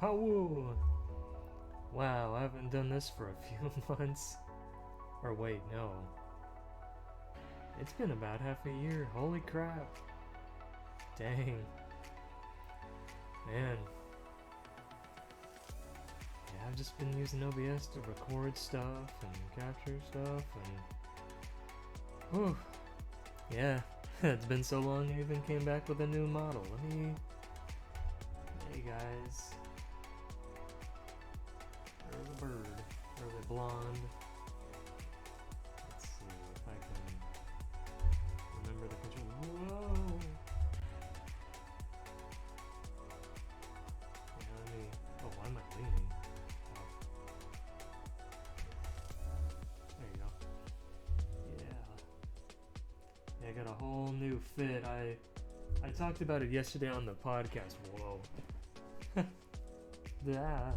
Pow! Wow, I haven't done this for a few months. Or wait, no. It's been about half a year. Holy crap. Dang. Man. Yeah, I've just been using OBS to record stuff and capture stuff and... Whew. Yeah, it's been so long I even came back with a new model. Let me... Hey guys. There's a bird. Early blonde. Let's see if I can remember the control. Whoa! Yeah, let me... Oh, why am I leaning? Oh. There you go. Yeah. I got a whole new fit. I talked about it yesterday on the podcast. Whoa. Yeah.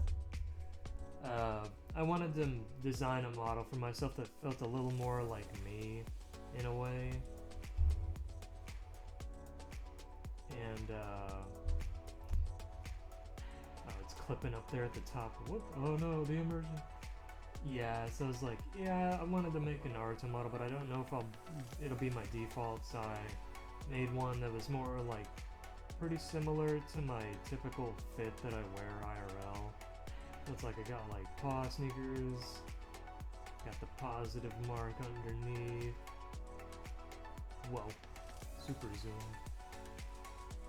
I wanted to design a model for myself that felt a little more like me, in a way. And, oh, it's clipping up there at the top. What? Oh no, the immersion. Yeah, so I was like, yeah, I wanted to make an Naruto model, but I don't know if it'll be my default, so I made one that was more like pretty similar to my typical fit that I wear IRL. Looks like I got like paw sneakers, got the positive mark underneath. Whoa, super zoom.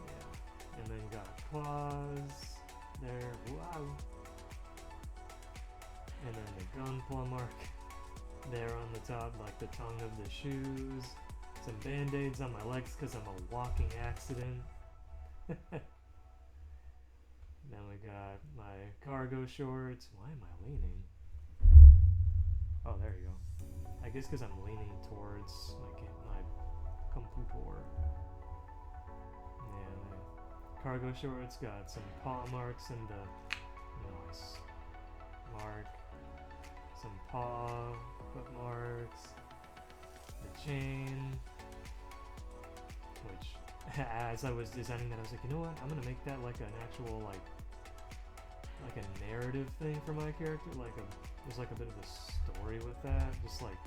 Yeah, and then got claws there. Wow. And then the gunpla mark there on the top, like the tongue of the shoes. Some band-aids on my legs because I'm a walking accident. Then we got my cargo shorts. Why am I leaning? Oh, there you go. I guess because I'm leaning towards my computer. Yeah, the cargo shorts got some paw marks and the nice mark. Some paw foot marks. The chain. Which, as I was designing that, I was like, you know what? I'm gonna make that like an actual like a narrative thing for my character. There's like a bit of a story with that. Just like,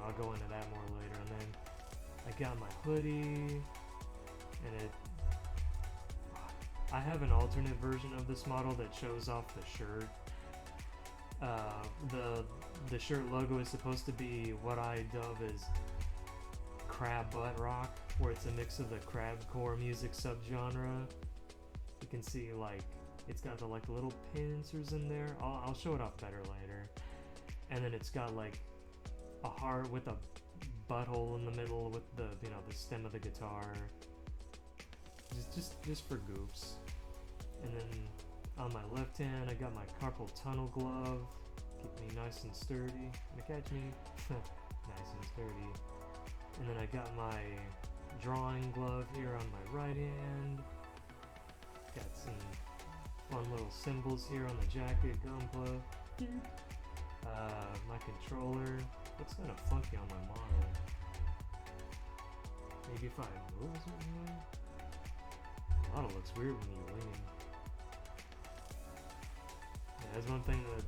I'll go into that more later. And then I got my hoodie, and I have an alternate version of this model that shows off the shirt. The shirt logo is supposed to be what I dub as crab butt rock, where it's a mix of the crabcore music subgenre. You can see like it's got the like little pincers in there. I'll show it off better later. And then it's got like a heart with a butthole in the middle with the the stem of the guitar. Just for goofs. And then on my left hand I got my carpal tunnel glove. Keep me nice and sturdy. Gonna catch me. Nice and sturdy. And then I got my drawing glove here on my right hand. Got some fun little symbols here on the jacket, gunpla. My controller looks kind of funky on my model. Maybe if I move something. The model looks weird when you lean. Yeah, that's one thing that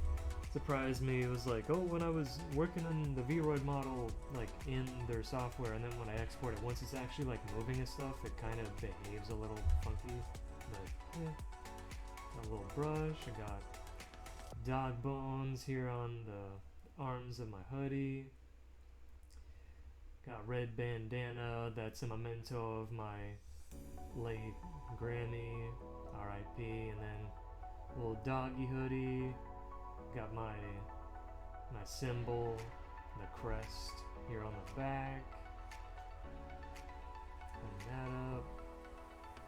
surprised me. It was like, oh, when I was working on the Vroid model, like in their software, and then when I export it, once it's actually like moving and stuff, it kind of behaves a little funky. But yeah, got a little brush. I got dog bones here on the arms of my hoodie. Got red bandana. That's a memento of my late granny, R.I.P. And then a little doggy hoodie. Got my symbol, the crest here on the back. Put that up.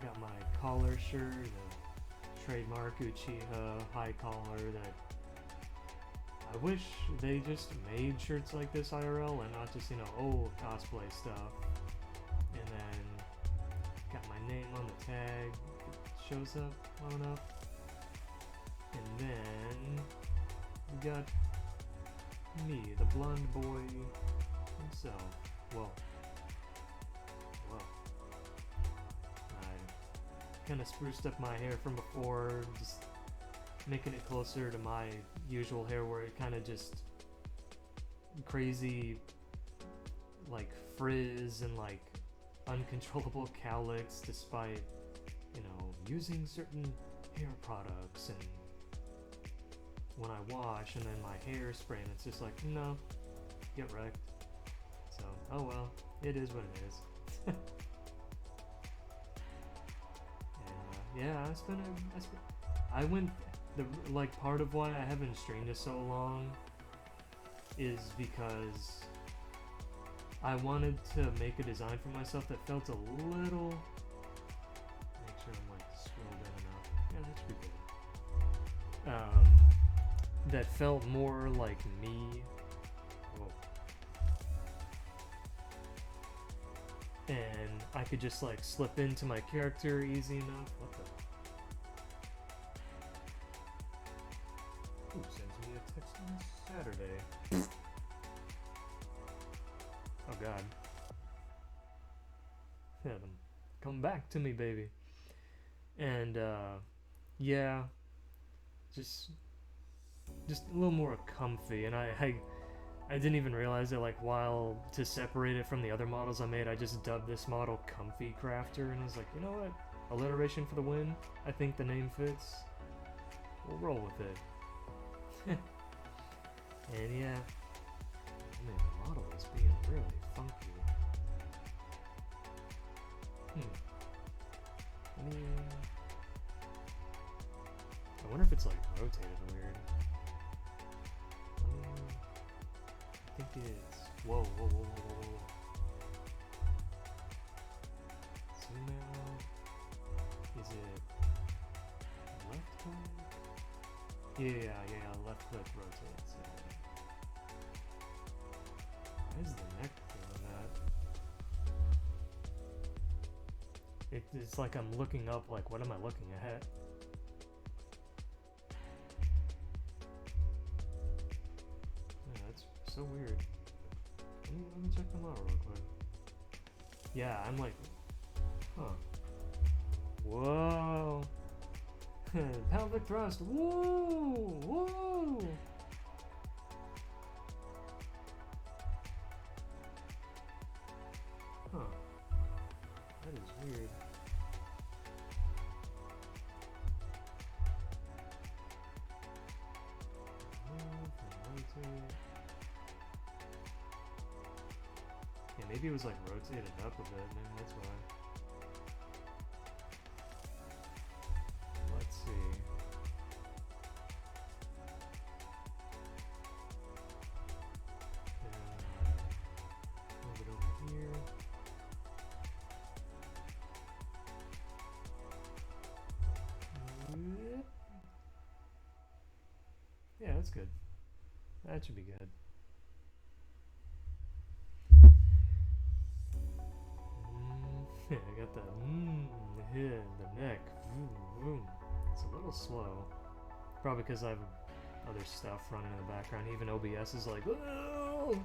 Got my collar shirt, the trademark Uchiha high collar that I wish they just made shirts like this IRL and not just, old cosplay stuff. And then got my name on the tag. It shows up well enough. And then we got me, the blonde boy himself. Whoa. I kind of spruced up my hair from before, just making it closer to my usual hair, where it kind of just crazy like frizz and like uncontrollable cowlicks, despite, you know, using certain hair products, and when I wash and then my hair spray, and it's just like, no, get wrecked. So, oh well, it is what it is. And yeah, I went, the like part of why I haven't streamed this so long is because I wanted to make a design for myself that felt a little, make sure I'm like scrolled in enough, yeah, that should be good, that felt more like me. Whoa. And I could just like slip into my character easy enough. What the? Who sends me a text on Saturday? Oh god. Heaven. Come back to me, baby. And yeah, just a little more comfy. And I didn't even realize that, like, while to separate it from the other models I made, I just dubbed this model Comfy Crafter, and I was like, you know what, alliteration for the win. I think the name fits. We'll roll with it. And yeah, man, the model is being really funky. I wonder if it's like rotated weird. I think it is. Whoa. Zoom out. Is it left click? Yeah, left click rotates. Yeah. Why is the neck doing that? It's like I'm looking up, like, what am I looking at? Yeah, that's so weird. Let me check the model real quick. Yeah, I'm like, huh. Whoa. Pelvic thrust. Woo! Huh. That is weird. Move and rotate. Yeah, maybe it was like rotated up a bit, maybe that's why. Let's see. Move it over here. Yeah, that's good. That should be good. I got that the head, the neck. It's a little slow. Probably because I have other stuff running in the background. Even OBS is like, whoa!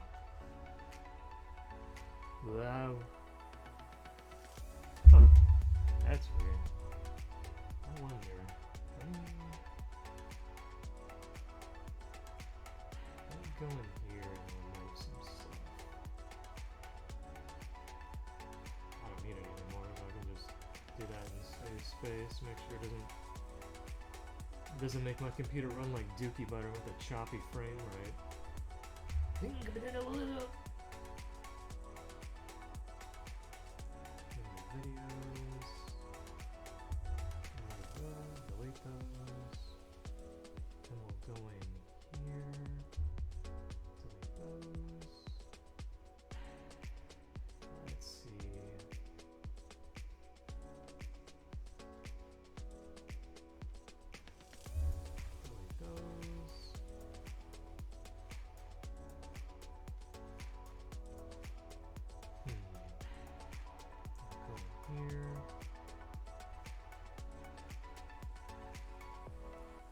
Wow. Huh. That's weird. I wonder. Let me go in here and remove some stuff. I don't need it anymore, so I can just do that and save space, make sure it doesn't make my computer run like Dookie Butter with a choppy frame rate. Videos. Delete those. And we'll go in here. Delete those. Let's see. Delete those. Go in here.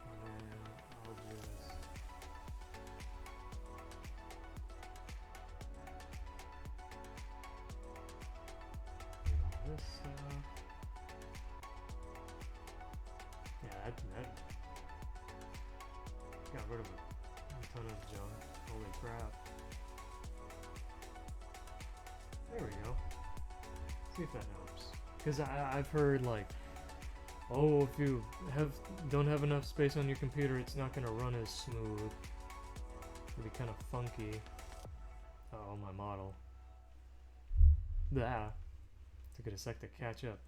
And then I'll just this stuff. Yeah, that got rid of a ton of junk. Holy crap. There we go. See if that helps. Because I've heard like, oh, if you don't have enough space on your computer, it's not gonna run as smooth. It'll be kind of funky. Oh, my model. Took it a sec to catch up.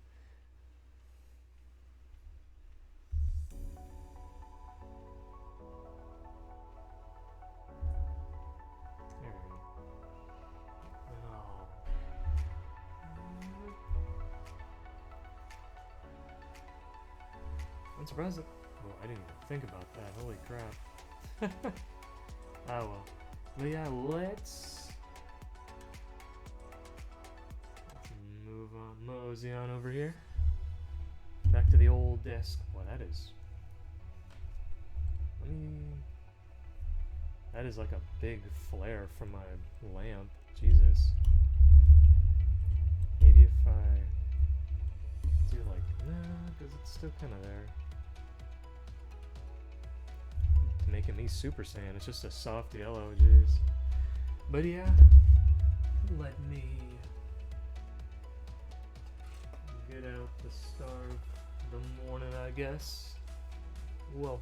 There we go. Oh. I'm surprised that. Oh, I didn't even think about that. Holy crap. Oh well. But yeah, let's move on, mosey on over here. Back to the old desk. Well, that is. That is like a big flare from my lamp. Jesus. Maybe if I do like, nah, because it's still kind of there. Making me Super Saiyan. It's just a soft yellow, jeez. But yeah, let me get out the star of the morning, I guess. Well,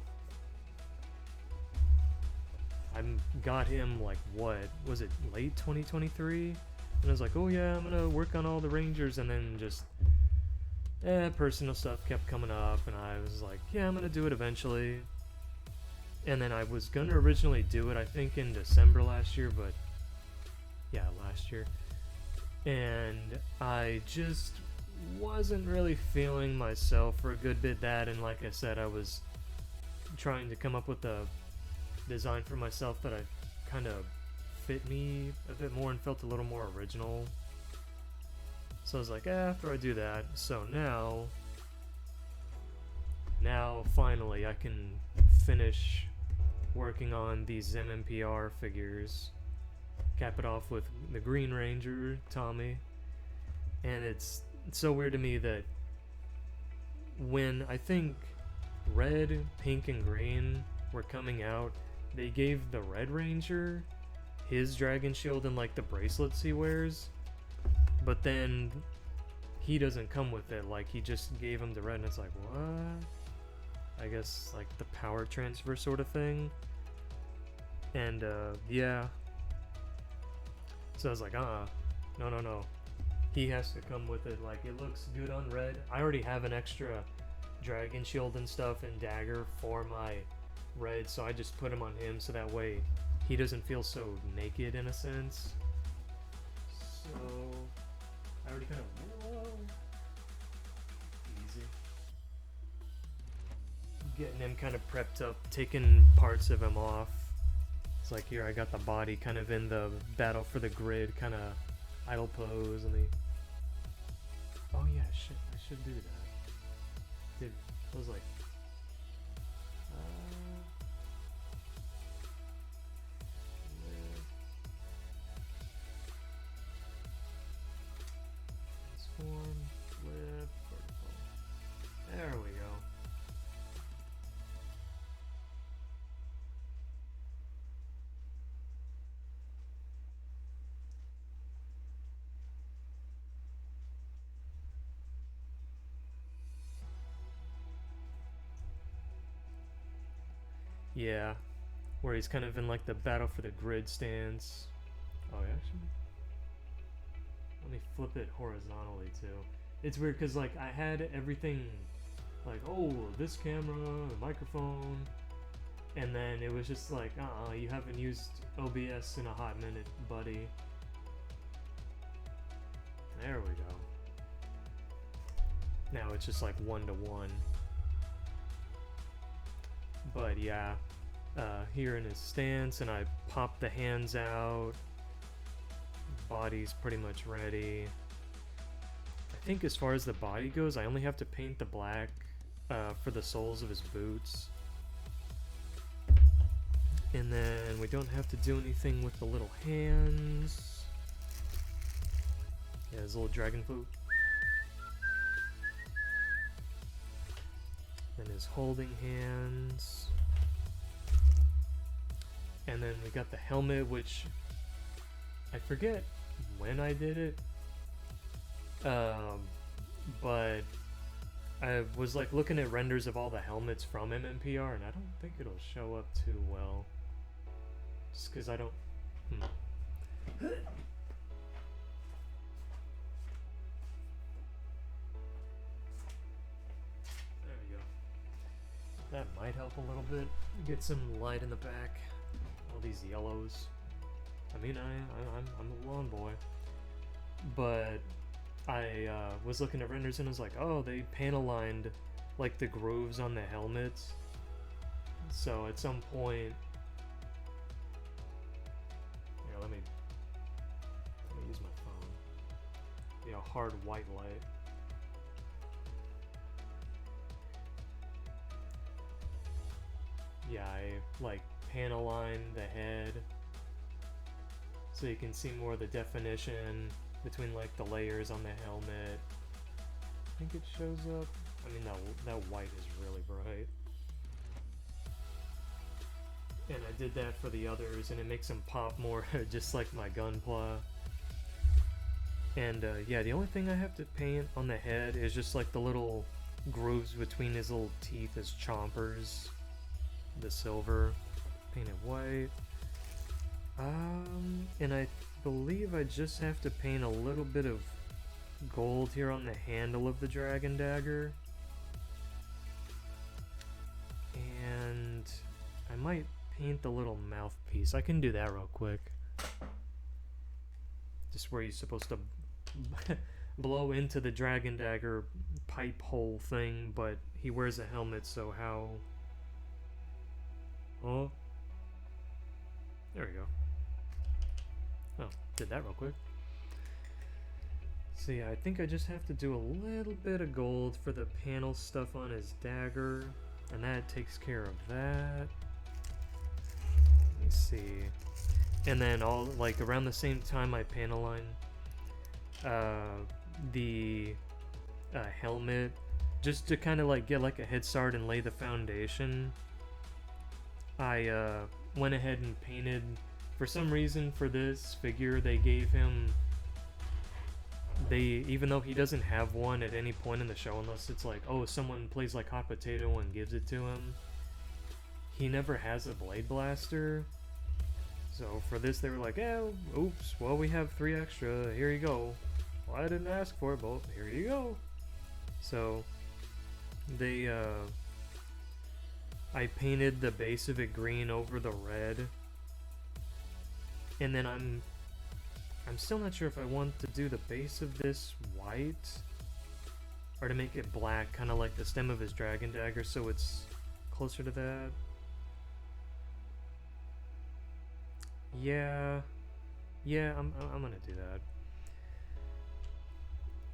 I got him like, what was it, late 2023? And I was like, oh yeah, I'm gonna work on all the Rangers, and then just personal stuff kept coming up, and I was like, yeah, I'm gonna do it eventually. And then I was gonna originally do it, I think in December last year, but yeah, last year. And I just wasn't really feeling myself for a good bit that, and like I said, I was trying to come up with a design for myself that I kind of fit me a bit more and felt a little more original. So I was like, after I do that, so now finally I can finish working on these MMPR figures, cap it off with the Green Ranger, Tommy. And it's so weird to me that when I think red, pink, and green were coming out, they gave the Red Ranger his dragon shield and like the bracelets he wears, but then he doesn't come with it. Like, he just gave him the red, and it's like, what? I guess like the power transfer sort of thing. And yeah, so I was like, no, he has to come with it. Like, it looks good on red. I already have an extra dragon shield and stuff and dagger for my red, so I just put him on him so that way he doesn't feel so naked in a sense. So I already kind of, easy. Getting him kind of prepped up, taking parts of him off. It's like, here I got the body kind of in the battle for the grid kind of idle pose, and oh yeah, shit, I should do that. Dude, I was like, transform, flip, vertical. There we go. Yeah, where he's kind of in like the battle for the grid stance. Oh, actually, let me flip it horizontally too. It's weird because like I had everything like, oh, this camera, the microphone, and then it was just like, you haven't used OBS in a hot minute, buddy. There we go. Now it's just like 1-to-1. But yeah, here in his stance, and I pop the hands out. Body's pretty much ready. I think as far as the body goes, I only have to paint the black for the soles of his boots. And then we don't have to do anything with the little hands. Yeah, his little dragon flute. And his holding hands. And then we got the helmet, which I forget when I did it. But I was like looking at renders of all the helmets from MMPR, and I don't think it'll show up too well. Just because I don't... There we go. That might help a little bit. Get some light in the back. All these yellows. I mean, I'm a lawn boy. But I was looking at renders and I was like, oh, they panel lined like the grooves on the helmets. So at some point, here, let me use my phone. You know, hard white light. Yeah, I like panel line the head so you can see more of the definition between like the layers on the helmet. I think it shows up. I mean, that white is really bright. And I did that for the others, and it makes them pop more, just like my Gunpla. And yeah, the only thing I have to paint on the head is just like the little grooves between his little teeth as chompers. The silver, painted white. And I believe I just have to paint a little bit of gold here on the handle of the dragon dagger. And I might paint the little mouthpiece. I can do that real quick. Just where you're supposed to blow into the dragon dagger pipe hole thing, but he wears a helmet, so how... Oh. There we go. Oh, did that real quick. So yeah, I think I just have to do a little bit of gold for the panel stuff on his dagger, and that takes care of that. Let me see. And then all like around the same time I panel line the helmet, just to kind of like get like a head start and lay the foundation. I went ahead and painted, for some reason for this figure they gave him, even though he doesn't have one at any point in the show unless it's like, oh, someone plays like hot potato and gives it to him, he never has a blade blaster. So for this they were like, oh, oops, well we have 3 extra, here you go. Well, I didn't ask for it, but here you go. So they I painted the base of it green over the red, and then I'm still not sure if I want to do the base of this white or to make it black, kind of like the stem of his dragon dagger, so it's closer to that. Yeah, I'm gonna do that,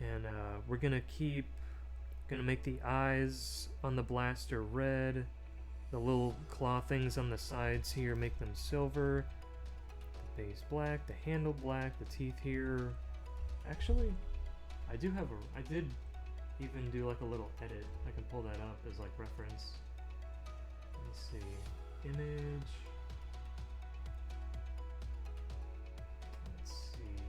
and we're gonna make the eyes on the blaster red. The little claw things on the sides here make them silver. The base black, the handle black, the teeth here. Actually, I did even do like a little edit. I can pull that up as like reference. Let me see. Image. Let's see.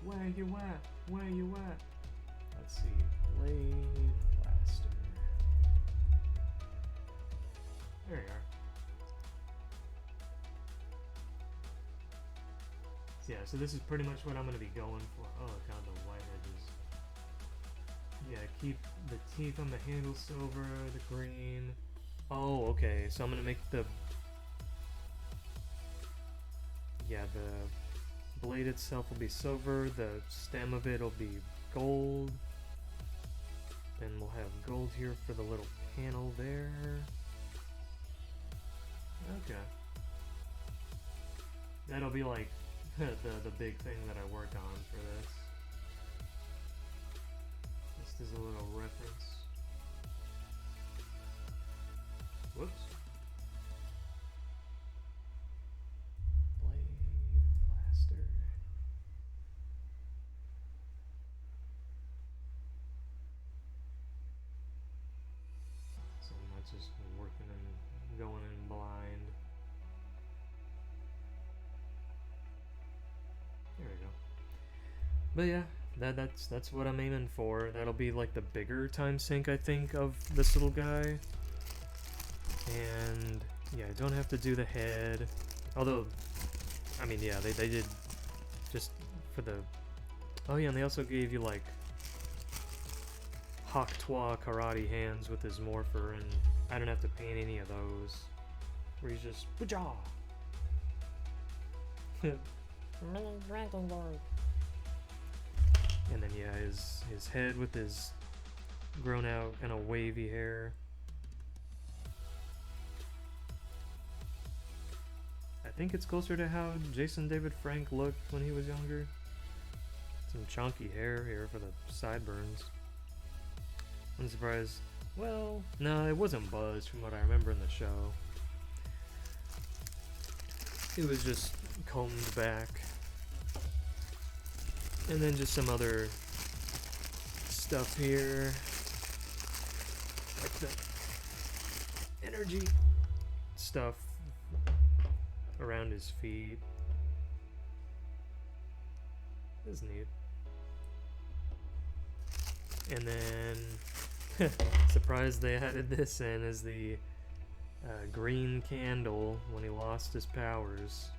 Where you at? Where you at? Let's see. Blade blaster. There you are. Yeah, so this is pretty much what I'm going to be going for. Oh god, the white edges. Yeah, keep the teeth on the handle silver, the green. Oh, okay, so I'm going to make the... Yeah, the blade itself will be silver, the stem of it will be gold. Then we'll have gold here for the little panel there. Okay. That'll be like the big thing that I work on for this. Just as a little reference. Whoops. Blade blaster. So I'm not just working and going in blind. But yeah, that's what I'm aiming for. That'll be like the bigger time sink, I think, of this little guy. And yeah, I don't have to do the head. Although, I mean, yeah, they did just for the... Oh yeah, and they also gave you like Hak-Twa karate hands with his morpher, and I don't have to paint any of those. Where he's just Baja! Mini Dragon Lord. And then yeah, his head with his grown out kind of wavy hair. I think it's closer to how Jason David Frank looked when he was younger. Some chunky hair here for the sideburns. I'm surprised. Well, no, it wasn't buzzed from what I remember in the show. It was just combed back. And then just some other stuff here. Like the energy stuff around his feet. That's neat. And then, surprised they added this in as the green candle when he lost his powers.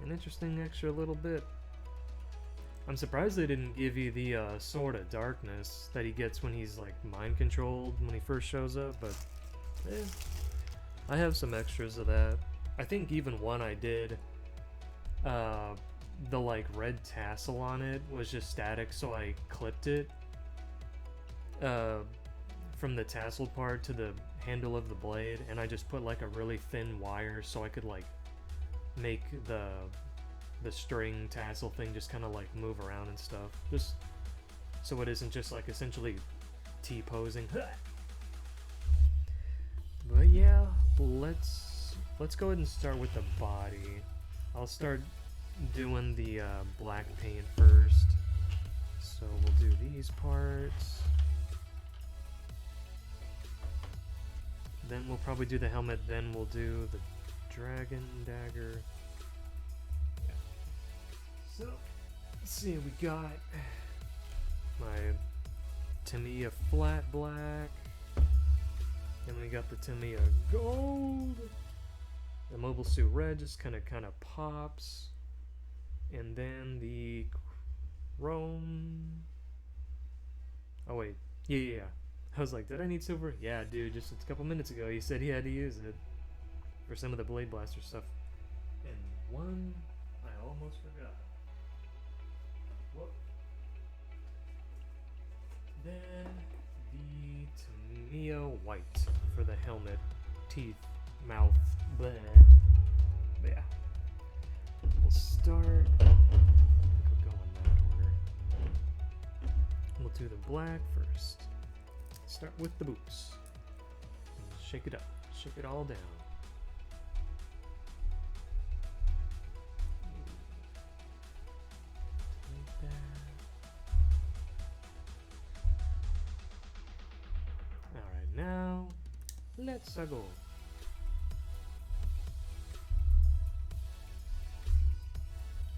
An interesting extra little bit. I'm surprised they didn't give you the Sword of Darkness that he gets when he's like mind controlled when he first shows up, but I have some extras of that. I think even one I did, the like red tassel on it was just static, so I clipped it from the tassel part to the handle of the blade, and I just put like a really thin wire so I could like make the string tassel thing just kind of like move around and stuff, just so it isn't just like essentially T-posing. But yeah, let's go ahead and start with the body. I'll start doing the black paint first. So we'll do these parts. Then we'll probably do the helmet, then we'll do the dragon dagger. So, let's see, we got my Tamiya flat black, then we got the Tamiya gold, the mobile suit red just kind of pops, and then the chrome, oh wait, yeah, I was like, did I need silver? Yeah, dude, just a couple minutes ago he said he had to use it for some of the Blade Blaster stuff, and one I almost forgot. Whoop. Then the Tamiya white for the helmet, teeth, mouth, bleh. But yeah, we'll start. We'll go in that order. We'll do the black first. Start with the boots. Shake it up. Shake it all down. Alright, now let's go.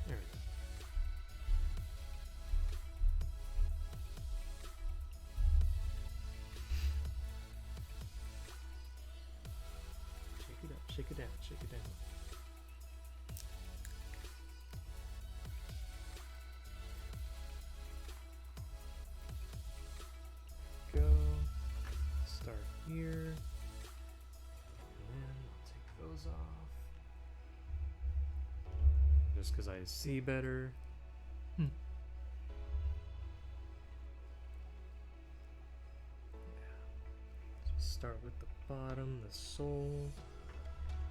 There we go. Shake it up, shake it down, shake it down. Go. Start here. And then I'll take those off. Just because I see better. Just start with the bottom, the sole.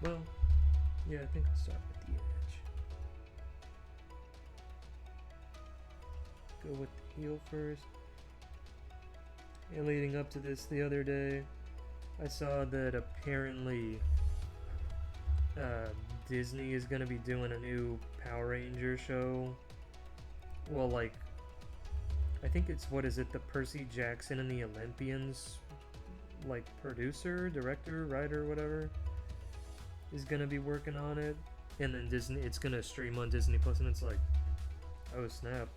Well, yeah, I think I'll start with the edge. Go with the heel first. And leading up to this the other day, I saw that apparently Disney is going to be doing a new Power Ranger show. Well, like, I think it's, what is it, the Percy Jackson and the Olympians, like, producer, director, writer, whatever, is going to be working on it. And then Disney, it's going to stream on Disney Plus, and it's like, Oh snap.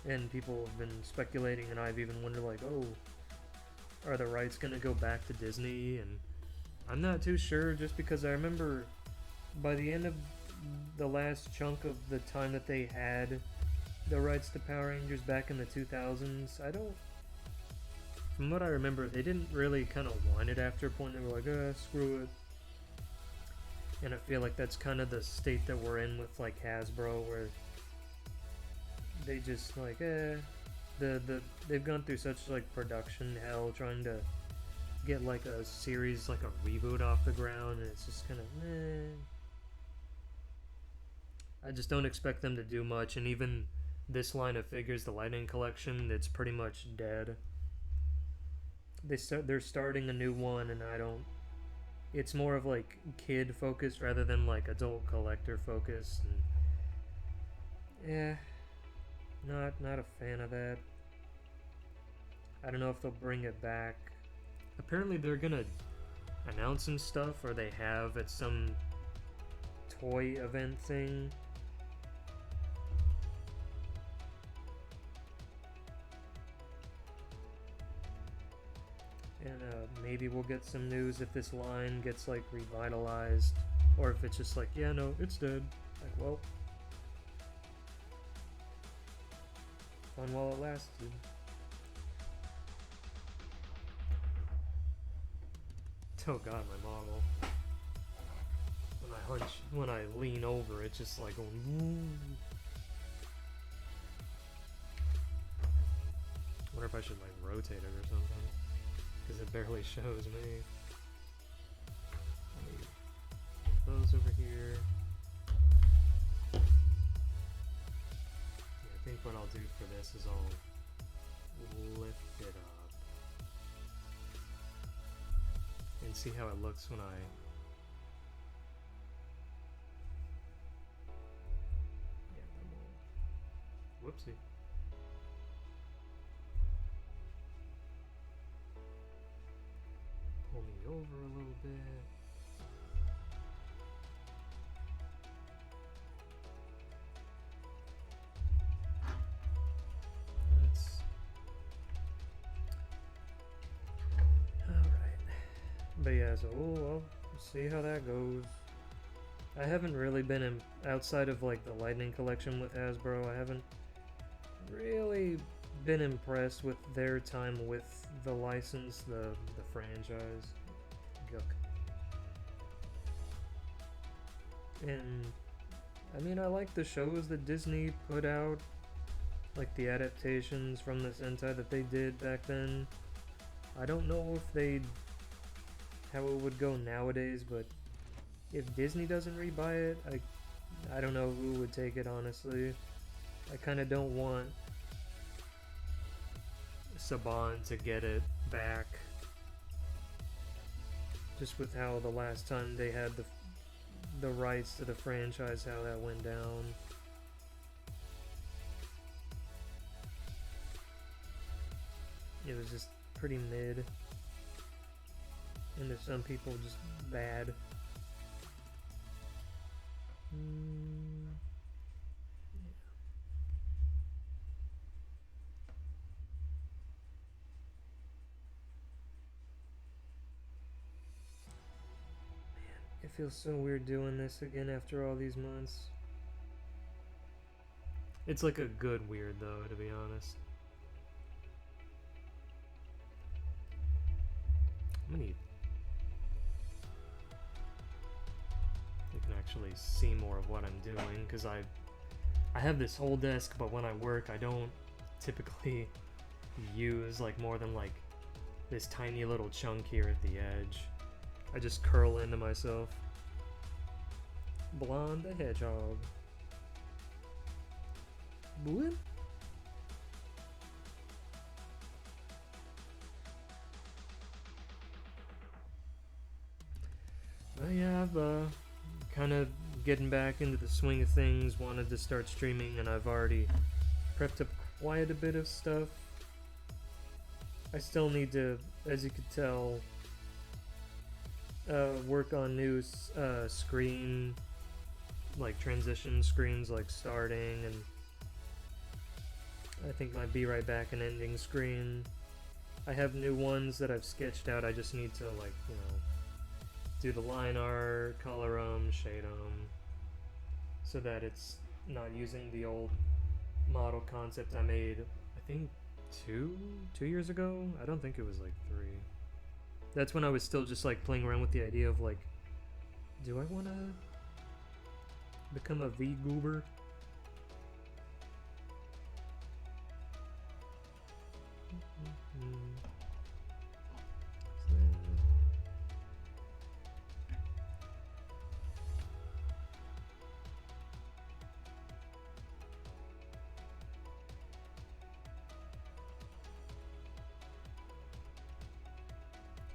And people have been speculating, and I've even wondered, like, oh, are the rights gonna go back to Disney? And I'm not too sure, just because I remember by the end of the last chunk of the time that they had the rights to Power Rangers back in the 2000s, from what I remember, they didn't really kind of want it after a point. They were like, screw it. And I feel like that's kind of the state that we're in with like Hasbro, where they just like, they've gone through such like production hell trying to get like a series, like a reboot off the ground, and it's just kind of, I just don't expect them to do much, and even this line of figures, the Lightning Collection, it's pretty much dead. They're starting a new one, and it's more of like kid focused rather than like adult collector focused, and not a fan of that. I don't know if they'll bring it back. Apparently they're gonna announce some stuff, or they have at some toy event thing. And maybe we'll get some news if this line gets like revitalized, or if it's just like, yeah, no, it's dead. Like, well, fun while it lasted. Oh god, my model. When I lean over, it's just like going, woo. I wonder if I should like rotate it or something, because it barely shows me. Put those over here. Yeah, I think what I'll do for this is I'll lift it up and see how it looks when I whoopsie. Pull me over a little bit. But yeah, so we'll see how that goes. I haven't really been outside of like the Lightning Collection with Hasbro. I haven't really been impressed with their time with the license, the franchise. Yuck. And I mean, I like the shows that Disney put out, like the adaptations from the Sentai that they did back then. I don't know if how it would go nowadays, but if Disney doesn't rebuy it, I don't know who would take it, honestly. I kind of don't want Saban to get it back, just with how the last time they had the rights to the franchise, how that went down. It was just pretty mid. And to some people, just bad. Man, it feels so weird doing this again after all these months. It's like a good weird, though, to be honest. I'm gonna need... You can actually see more of what I'm doing, because I have this whole desk, but when I work, I don't typically use like more than like this tiny little chunk here at the edge. I just curl into myself. Blonde the Hedgehog. Boop. Well, yeah, I've kind of getting back into the swing of things, wanted to start streaming, and I've already prepped up quite a bit of stuff. I still need to, as you could tell, work on new screen like transition screens, like starting, and I think my be right back and ending screen. I have new ones that I've sketched out. I just need to, like, you know, do the line art, color them, shade them, so that it's not using the old model concept I made, I think, two years ago? I don't think it was like 3. That's when I was still just like playing around with the idea of like, do I want to become a V-goober?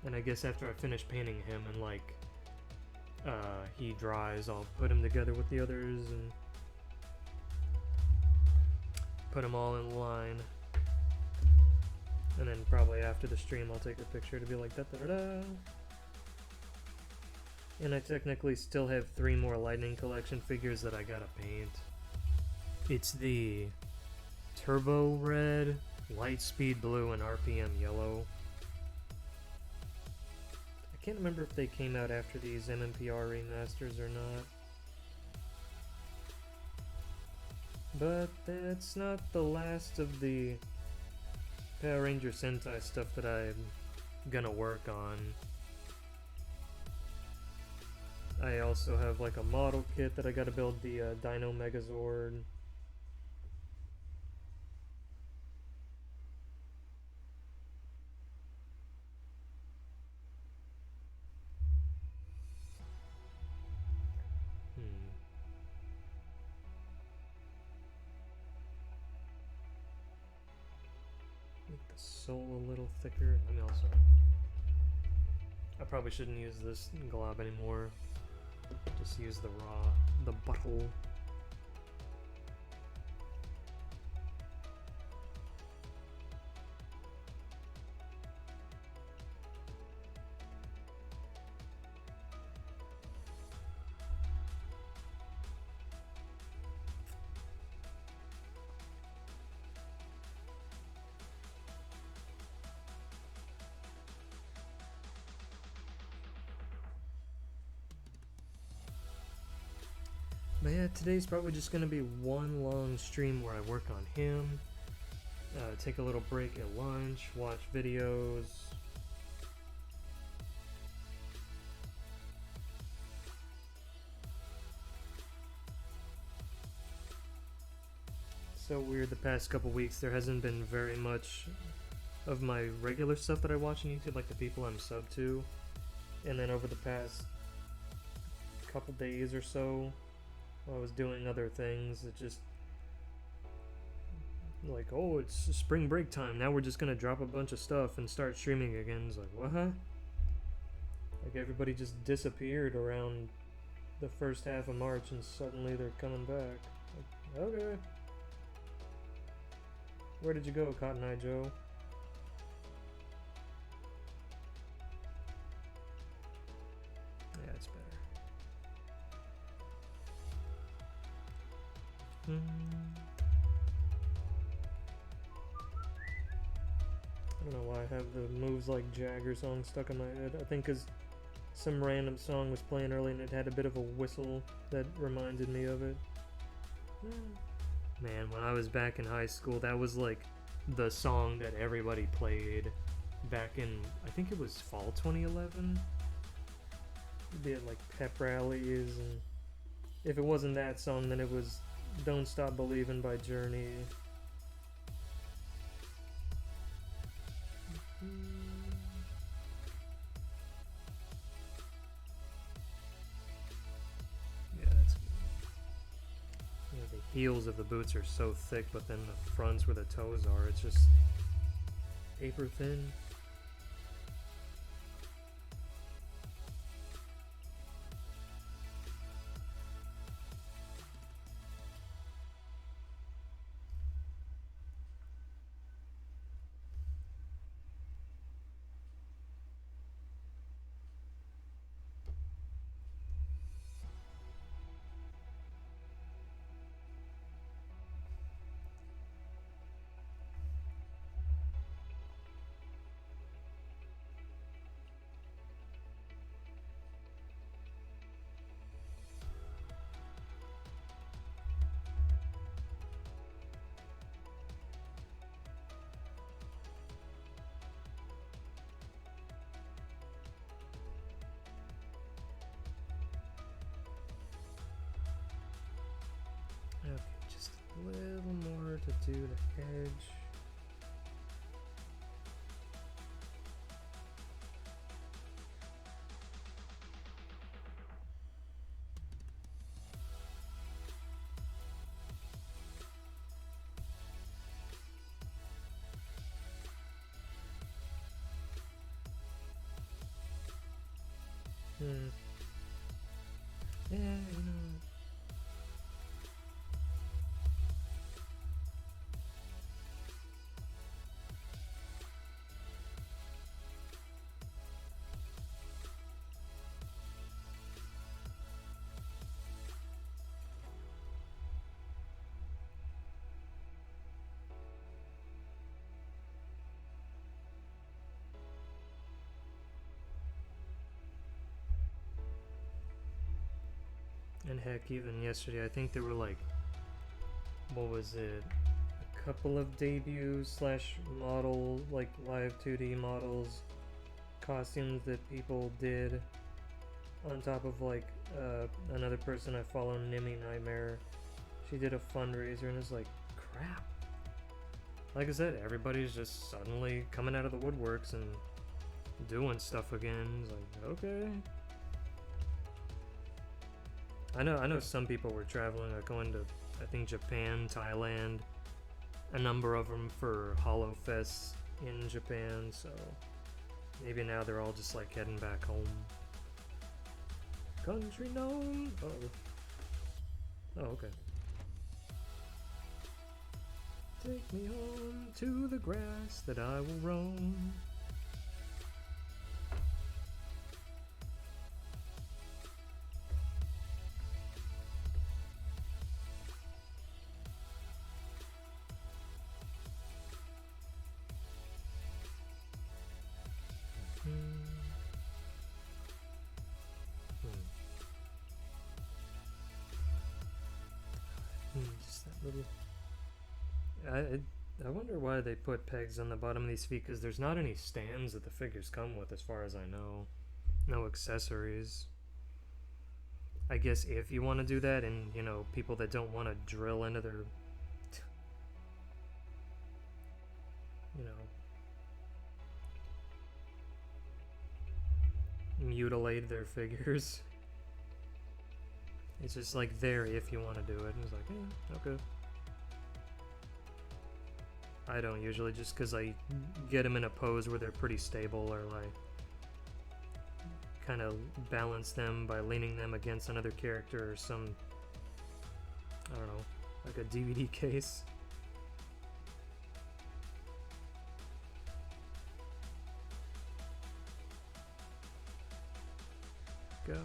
And I guess after I finish painting him and like he dries, I'll put him together with the others and put them all in line. And then probably after the stream I'll take a picture to be like da da da da. And I technically still have 3 more Lightning Collection figures that I gotta paint. It's the Turbo Red, Lightspeed Blue, and RPM Yellow. I can't remember if they came out after these MMPR remasters or not. But that's not the last of the Power Ranger Sentai stuff that I'm gonna work on. I also have like a model kit that I gotta build the Dino Megazord. Make the sole a little thicker. Let me also... I probably shouldn't use this glob anymore. Just use the butthole. But yeah, today's probably just gonna be one long stream where I work on him, take a little break at lunch, watch videos. So weird, the past couple weeks there hasn't been very much of my regular stuff that I watch on YouTube, like the people I'm sub to. And then over the past couple days or so, while I was doing other things, it just like, oh, it's spring break time, now we're just gonna drop a bunch of stuff and start streaming again. It's like, what? Like everybody just disappeared around the first half of March and suddenly they're coming back. Like, okay. Where did you go, Cotton Eye Joe? Yeah, it's better. I don't know why I have the Moves Like Jagger song stuck in my head. I think because some random song was playing early and it had a bit of a whistle that reminded me of it. Man, when I was back in high school, that was like the song that everybody played back in, I think it was fall 2011. They had like pep rallies, and if it wasn't that song, then it was Don't Stop Believin' by Journey. Yeah, that's good. Yeah, the heels of the boots are so thick, but then the fronts where the toes are, it's just paper thin. a little more to do the edge. Yeah, you know. And heck, even yesterday, I think there were like, what was it? A couple of debuts slash model, like live 2D models, costumes that people did. On top of like another person I follow, Nimmy Nightmare. She did a fundraiser and it's like, crap. Like I said, everybody's just suddenly coming out of the woodworks and doing stuff again. It's like, okay. I know some people were traveling, like going to, I think, Japan, Thailand, a number of them for Hollow Fests in Japan, so maybe now they're all just like heading back home. Country known. Oh, okay. Take me home to the grass that I will roam. Just that little. I wonder why they put pegs on the bottom of these feet, because there's not any stands that the figures come with, as far as I know. No accessories. I guess if you want to do that, and you know, people that don't want to drill into their, you know, mutilate their figures. It's just like there if you want to do it. And it's like, yeah, okay. I don't usually, just because I get them in a pose where they're pretty stable, or like kind of balance them by leaning them against another character or some, I don't know, like a DVD case. Go.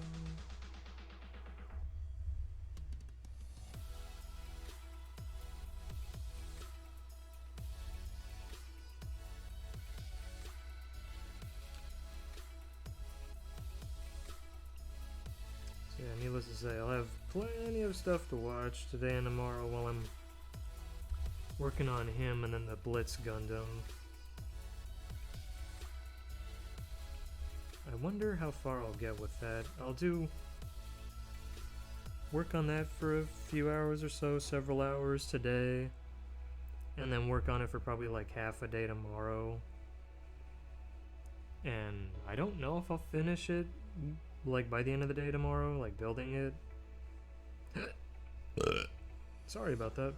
So yeah, needless to say, I'll have plenty of stuff to watch today and tomorrow while I'm working on him and then the Blitz Gundam. I wonder how far I'll get with that. I'll do work on that for a few hours or so, several hours today, and then work on it for probably like half a day tomorrow. And I don't know if I'll finish it like by the end of the day tomorrow, like building it. Sorry about that.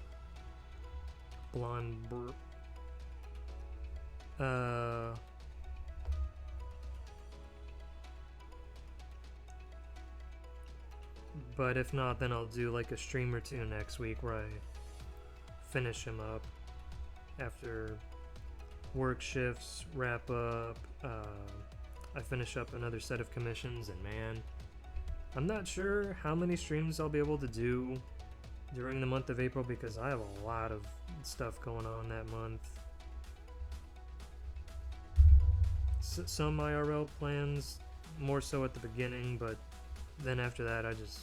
Blonde burp. But if not, then I'll do like a stream or two next week where I finish him up after work shifts, wrap up, I finish up another set of commissions, and man, I'm not sure how many streams I'll be able to do during the month of April, because I have a lot of stuff going on that month. Some IRL plans, more so at the beginning, but then after that I just,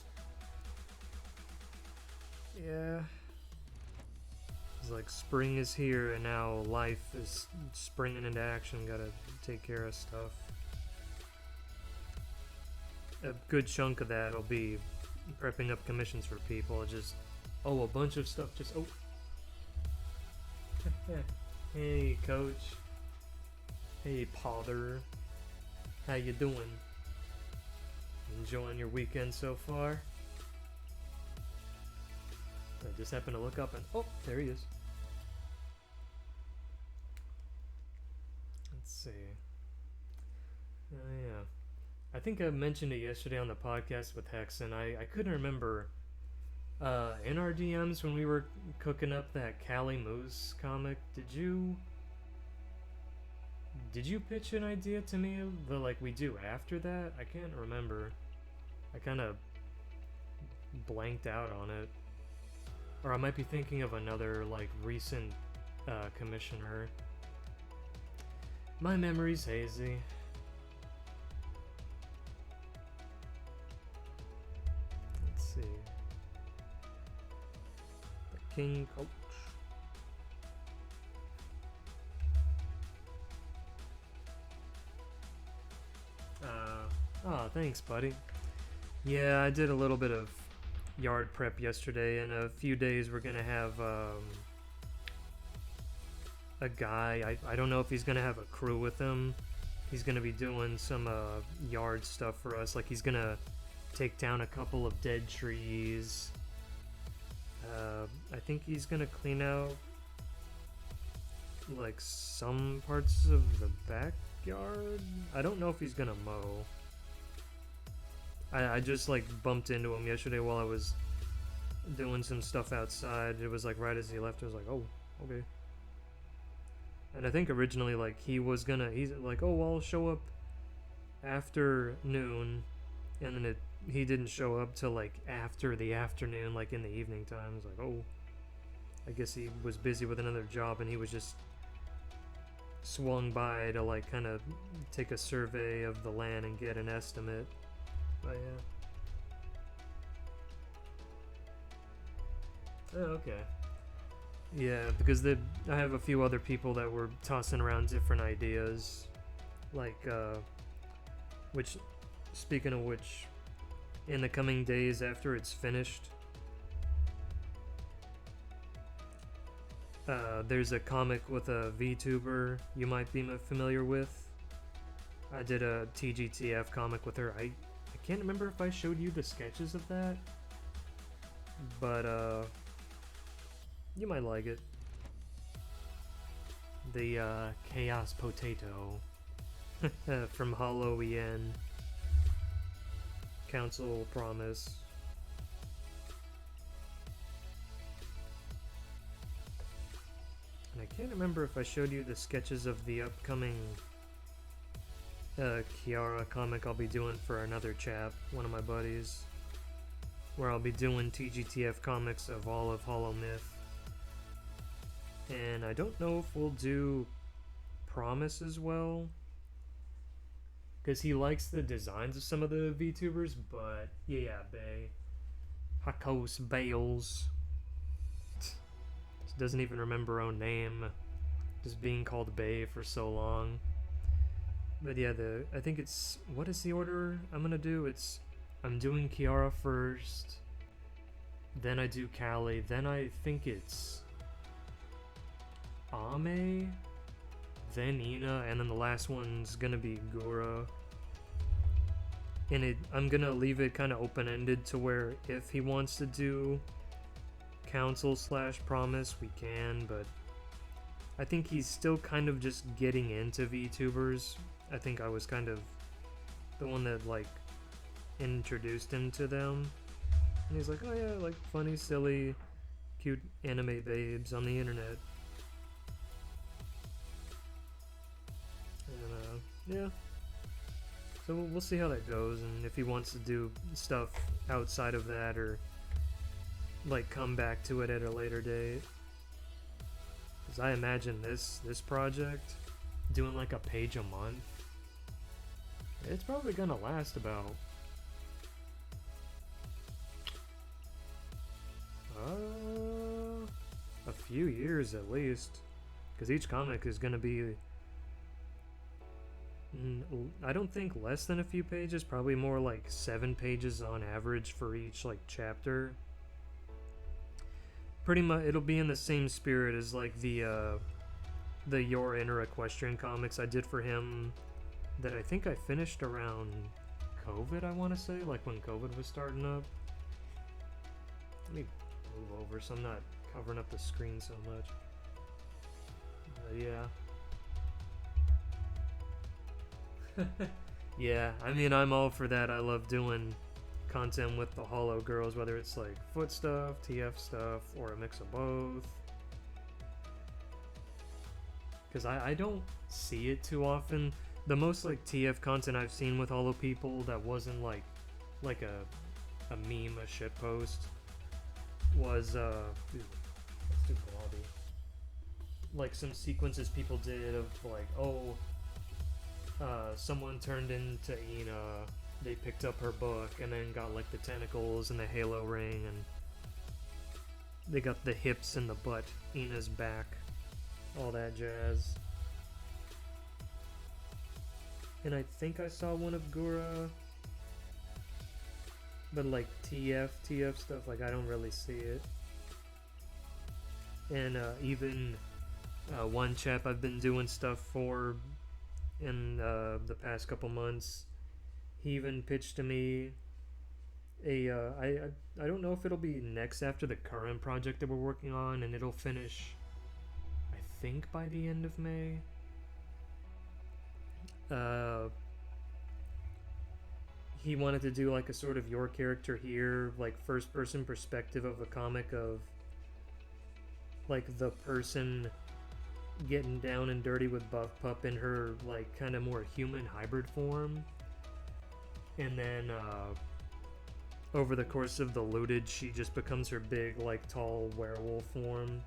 yeah, it's like spring is here and now life is springing into action. Gotta take care of stuff. A good chunk of that will be prepping up commissions for people. Just, oh, a bunch of stuff just, oh, Hey, coach. Hey, Potter. How you doing? Enjoying your weekend so far? I just happened to look up and oh, there he is. Let's see. Oh yeah. I think I mentioned it yesterday on the podcast with Hex, and I couldn't remember in our DMs when we were cooking up that Cali Moose comic, did you pitch an idea to me that like we do after that? I can't remember. I kind of blanked out on it. Or I might be thinking of another like recent commissioner. My memory's hazy. Let's see. The King Coach. Oh, thanks, buddy. Yeah, I did a little bit of yard prep yesterday. In a few days, we're gonna have a guy. I don't know if he's gonna have a crew with him. He's gonna be doing some yard stuff for us. Like he's gonna take down a couple of dead trees. I think he's gonna clean out like some parts of the backyard. I don't know if he's gonna mow. I just like bumped into him yesterday while I was doing some stuff outside. It was like right as he left, I was like, oh, okay. And I think originally like he's like, oh, I'll show up after noon, and then he didn't show up till like after the afternoon, like in the evening time. I was like, oh, I guess he was busy with another job and he was just swung by to like kind of take a survey of the land and get an estimate. But yeah. Oh, okay. Yeah, because I have a few other people that were tossing around different ideas, like which, speaking of which, in the coming days after it's finished, there's a comic with a VTuber you might be familiar with. I did a TGTF comic with her. I can't remember if I showed you the sketches of that, but you might like it. The Chaos Potato from Hollow EN. Council Promise. And I can't remember if I showed you the sketches of the upcoming Kiara comic I'll be doing for another chap, one of my buddies, where I'll be doing TGTF comics of all of Hollow Myth. And I don't know if we'll do Promise as well, because he likes the designs of some of the VTubers, but yeah, Bay. Hakos Bales. Doesn't even remember her own name. Just being called Bay for so long. But yeah, I think it's, what is the order I'm gonna do? I'm doing Kiara first, then I do Callie, then I think it's Ame, then Ina, and then the last one's gonna be Gura. And I'm gonna leave it kind of open-ended to where if he wants to do Council / Promise, we can, but I think he's still kind of just getting into VTubers. I think I was kind of the one that like introduced him to them, and he's like, oh yeah, like funny, silly, cute anime babes on the internet. And yeah, so we'll see how that goes, and if he wants to do stuff outside of that or like come back to it at a later date, because I imagine this project doing like a page a month, it's probably gonna last about a few years at least, because each comic is gonna be I don't think less than a few pages, probably more like 7 pages on average for each like chapter. pretty much it'll be in the same spirit as like the Your Inner Equestrian comics I did for him that I think I finished around COVID, I want to say, like when COVID was starting up. Let me move over so I'm not covering up the screen so much. Yeah. Yeah, I mean, I'm all for that. I love doing content with the Hollow Girls, whether it's like foot stuff, TF stuff, or a mix of both. Because I don't see it too often. The most like TF content I've seen with Hollow people that wasn't like a meme, a shit post was dude, let's do Blobby. Like some sequences people did of like, someone turned into Ina, they picked up her book and then got like the tentacles and the halo ring, and they got the hips and the butt, Ina's back, all that jazz. And I think I saw one of Gura, but like TF stuff, like I don't really see it. And even one chap I've been doing stuff for in the past couple months, he even pitched to me a I don't know if it'll be next after the current project that we're working on, and it'll finish I think by the end of May. He wanted to do like a sort of your character here, like first person perspective of a comic of like the person getting down and dirty with Buff Pup in her like kind of more human hybrid form, and then over the course of the Looted she just becomes her big like tall werewolf form.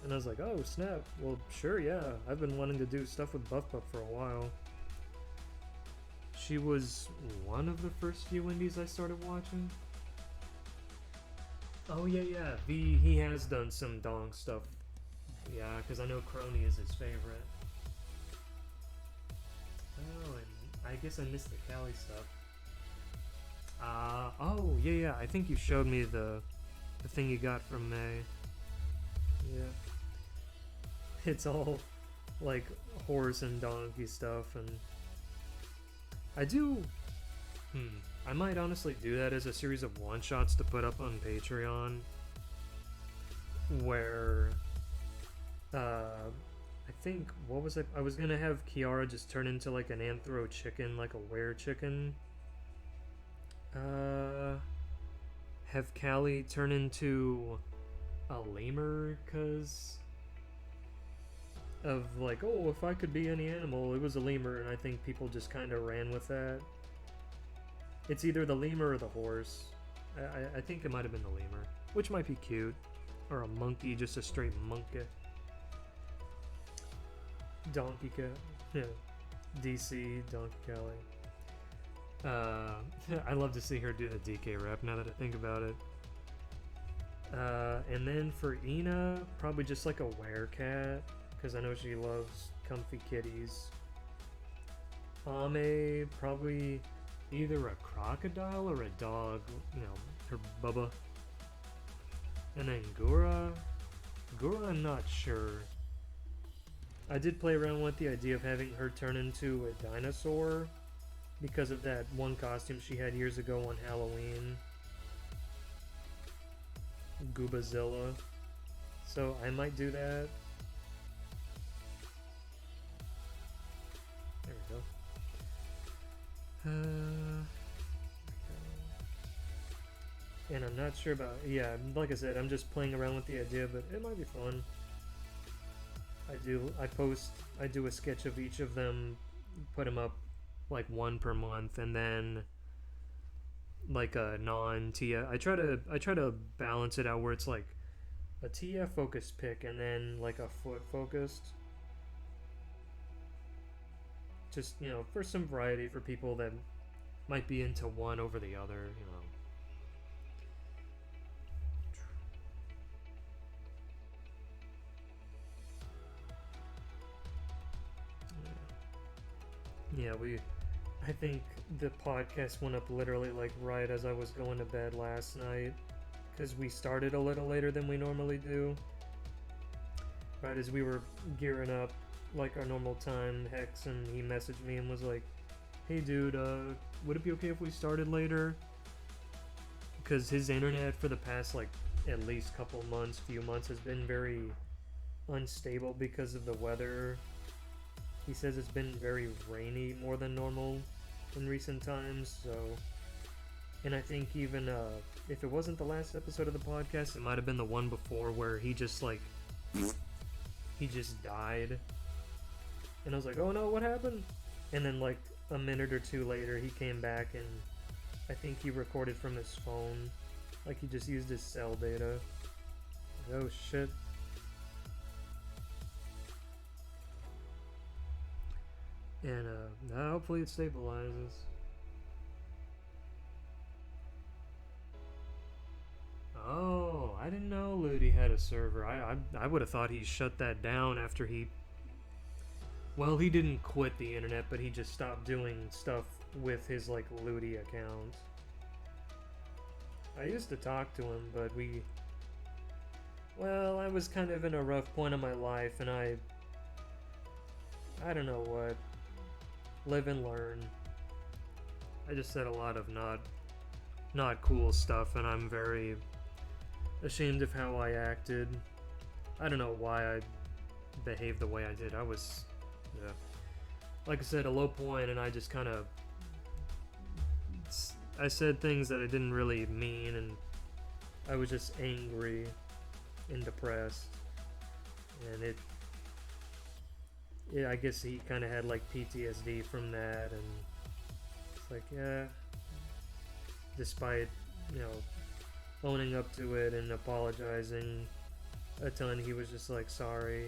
And I was like, oh snap, well sure, yeah, I've been wanting to do stuff with Buff Pup for a while. She was one of the first few indies I started watching. Oh yeah, he has done some Dong stuff. Yeah, because I know Crony is his favorite. Oh, and I guess I missed the Cali stuff. Oh, yeah, I think you showed me the thing you got from May. Yeah. It's all, like, horse and donkey stuff, and I do... I might honestly do that as a series of one-shots to put up on Patreon, where... I think, what was it? I was gonna have Kiara just turn into like an anthro chicken, like a were chicken. Have Callie turn into a lemur, cause of like, oh, if I could be any animal, it was a lemur, and I think people just kind of ran with that. It's either the lemur or the horse. I think it might have been the lemur, which might be cute. Or a monkey, just a straight monkey. Donkey Cat. Yeah. DC, Donkey Callie. I love to see her do the DK rep now that I think about it. And then for Ina, probably just like a werecat, because I know she loves comfy kitties. Ame, probably either a crocodile or a dog, you know, her Bubba. And then Gura, I'm not sure. I did play around with the idea of having her turn into a dinosaur because of that one costume she had years ago on Halloween. Goobazilla. So I might do that. There we go. And I'm not sure about... Yeah, like I said, I'm just playing around with the idea, but it might be fun. I do a sketch of each of them, put them up like one per month, and then like a non-TF. I try to balance it out where it's like a TF focused pick and then like a foot focused. Just, you know, for some variety for people that might be into one over the other, you know. Yeah, I think the podcast went up literally like right as I was going to bed last night. because we started a little later than we normally do. Right as we were gearing up, like our normal time, Hex, and he messaged me and was like, "Hey dude, would it be okay if we started later?" Because his internet for the past like at least few months has been very unstable because of the weather. He says it's been very rainy more than normal in recent times, so... And I think even, if it wasn't the last episode of the podcast, it might have been the one before where he just, like... he just died. And I was like, oh no, what happened? And then, like, a minute or two later, he came back and I think he recorded from his phone. Like, he just used his cell data. Oh shit. And hopefully it stabilizes. Oh, I didn't know Ludi had a server. I would have thought he shut that down after he... Well, he didn't quit the internet, but he just stopped doing stuff with his, like, Ludi account. I used to talk to him, but well, I was kind of in a rough point in my life, and I don't know what. Live and learn. I just said a lot of not cool stuff, and I'm very ashamed of how I acted. I don't know why I behaved the way I did. Yeah. Like I said, a low point, and I just kind of... I said things that I didn't really mean, and I was just angry and depressed. And I guess he kind of had like PTSD from that, and it's like, yeah, despite, owning up to it and apologizing a ton, he was just like, sorry.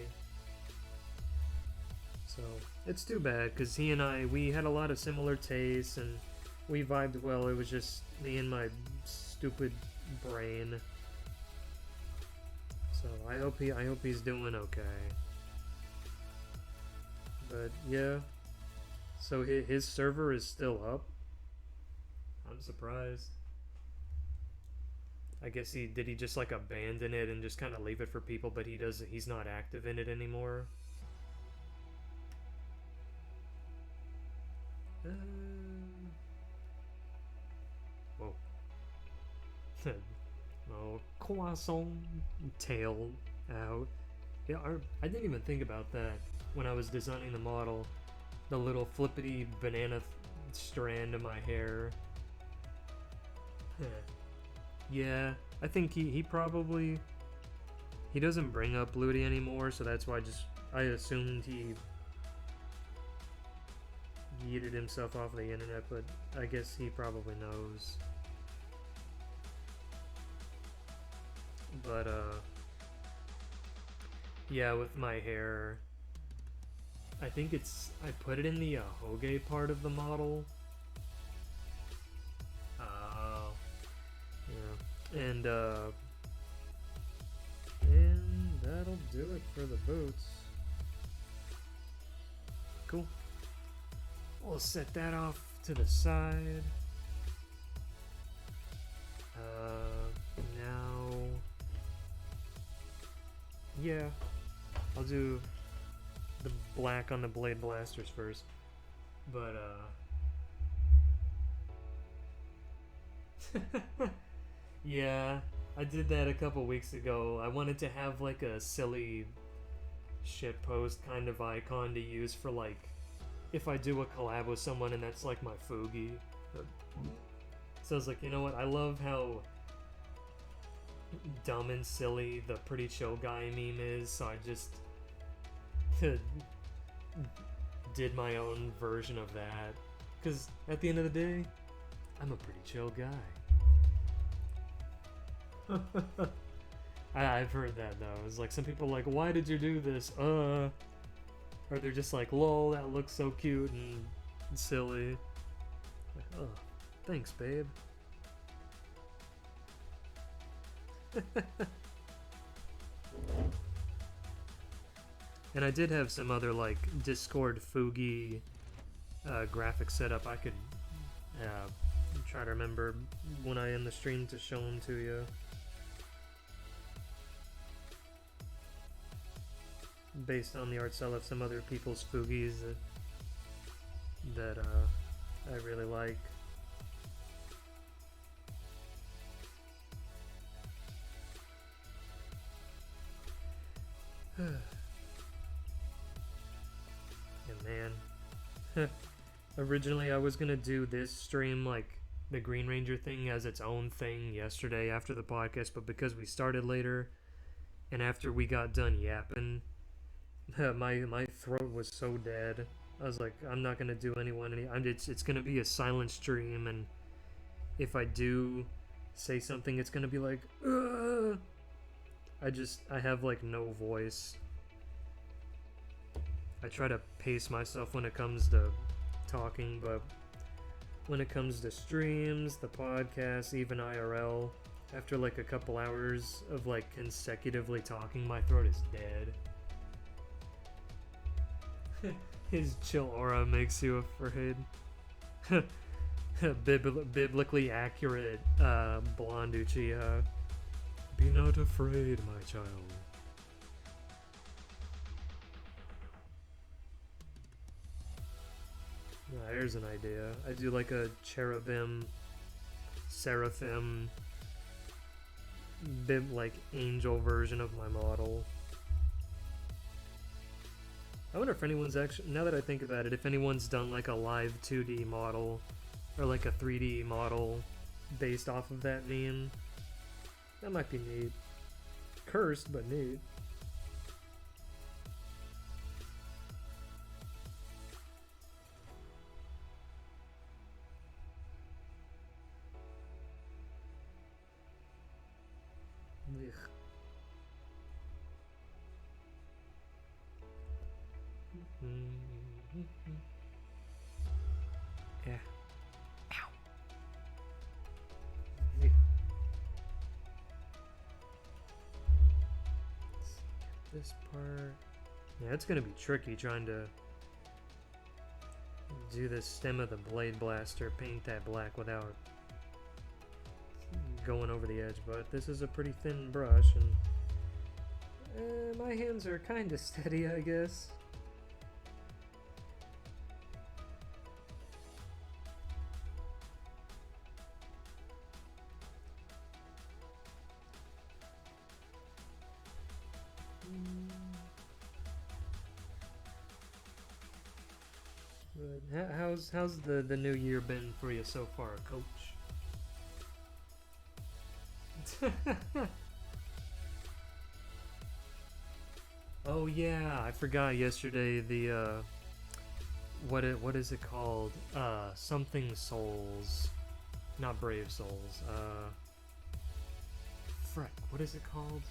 So, it's too bad, because he and we had a lot of similar tastes, and we vibed well. It was just me and my stupid brain. So, I hope he's doing okay. But yeah, so his server is still up. I'm surprised. I guess did he just like abandon it and just kind of leave it for people, but he's not active in it anymore. Whoa. Oh, croissant tail out. Yeah, I didn't even think about that when I was designing the model. The little flippity banana strand of my hair. Yeah, I think he probably... He doesn't bring up Ludi anymore, so that's why I assumed he yeeted himself off the internet, but I guess he probably knows. But, yeah, with my hair, I think I put it in the Hoge part of the model. Yeah. And that'll do it for the boots. Cool. We'll set that off to the side. Now... Yeah, I'll do the black on the blade blasters first, but yeah, I did that a couple weeks ago. I wanted to have like a silly shitpost kind of icon to use for like if I do a collab with someone and that's like my Fugi. So I was like, you know what, I love how dumb and silly the pretty chill guy meme is, so I just did my own version of that, because at the end of the day, I'm a pretty chill guy. I've heard that though. It's like some people are like, why did you do this? Or they're just like, lol, that looks so cute and silly. Like, oh, thanks, babe. And I did have some other like Discord Fugi graphics set up. I could try to remember when I end the stream to show them to you. based on the art style of some other people's Fugies that I really like. And man, originally I was gonna do this stream, like the Green Ranger thing, as its own thing yesterday after the podcast, but because we started later and after we got done yapping, my throat was so dead. I was like, I'm not gonna do it's gonna be a silent stream, and if I do say something, it's gonna be like, ugh. I have like no voice. I try to pace myself when it comes to talking, but when it comes to streams, the podcast, even IRL, after like a couple hours of like consecutively talking, my throat is dead. His chill aura makes you afraid. Biblically accurate blonde Uchiha. Be not afraid, my child. Here's an idea. I do like a cherubim, seraphim, like angel version of my model. I wonder if anyone's actually, now that I think about it, if anyone's done like a live 2D model or like a 3D model based off of that meme. That might be neat. Cursed, but neat. Ugh. Yeah. Ow. Ugh. This part. Yeah, it's gonna be tricky trying to do the stem of the blade blaster, paint that black without going over the edge, but this is a pretty thin brush, and my hands are kind of steady, I guess. But how's the new year been for you so far, Coach? Oh yeah, I forgot yesterday the what is it called? Something Souls, not Brave Souls. Frick, what is it called?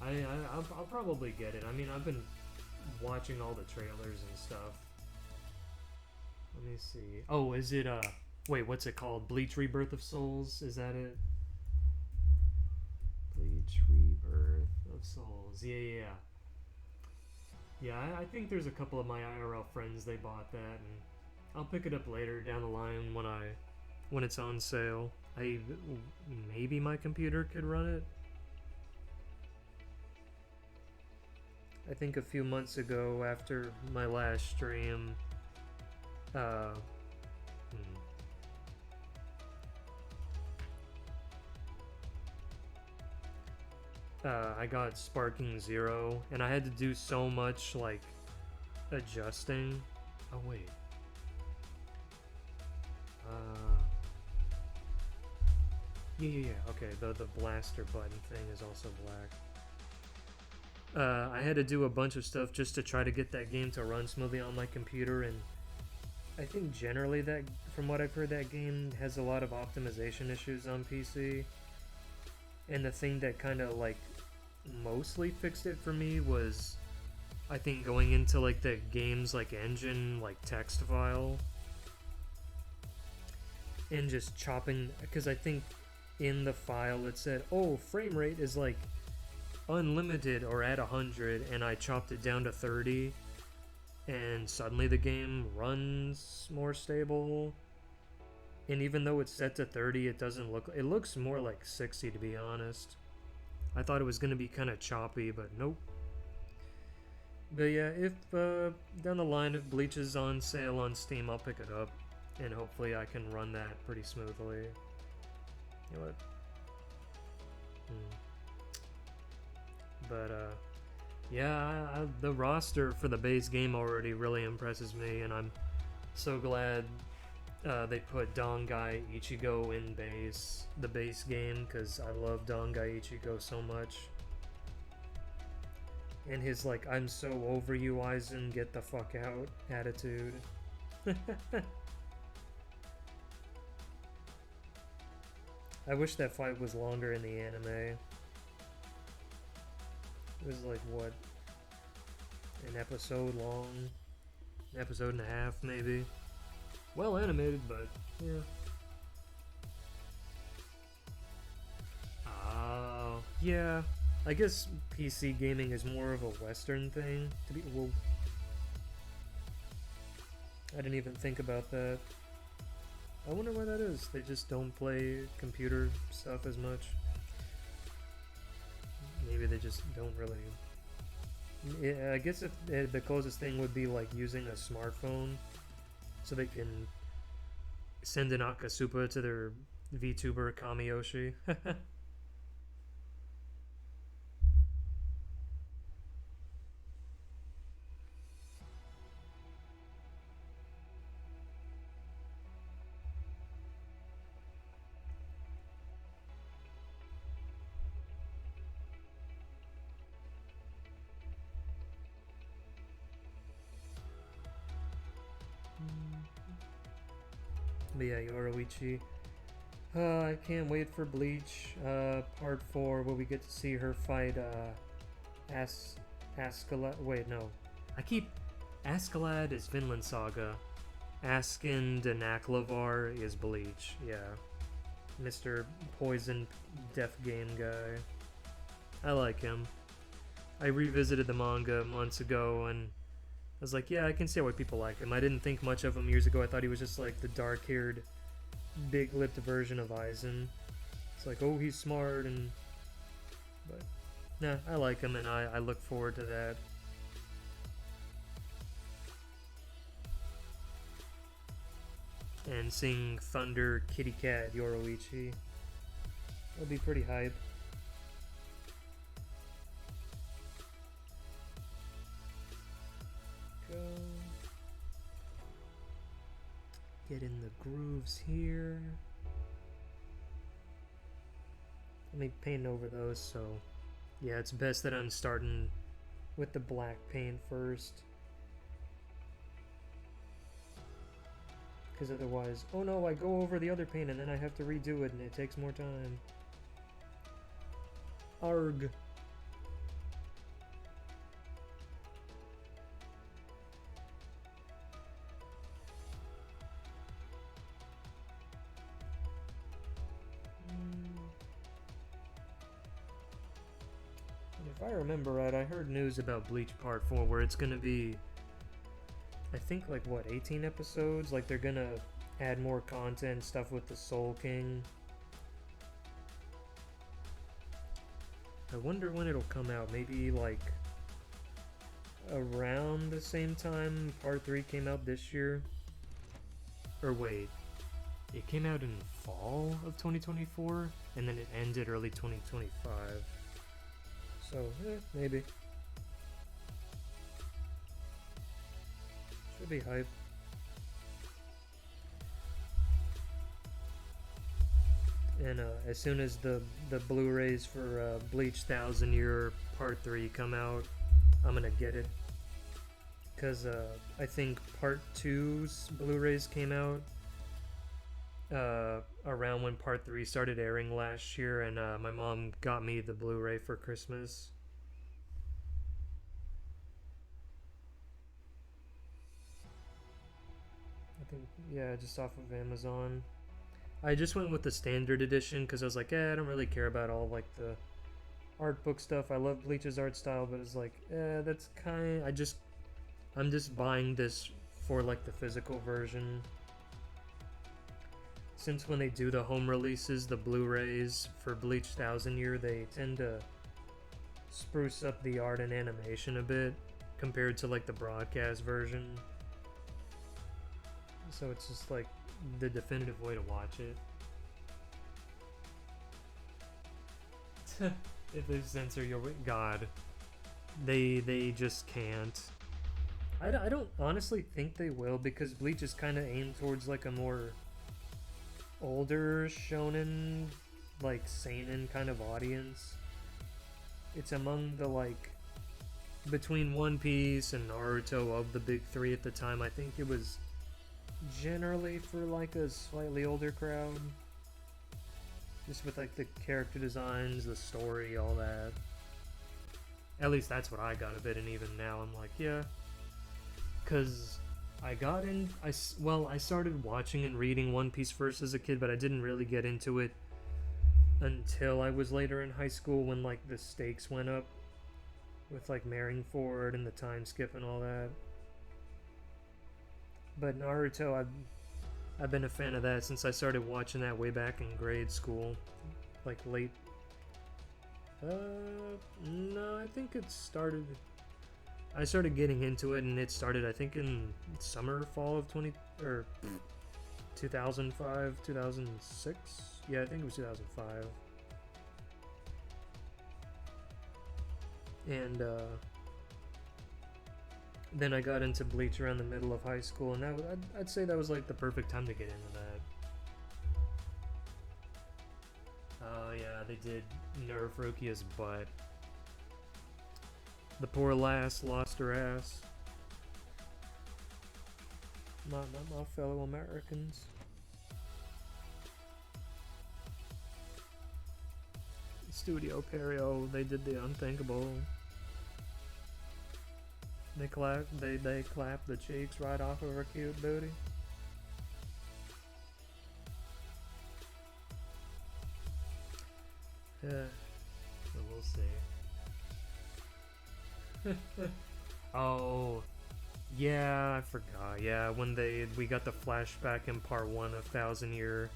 I'll probably get it. I mean, I've been watching all the trailers and stuff. Let me see. Oh, is it wait, what's it called? Bleach Rebirth of Souls? Is that it? Bleach Rebirth of Souls. Yeah. Yeah, I think there's a couple of my IRL friends, they bought that, and I'll pick it up later down the line when it's on sale. Maybe my computer could run it. I think a few months ago, after my last stream, I got Sparking 0, and I had to do so much, like, adjusting. Oh, wait. Yeah, okay, the blaster button thing is also black. I had to do a bunch of stuff just to try to get that game to run smoothly on my computer, and I think generally that, from what I've heard, that game has a lot of optimization issues on PC. And the thing that kind of like mostly fixed it for me was, I think, going into like the game's like engine, like text file, and just chopping, because I think in the file it said, oh, frame rate is like unlimited or at 100, and I chopped it down to 30, and suddenly the game runs more stable. And even though it's set to 30, it doesn't look, it looks more like 60, to be honest, I thought it was gonna be kind of choppy, but nope. But yeah, if down the line, if Bleach is on sale on Steam, I'll pick it up, and hopefully I can run that pretty smoothly. You know what? But yeah, the roster for the base game already really impresses me, and I'm so glad they put Dangai Ichigo in the base game, because I love Dangai Ichigo so much. And his like, I'm so over you, Aizen, get the fuck out attitude. I wish that fight was longer in the anime. It was like, what? An episode long? An episode and a half, maybe? Well animated, but yeah. Oh, yeah. I guess PC gaming is more of a Western thing. To be well, I didn't even think about that. I wonder why that is. They just don't play computer stuff as much. Maybe they just don't really. Yeah, I guess if the closest thing would be like using a smartphone, so they can send an Akasupa to their VTuber Kamiyoshi. But yeah, Yoroichi. I can't wait for Bleach Part 4, where we get to see her fight Askeladd. Wait, no. Askeladd is Vinland Saga. Askin Danaklavar is Bleach. Yeah. Mr. Poison Death Game guy. I like him. I revisited the manga months ago, and I was like, yeah, I can see why people like him. I didn't think much of him years ago. I thought he was just like the dark-haired, big-lipped version of Aizen. It's like, oh, he's smart, and... But, nah, I like him, and I look forward to that. And seeing Thunder Kitty Cat Yoroichi. That'll be pretty hype. Get in the grooves here. Let me paint over those, so yeah, it's best that I'm starting with the black paint first, because otherwise, oh no, I go over the other paint and then I have to redo it and it takes more time. Arg. If I remember right, I heard news about Bleach Part 4 where it's gonna be, I think like what, 18 episodes? Like they're gonna add more content, stuff with the Soul King. I wonder when it'll come out. Maybe like around the same time Part 3 came out this year? Or wait, it came out in fall of 2024 and then it ended early 2025. So, maybe. Should be hype. And as soon as the Blu-rays for Bleach 1000 Year Part 3 come out, I'm gonna get it. Because I think Part 2's Blu-rays came out around when Part 3 started airing last year, and my mom got me the Blu-ray for Christmas. I think, yeah, just off of Amazon. I just went with the standard edition because I was like, I don't really care about all like the art book stuff. I love Bleach's art style, but it's like, that's I'm just buying this for like the physical version. Since when they do the home releases, the Blu-rays for Bleach 1000 Year, they tend to spruce up the art and animation a bit compared to like the broadcast version. So it's just like the definitive way to watch it. If they censor your God, they just can't. I don't honestly think they will, because Bleach is kind of aimed towards like a more older shonen, like seinen kind of audience. It's among the like between One Piece and Naruto of the big three at the time. I think it was generally for like a slightly older crowd, just with like the character designs, the story, all that. At least that's what I got of it, and even now I'm like, yeah. Because I got in, I started watching and reading One Piece first as a kid, but I didn't really get into it until I was later in high school, when like the stakes went up with like Marineford and the time skip and all that. But Naruto, I've been a fan of that since I started watching that way back in grade school, like late. No, I think it started. I started getting into it, and it started, I think, in summer, fall of 2005, 2006. Yeah, I think it was 2005. And then I got into Bleach around the middle of high school, and I'd say that was like the perfect time to get into that. Oh yeah, they did nerf Rukia's butt. The poor lass lost her ass. My fellow Americans. Studio Perio, they did the unthinkable. They clapped the cheeks right off of her cute booty. Yeah, so we'll see. Oh, yeah, I forgot. Yeah, when we got the flashback in part 1 of Thousand Year,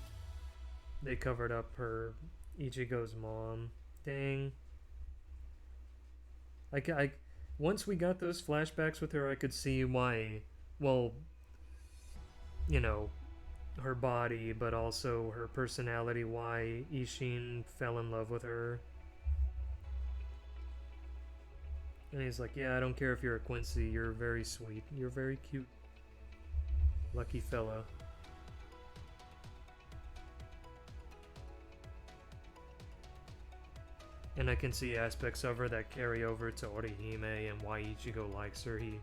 they covered up her Ichigo's mom. Dang. Once we got those flashbacks with her, I could see why. Well, you know, her body, but also her personality. Why Ishin fell in love with her. And he's like, yeah, I don't care if you're a Quincy, you're very sweet, you're very cute. Lucky fella. And I can see aspects of her that carry over to Orihime and why Ichigo likes her. He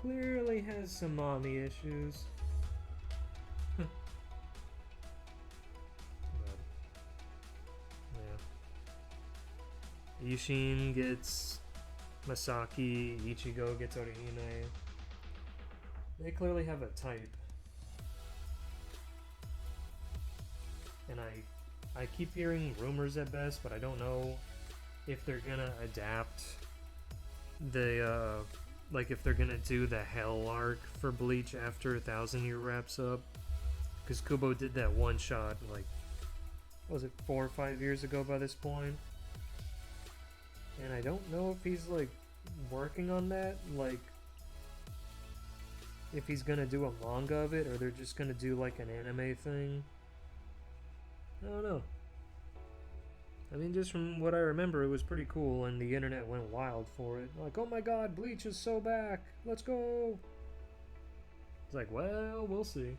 clearly has some mommy issues. But, yeah. Ishin gets Masaki, Ichigo gets Orihime. They clearly have a type. And I keep hearing rumors at best, but I don't know if they're gonna adapt the, like if they're gonna do the Hell arc for Bleach after 1000 Year wraps up. Because Kubo did that one shot, like, what was it, 4 or 5 years ago by this point? And I don't know if he's like working on that, like if he's gonna do a manga of it or they're just gonna do like an anime thing. I don't know. I mean, just from what I remember, it was pretty cool and the internet went wild for it. Like, oh my god, Bleach is so back, let's go. It's like, well, we'll see.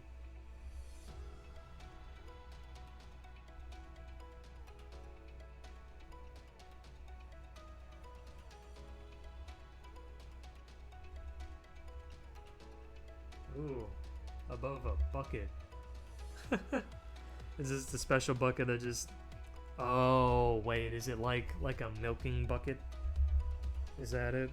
Ooh, above a bucket. Is this the special bucket that just... Oh, wait, is it like a milking bucket? Is that it?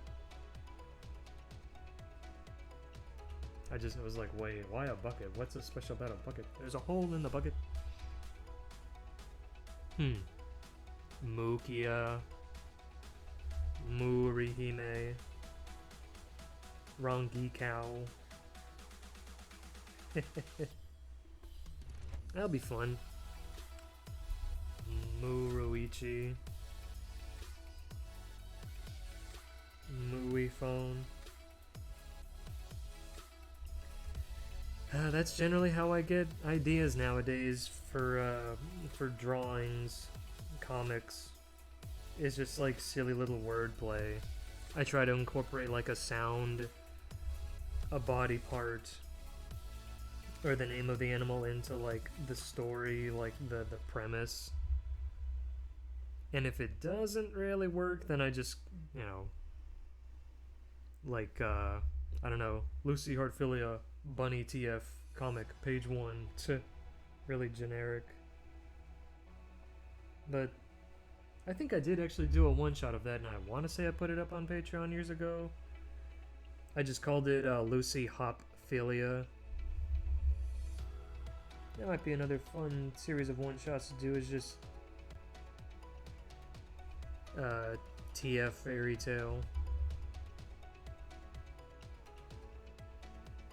I was like, wait, why a bucket? What's so special about a bucket? There's a hole in the bucket. Mukia. Murihime. Rangikao. That'll be fun. Muroichi. MUI phone. That's generally how I get ideas nowadays for drawings, comics. It's just like silly little wordplay. I try to incorporate like a sound, a body part, or the name of the animal into like the story, like the premise. And if it doesn't really work, then I just, you know, like, I don't know, Lucy Heartfilia, Bunny TF comic, page 1, really generic. But I think I did actually do a one-shot of that, and I want to say I put it up on Patreon years ago. I just called it Lucy Hopfilia. That might be another fun series of one-shots to do, is just TF Fairy Tale,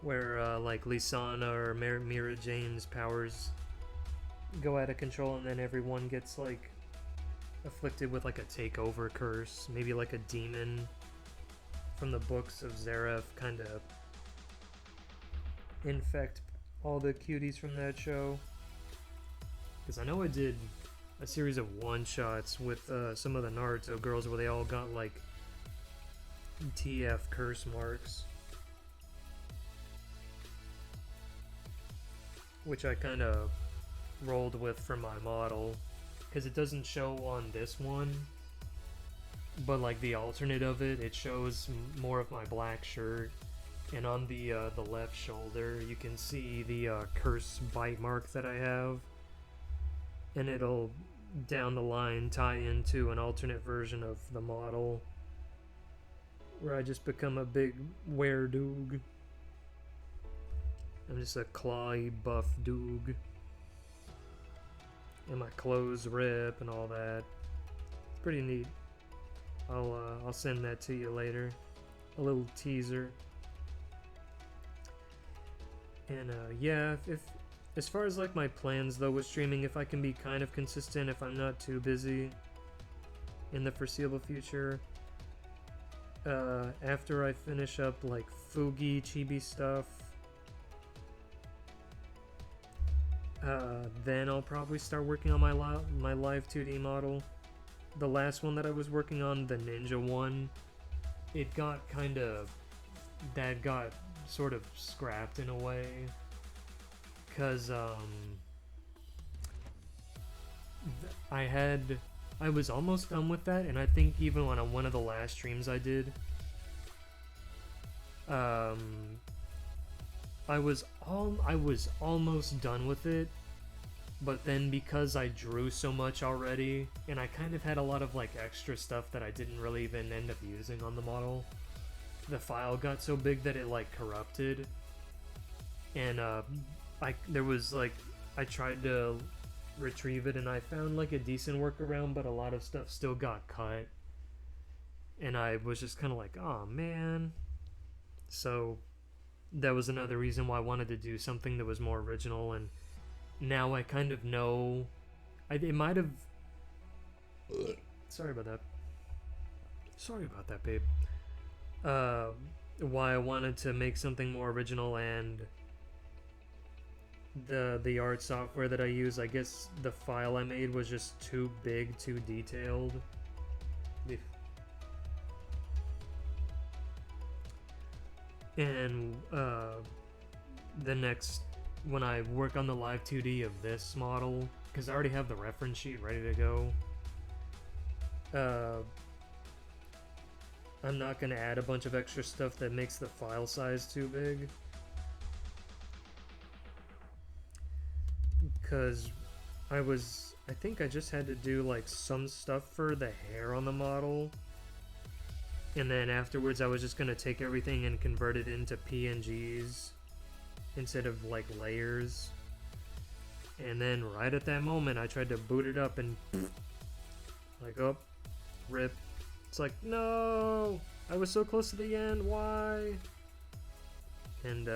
where like Lisana or Mira Jane's powers go out of control, and then everyone gets like afflicted with like a takeover curse, maybe like a demon from the books of Zareth kind of infect all the cuties from that show. Because I know I did a series of one-shots with some of the Naruto girls where they all got like TF curse marks, which I kind of rolled with for my model, because it doesn't show on this one, but like the alternate of it, it shows more of my black shirt, and on the left shoulder you can see the curse bite mark that I have, and it'll down the line tie into an alternate version of the model where I just become a big weredoog. I'm just a clawy buff doog, and my clothes rip and all that. It's pretty neat. I'll send that to you later, a little teaser. And yeah, if as far as like my plans though with streaming, if I can be kind of consistent, if I'm not too busy in the foreseeable future, after I finish up like Fugi chibi stuff, then I'll probably start working on my live 2D model. The last one that I was working on, the ninja one, it got that got sort of scrapped in a way, because I was almost done with that, and I think even on one of the last streams I did, I was almost done with it, but then because I drew so much already, and I kind of had a lot of like extra stuff that I didn't really even end up using on the model, the file got so big that it like corrupted, and there was like, I tried to retrieve it and I found like a decent workaround, but a lot of stuff still got cut, and I was just kind of like, oh man. So that was another reason why I wanted to do something that was more original, and now I kind of know it might have sorry about that, babe. Why I wanted to make something more original, and the art software that I use, I guess the file I made was just too big, too detailed. And when I work on the live 2D of this model, because I already have the reference sheet ready to go, I'm not going to add a bunch of extra stuff that makes the file size too big, because I think I just had to do like some stuff for the hair on the model, and then afterwards I was just going to take everything and convert it into PNGs instead of like layers, and then right at that moment I tried to boot it up and like, oh, rip. It's like, no, I was so close to the end, why? And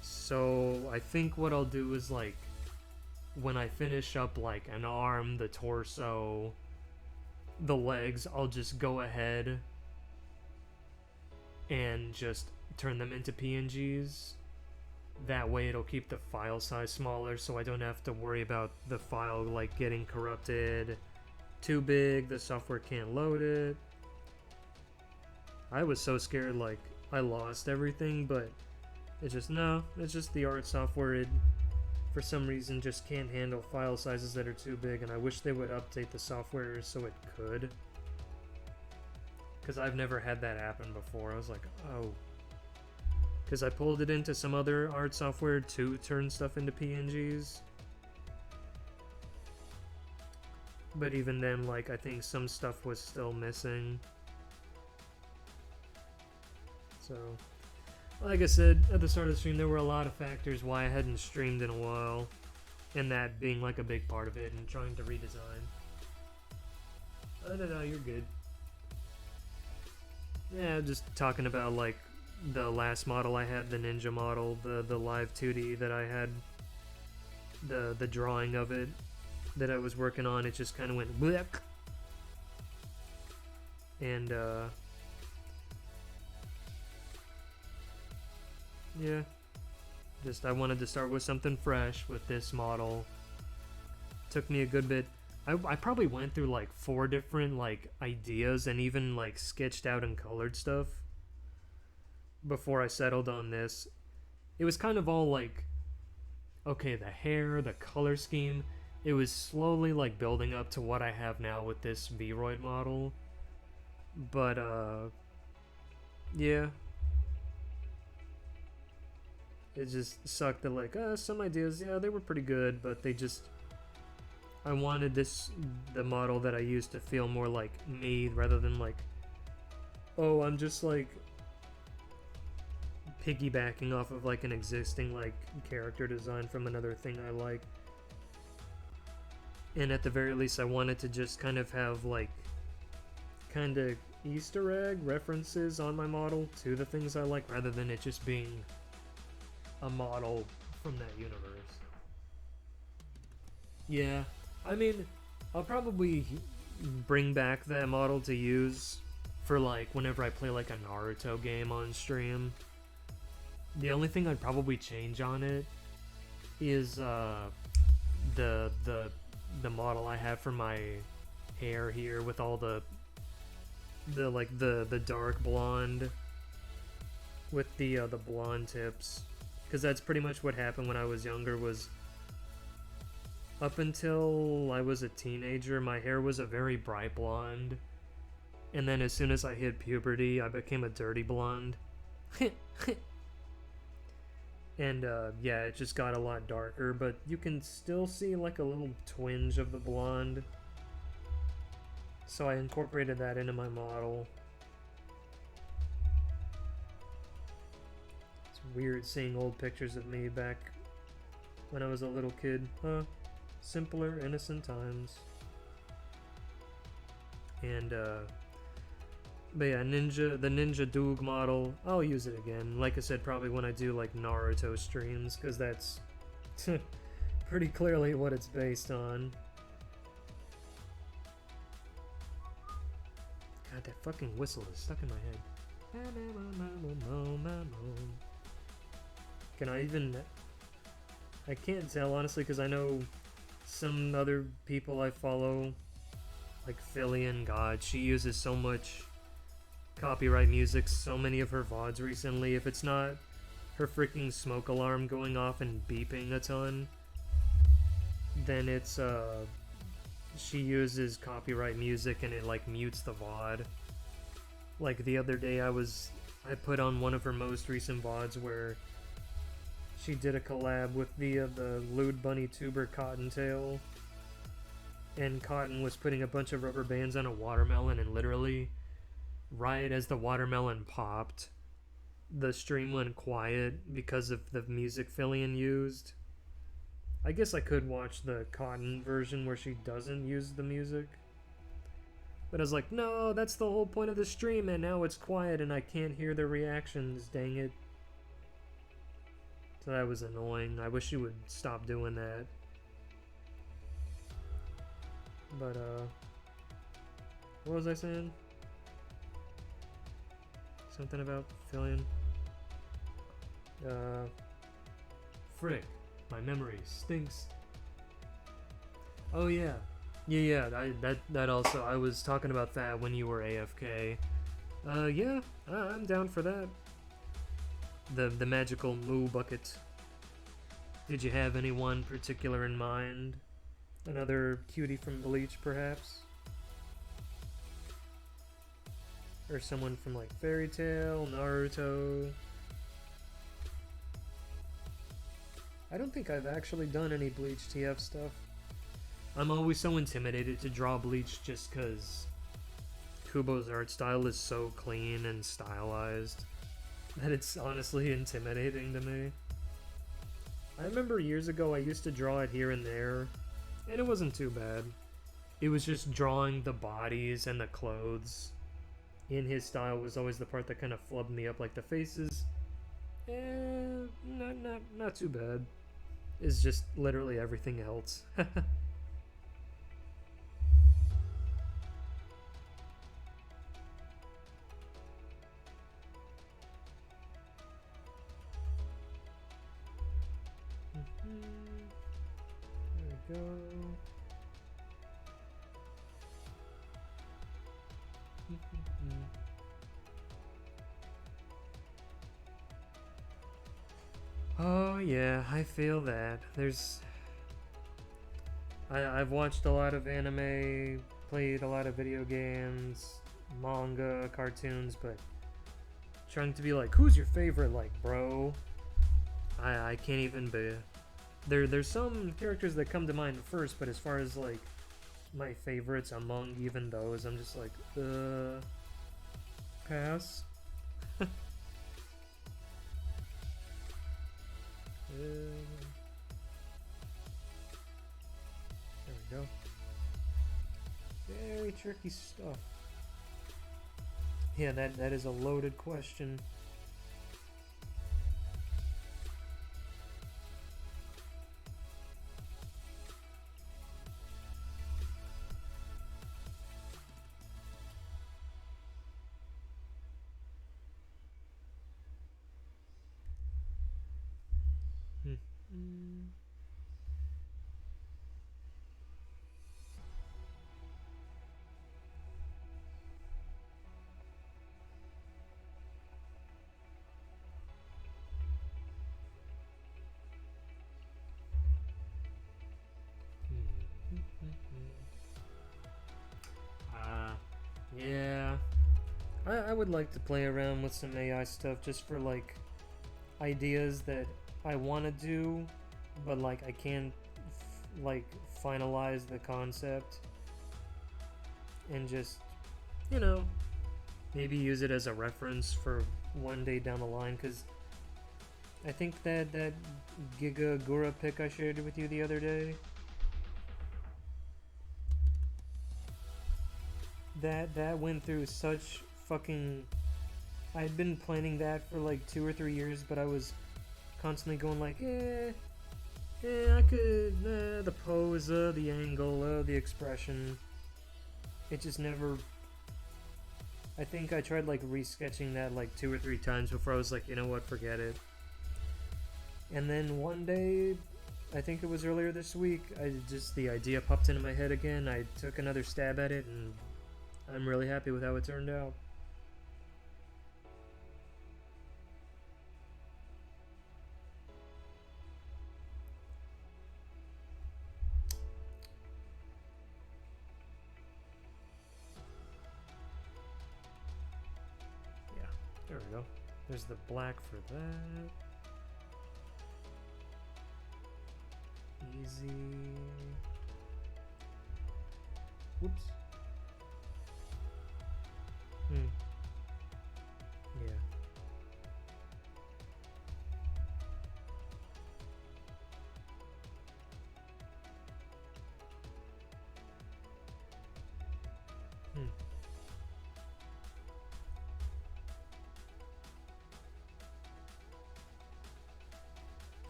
so I think what I'll do is, like, when I finish up like an arm, the torso, the legs, I'll just go ahead and just turn them into PNGs. That way it'll keep the file size smaller, so I don't have to worry about the file like getting corrupted, too big, the software can't load it. I was so scared like I lost everything, but it's just the art software. It for some reason just can't handle file sizes that are too big, and I wish they would update the software so it could. Because I've never had that happen before. I was like, oh. Because I pulled it into some other art software to turn stuff into PNGs. But even then, like, I think some stuff was still missing. So, like I said at the start of the stream, there were a lot of factors why I hadn't streamed in a while. And that being like a big part of it, and trying to redesign. No, you're good. Yeah, just talking about like the last model I had, the Ninja model, the live 2D that I had, the drawing of it that I was working on, it just kind of went blech. And yeah, just I wanted to start with something fresh with this model. Took me a good bit. I probably went through like 4 different like ideas and even like sketched out and colored stuff before I settled on this. It was kind of all like, okay, the hair, the color scheme, it was slowly like building up to what I have now with this Vroid model. But yeah. It just sucked that like, some ideas, yeah, they were pretty good, but they just, I wanted the model that I used to feel more like me rather than like, oh, I'm just like piggybacking off of like an existing like character design from another thing I like. And at the very least, I wanted to just kind of have like kind of Easter egg references on my model to the things I like rather than it just being a model from that universe. Yeah, I mean, I'll probably bring back that model to use for like whenever I play like a Naruto game on stream. The only thing I'd probably change on it is the model I have for my hair here with all the dark blonde with the blonde tips, because that's pretty much what happened when I was younger. Was up until I was a teenager, my hair was a very bright blonde, and then as soon as I hit puberty, I became a dirty blonde. And yeah, it just got a lot darker, but you can still see like a little twinge of the blonde. So I incorporated that into my model. It's weird seeing old pictures of me back when I was a little kid. Huh? Simpler, innocent times. And but yeah, the Ninja Doog model, I'll use it again. Like I said, probably when I do like Naruto streams, because that's pretty clearly what it's based on. God, that fucking whistle is stuck in my head. Can I even... I can't tell, honestly, because I know some other people I follow, like Phillian God, she uses so much copyright music, so many of her VODs recently. If it's not her freaking smoke alarm going off and beeping a ton, then it's she uses copyright music and it like mutes the VOD. Like the other day I put on one of her most recent VODs where she did a collab with the Lewd Bunny tuber Cottontail, and Cotton was putting a bunch of rubber bands on a watermelon, and literally right as the watermelon popped, the stream went quiet because of the music Phillian used. I guess I could watch the Cotton version where she doesn't use the music. But I was like, no, that's the whole point of the stream, and now it's quiet and I can't hear the reactions, dang it. So that was annoying. I wish she would stop doing that. But, what was I saying? Something about Fillion. Frick, my memory stinks. Oh yeah. Yeah, that also, I was talking about that when you were AFK. Yeah, I'm down for that. The magical moo bucket. Did you have anyone particular in mind? Another cutie from Bleach, perhaps? Or someone from like Fairy Tail, Naruto? I don't think I've actually done any Bleach TF stuff. I'm always so intimidated to draw Bleach just because Kubo's art style is so clean and stylized that it's honestly intimidating to me. I remember years ago I used to draw it here and there, and it wasn't too bad. It was just drawing the bodies and the clothes in his style was always the part that kind of flubbed me up, like the faces. Not too bad. It's just literally everything else. There we go. Oh yeah, I feel that. I've watched a lot of anime, played a lot of video games, manga, cartoons, but trying to be like, who's your favorite, like, bro? I can't even be. There's some characters that come to mind first, but as far as like my favorites among even those, I'm just like, pass. There we go. Very tricky stuff. Yeah, that is a loaded question. Yeah. I would like to play around with some AI stuff just for like ideas that I want to do, but like I can't like finalize the concept and just, you know, maybe use it as a reference for one day down the line, because I think that Giga Gura pic I shared with you the other day, that went through such fucking... I'd been planning that for like 2 or 3 years, but I was constantly going like, I could, the pose, the angle, the expression. It just never... I think I tried like resketching that like 2 or 3 times before I was like, you know what, forget it. And then one day, I think it was earlier this week, the idea popped into my head again. I took another stab at it, and I'm really happy with how it turned out. Yeah, there we go. There's the black for that. Easy. Whoops. Yeah.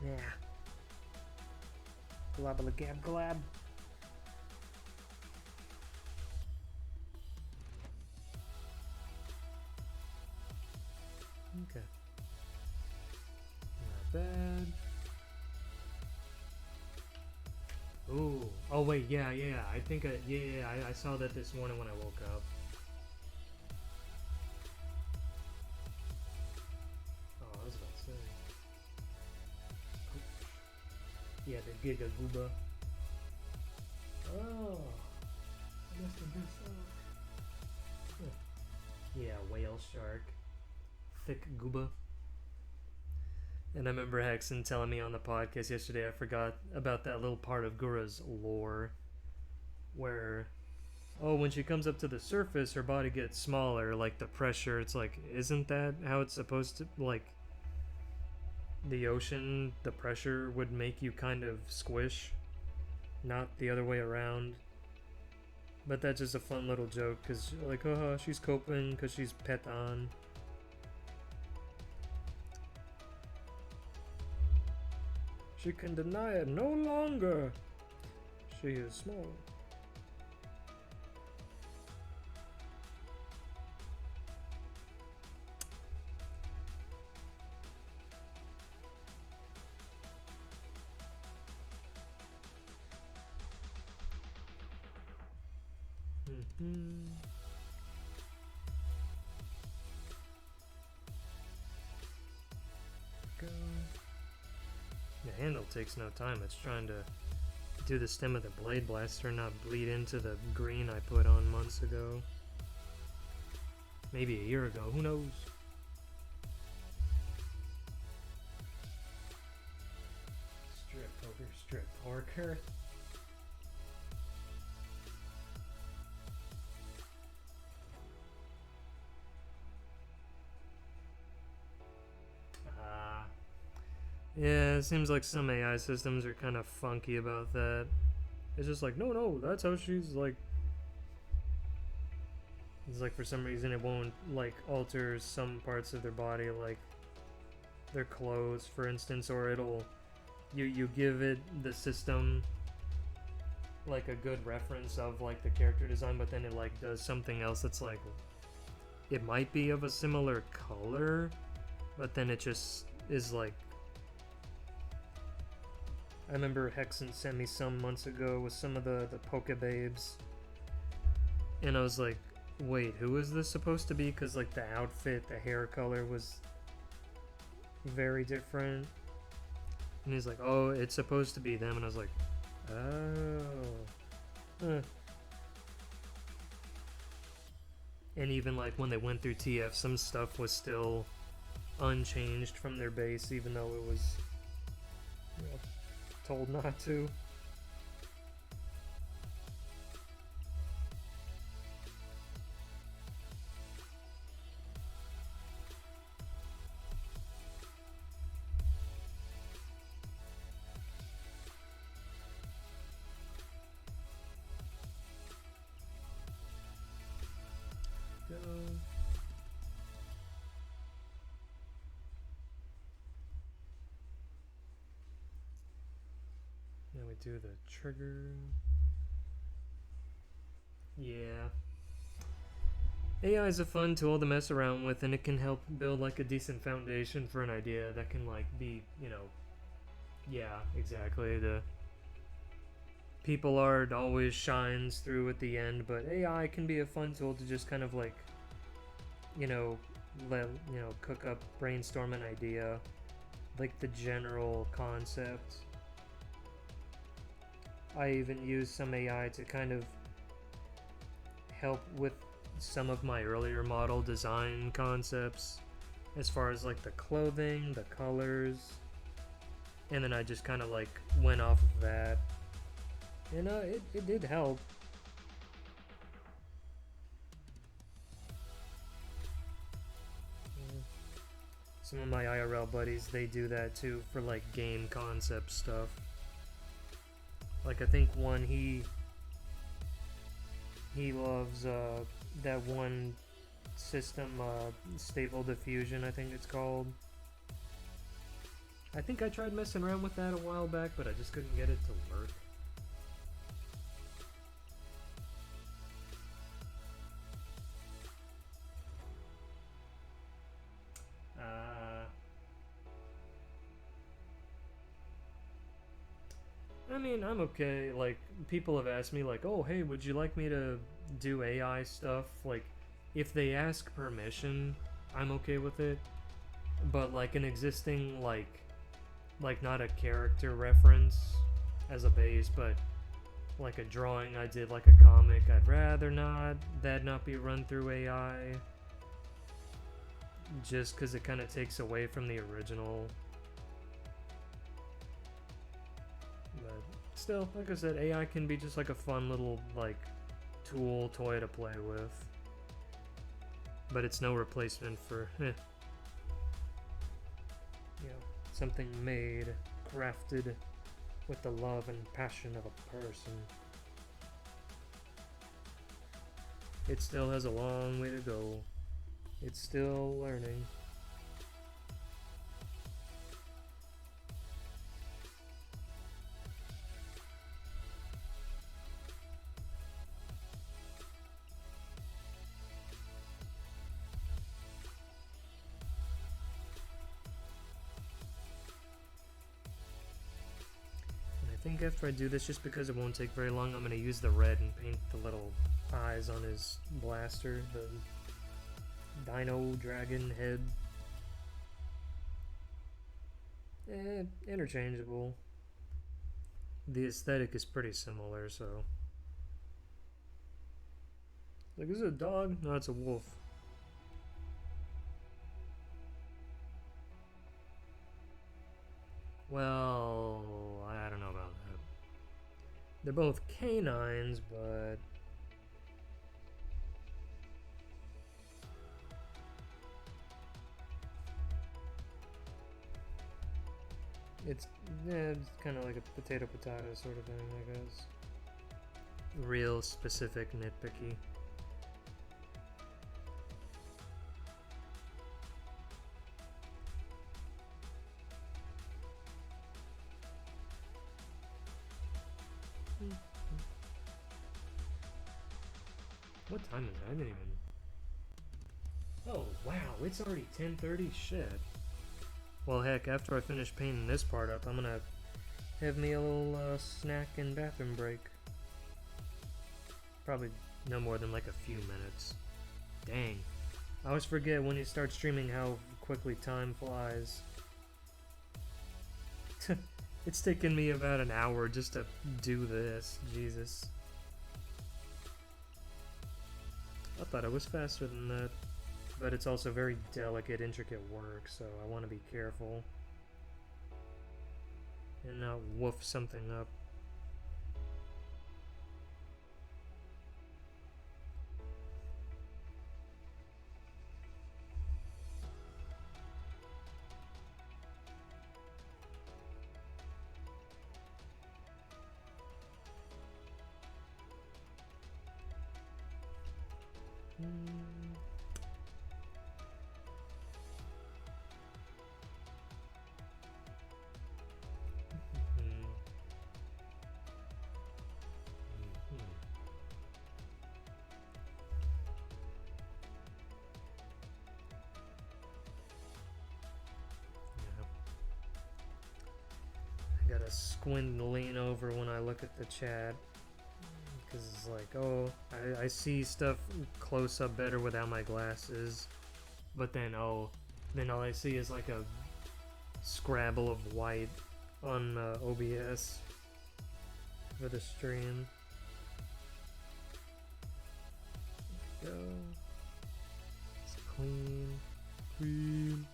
Yeah. Glabba gab glab. bad. Ooh. Oh wait, yeah. I think I saw that this morning when I woke up. Oh, I was about to say. Yeah, the Giga Gooba. Oh, I must have been so. Yeah, whale shark. Thick Gooba. And I remember Hexen telling me on the podcast yesterday, I forgot about that little part of Gura's lore where, oh, when she comes up to the surface, her body gets smaller, like the pressure. It's like, isn't that how it's supposed to, like, the ocean, the pressure would make you kind of squish, not the other way around. But that's just a fun little joke, because, like, oh, she's coping because she's pet on. She can deny it no longer. She is small. Go. The handle takes no time. It's trying to do the stem of the blade blaster, not bleed into the green I put on months ago. Maybe a year ago. Who knows? Strip poker. Yeah, it seems like some AI systems are kind of funky about that. It's just like, no, that's how she's like. It's like for some reason it won't like alter some parts of their body, like their clothes, for instance, or it'll you give it the system like a good reference of like the character design, but then it like does something else that's like it might be of a similar color, but then it just is like. I remember Hexen sent me some months ago with some of the Poke Babes, and I was like, wait, who is this supposed to be? Because like the outfit, the hair color was very different, and he's like, oh, it's supposed to be them, and I was like, oh. And even like when they went through TF, some stuff was still unchanged from their base, even though it was, you know, told not to. Go. Now we do the trigger. Yeah. AI is a fun tool to mess around with, and it can help build like a decent foundation for an idea that can like be, you know, yeah, exactly. The people art always shines through at the end, but AI can be a fun tool to just kind of like, you know, cook up, brainstorm an idea, like the general concept. I even use some AI to kind of help with some of my earlier model design concepts, as far as like the clothing, the colors, and then I just kind of like went off of that, and it did help. Some of my IRL buddies, they do that too for like game concept stuff. Like I think one he loves that one system, Stable Diffusion, I think it's called. I think I tried messing around with that a while back, but I just couldn't get it to work. I mean, I'm okay. Like, people have asked me, like, oh, hey, would you like me to do AI stuff? Like, if they ask permission, I'm okay with it. But, like, an existing, like not a character reference as a base, but like a drawing I did, like a comic, I'd rather that not be run through AI. Just because it kind of takes away from the original. But still, like I said, AI can be just like a fun little, like, toy to play with. But it's no replacement for, something made, crafted with the love and passion of a person. It still has a long way to go. It's still learning. I think after I do this, just because it won't take very long, I'm going to use the red and paint the little eyes on his blaster, the dino dragon head. Interchangeable. The aesthetic is pretty similar, so... Like, is it a dog? No, it's a wolf. Well, I don't know about that. They're both canines, but... It's kind of like a potato sort of thing, I guess. Real specific nitpicky. What time is it? I didn't even... Oh, wow, it's already 10:30? Shit. Well, heck, after I finish painting this part up, I'm gonna have me a little snack and bathroom break. Probably no more than like a few minutes. Dang. I always forget when you start streaming how quickly time flies. It's taken me about an hour just to do this. Jesus. I thought it was faster than that. But it's also very delicate, intricate work, so I want to be careful. And not woof something up. Gotta squint and lean over when I look at the chat, because it's like, oh, I see stuff close up better without my glasses, but then all I see is like a scrabble of white on OBS for the stream. Go. It's clean.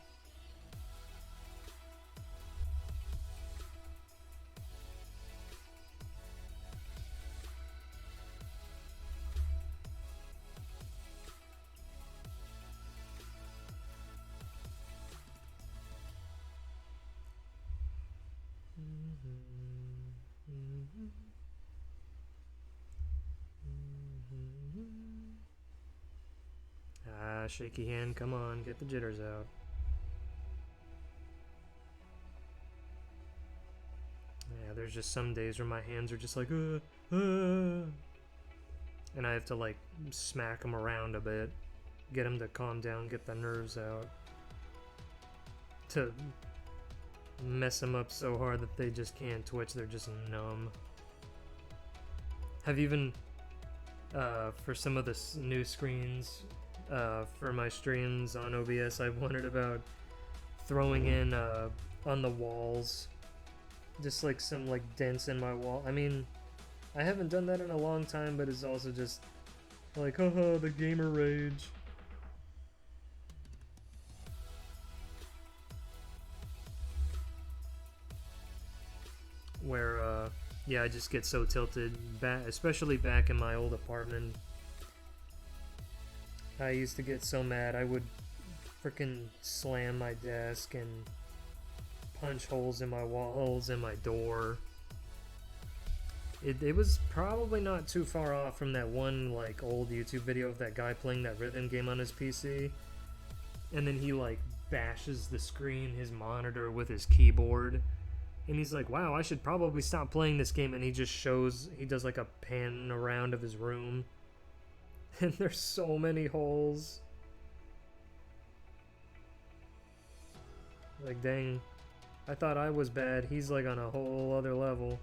Shaky hand, come on, get the jitters out. Yeah, there's just some days where my hands are just like, and I have to like smack them around a bit, get them to calm down, get the nerves out. To mess them up so hard that they just can't twitch, they're just numb. Have even, for some of the new screens, for my streams on OBS, I wondered about throwing in, on the walls, just like some like dents in my wall. I mean, I haven't done that in a long time, but it's also just like, haha, the gamer rage. Where, yeah, I just get so tilted, especially back in my old apartment. I used to get so mad, I would frickin' slam my desk and punch holes in my walls and my door. It was probably not too far off from that one, like, old YouTube video of that guy playing that rhythm game on his PC. And then he, like, bashes the screen, his monitor, with his keyboard. And he's like, wow, I should probably stop playing this game. And he just shows, he does like a pan around of his room. And there's so many holes. Like, dang, I thought I was bad. He's like on a whole other level.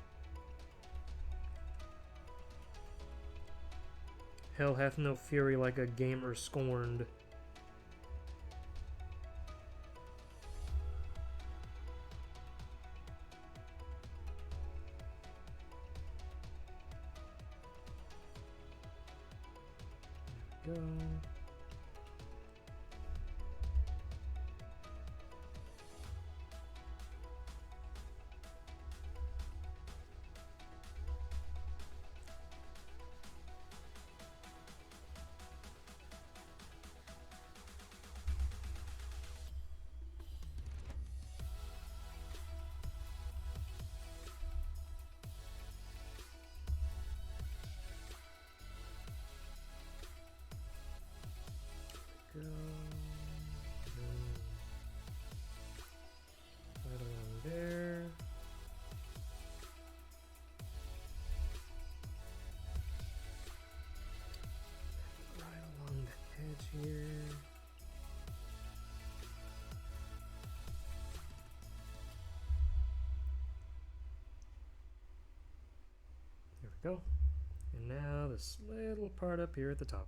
Hell hath no fury like a gamer scorned. There we go. Go. Right along there. Right along the edge here. There we go. And now this little part up here at the top.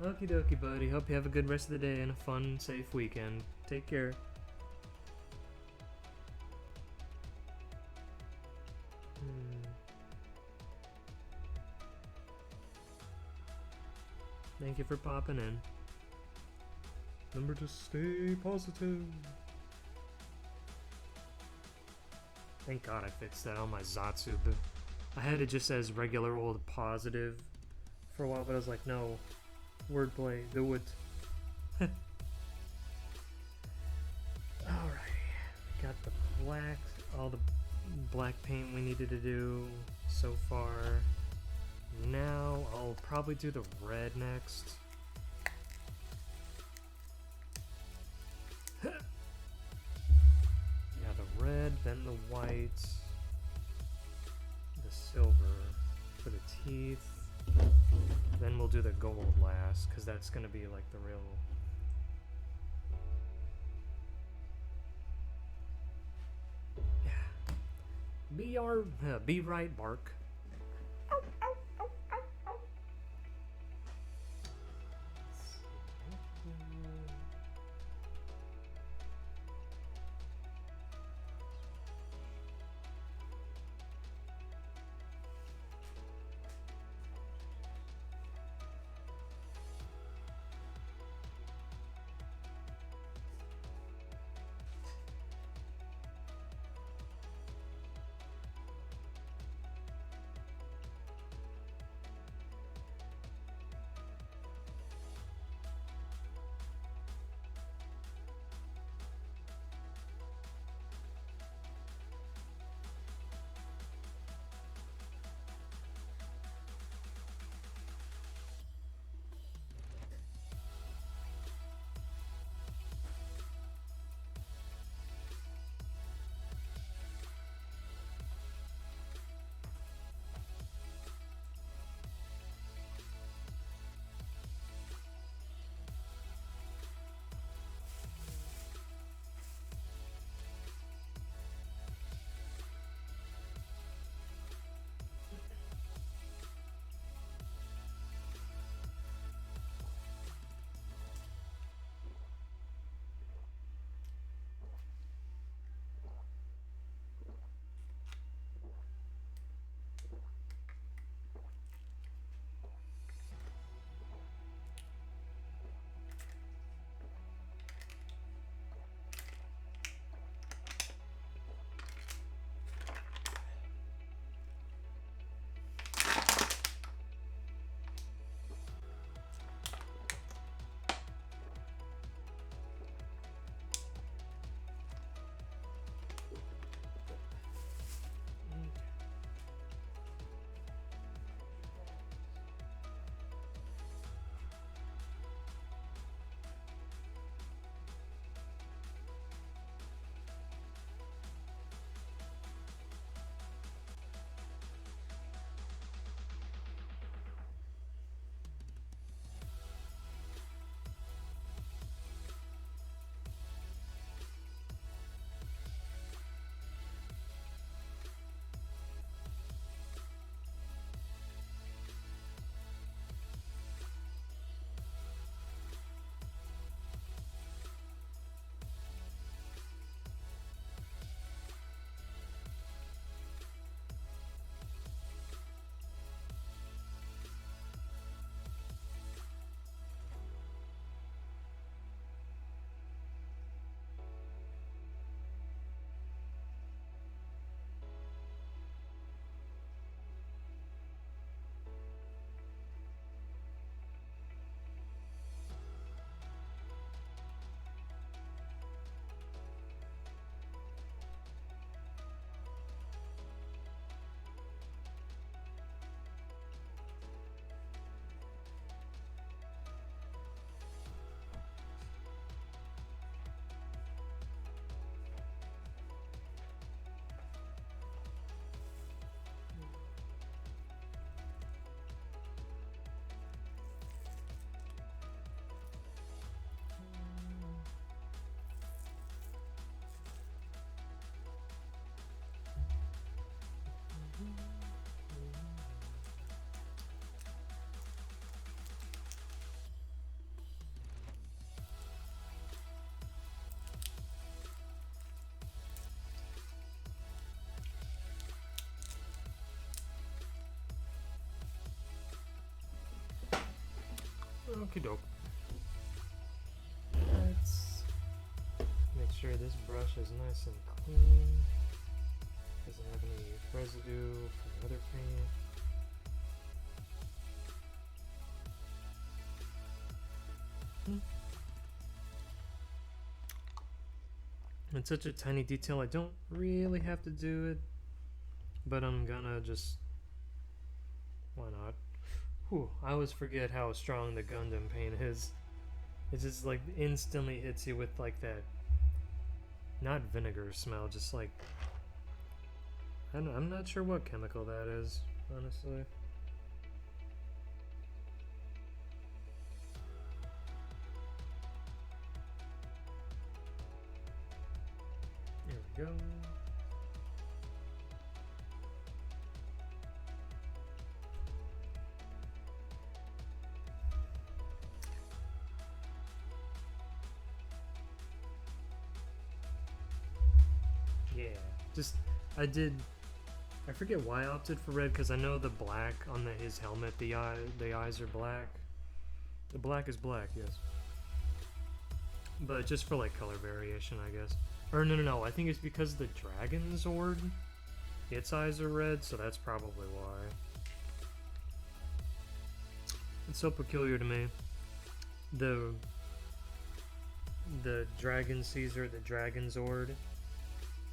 Okie dokie, buddy. Hope you have a good rest of the day and a fun, safe weekend. Take care. Thank you for popping in. Remember to stay positive. Thank God I fixed that on my Zatsu, but I had it just as regular old positive for a while, but I was like, no, wordplay, do it. Alrighty, got the black, all the black paint we needed to do so far. Now I'll probably do the red next. Yeah, the red, then the white, the silver for the teeth. Then we'll do the gold last, because that's going to be like the real... Yeah. Be right, Bark. Okie doke. Let's make sure this brush is nice and clean. Doesn't have any residue from other paint. It's such a tiny detail, I don't really have to do it, but I'm gonna just... why not? Whew, I always forget how strong the Gundam paint is. It just like instantly hits you with like that, not vinegar smell, just like, I'm not sure what chemical that is, honestly. There we go. Yeah, just, I forget why I opted for red, because I know the black on his helmet, the eyes are black. The black is black, yes. But just for like color variation, I guess. Or no, I think it's because the Dragon Zord, its eyes are red, so that's probably why. It's so peculiar to me. The Dragon Caesar, the Dragon Zord,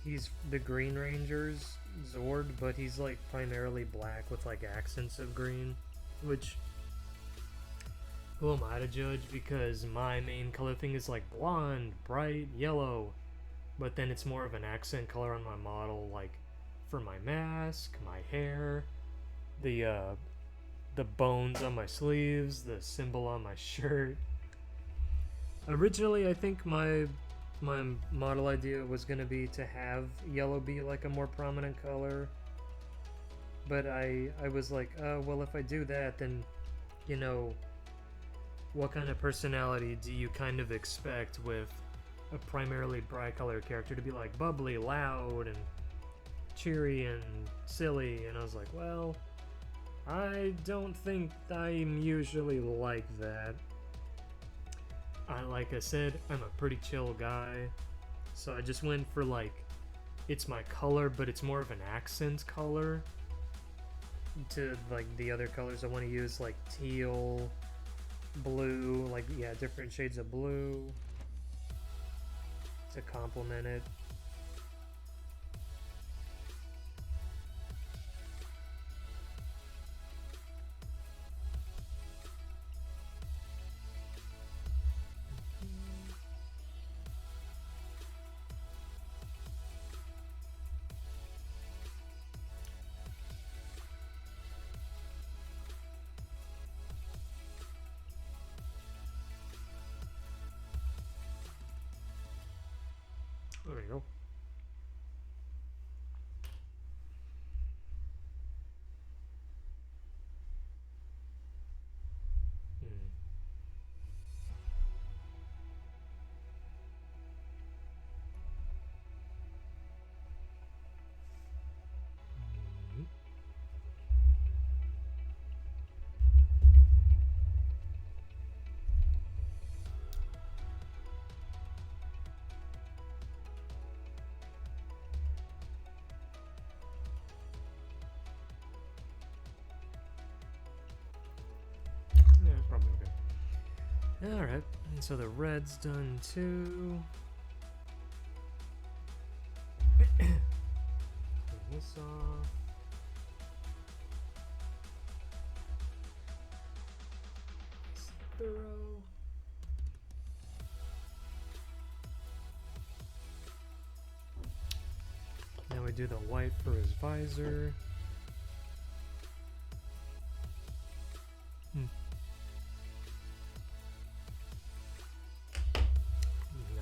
he's the Green Ranger's Zord, but he's like primarily black with like accents of green, which, who am I to judge, because my main color thing is like blonde, bright yellow, but then it's more of an accent color on my model, like for my mask, my hair, the bones on my sleeves, the symbol on my shirt. Originally, I think my model idea was going to be to have yellow be like a more prominent color, but I was like, well, if I do that, then, you know, what kind of personality do you kind of expect with a primarily bright colored character to be like bubbly, loud, and cheery and silly? And I was like, well, I don't think I'm usually like that. Like I said, I'm a pretty chill guy, so I just went for like, it's my color, but it's more of an accent color to like the other colors I want to use, like teal, blue, like, yeah, different shades of blue to complement it. There we go. Yeah, it's probably okay. Alright, and so the red's done too. Clean this off. It's thorough. Now we do the white for his visor.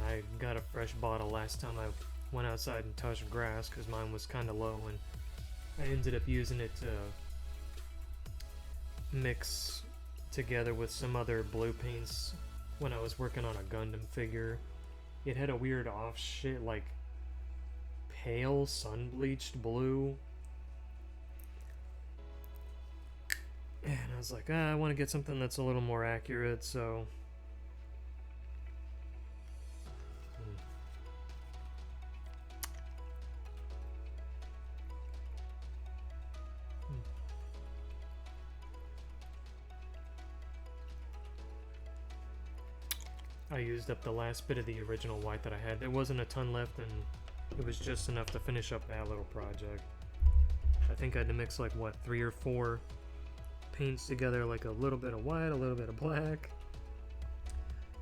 I got a fresh bottle last time I went outside and touched grass because mine was kind of low, and I ended up using it to mix together with some other blue paints when I was working on a Gundam figure. It had a weird off shit, like pale sun bleached blue. And I was like, I want to get something that's a little more accurate, so. I used up the last bit of the original white that I had. There wasn't a ton left, and it was just enough to finish up that little project. I think I had to mix like, what, 3 or 4 paints together, like a little bit of white, a little bit of black,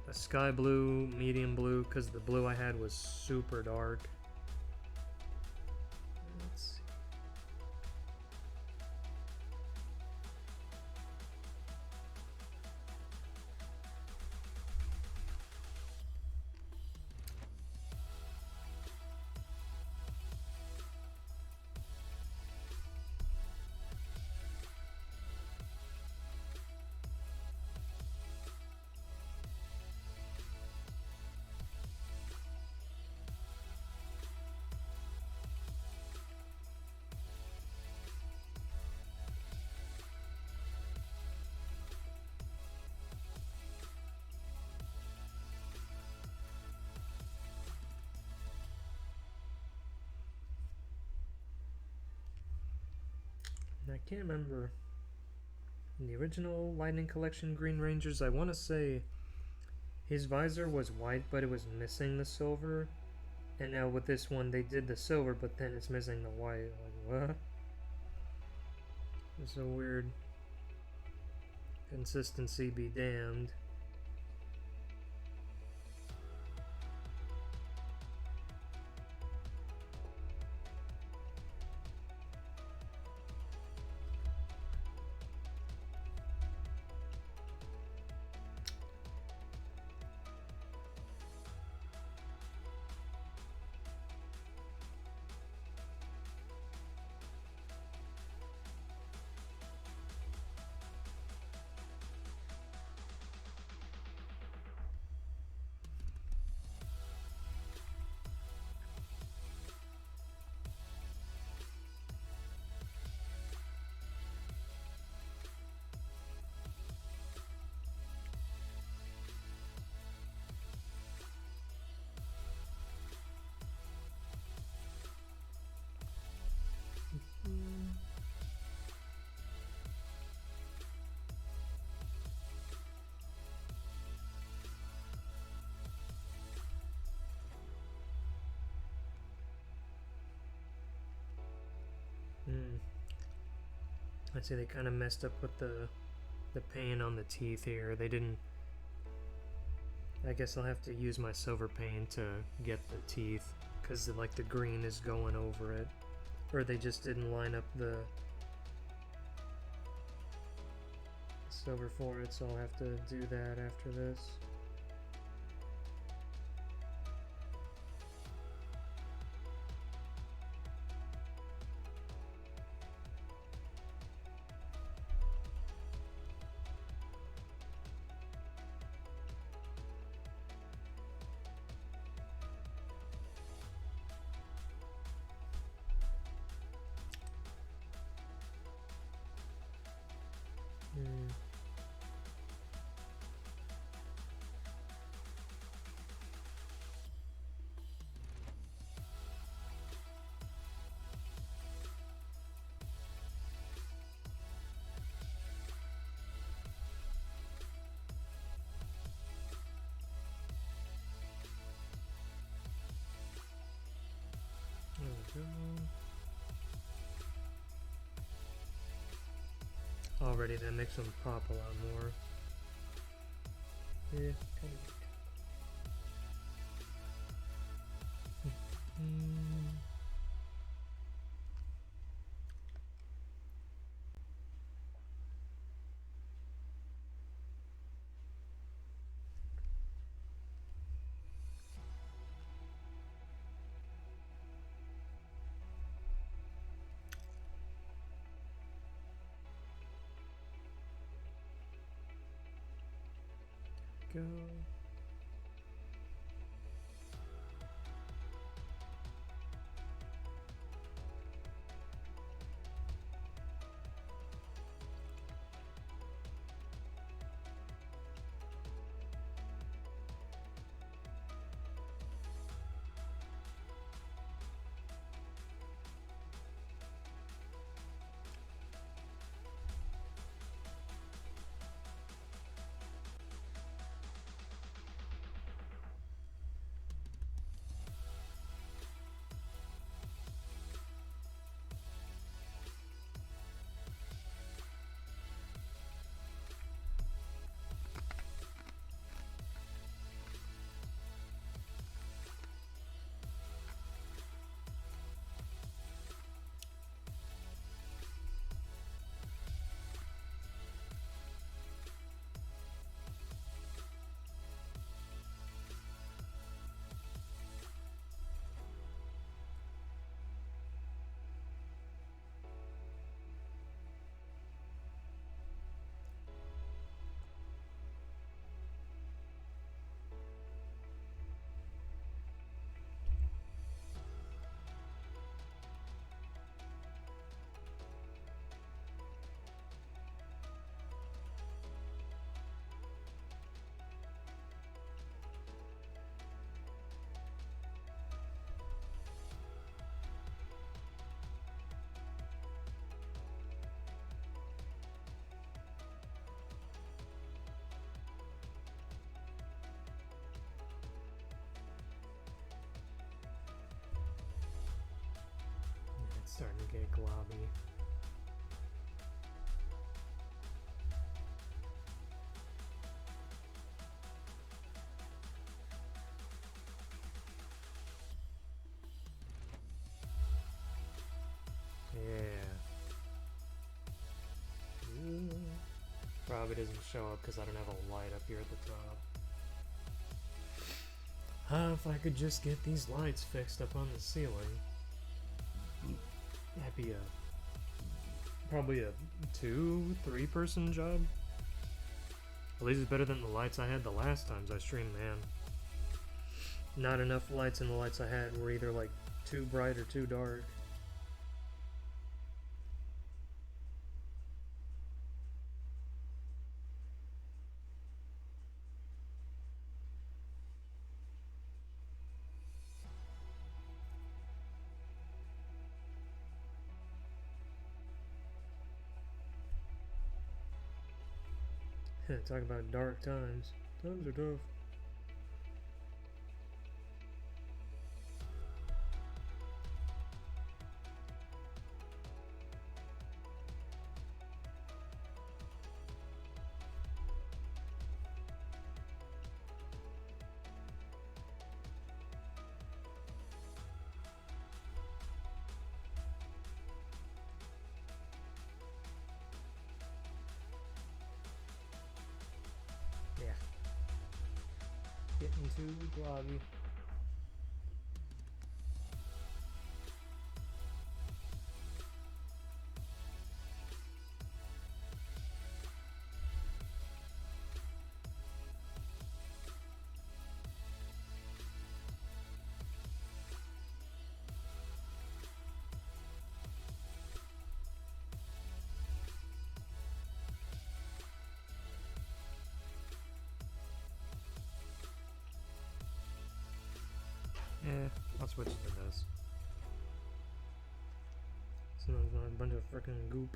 a sky blue, medium blue, because the blue I had was super dark. Let's see. I can't remember. In the original Lightning Collection Green Rangers, I want to say his visor was white, but it was missing the silver. And now with this one, they did the silver, but then it's missing the white. Like, what? It's so weird. Consistency be damned. I see they kind of messed up with the paint on the teeth here. They didn't. I guess I'll have to use my silver paint to get the teeth, because like the green is going over it, or they just didn't line up the silver for it. So I'll have to do that after this. There we go. Already that makes them pop a lot more. Yeah, kind of. Go. globby. Yeah. Probably doesn't show up because I don't have a light up here at the top. If I could just get these lights fixed up on the ceiling, that'd be probably a 2-3 person job. At least it's better than the lights I had the last times I streamed, man. Not enough lights, and the lights I had were either like too bright or too dark. Talk about dark times. Times are tough. Yeah. Getting too globby. Yeah, I'll switch to this. So there's not a bunch of freaking goop.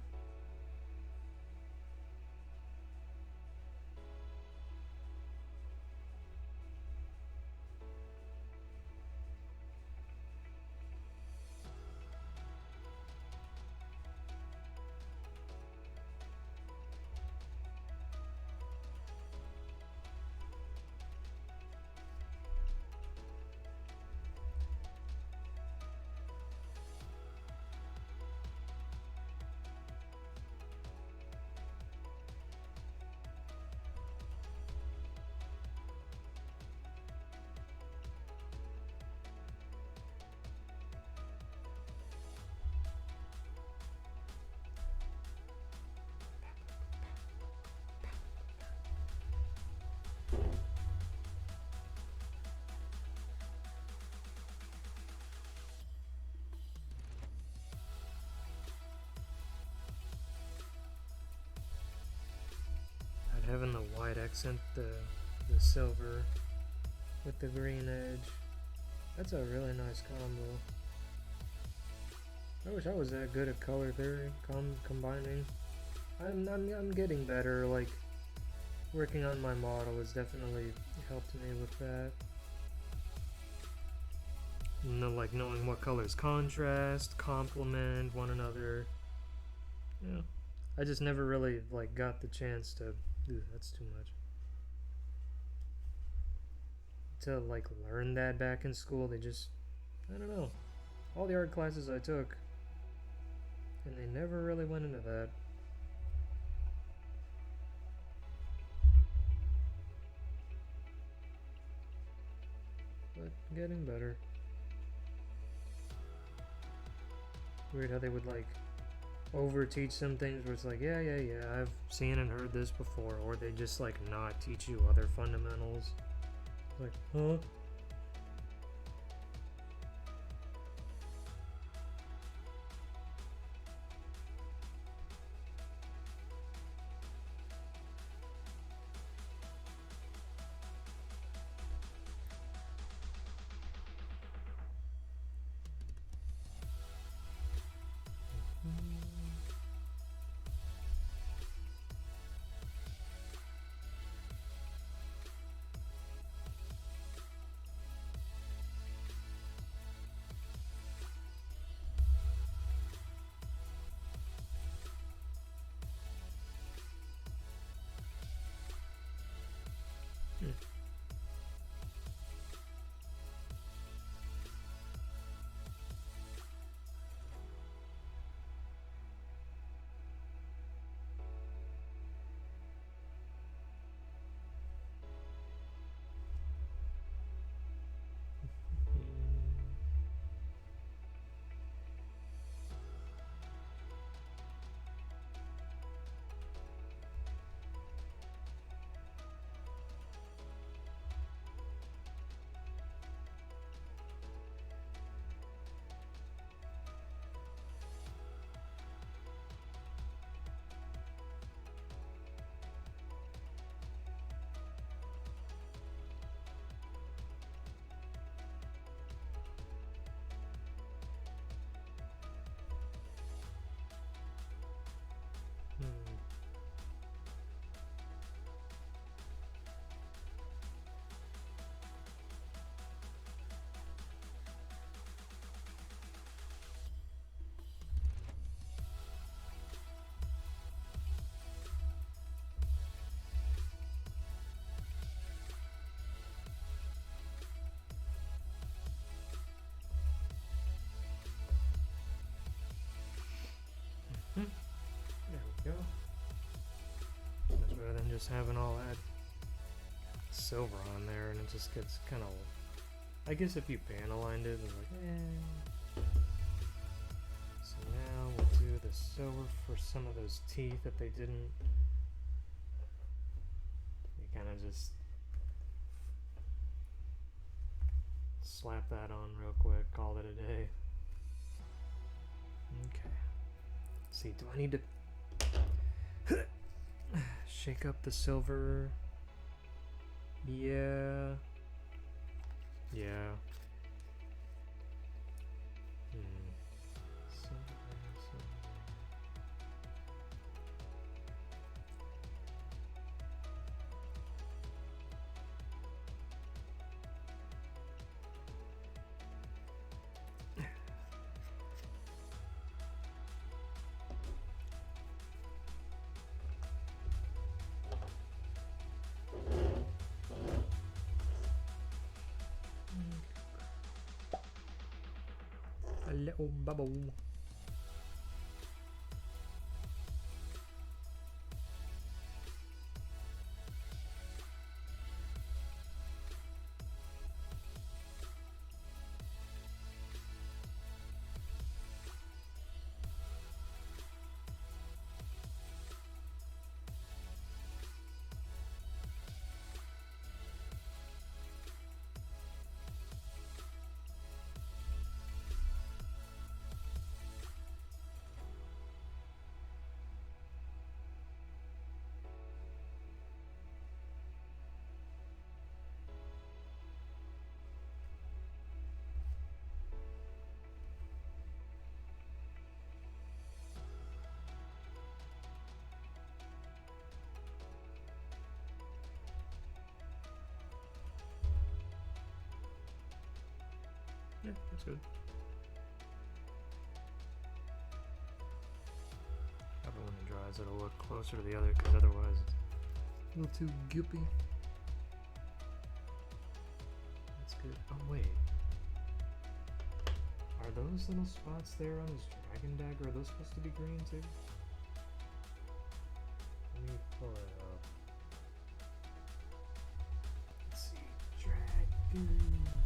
Having the white accent the silver with the green edge. That's a really nice combo. I wish I was that good at color theory, combining. I'm getting better. Like, working on my model has definitely helped me with that. You know, like knowing what colors contrast, complement one another. Yeah, I just never really like got the chance to. Ooh, that's too much. To like learn that back in school, they just, I don't know. All the art classes I took, and they never really went into that. But getting better. Weird how they would like over-teach some things where it's like, yeah, I've seen and heard this before, or they just like not teach you other fundamentals. Like, huh? just having all that silver on there, and it just gets kind of. I guess if you pan aligned it, it's like, eh. So now we'll do the silver for some of those teeth that they didn't. You kind of just slap that on real quick, call it a day. Okay. Let's see, do I need to shake up the silver? Yeah. Yeah. Silver, silver. A little bubble. Yeah, that's good. Probably when it dries, it'll look closer to the other, because otherwise it's a little too goopy. That's good. Oh, wait. Are those little spots there on his dragon dagger, are those supposed to be green too? Let me pull it up. Let's see. Dragon dagger.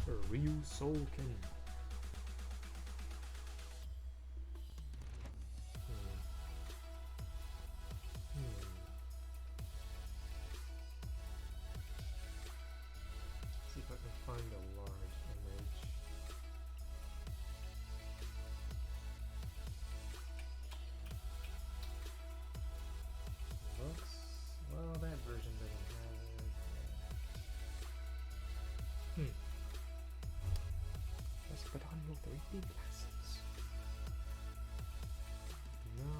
Or Ryu Soulkin. See if I can find a large image. Looks, well, that version doesn't have it. Let's put on your 3D glasses. No.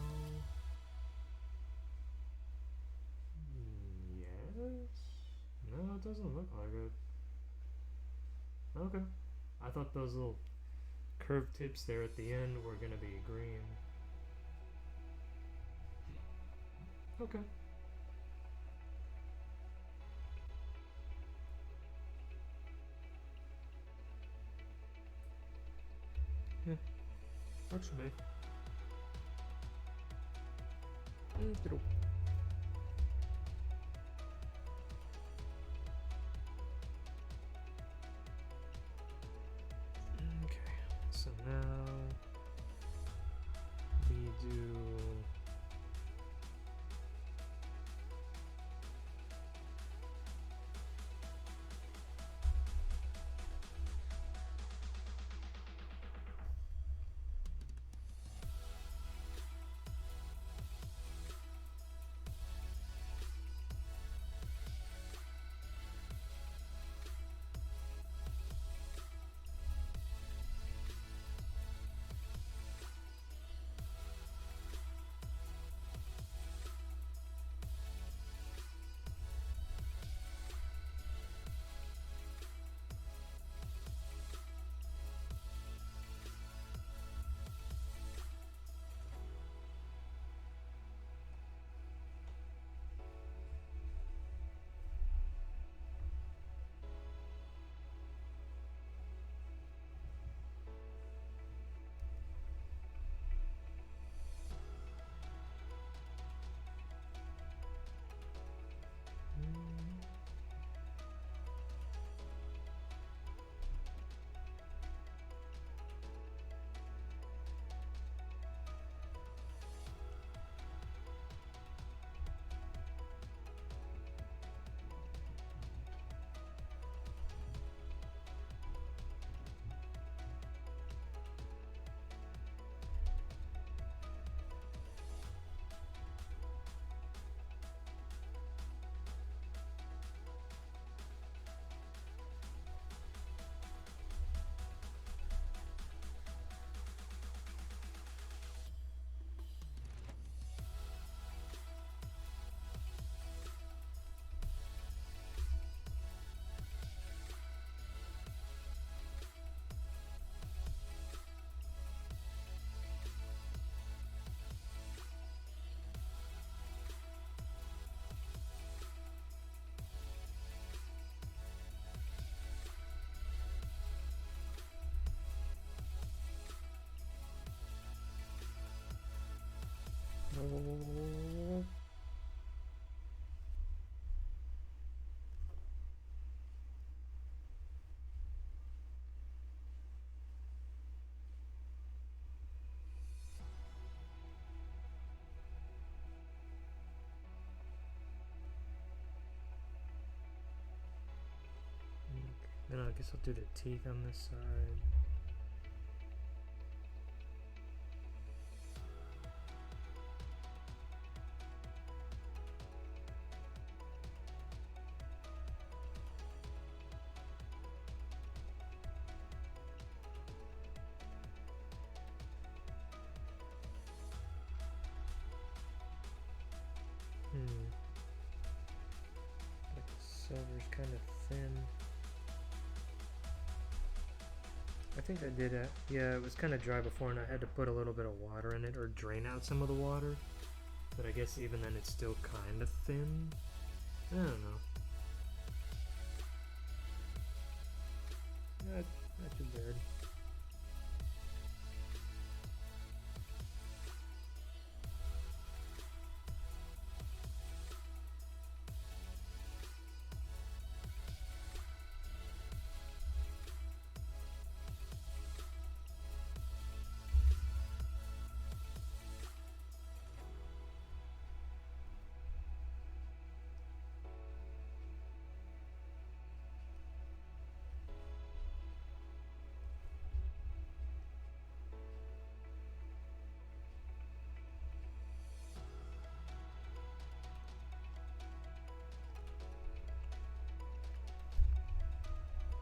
Yes? No, it doesn't look like it. Okay. I thought those little curved tips there at the end were gonna be green. Okay. Yeah, works for me. Okay, so now we do. Then I guess I'll do the teeth on this side. Like the silver's kind of thin. I think I did it. Yeah, it was kind of dry before and I had to put a little bit of water in it or drain out some of the water. But I guess even then it's still kind of thin. I don't know. Not too bad.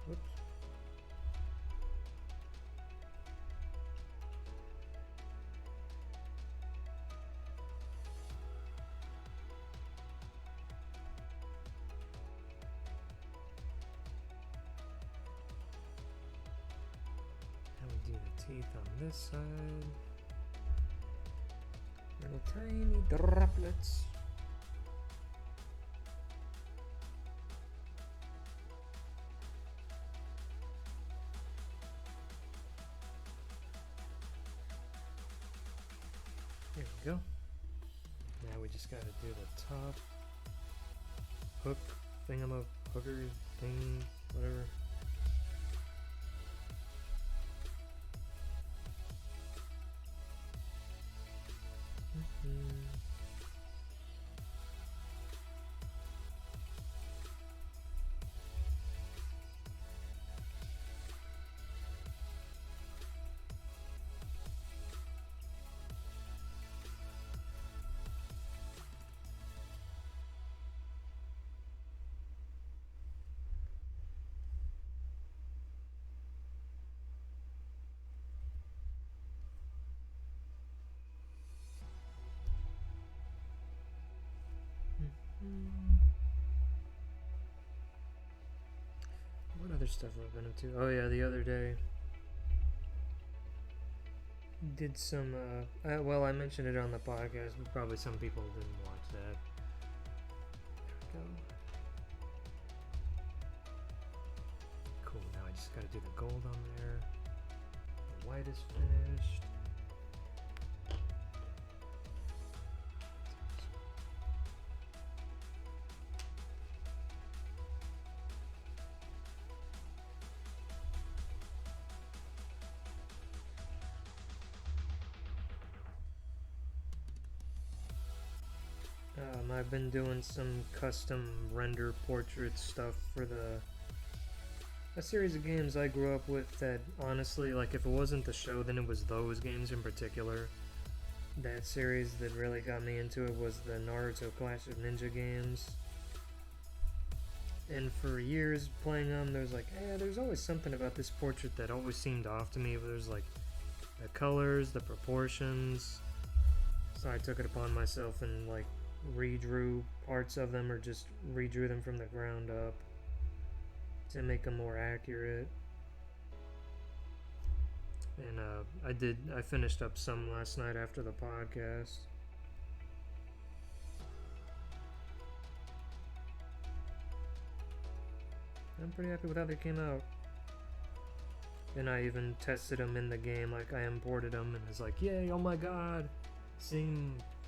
Whoops. Now we do the teeth on this side. Little tiny droplets. There we go. Now we just gotta do the top hook hooker thing, whatever. What other stuff have I been up to? Oh yeah, the other day did some well, I mentioned it on the podcast, but probably some people didn't watch that. There we go. Cool, now I just gotta do the gold on there. The white is finished. I've been doing some custom render portrait stuff for a series of games I grew up with that honestly, like if it wasn't the show, then it was those games in particular. That series that really got me into it was the Naruto Clash of Ninja games. And for years playing them, there's like, there's always something about this portrait that always seemed off to me. There's like the colors, the proportions. So I took it upon myself and like redrew parts of them or just redrew them from the ground up to make them more accurate. And I finished up some last night after the podcast. I'm pretty happy with how they came out. And I even tested them in the game, like I imported them and was like, yay, oh my god, seeing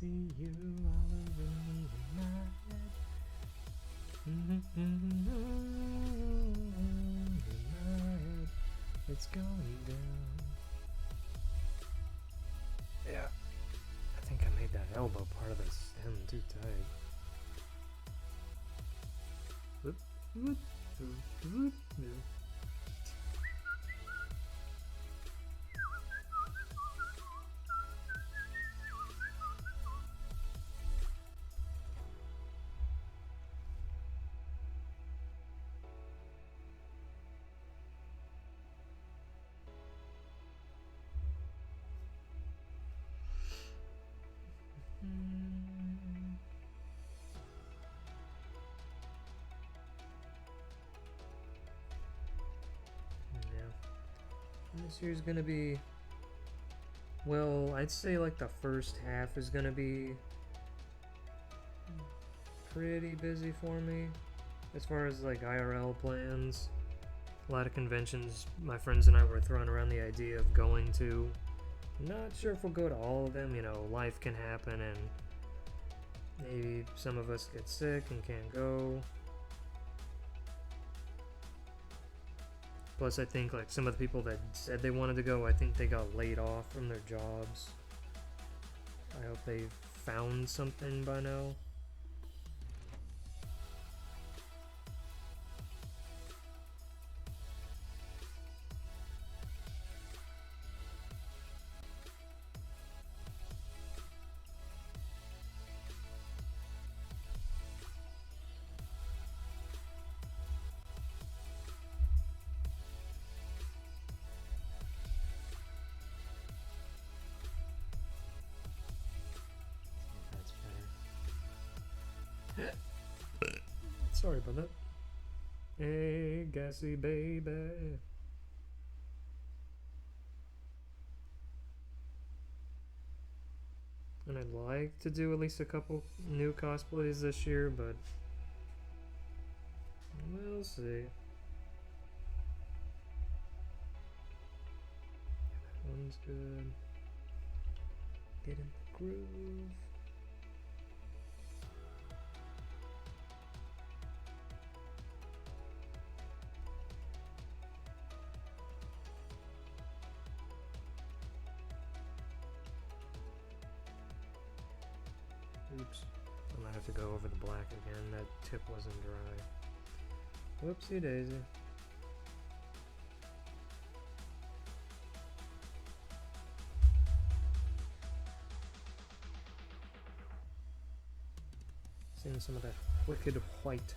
see you all over me in my head. In my head, it's going down. Yeah, I think I made that elbow part of the stem too tight. Whoop, whoop, whoop, whoop, whoop. This year's gonna be, well, I'd say like the first half is gonna be pretty busy for me as far as like IRL plans. A lot of conventions my friends and I were throwing around the idea of going to. Not sure if we'll go to all of them, you know, life can happen and maybe some of us get sick and can't go. Plus, I think like some of the people that said they wanted to go, I think they got laid off from their jobs. I hope they found something by now. Sorry about that. Hey, gassy baby. And I'd like to do at least a couple new cosplays this year, but we'll see. That one's good. Get in the groove. Oops. I might have to go over the black again. That tip wasn't dry. Whoopsie daisy. Seeing some of that wicked white.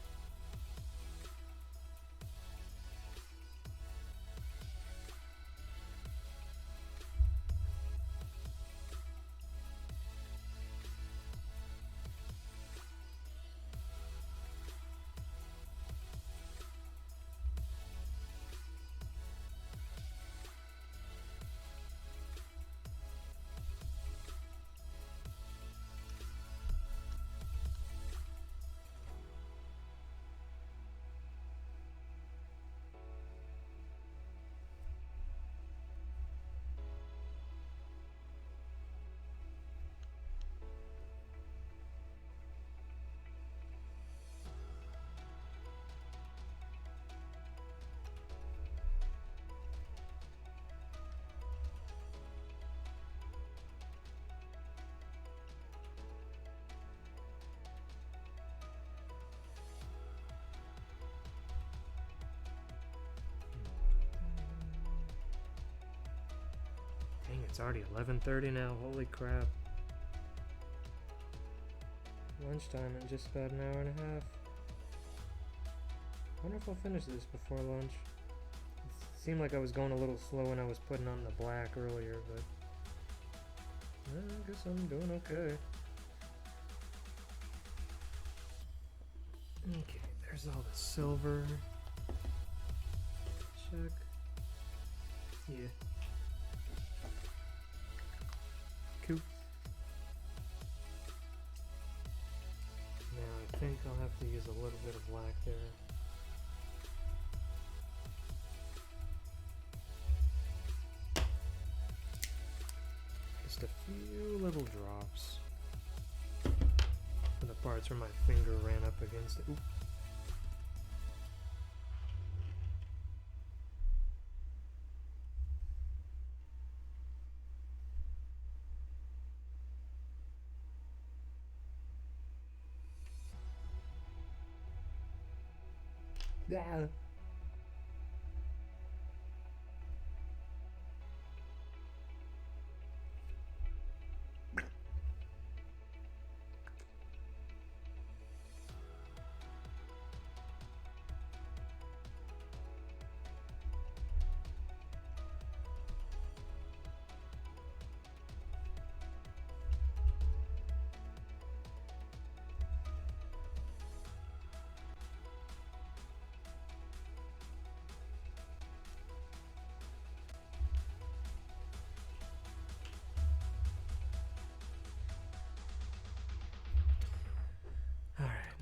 Dang, it's already 11:30 now. Holy crap. Lunchtime in just about an hour and a half. I wonder if I'll finish this before lunch. It seemed like I was going a little slow when I was putting on the black earlier, but I guess I'm doing okay. Okay, there's all the silver. Check. Yeah. Cool. Now I think I'll have to use a little bit of black there. Just a few little drops. parts where my finger ran up against it. Oop. Yeah.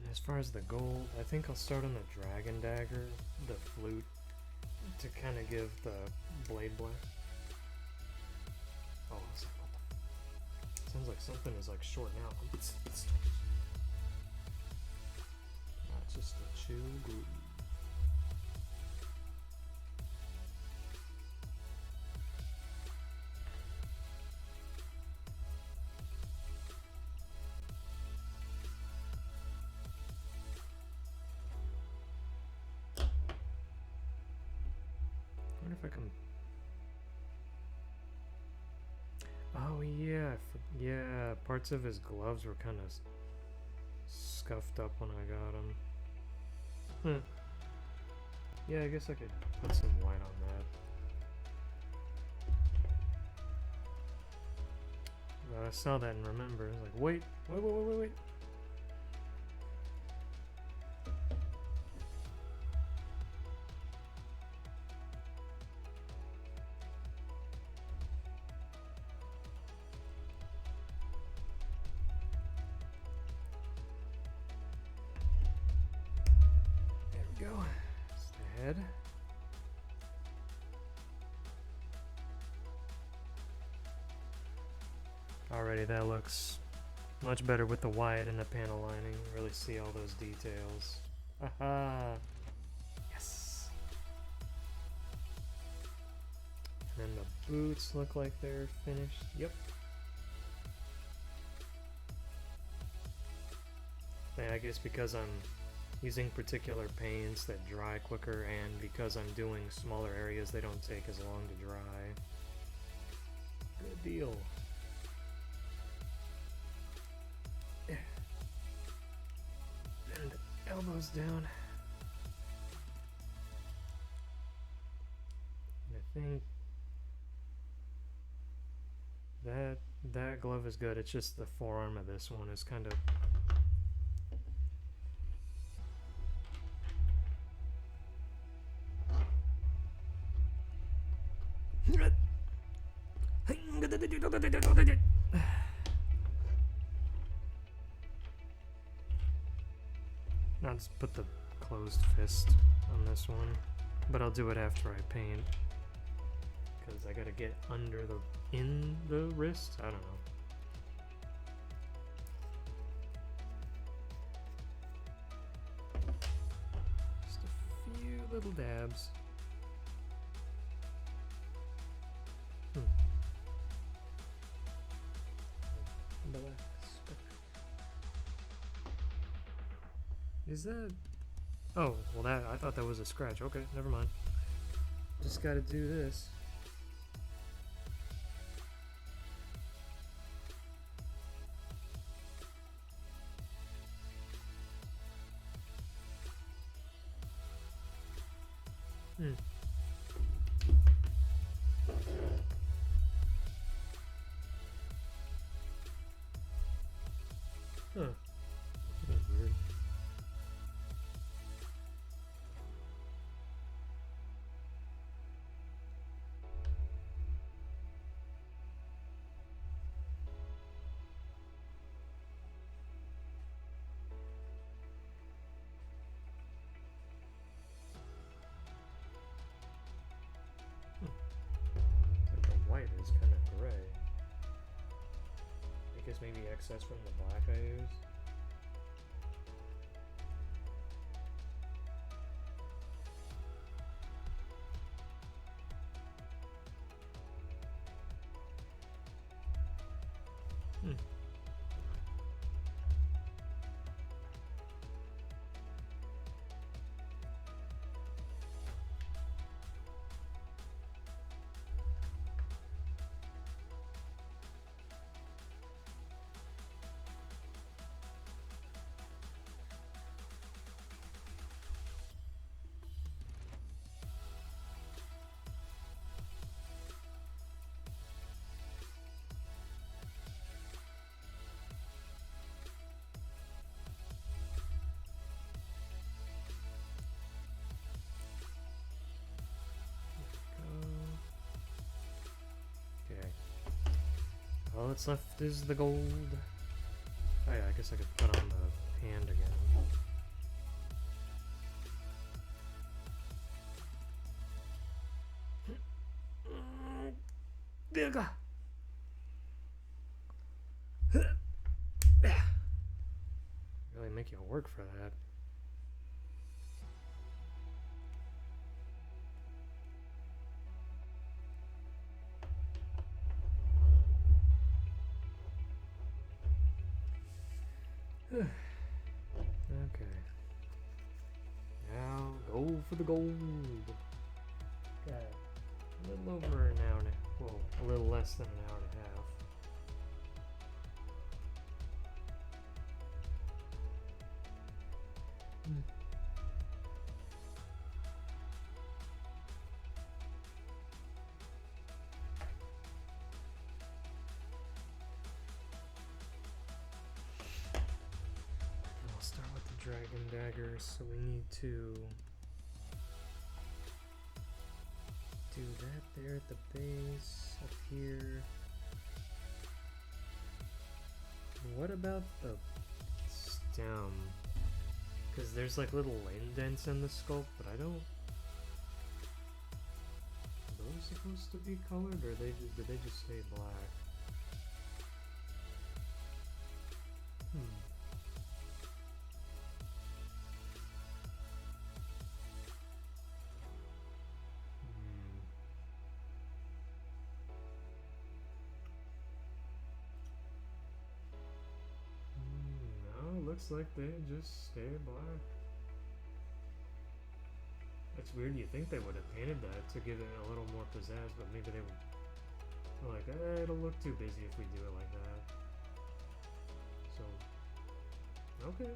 As far as the gold, I think I'll start on the dragon dagger, the flute, to kind of give the blade black. Oh, it's like, what the? Sounds like something is like short now. It's not just a chill groove. If I can. Oh yeah, yeah. Parts of his gloves were kind of scuffed up when I got him. Yeah, I guess I could put some white on that. I saw that and remember. I was like, wait. Go. It's the head. Alrighty, that looks much better with the white and the panel lining. Really see all those details. Aha! Yes! And the boots look like they're finished. Yep. And I guess because I'm using particular paints that dry quicker, and because I'm doing smaller areas, they don't take as long to dry. Good deal. And elbows down. And I think that glove is good. It's just the forearm of this one is kind of I'll just put the closed fist on this one, but I'll do it after I paint, because I gotta get under in the wrist. I don't know. Just a few little dabs. Is that? Oh, well I thought that was a scratch. Okay, never mind. Just gotta do this. Huh. That's weird. Like the white is kind of gray. I guess maybe excess from the black I used. Hmm. Okay. All that's left is the gold. Oh yeah, I guess I could put on the hand again. Bigger. Really make you work for that. Okay. Now go for the gold. Got a little over an hour and a well, a little less than an hour and a half. I'll start with the dragon daggers, so we need to do that there at the base, up here. What about the stem? Because there's like little indents in the sculpt, but I don't... Are those supposed to be colored, or did they just stay black? No, looks like they just stay black. That's weird. You think they would have painted that to give it a little more pizzazz, but maybe they were like, it'll look too busy if we do it like that. So, okay.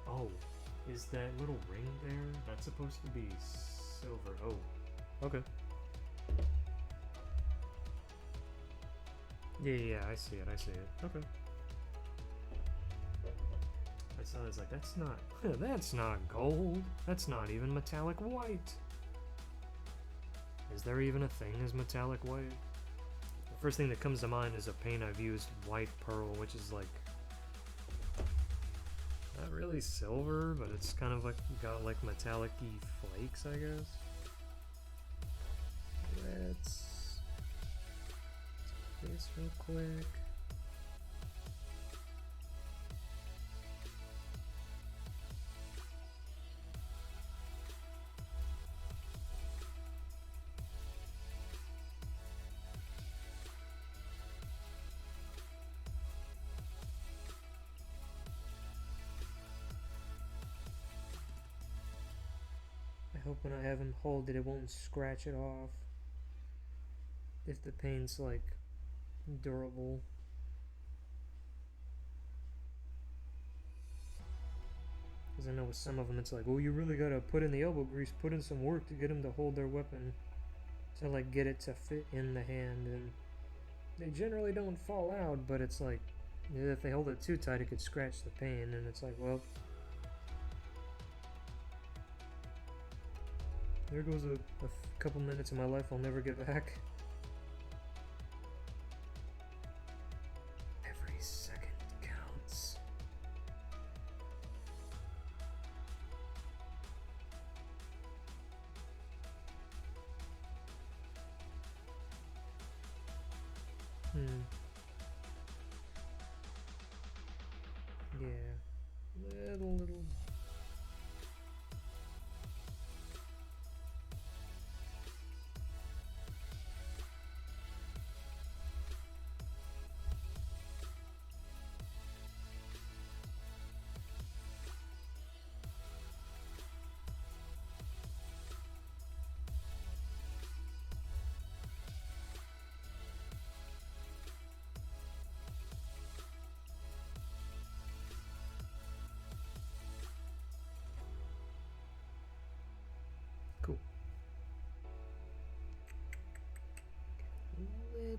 Oh, is that little ring there? That's supposed to be silver. Oh, okay. Yeah, I see it. Okay. I saw it, I was like, that's not, that's not gold. That's not even metallic white. Is there even a thing as metallic white? The first thing that comes to mind is a paint I've used, white pearl, which is like, not really silver, but it's kind of like, got like metallic-y flakes, I guess. Let's do this real quick. I hope when I have him hold it won't scratch it off. If the paint's like durable. Because I know with some of them it's like, oh, you really gotta put in the elbow grease, put in some work to get them to hold their weapon. To like get it to fit in the hand, and they generally don't fall out, but it's like, if they hold it too tight it could scratch the paint, and it's like, well, there goes a couple minutes of my life I'll never get back. Every second counts. Yeah. Little.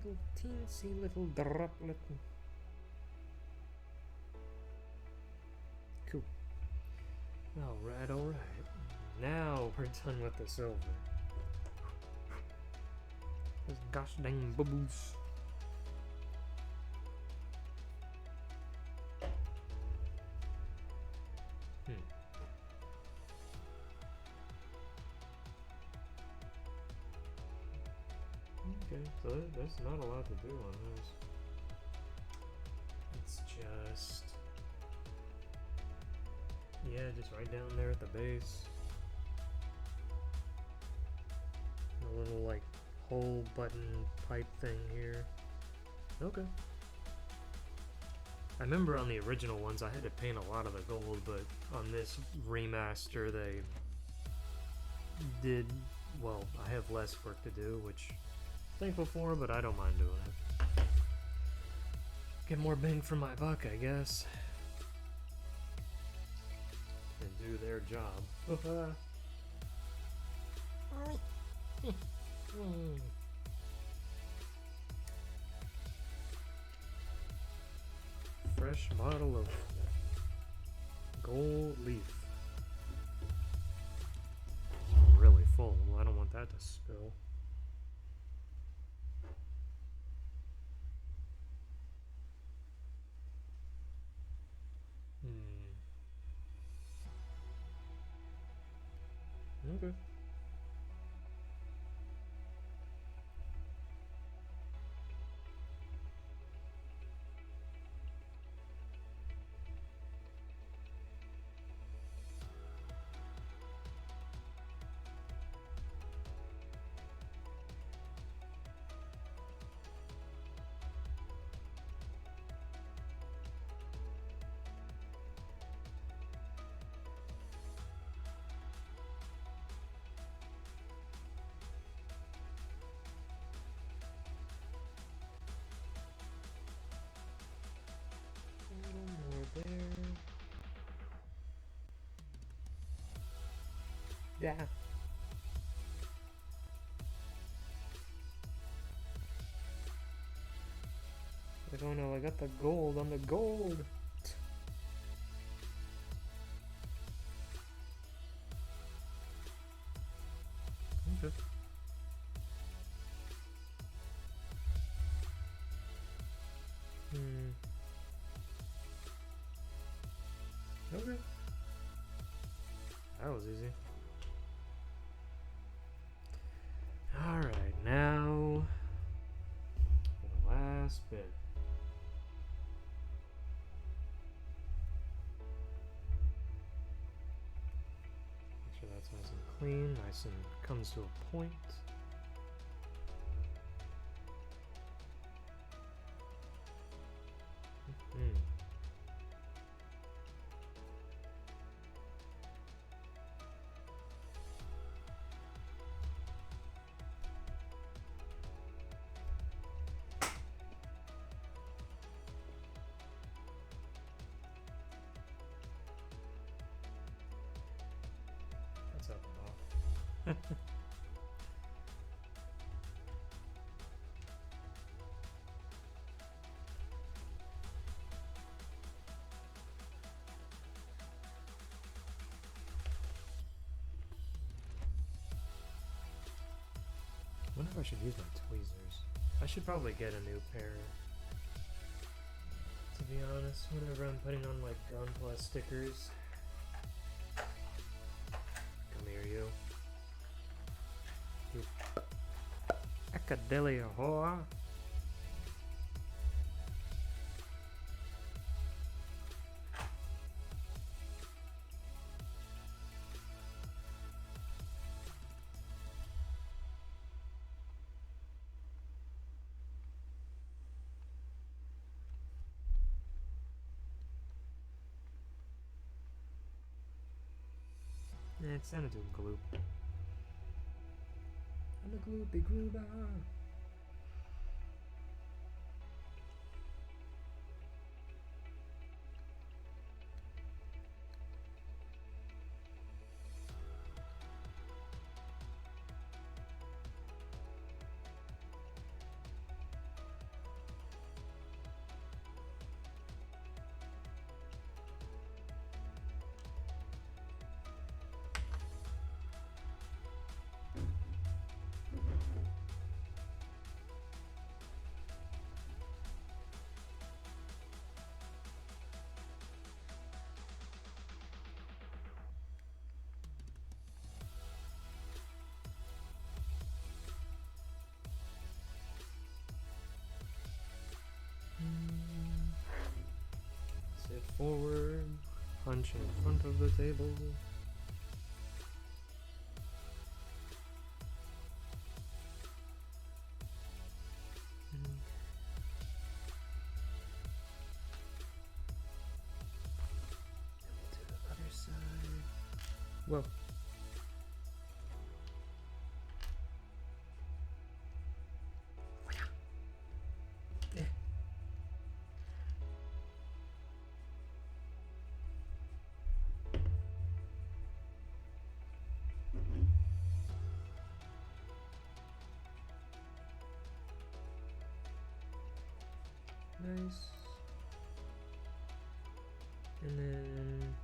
little teensy little droplet. Cool. Alright, alright. Now we're done with the silver. Those gosh dang bubbles. Okay, so there's not a lot to do on those. It's just... yeah, just right down there at the base. A little, like, hole button pipe thing here. Okay. I remember on the original ones I had to paint a lot of the gold, but on this remaster they did, well, I have less work to do, which I'm thankful for, but I don't mind doing it. Get more bang for my buck, I guess. And do their job. Fresh bottle of gold leaf. It's really full. I don't want that to spill. Okay. Yeah. Like, oh no, I got the gold on the gold. Okay. Okay. That was easy. Alright, now for the last bit. Make sure that's nice and clean, nice and comes to a point. That's up above. I wonder if I should use my tweezers. I should probably get a new pair. To be honest, whenever I'm putting on like Gunpla stickers. Come here, you. You Acadelia whore. Yeah, it sounded to a gloop. I'm a gloopy groover. forward, punch in front of the table. To the other side. Whoa. Nice. And then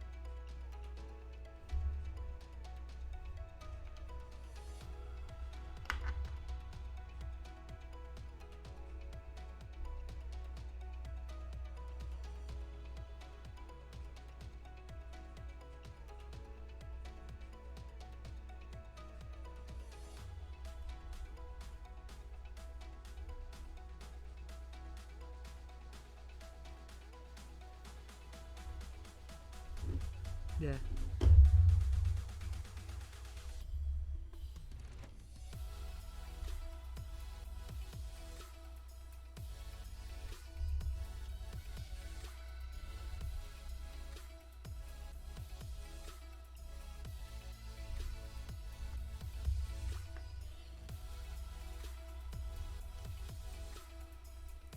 yeah.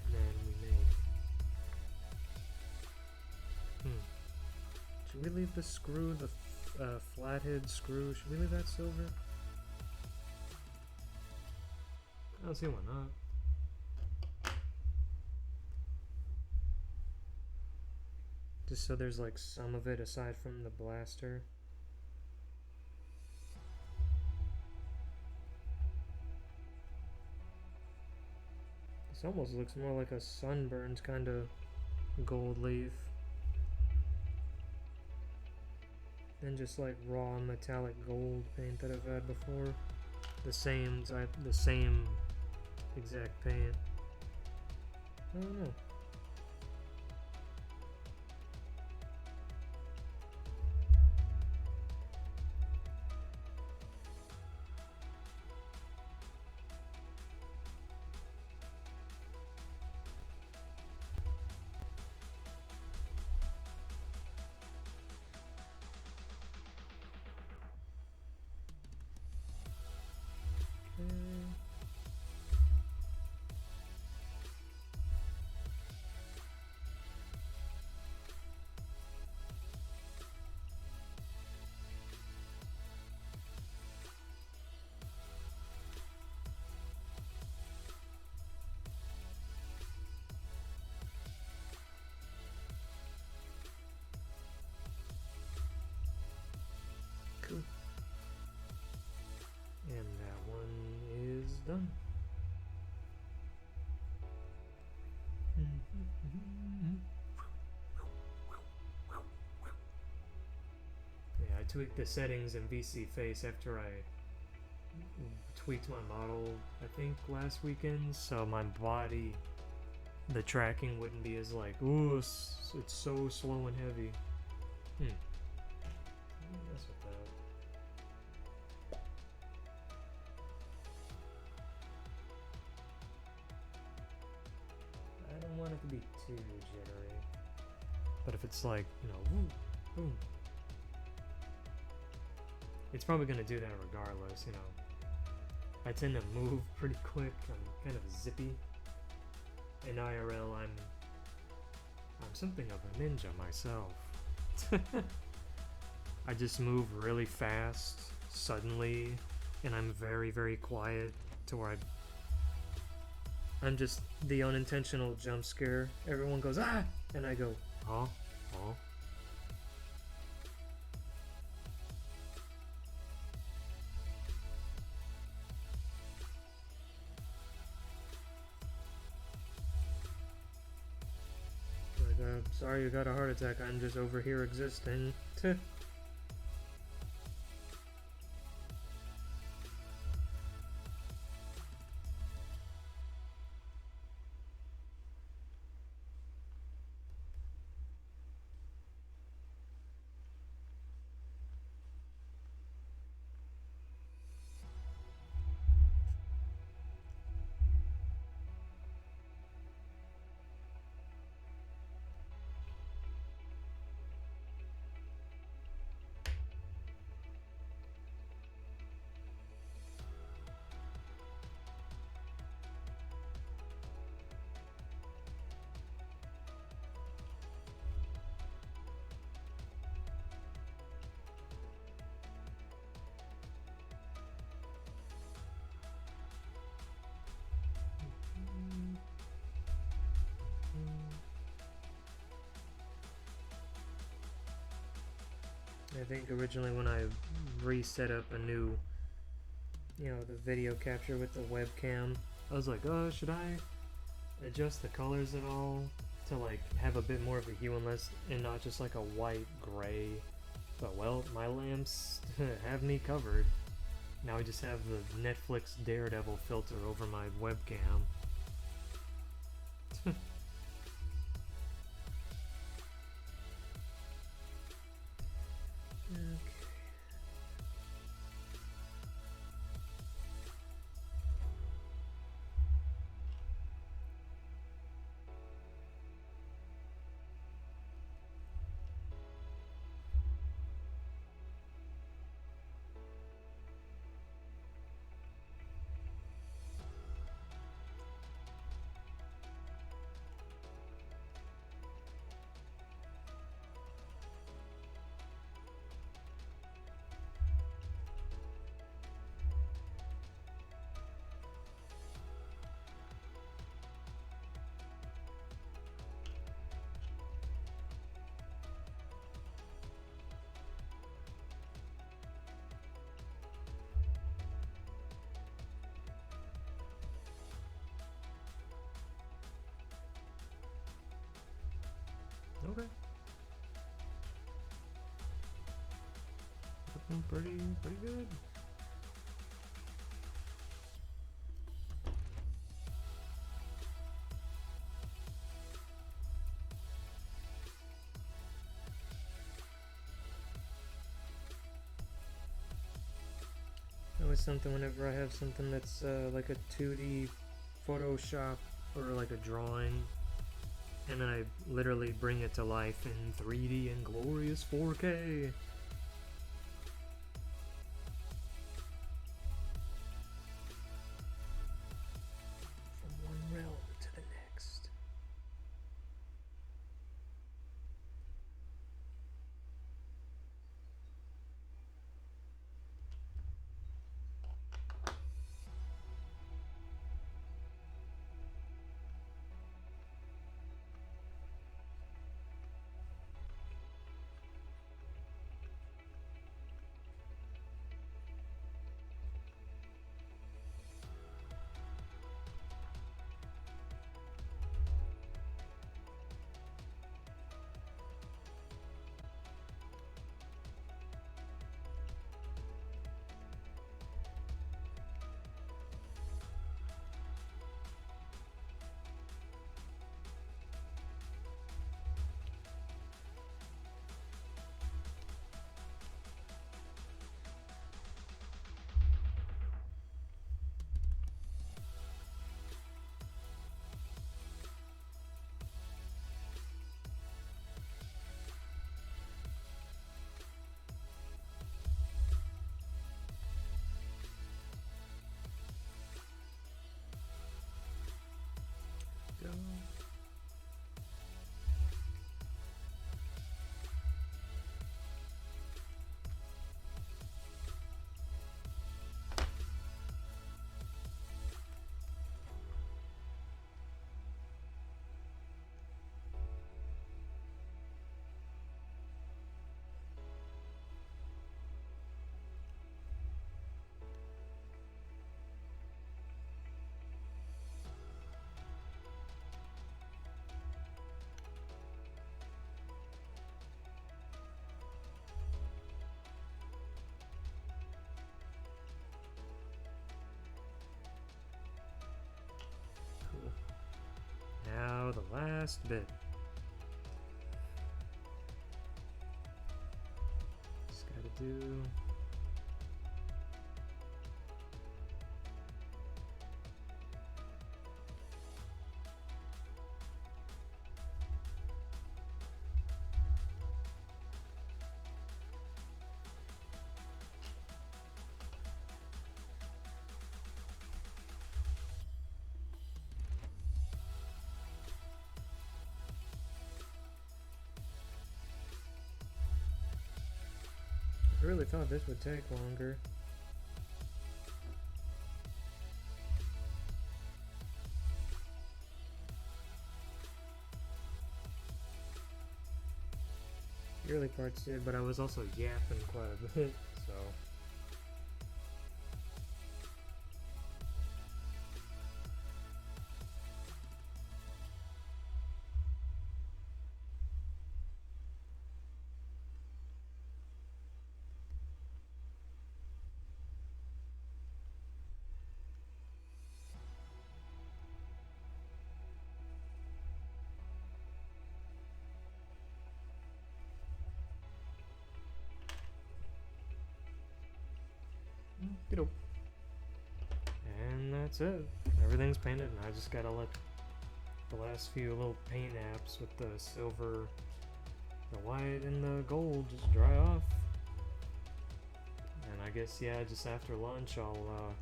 And then we made. Should we leave the screw, the flathead screw? Should we leave that silver? I don't see why not. Just so there's like some of it aside from the blaster. This almost looks more like a sunburned kind of gold leaf than just like raw metallic gold paint that I've had before. The same type, the same exact paint. I don't know. Cool. And that one is done. Yeah, I tweaked the settings in VC Face after I tweaked my model, I think, last weekend, so my body, the tracking wouldn't be as like, ooh, it's so slow and heavy. Mess with that. I don't want it to be too jittery. But if it's like, you know, woo, boom. It's probably gonna do that regardless, you know. I tend to move pretty quick. I'm kind of zippy. In IRL, I'm something of a ninja myself. I just move really fast, suddenly, and I'm very, very quiet to where I'm just the unintentional jump scare. Everyone goes, ah! And I go, huh? Huh? Like, sorry you got a heart attack, I'm just over here existing. I think originally when I reset up a new, you know, the video capture with the webcam, I was like, should I adjust the colors at all to like have a bit more of a hue and not just like a white gray? But well, my lamps have me covered. Now I just have the Netflix Daredevil filter over my webcam. Okay. Looking pretty good. always something whenever I have something that's like a 2D Photoshop or like a drawing, and then I literally bring it to life in 3D and glorious 4K. From one realm to the next. Go. Cool. Now the last bit. Just gotta do. I really thought this would take longer. early parts did, but I was also yapping quite a bit, so. And that's it. Everything's painted, and I just gotta let the last few little paint apps with the silver, the white, and the gold just dry off. And I guess, yeah, just after lunch I'll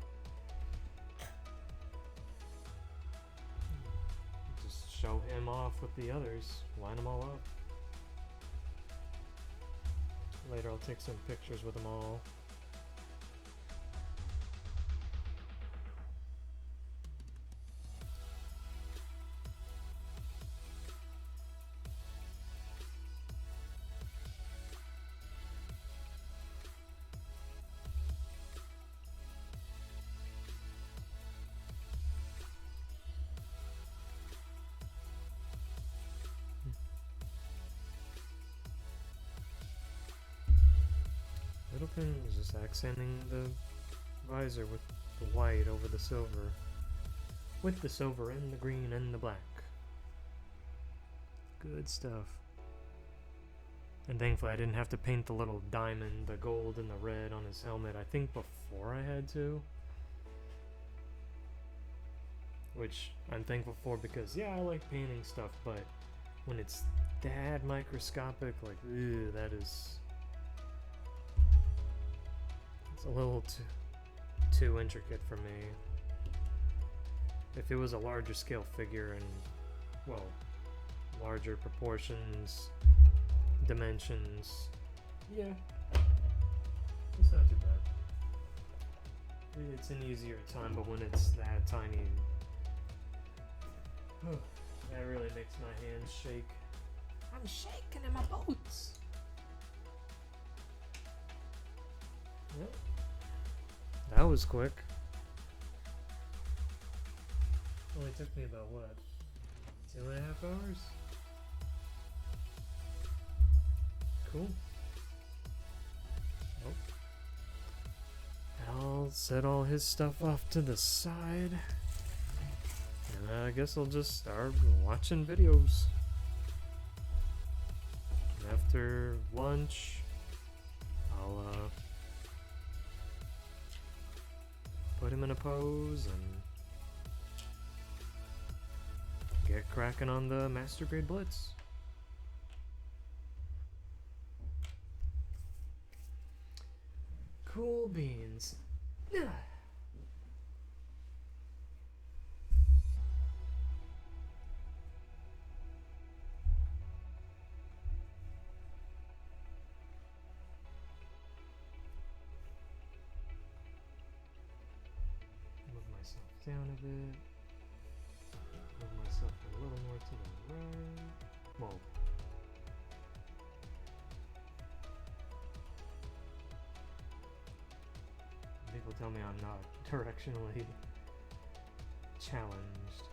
just show him off with the others, line them all up. Later I'll take some pictures with them all. Little thing is just accenting the visor with the white over the silver. With the silver and the green and the black. Good stuff. And thankfully I didn't have to paint the little diamond, the gold and the red on his helmet, I think before I had to. Which I'm thankful for because, yeah, I like painting stuff, but when it's that microscopic, like, ew, that is... It's a little too intricate for me. If it was a larger scale figure and, well, larger proportions, dimensions, yeah, it's not too bad. It's an easier time, but when it's that tiny, that really makes my hands shake. I'm shaking in my boots. Yep. That was quick. Only took me about what? 2.5 hours? Cool. Nope. I'll set all his stuff off to the side. And I guess I'll just start watching videos. After lunch, I'll put him in a pose and get cracking on the Master Grade Blitz. Cool beans. Down a bit. Move myself a little more to the right. Well, people tell me I'm not directionally challenged.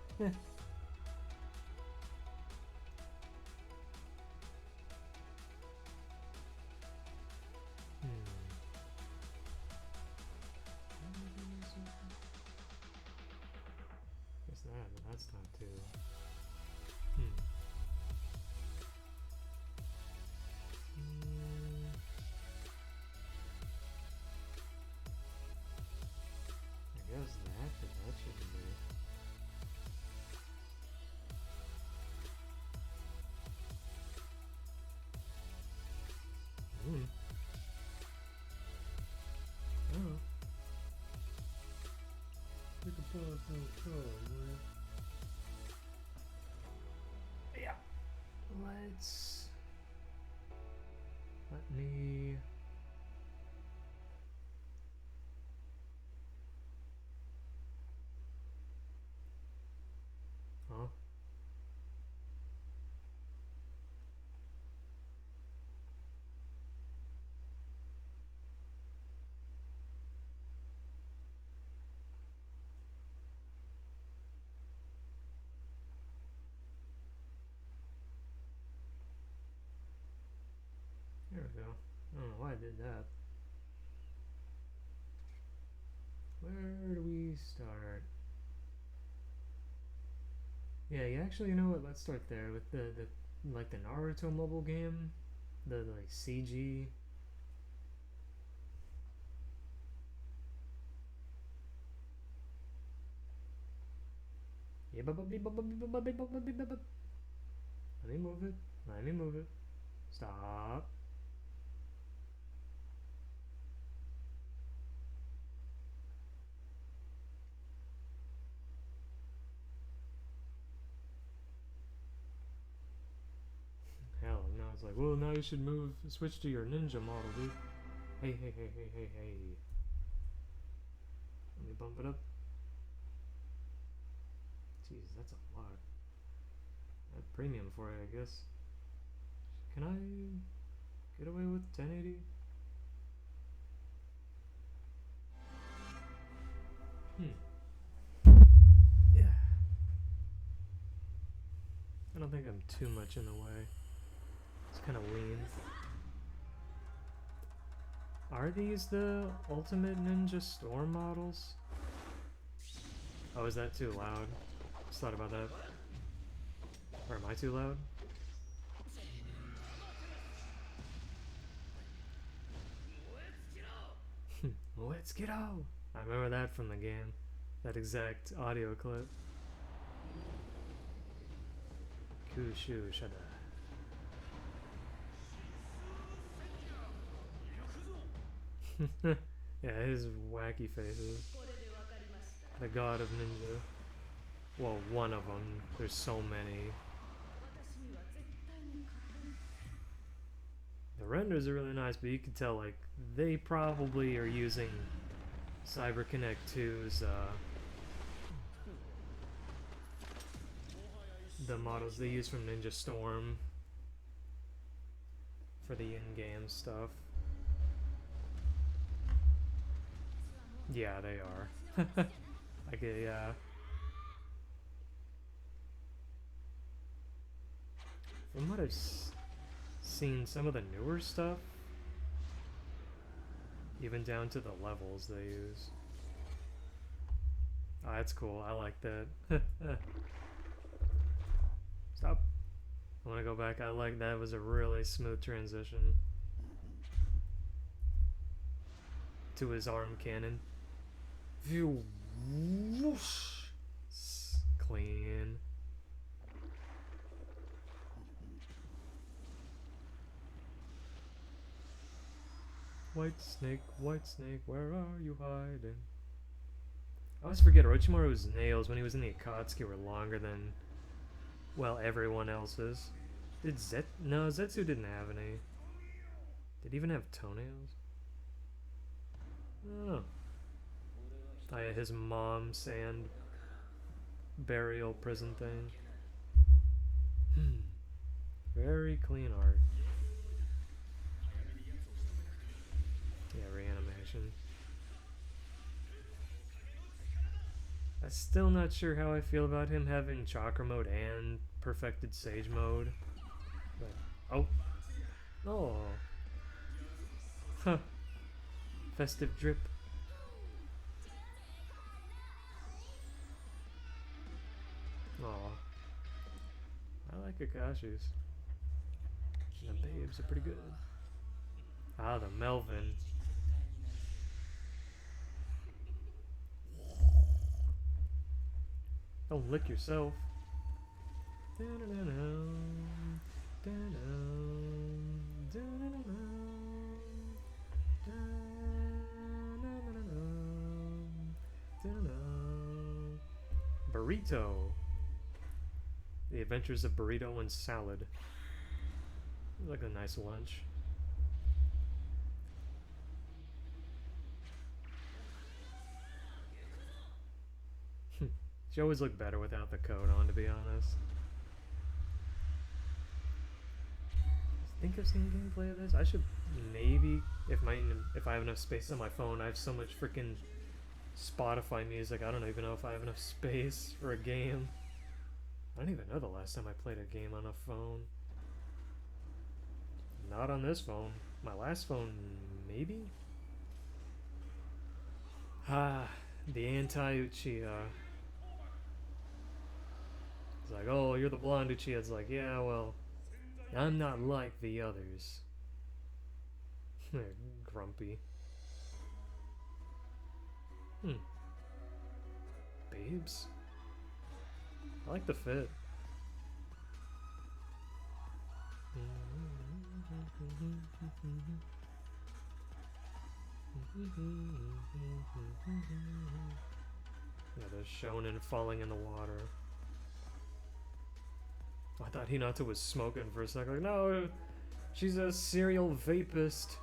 That's not too. I guess that, but that shouldn't be. Oh. Take a pause on the call, man. Yeah. Let me I don't know why I did that. Where do we start? Yeah, you know what? Let's start there with the like the Naruto mobile game, the like CG. Let me move it. Let me move it. Stop. Hell, now it's like, well, now you should switch to your ninja model, dude. Hey. Let me bump it up. Jeez, that's a lot. That's premium for it, I guess. Can I get away with 1080? Yeah. I don't think I'm too much in the way. It's kind of lean. Are these the Ultimate Ninja Storm models? Oh, is that too loud? Just thought about that. Or am I too loud? Let's get out! I remember that from the game. That exact audio clip. Kushu Shada. Yeah, his wacky faces. The god of ninja. Well, one of them. There's so many. The renders are really nice, but you can tell, like, they probably are using CyberConnect 2's, the models they use from Ninja Storm for the in-game stuff. Yeah, they are. Okay, yeah. From what I've seen, some of the newer stuff, even down to the levels they use. Oh, that's cool. I like that. Stop. I want to go back. I like that. It was a really smooth transition to his arm cannon. Phew. Whoosh. Clean. White snake, where are you hiding? I always forget Orochimaru's nails when he was in the Akatsuki were longer than, well, everyone else's. Did No, Zetsu didn't have any. Did he even have toenails? Oh. Oh yeah, his mom's sand burial prison thing. Very clean art. Yeah, reanimation. I'm still not sure how I feel about him having chakra mode and perfected sage mode. But, oh. Oh. Huh. Festive drip. Aw. I like Akashi's. The babes are pretty good. Ah, the Melvin. Don't lick yourself. Burrito. The Adventures of Burrito and Salad. Like a nice lunch. She always looked better without the coat on, to be honest. I think I've seen gameplay of this. I should maybe, if I have enough space on my phone. I have so much freaking Spotify music. I don't even know if I have enough space for a game. I don't even know the last time I played a game on a phone. Not on this phone. My last phone, maybe? Ah, the anti-Uchiha. It's like, oh, you're the blonde Uchiha. It's like, yeah, well, I'm not like the others. They're grumpy. Babes? I like the fit. Yeah, the shonen falling in the water. I thought Hinata was smoking for a second. Like, no, she's a serial vapist.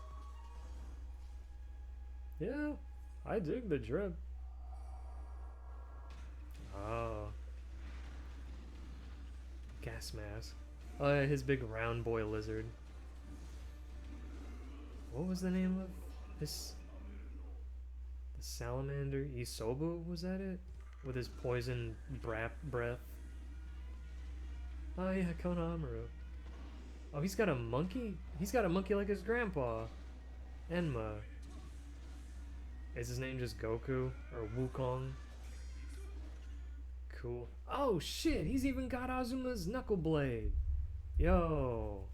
Yeah, I dig the drip. Oh. Gas mask. Oh yeah, his big round boy lizard. What was the name of this? The salamander? Isobu, was that it? With his poison breath. Oh yeah, Konohamaru. Oh, he's got a monkey? He's got a monkey like his grandpa. Enma. Is his name just Goku? Or Wukong? Cool. Oh shit, he's even got Azuma's knuckle blade. Yo.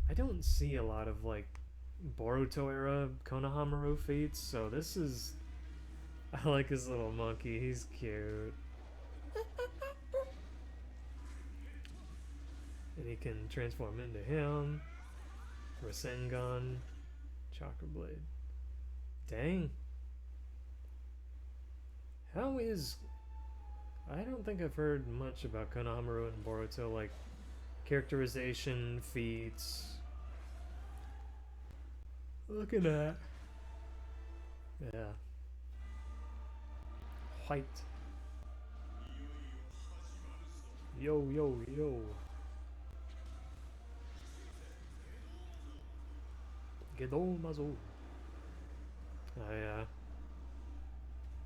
I don't see a lot of like Boruto era Konohamaru feats, so this is... I like his little monkey, he's cute. And he can transform into him. Rasengan. Chakra blade. Dang. How is... I don't think I've heard much about Konohamaru and Boruto, like characterization, feats. Look at that. Yeah. White. Yo, yo, yo. Gedo Mazo. Oh yeah.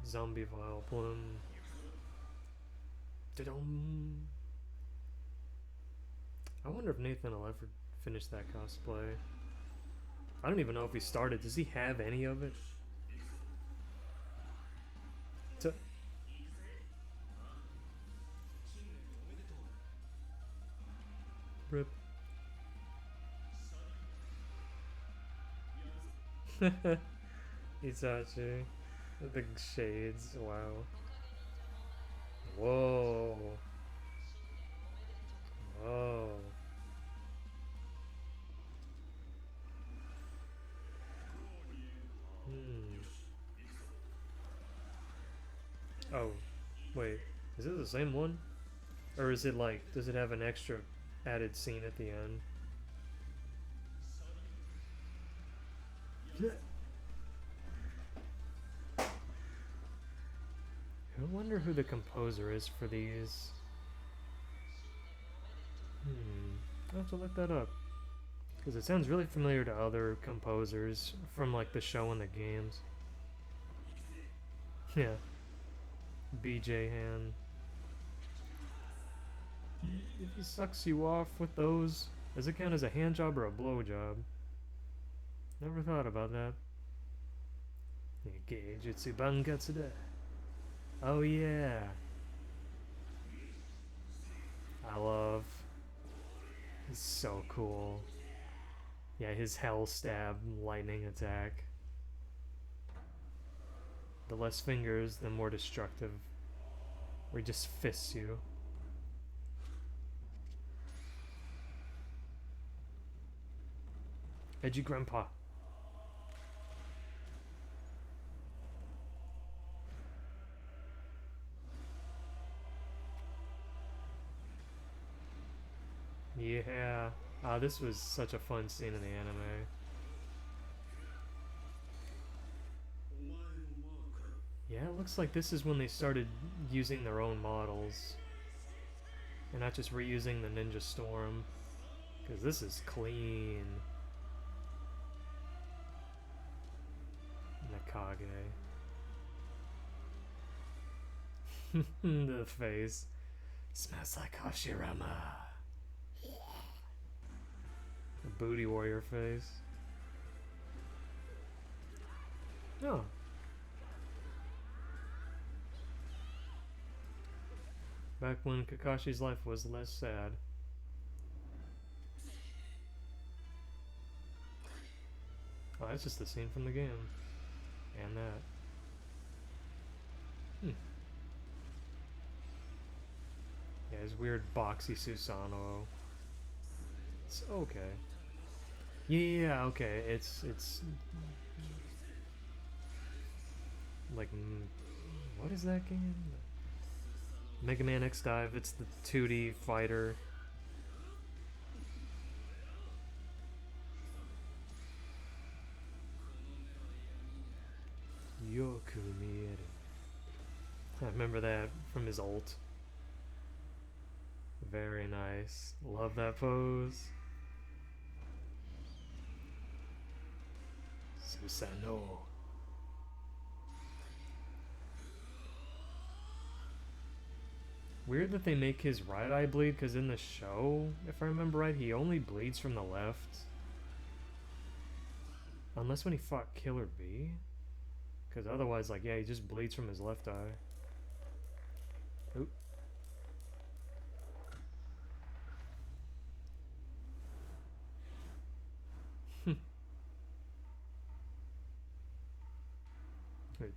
Zombie Vile Plum. Da-dum. I wonder if Nathan will ever finish that cosplay. I don't even know if he started. Does he have any of it? Rip. Itachi. The big shades. Wow. Whoa. Whoa. Oh, wait. Is it the same one? Or is it like, does it have an extra added scene at the end? I wonder who the composer is for these. I'll have to look that up. Because it sounds really familiar to other composers from like the show and the games. Yeah. BJ Han. If he sucks you off with those, does it count as a hand job or a blow job? Never thought about that. Geijutsu Bangatsu da. Oh yeah. I love. It's so cool. Yeah, his hell stab lightning attack. The less fingers, the more destructive. Where he just fists you. Edgy Grandpa. Yeah. This was such a fun scene in the anime. Yeah, it looks like this is when they started using their own models. And not just reusing the Ninja Storm. Because this is clean. Nakage. The face. Smells like Hashirama. A booty warrior face. Oh. Back when Kakashi's life was less sad. Oh, that's just the scene from the game. And that. Yeah, his weird boxy Susanoo. It's okay. Yeah, okay. It's like what is that game? Mega Man X Dive. It's the 2D fighter. Yokumieru. I remember that from his ult. Very nice. Love that pose. Susanoo. Weird that they make his right eye bleed, because in the show, if I remember right, he only bleeds from the left. Unless when he fought Killer Bee. Because otherwise, like, yeah, he just bleeds from his left eye. Oop.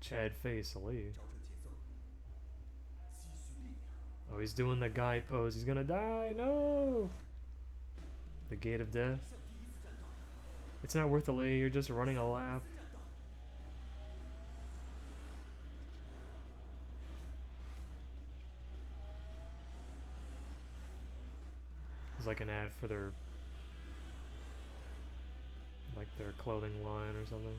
Chad face Ali. Oh, he's doing the guy pose. He's gonna die. No! The gate of death. It's not worth the lay. You're just running a lap. It's like an ad for their clothing line or something.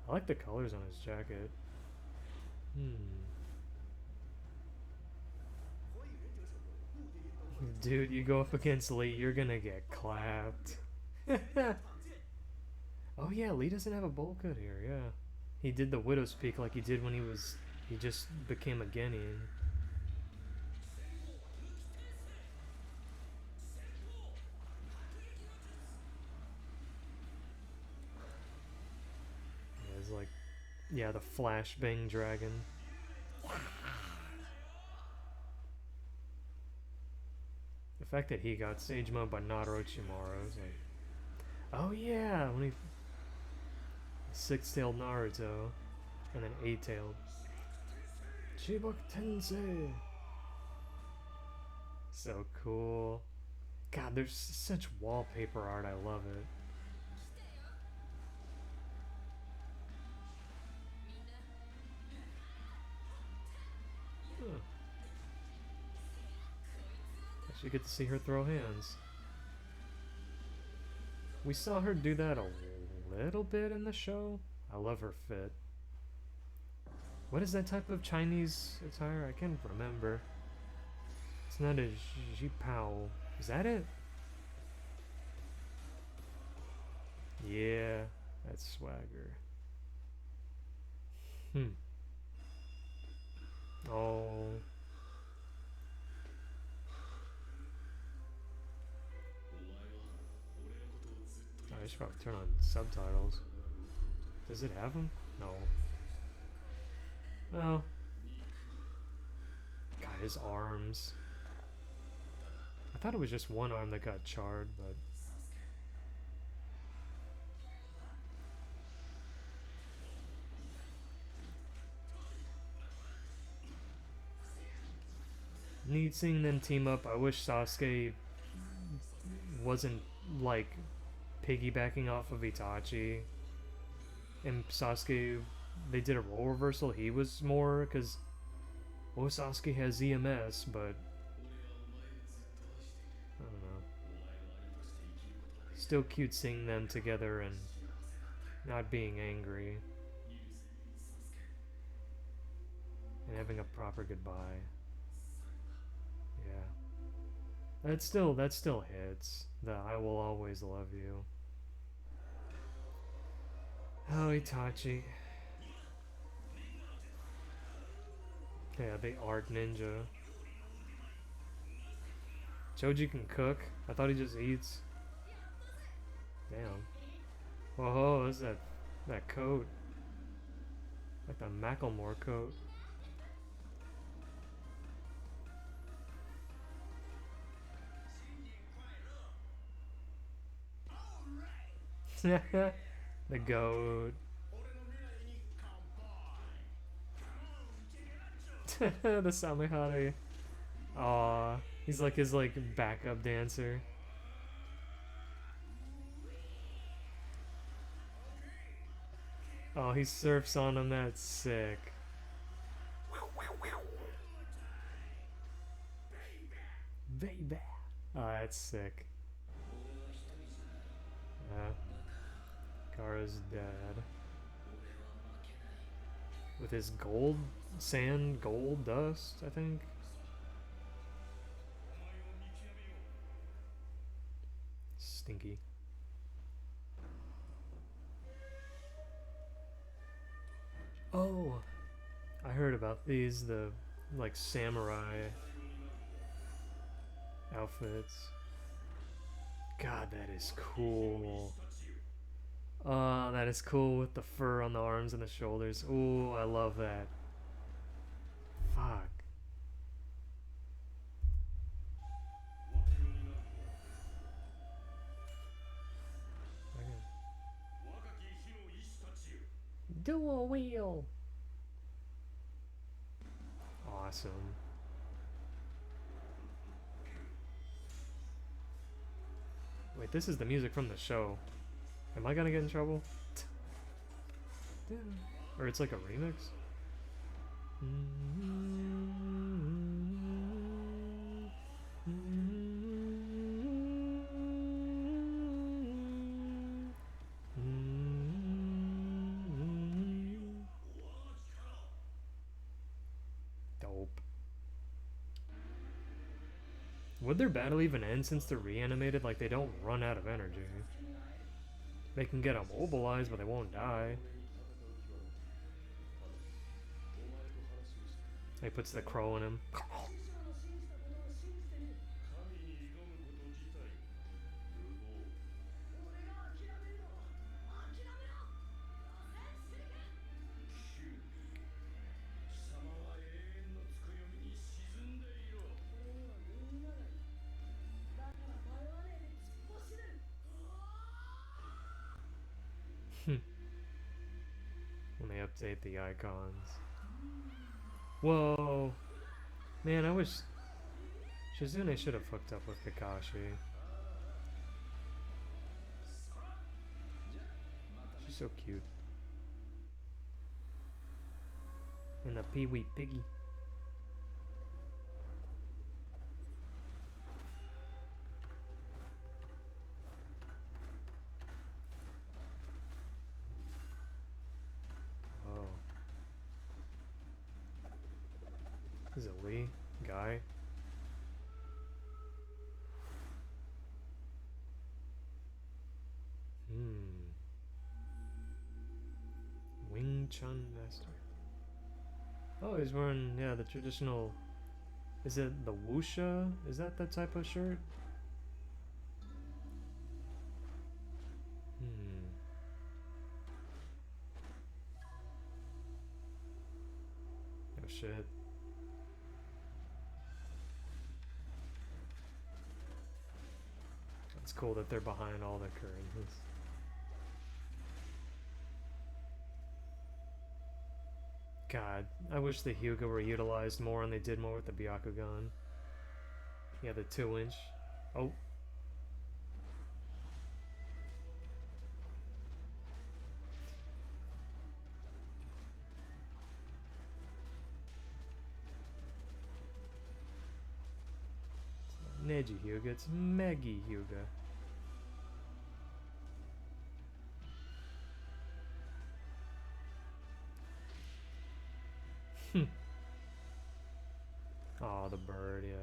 I like the colors on his jacket. Dude, you go up against Lee, you're gonna get clapped. Oh yeah, Lee doesn't have a bowl cut here, yeah. He did the Widow's Peak like he did when he just became a Genin. Yeah, it's like, yeah, the flashbang dragon. The fact that he got stage mode by not Orochimaru is like, oh yeah, when he six-tailed Naruto and then eight-tailed Chiba Tensei. So cool. God, there's such wallpaper art. I love it. Huh. Actually get to see her throw hands. We saw her do that a little bit in the show. I love her fit. What is that type of Chinese attire? I can't remember. It's not a jipao. Is that it? Yeah, that's swagger. Oh. I should probably turn on subtitles. Does it have them? No. Well. God, his arms. I thought it was just one arm that got charred, but... Neat seeing them team up. I wish Sasuke wasn't, like, piggybacking off of Itachi. And Sasuke, they did a role reversal. He was more, because, well, Sasuke has EMS, but I don't know. Still cute seeing them together and not being angry. And having a proper goodbye. Yeah. That still hits. The I will always love you. Oh, Itachi. Yeah, the art ninja. Choji can cook. I thought he just eats. Damn. Whoa, what's that coat? Like the Macklemore coat. The goat. The Samehari. Aw, he's like his backup dancer. Oh, he surfs on him. That's sick. Baby. Oh, that's sick. Yeah. Kara's dad. With his gold sand, gold dust, I think. Stinky. Oh, I heard about these, the like samurai outfits. God, that is cool. That is cool with the fur on the arms and the shoulders. Ooh, I love that. Fuck. Dual wheel. Awesome. Wait, this is the music from the show. Am I gonna get in trouble? Or it's like a remix? Dope. Would their battle even end since they're reanimated? Like, they don't run out of energy. They can get immobilized, but they won't die. He puts the crow in him. When they update the icons. Whoa. Man, I wish Shizune should have hooked up with Kakashi. She's so cute. And the Pee-wee Piggy. Oh. Is it Lee? Guy? Wing Chun Master. Oh, he's wearing, yeah, the traditional... Is it the wuxia? Is that the type of shirt? Oh shit. It's cool that they're behind all the curtains. God, I wish the Hyuga were utilized more and they did more with the Byakugan. Yeah, the 2-inch. Oh. It's not Neji Hyuga, it's Megi Hyuga. Oh, the bird, yeah.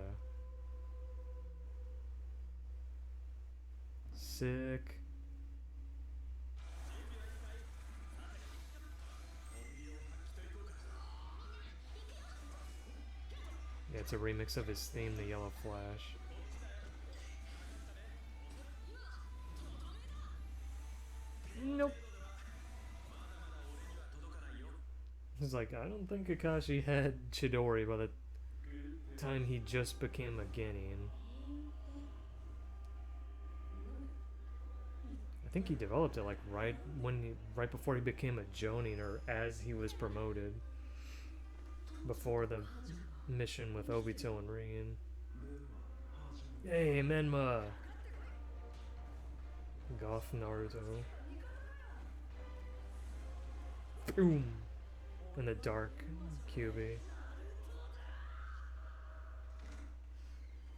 Sick. it's a remix of his theme, The Yellow Flash. Nope. He's like, I don't think Kakashi had Chidori by the time he just became a Genin. I think he developed it like right before he became a Jonin, or as he was promoted. Before the mission with Obito and Rin. Hey, Menma! Goth Naruto. Boom! In the dark QB.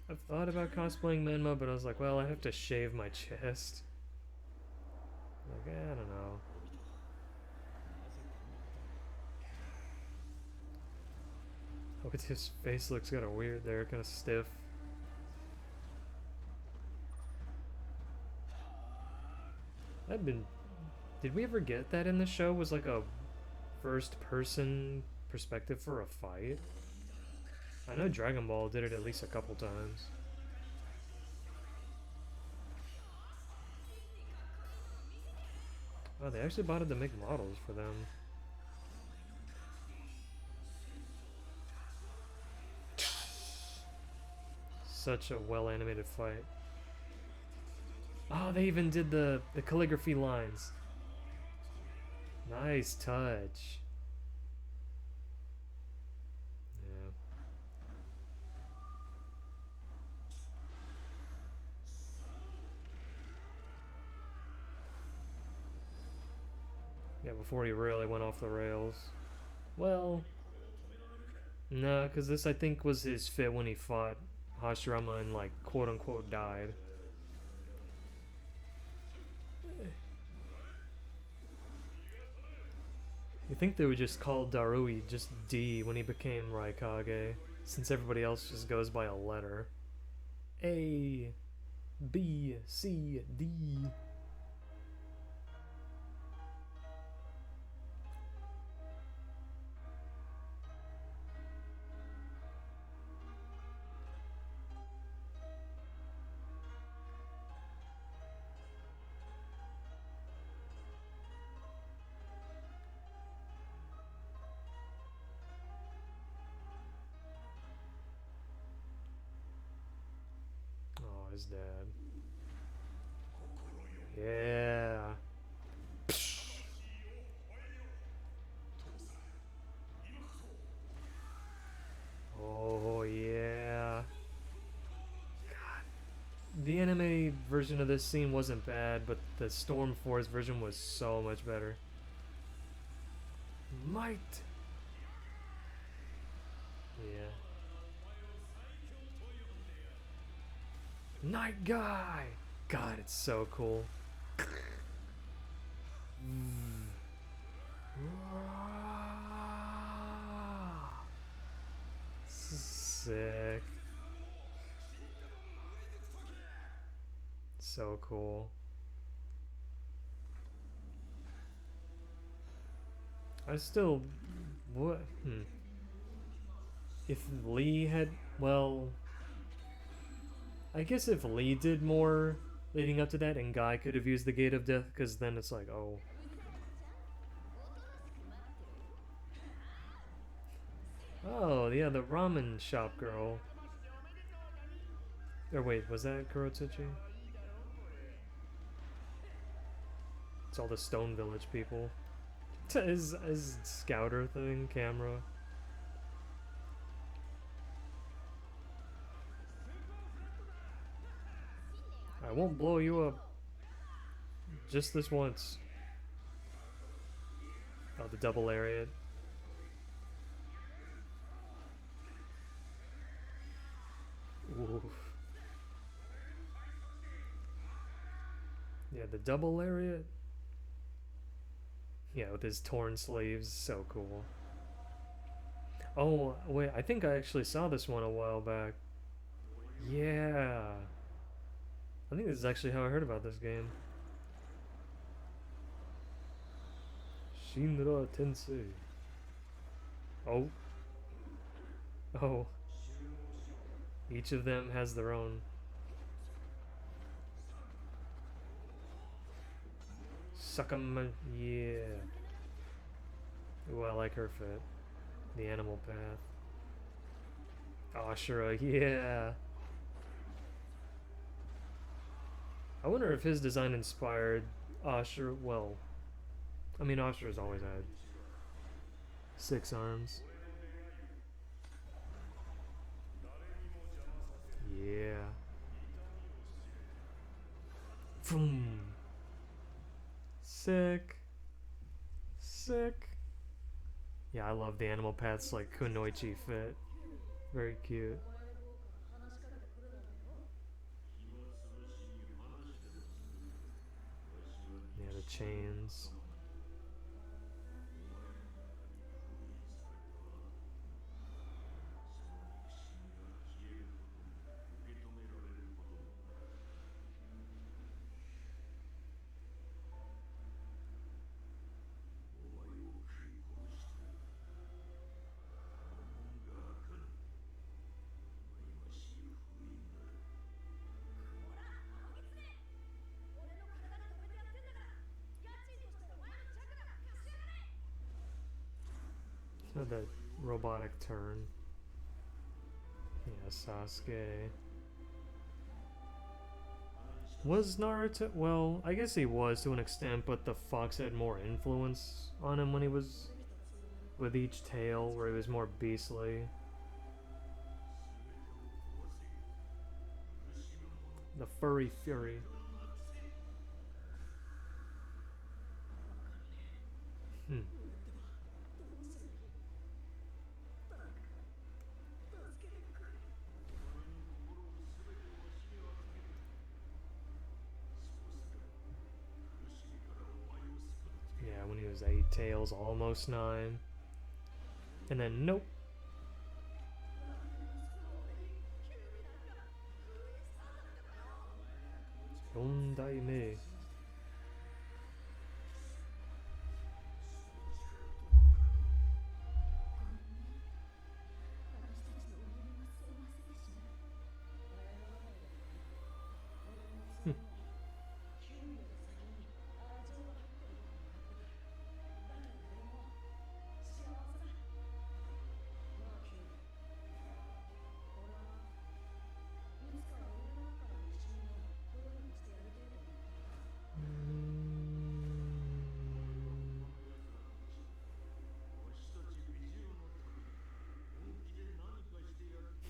I've thought about cosplaying Menma, but I was like, well, I have to shave my chest. Like, I don't know. Oh, but his face looks kind of weird there, kind of stiff. Did we ever get that in the show? Was like a first-person perspective for a fight? I know Dragon Ball did it at least a couple times. Oh, they actually bought it to make models for them. Such a well-animated fight. Oh, they even did the calligraphy lines. Nice touch. Yeah. Yeah, before he really went off the rails. Well, no, because this I think was his fit when he fought Hashirama and like quote-unquote died. You think they would just call Darui just D when he became Raikage, since everybody else just goes by a letter. A, B, C, D. His dad. Yeah. Oh yeah. God. The anime version of this scene wasn't bad, but the Storm Force version was so much better. Might. Yeah. Night Guy! God, it's so cool. Sick. So cool. I still... What? If Lee had... Well... I guess if Lee did more leading up to that and Guy could have used the Gate of Death, because then it's like, oh. Oh, yeah, the ramen shop girl. Or wait, was that Kurotsuchi? It's all the Stone Village people. His scouter thing, camera. I won't blow you up. Just this once. Oh, the double lariat. Oof. Yeah, the double lariat. Yeah, with his torn sleeves. So cool. Oh, wait, I think I actually saw this one a while back. Yeah. I think this is actually how I heard about this game. Shinra Tensei. Oh. Oh. Each of them has their own. Suck 'em, yeah. Ooh, I like her fit. The animal path. Ashura, yeah. I wonder if his design inspired Ashura. Well, I mean, Ashura's always had 6 arms. Yeah. Vroom. Sick. Sick. Yeah, I love the animal paths like Kunoichi fit. Very cute. Yeah, the chains. So the robotic turn. Yeah, Sasuke. Was Naruto? Well, I guess he was to an extent, but the fox had more influence on him when he was with each tail, where he was more beastly. The furry fury. Hmm. Yeah, when he was 8 tails, almost 9. And then, nope. Yondaime.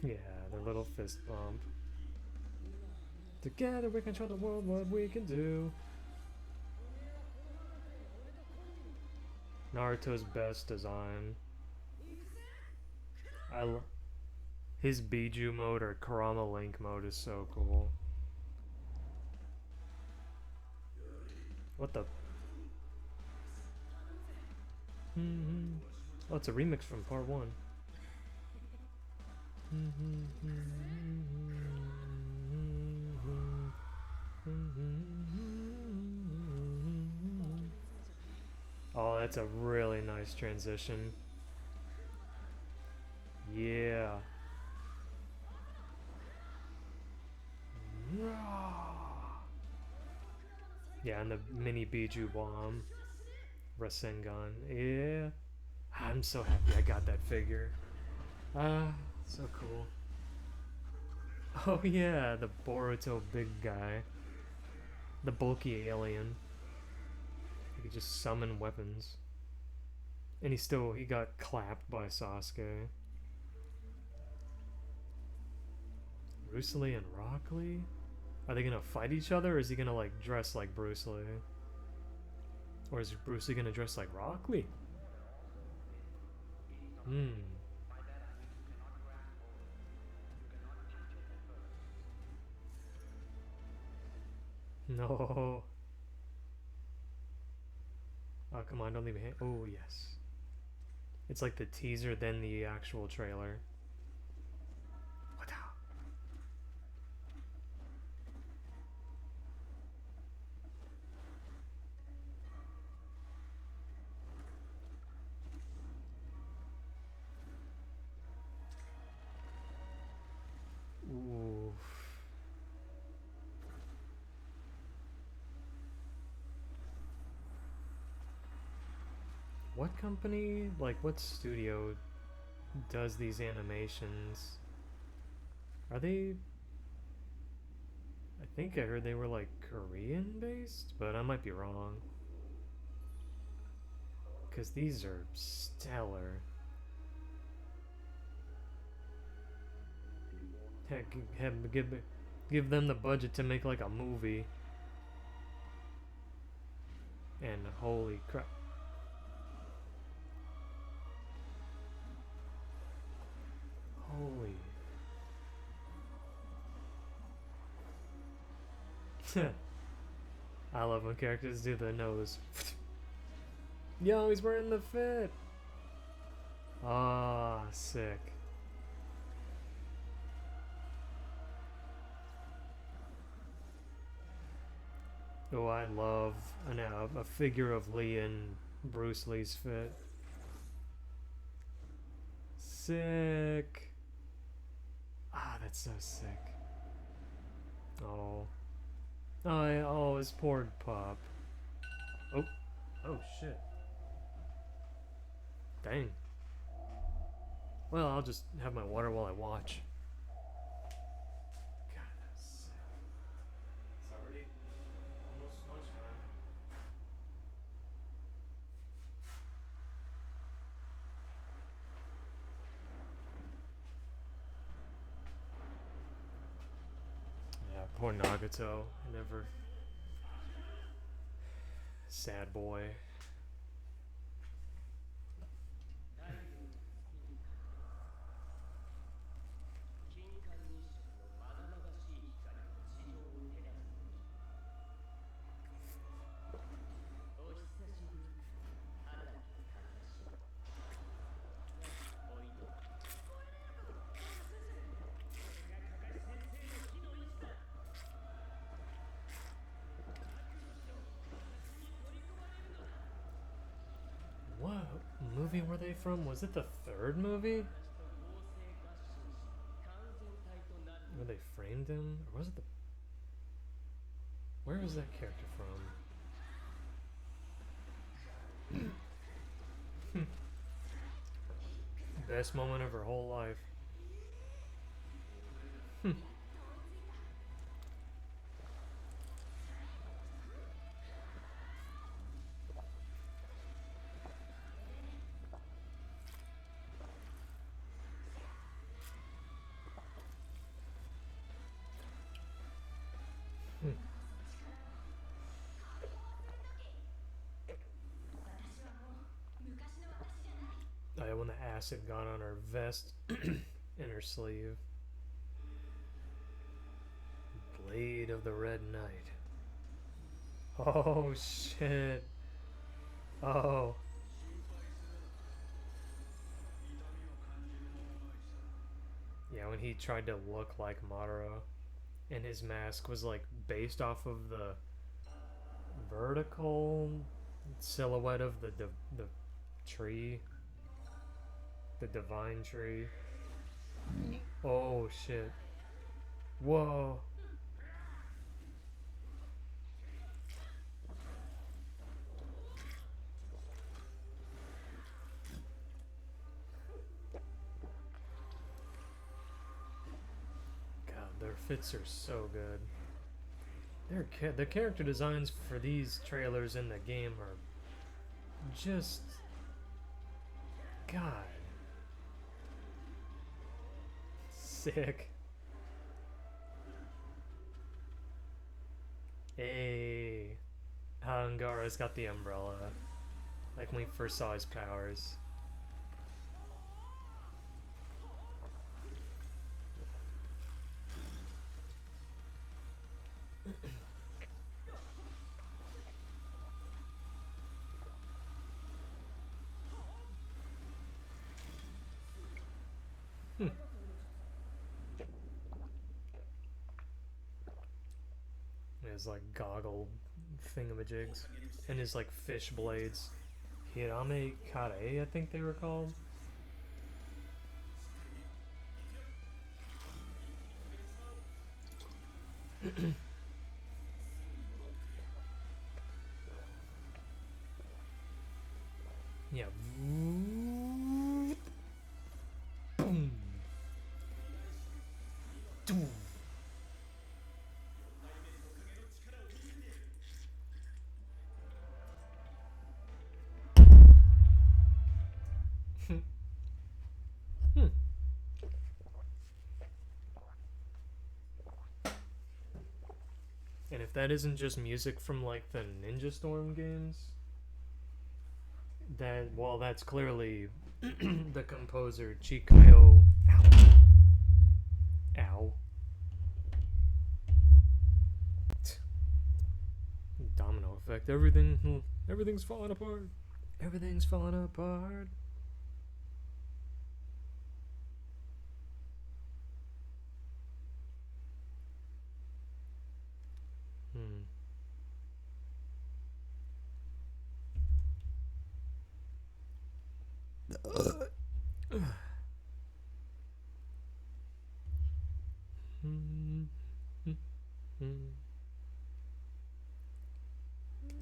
Yeah, their little fist bump. Together we can show the world what we can do. Naruto's best design. His Biju mode or Kurama Link mode is so cool. What the? Oh, it's a remix from part 1. Oh, that's a really nice transition. Yeah. Yeah, and the mini Biju bomb. Rasengan. Yeah. I'm so happy I got that figure. So cool. Oh yeah, the Boruto big guy. The bulky alien. He could just summon weapons. And he got clapped by Sasuke. Bruce Lee and Rock Lee? Are they gonna fight each other, or is he gonna like dress like Bruce Lee? Or is Bruce Lee gonna dress like Rock Lee? No. Oh, come on, don't leave me hang. Oh, yes. It's like the teaser, then the actual trailer. What the? what company, like what studio does these animations? Are they... I think I heard they were like Korean based, but I might be wrong. Because these are stellar. Heck, give them the budget to make like a movie. And holy crap. Holy. I love when characters do the nose. Yo, he's wearing the fit. Ah, sick. Oh, I love a figure of Lee in Bruce Lee's fit. Sick. Ah, that's so sick. Oh. Oh, his poor pup. Oh. Oh, shit. Dang. Well, I'll just have my water while I watch. God, that's sick. It's already almost lunchtime. Yeah, poor Nagato. Never. Sad boy. What movie were they from? Was it the third movie? Where they framed him? Or was it the... Where was that character from? Best moment of her whole life. When the acid got on her vest and her sleeve. Blade of the Red Knight. Oh shit. Oh. Yeah, when he tried to look like Madara and his mask was like based off of the vertical silhouette of the tree. The divine tree. Oh shit. Whoa. God, their fits are so good. The character designs for these trailers in the game are just... God. Sick. Hey. Angara's got the umbrella. Like when we first saw his powers. His like goggle thingamajigs and his like fish blades. Hirame Kare, I think they were called. Yeah, Hmm. And if that isn't just music from like the Ninja Storm games, that's clearly the composer Chikayo. Ow. Domino effect. Everything's falling apart. Everything's falling apart. Hmm.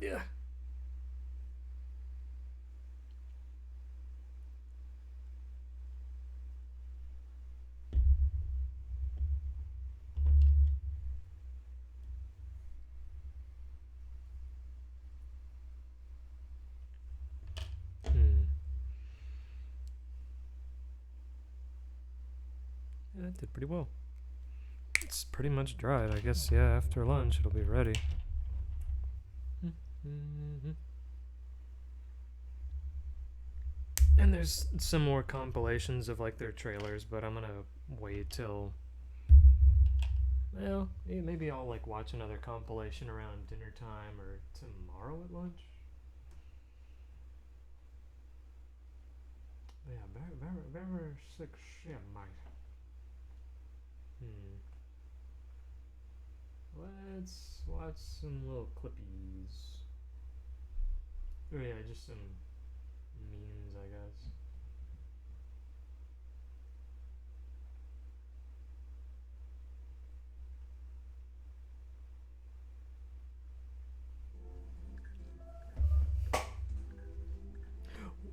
Yeah. Yeah, it did pretty well. It's pretty much dried. I guess, yeah, after lunch it'll be ready. And there's some more compilations of like their trailers, but I'm gonna wait till. Well, maybe I'll like watch another compilation around dinner time or tomorrow at lunch. But yeah, very sick shit, mate. Let's watch some little clippies. Oh yeah, just some memes, I guess.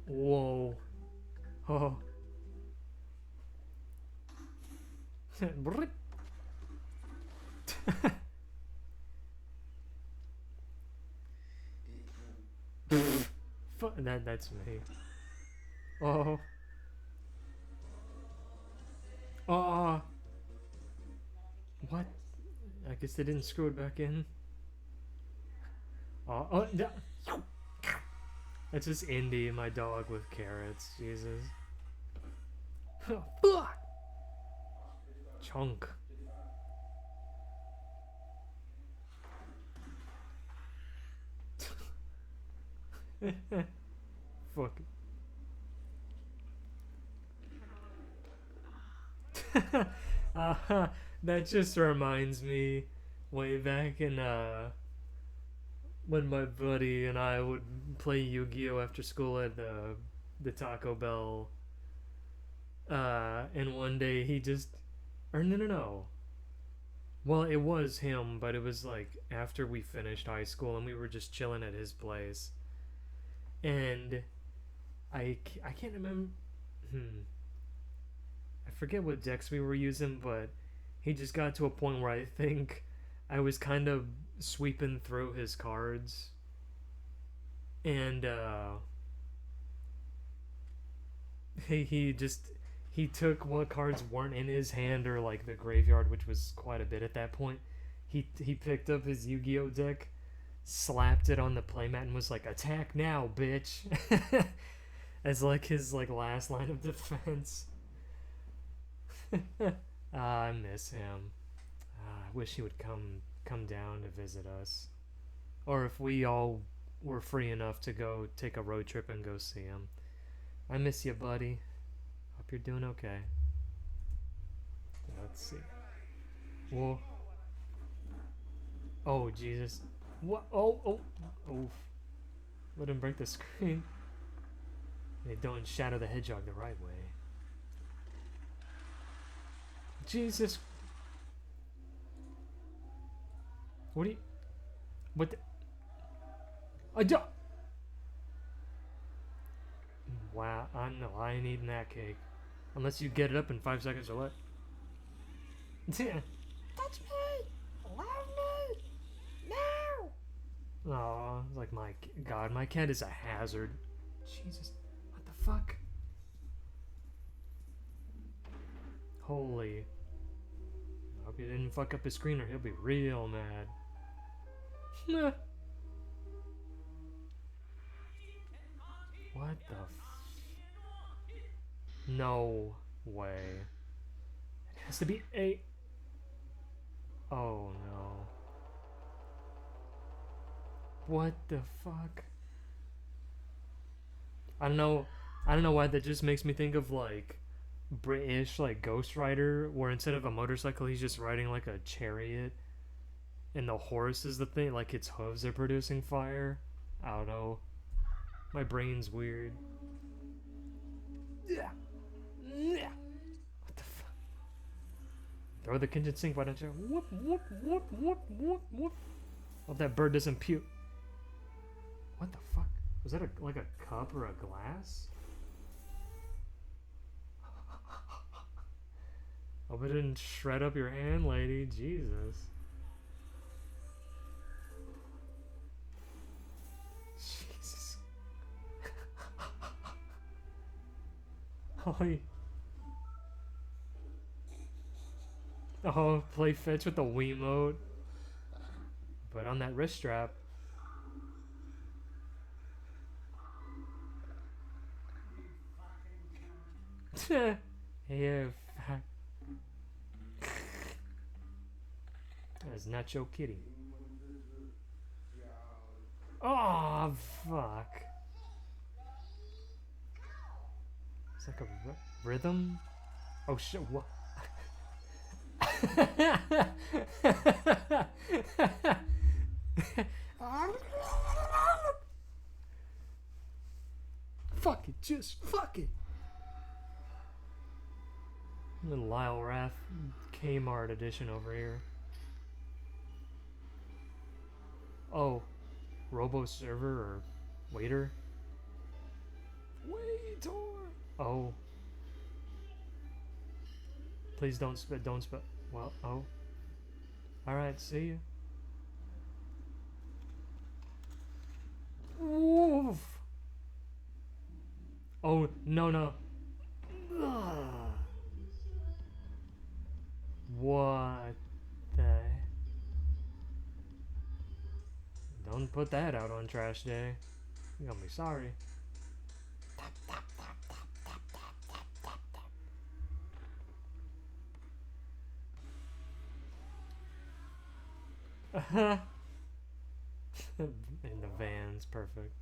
Whoa. Oh. That's me. Oh. Oh. What? I guess they didn't screw it back in. Oh. That's just Indy, my dog with carrots. Jesus. Fuck. Chunk. Fuck. That just reminds me way back in when my buddy and I would play Yu-Gi-Oh after school at the Taco Bell. And one day he just, or no. Well, it was him, but it was like after we finished high school and we were just chilling at his place. And I can't remember. I forget what decks we were using, but he just got to a point where I think I was kind of sweeping through his cards. And he took what cards weren't in his hand or like the graveyard, which was quite a bit at that point. He picked up his Yu-Gi-Oh deck, slapped it on the playmat, and was like, "Attack now, bitch!" as like his like last line of defense. I miss him. I wish he would come down to visit us, or if we all were free enough to go take a road trip and go see him. I miss you, buddy. Hope you're doing okay. Let's see. Whoa. Oh, Jesus. What? Oh. Oof. Let him break the screen. They don't shadow the hedgehog the right way. Jesus. What do you... What the... I don't... Wow, I ain't eating that cake. Unless you get it up in 5 seconds or what? Touch me! Love me! No! Oh, like my god, my cat is a hazard. Jesus, what the fuck? Holy. I hope you didn't fuck up his screen or he'll be real mad. What the No way. It has to be a... Oh no. What the fuck? I don't know why that just makes me think of like British like Ghost Rider, where instead of a motorcycle he's just riding like a chariot and the horse is the thing, like its hooves are producing fire. I don't know. My brain's weird. Yeah. What the fuck? Throw the kitchen sink, why don't you? Whoop, whoop, whoop, whoop, whoop, whoop. Hope that bird doesn't puke. What the fuck? Was that like a cup or a glass? Hope it didn't shred up your hand, lady. Jesus. Jesus. Holy. Oh, play fetch with the Wiimote. But on that wrist strap. Yeah, fuck. That's not your kitty. Oh, fuck. It's like a rhythm? Oh shit, what? Fuck it, just fuck it. Little Lyle Rath Kmart edition over here. Oh, Robo server or waiter? Waiter! Oh. Please don't spit, don't spit. Well, oh. Alright, see ya. Oof. Oh, no, no. Ugh. What the... Don't put that out on trash day. You're gonna be sorry. In the van's perfect.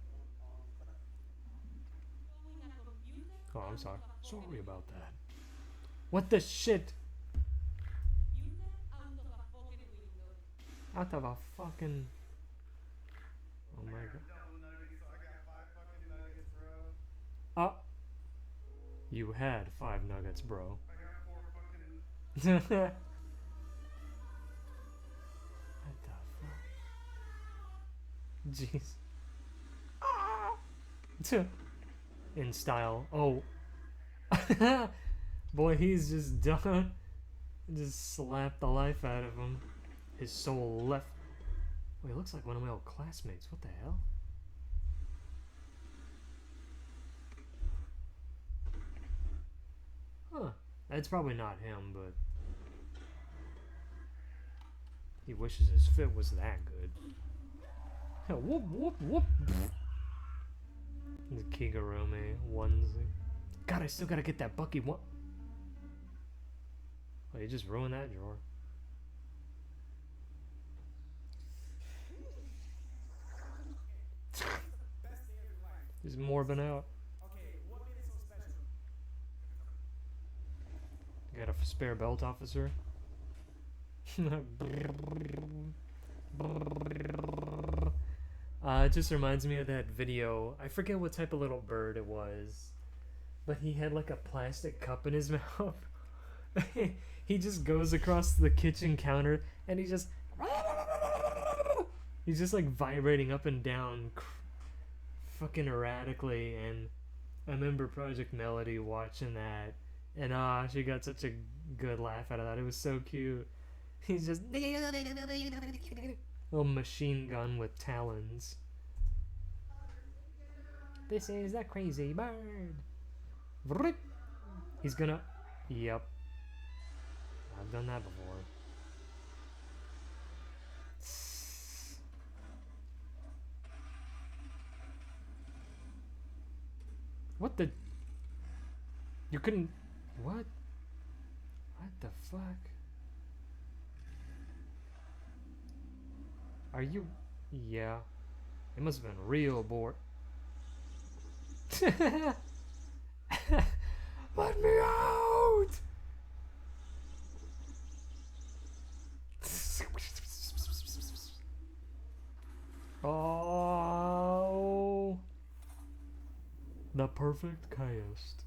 Oh, I'm sorry. Sorry about that. What the shit? Out of a fucking... Oh my god. Oh. You had 5 nuggets, bro. What the fuck? Jeez. In style. Oh. Boy, he's just done. Just slapped the life out of him. His soul left. Wait, he looks like one of my old classmates. What the hell? Huh. That's probably not him, but... He wishes his fit was that good. Hell, whoop, whoop, whoop. The Kigurumi onesie. God, I still gotta get that Bucky one. Oh, you just ruined that drawer. There's more been out. Got a spare belt, officer? It just reminds me of that video. I forget what type of little bird it was, but he had like a plastic cup in his mouth. He just goes across the kitchen counter and he's just like vibrating up and down fucking erratically. And I remember Project Melody watching that, and she got such a good laugh out of that. It was so cute. He's just little machine gun with talons. This is a crazy bird. Vroom. He's gonna. Yep. I've done that before. What the? You couldn't. What? What the fuck? Are you? Yeah. It must have been real bored. Let me out! Oh, the perfect cast.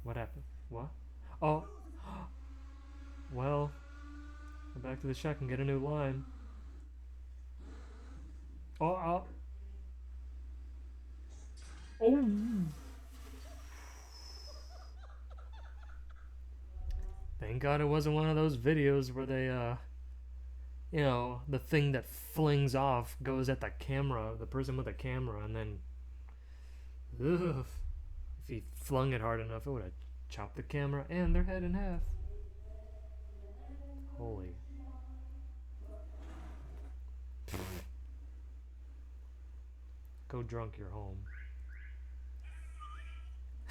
What happened? What? Oh, well, go back to the shack and get a new line. Oh, oh. Thank God it wasn't one of those videos where they, you know, the thing that flings off goes at the camera, the person with the camera, and then, ugh, if he flung it hard enough, it would have chopped the camera and their head in half. Holy. Go drunk, you're home.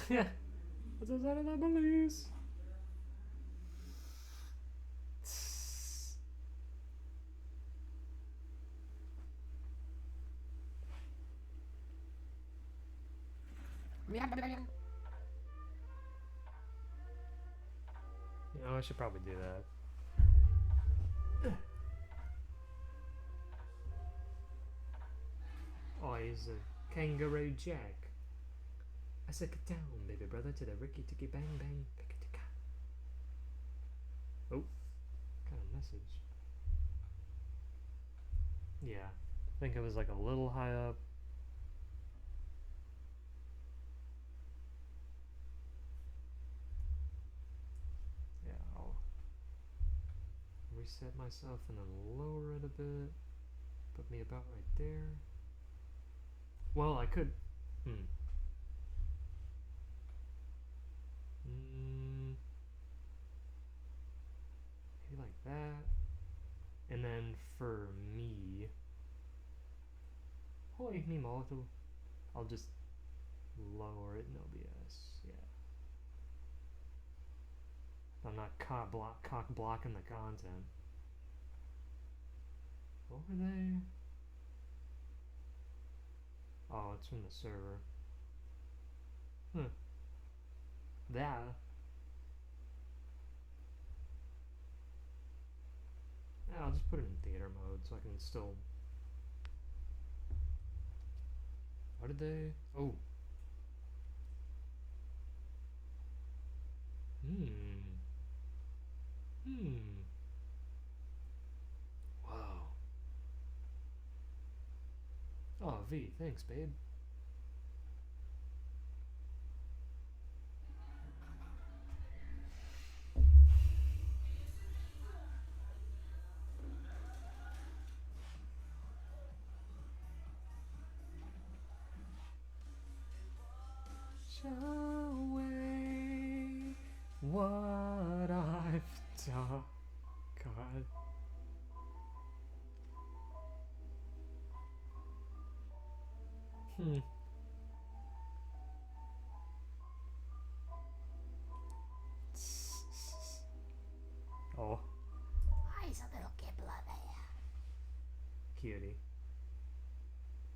Yeah. What's the sound of that police? You know, I should probably do that. Oh, he's a kangaroo jack. I said, get down, baby brother, to the ricky ticky bang bang picka ticka. Oh, got a message. Yeah, I think it was like a little high up. Yeah, I'll reset myself and then lower it a bit. Put me about right there. Well, I could. Maybe like that. And then for me. Hoy, ni modo. I'll just lower it in OBS. Yeah. I'm not cock blocking the content. What were they? Oh, it's from the server. That. Yeah, I'll just put it in theater mode so I can still. What did they? Oh. Wow. Oh, V, thanks, babe. Away what I've done. God. Oh. He's a little gibbler there. Cutie.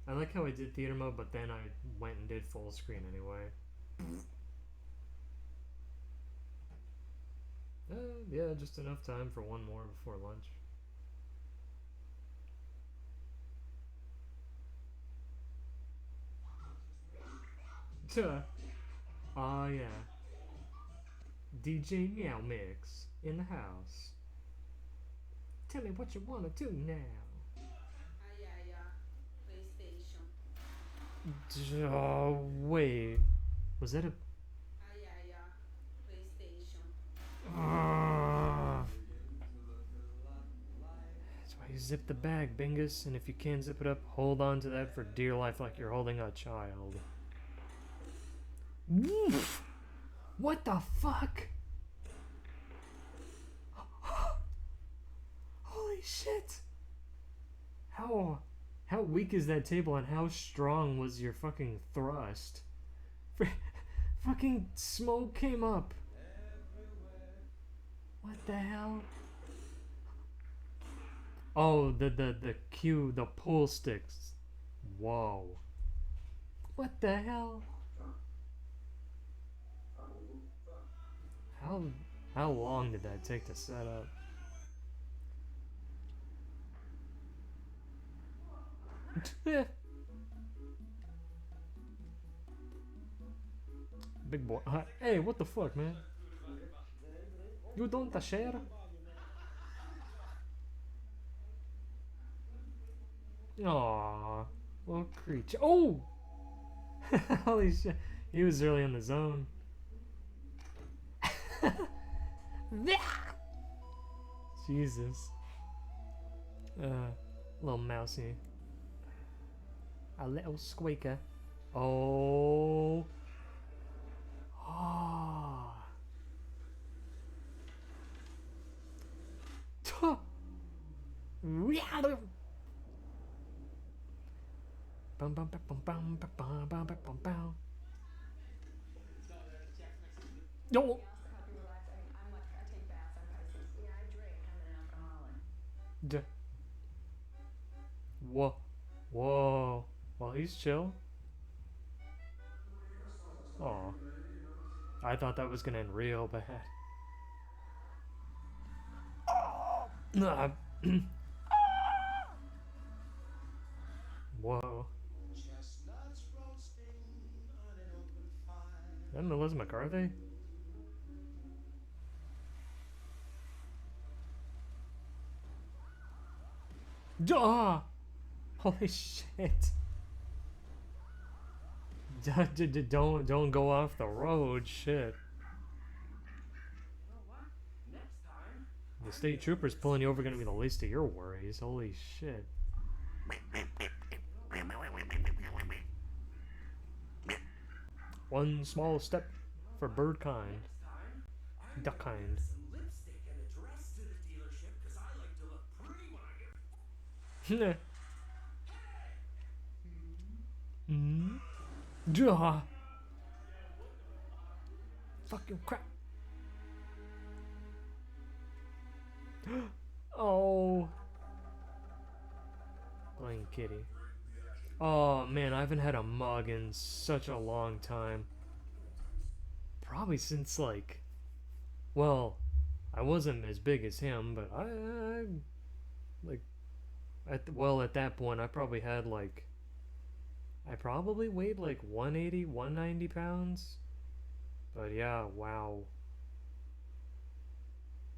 I like how I did theater mode, but then I went and did full screen anyway. Yeah, just enough time for one more before lunch. Oh yeah. DJ Meow Mix in the house. Tell me what you wanna do now. PlayStation. Oh wait. Was that a Zip the bag, Bingus, and if you can't zip it up, hold on to that for dear life like you're holding a child. Woof! What the fuck? Holy shit! How weak is that table and how strong was your fucking thrust? Fucking smoke came up. What the hell? Oh, the cue, the pull sticks. Whoa. What the hell? How long did that take to set up? Big boy. Hey, what the fuck, man? You don't share? Aww. Little creature. Oh! Holy shit. He was really in the zone. Jesus. Little mousy. A little squeaker. Oh. Ah. Oh. Bum bum bum bum bum bum bum bum bum bum. No. Duh. Whoa. Whoa. Well, he's chill. Aw. I thought that was gonna end real bad. Whoa. Is that Melissa McCarthy? Ah! Holy shit. Don't go off the road, shit. The state trooper's pulling you over gonna be the least of your worries. Holy shit. One small step for bird kind. Duck kind. Hmm? Duh. Fucking crap. Oh. Playing kitty. Oh man, I haven't had a mug in such a long time. Probably since like, well, I wasn't as big as him, but I like, at that point I probably had like, I probably weighed like 180, 190 pounds. But yeah, wow.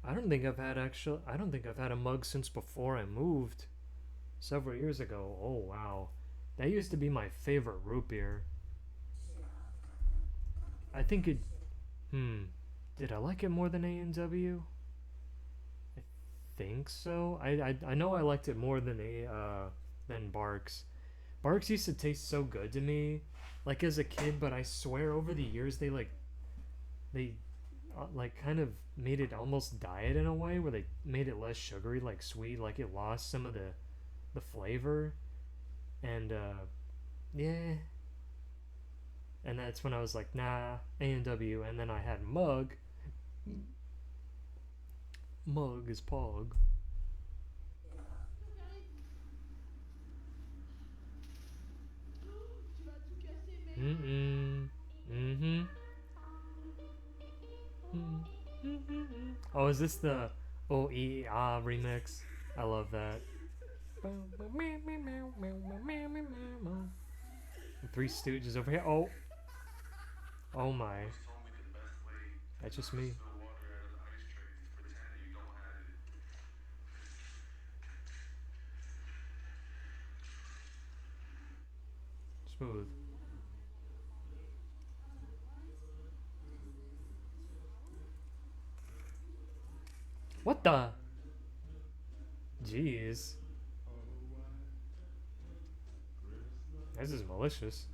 I don't think I've had a mug since before I moved. Several years ago. Oh wow. That used to be my favorite root beer. I think it did I like it more than A&W? I think so. I know I liked it more than than Barks. Barks used to taste so good to me like as a kid, but I swear over the years they like kind of made it almost diet in a way where they made it less sugary, like sweet, like it lost some of the flavor. And yeah, and that's when I was like, nah, A&W. And then I had Mug is Pog. Oh, is this the OEA remix? I love that. Three Stooges over here. Oh. Oh my. That's just me. Smooth. What the? Jeez. This is malicious.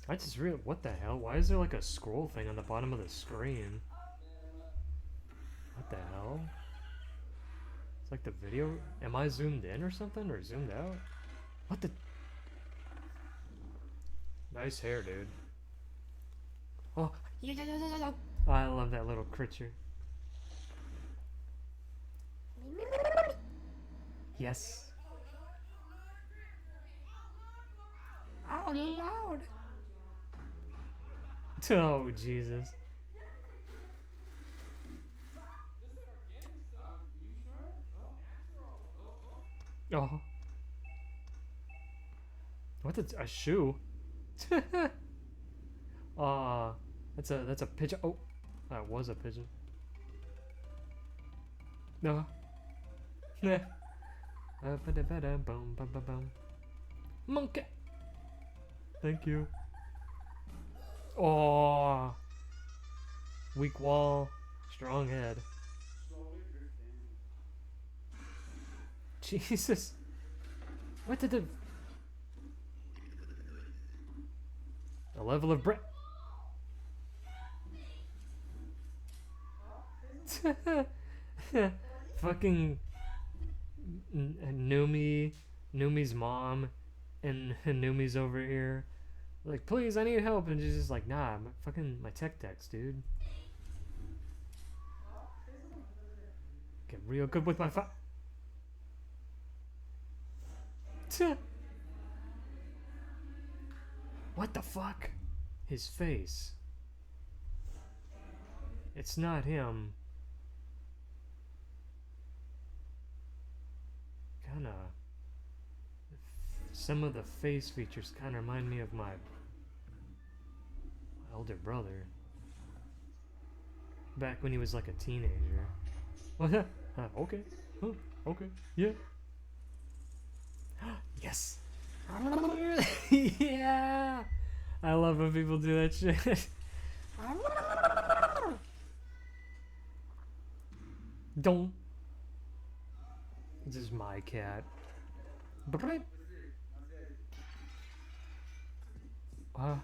I just realized, what the hell? Why is there like a scroll thing on the bottom of the screen? What the hell? It's like the video. Am I zoomed in or something? Or zoomed out? What the? Nice hair, dude. Oh, I love that little creature. Yes. Oh, Lord. Oh, Jesus. Oh. What a shoe? That's a pigeon. Oh, that was a pigeon. No. Monkey. Thank you. Oh. Weak wall, strong head. Jesus. What did the level of breath? Fucking Numi's mom, and Numi's over here. Like, please, I need help, and she's just like, nah, my tech techs, dude. Get real good with my What the fuck? His face. It's not him. Kinda. Some of the face features kinda remind me of my elder brother. Back when he was like a teenager. What? Okay. Huh, okay. Yeah. Yes. Yeah. I love when people do that shit. Don't. This is my cat. At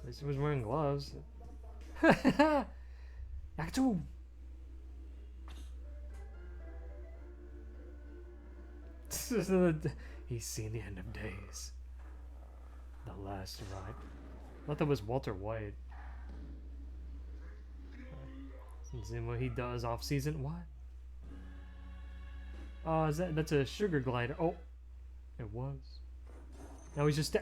least he was wearing gloves. Achoo! He's seen the end of days. The last ride. I thought that was Walter White. See what he does off season. What? Oh, that's a sugar glider. Oh, it was. Now he's just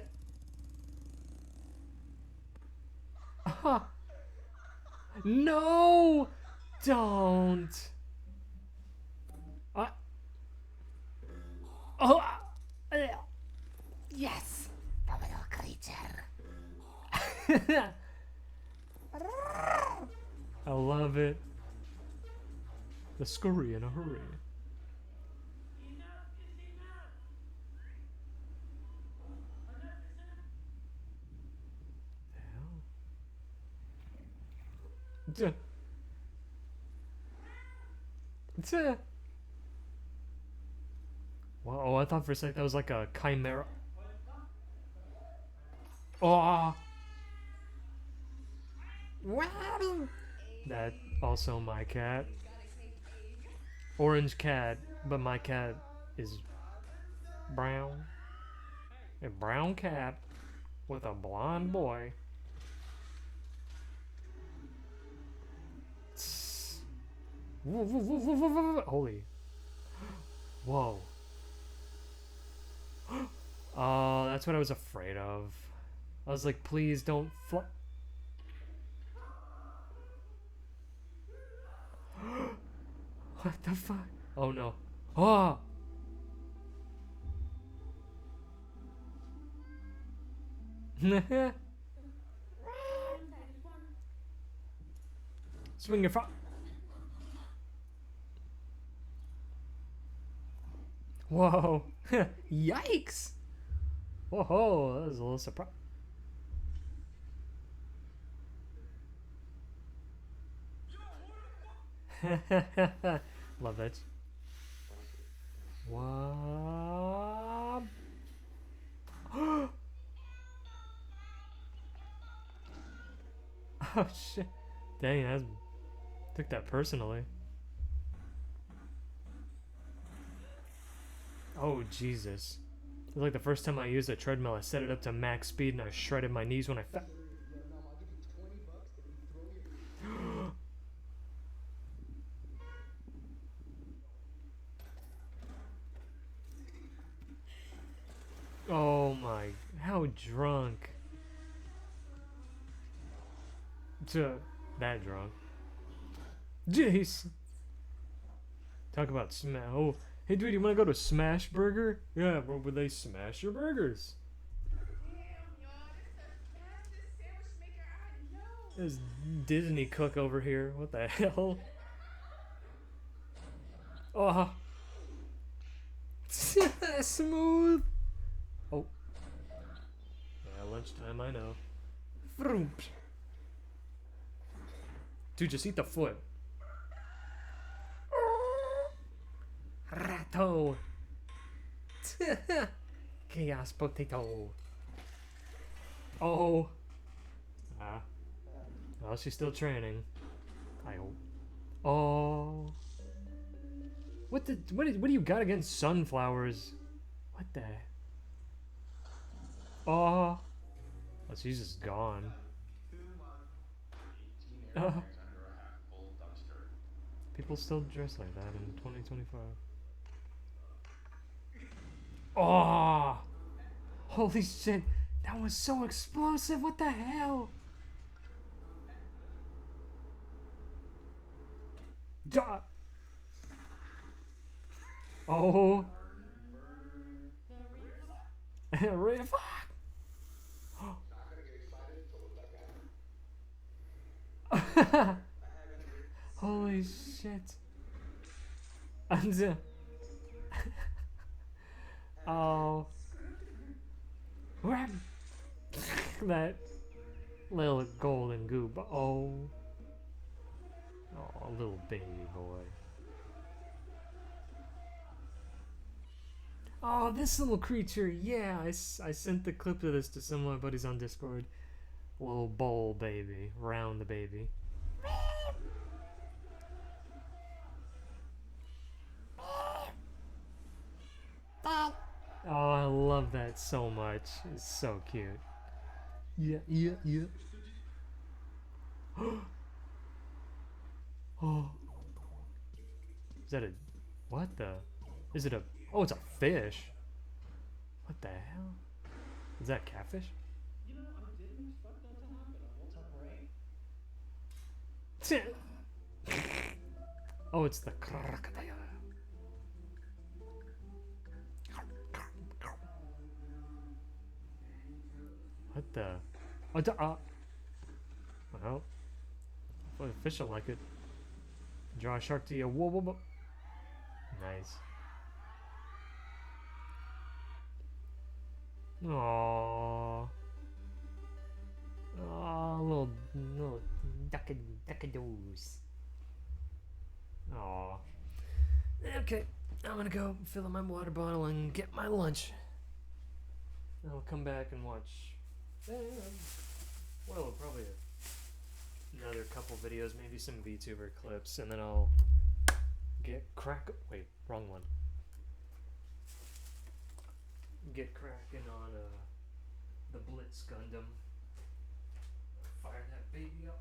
No! Don't. Oh. Yes, the little creature. I love it. The scurry in a hurry. The hell? Wow, oh, I thought for a sec that was like a chimera. Oh! That also my cat. Orange cat, but my cat is brown. A brown cat with a blonde boy. Holy. Whoa. Oh, that's what I was afraid of. I was like, please don't fly. What the fuck? Oh no. Oh! Swing your front. Whoa. Yikes. Whoa, that was a little surprise. Love it. What? Oh shit. Dang, I took that personally. Oh Jesus. It's like the first time I used a treadmill, I set it up to max speed and I shredded my knees when I fell. Oh my, how drunk. That drunk. Jeez. Talk about smash. Oh, hey dude, you wanna go to Smash Burger? Yeah, where would they smash your burgers? There's Disney Cook over here. What the hell? Oh. Smooth. Oh. Yeah, lunchtime, I know. Vroom. Dude, just eat the foot. Ratto. Chaos potato. Oh. Ah. Well, she's still training. I hope. Oh. What do you got against sunflowers? What the? Oh. Oh, she's just gone. Oh. People still dress like that in 2025. Oh. Holy shit. That was so explosive. What the hell? Duh. Oh. Fuck. Holy shit. Oh. That little golden goop. Oh. Oh, little baby boy. Oh, this little creature. Yeah, I sent the clip of this to some of my buddies on Discord. Little bowl baby. Round the baby. Oh, I love that so much. It's so cute. Yeah, yeah, yeah. Oh. Is that a... What the... Is it a... Oh, it's a fish. What the hell? Is that catfish? Oh, it's the crocodile. What the... Oh, well, the fish will like it. Draw a shark to you. Whoa, whoa, whoa. Nice. Aww. Oh, little duckadoos. Aww. Okay, I'm gonna go fill up my water bottle and get my lunch. I'll come back and watch. Well, probably another couple videos, maybe some VTuber clips, and then I'll get Wait, wrong one. Get cracking on the Blitz Gundam. Fire that baby up.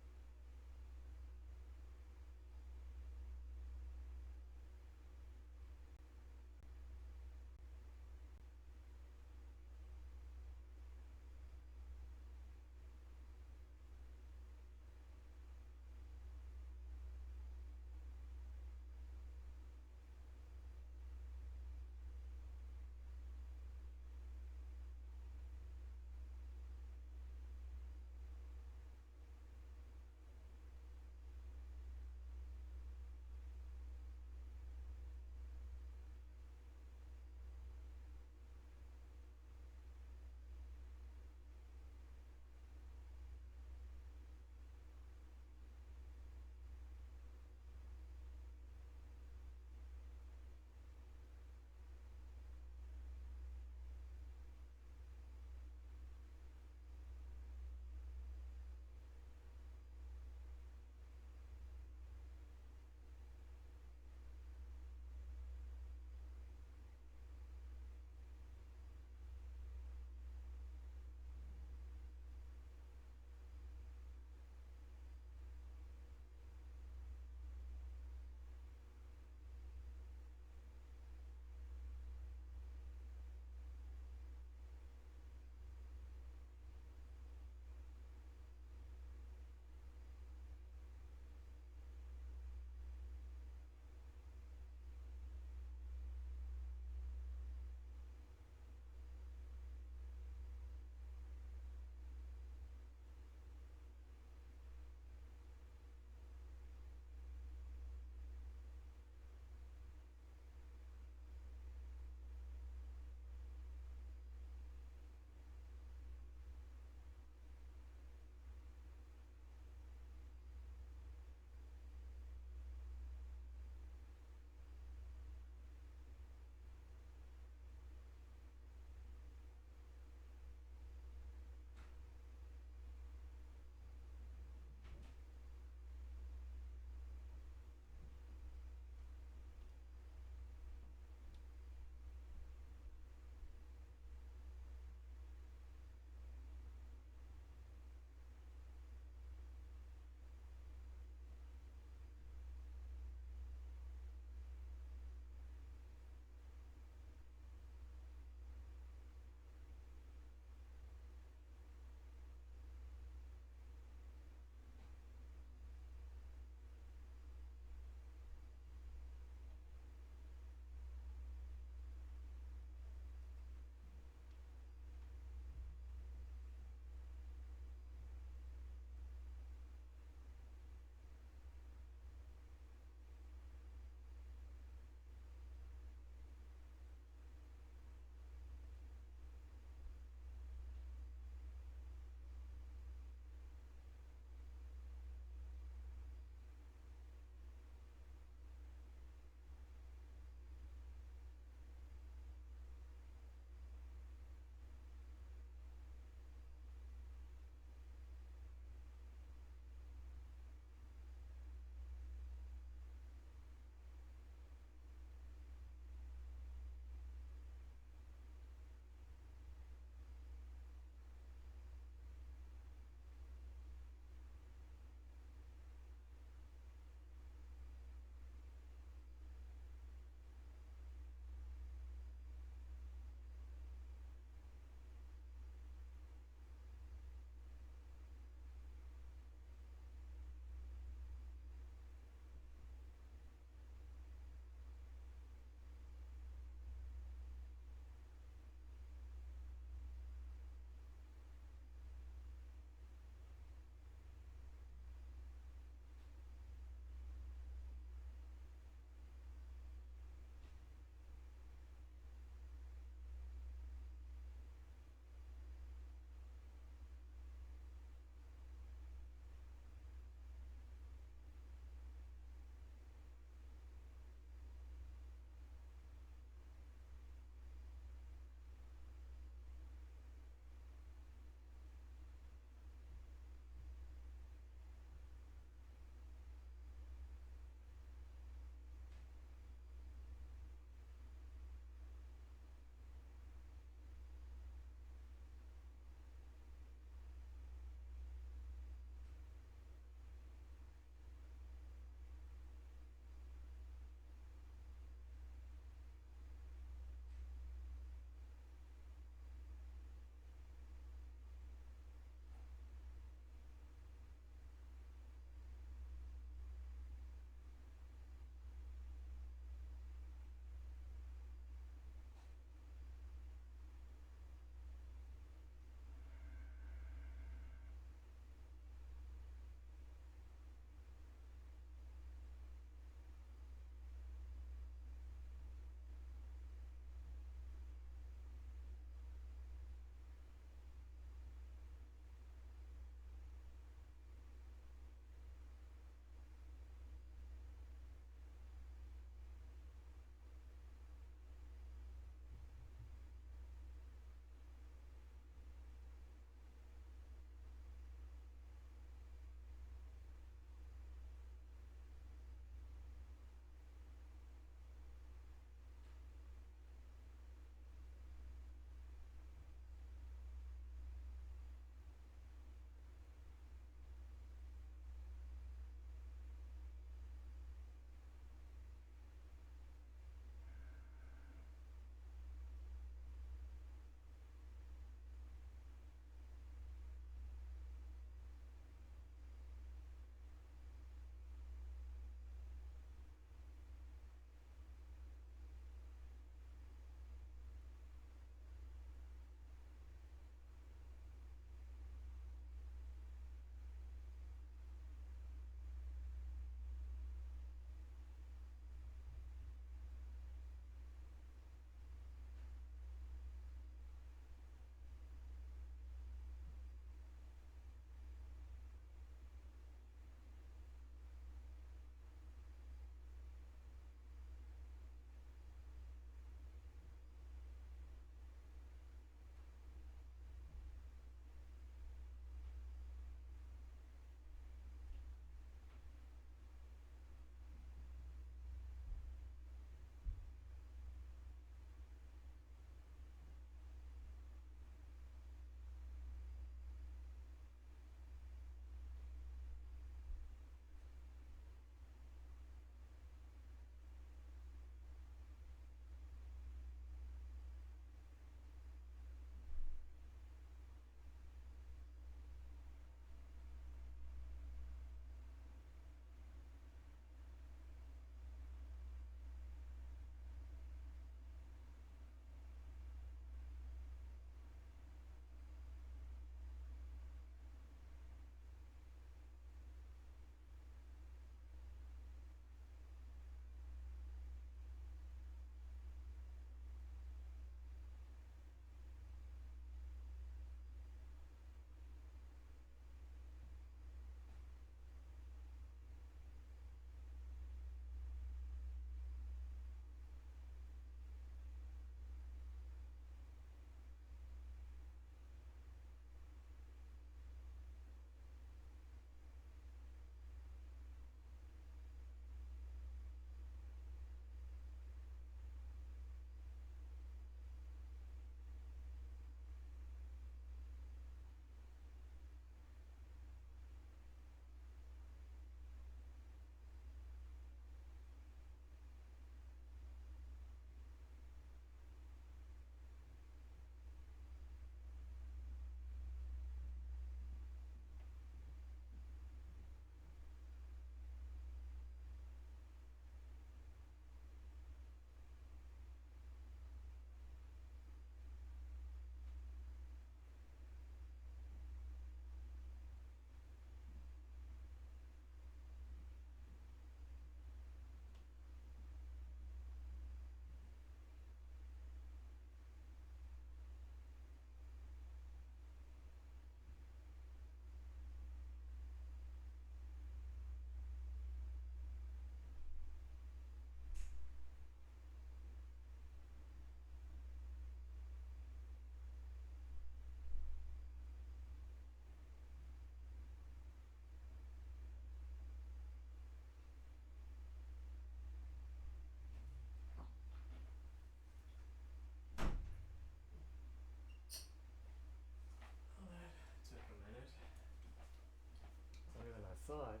thought.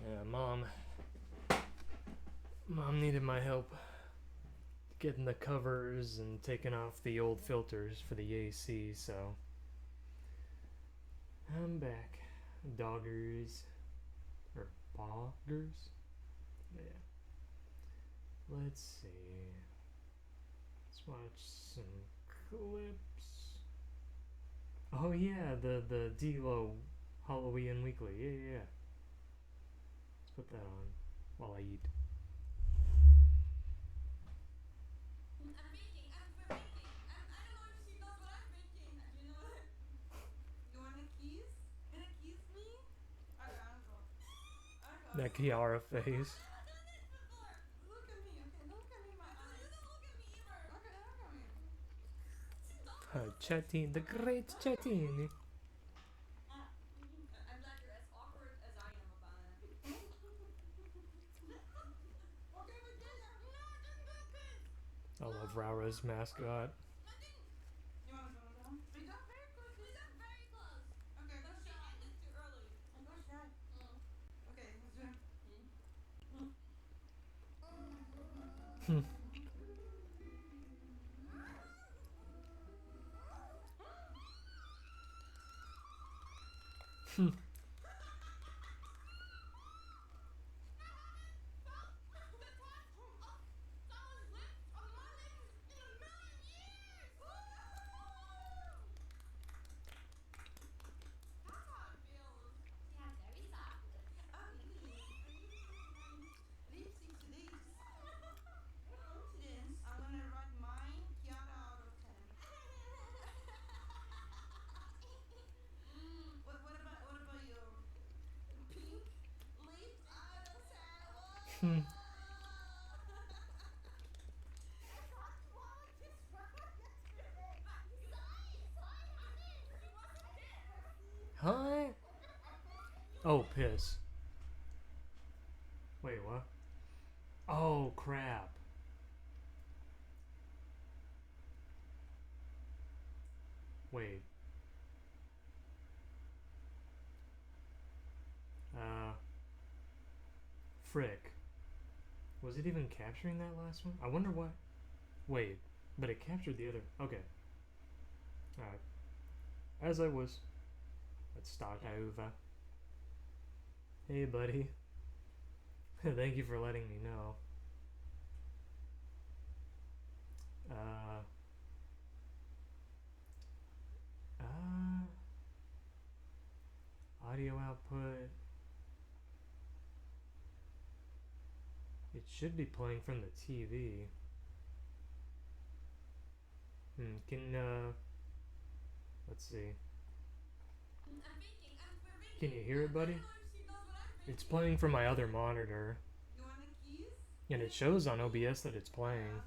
Yeah, Mom needed my help getting the covers and taking off the old filters for the AC, so I'm back. Doggers. Or boggers? Yeah. Let's see. Let's watch some clips. Oh yeah, the D-Lo Halloween Weekly. Yeah. Let's put that on while I eat. That Kiara face. Chatting, the great Chatting. I'm glad you're as awkward as I am about it. Okay, we did it. I love Raura's mascot. You want to go down? We got very close. We got very close. Okay, let's she ended too early. Go shy. Okay, let's do it. Huh? Oh, piss. Wait, what? Oh, crap. Wait. Frick. Was it even capturing that last one? I wonder what. Wait, but it captured the other. Okay. Alright. As I was. Let's start over. Hey, buddy. Thank you for letting me know. Audio output. It should be playing from the TV. Let's see. Can you hear it, buddy? It's playing from my other monitor. And it shows on OBS that it's playing.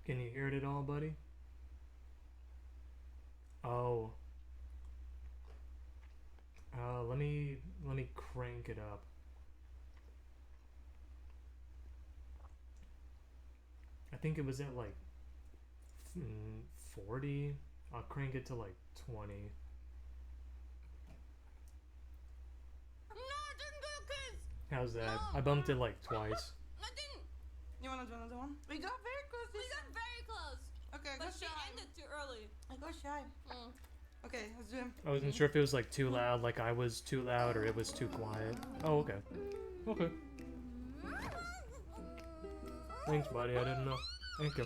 Can you hear it at all, buddy? Oh. Let me crank it up. I think it was at like 40. I'll crank it to like 20. How's that? No, I bumped it like twice. Nothing. You wanna do another one? We got very close. We got very close. Okay, but she ended too early. I go shy. Okay, let's do it. I wasn't sure if it was like too loud, like I was too loud, or it was too quiet. Oh, okay. Okay. Thanks, buddy. I didn't know. Thank you.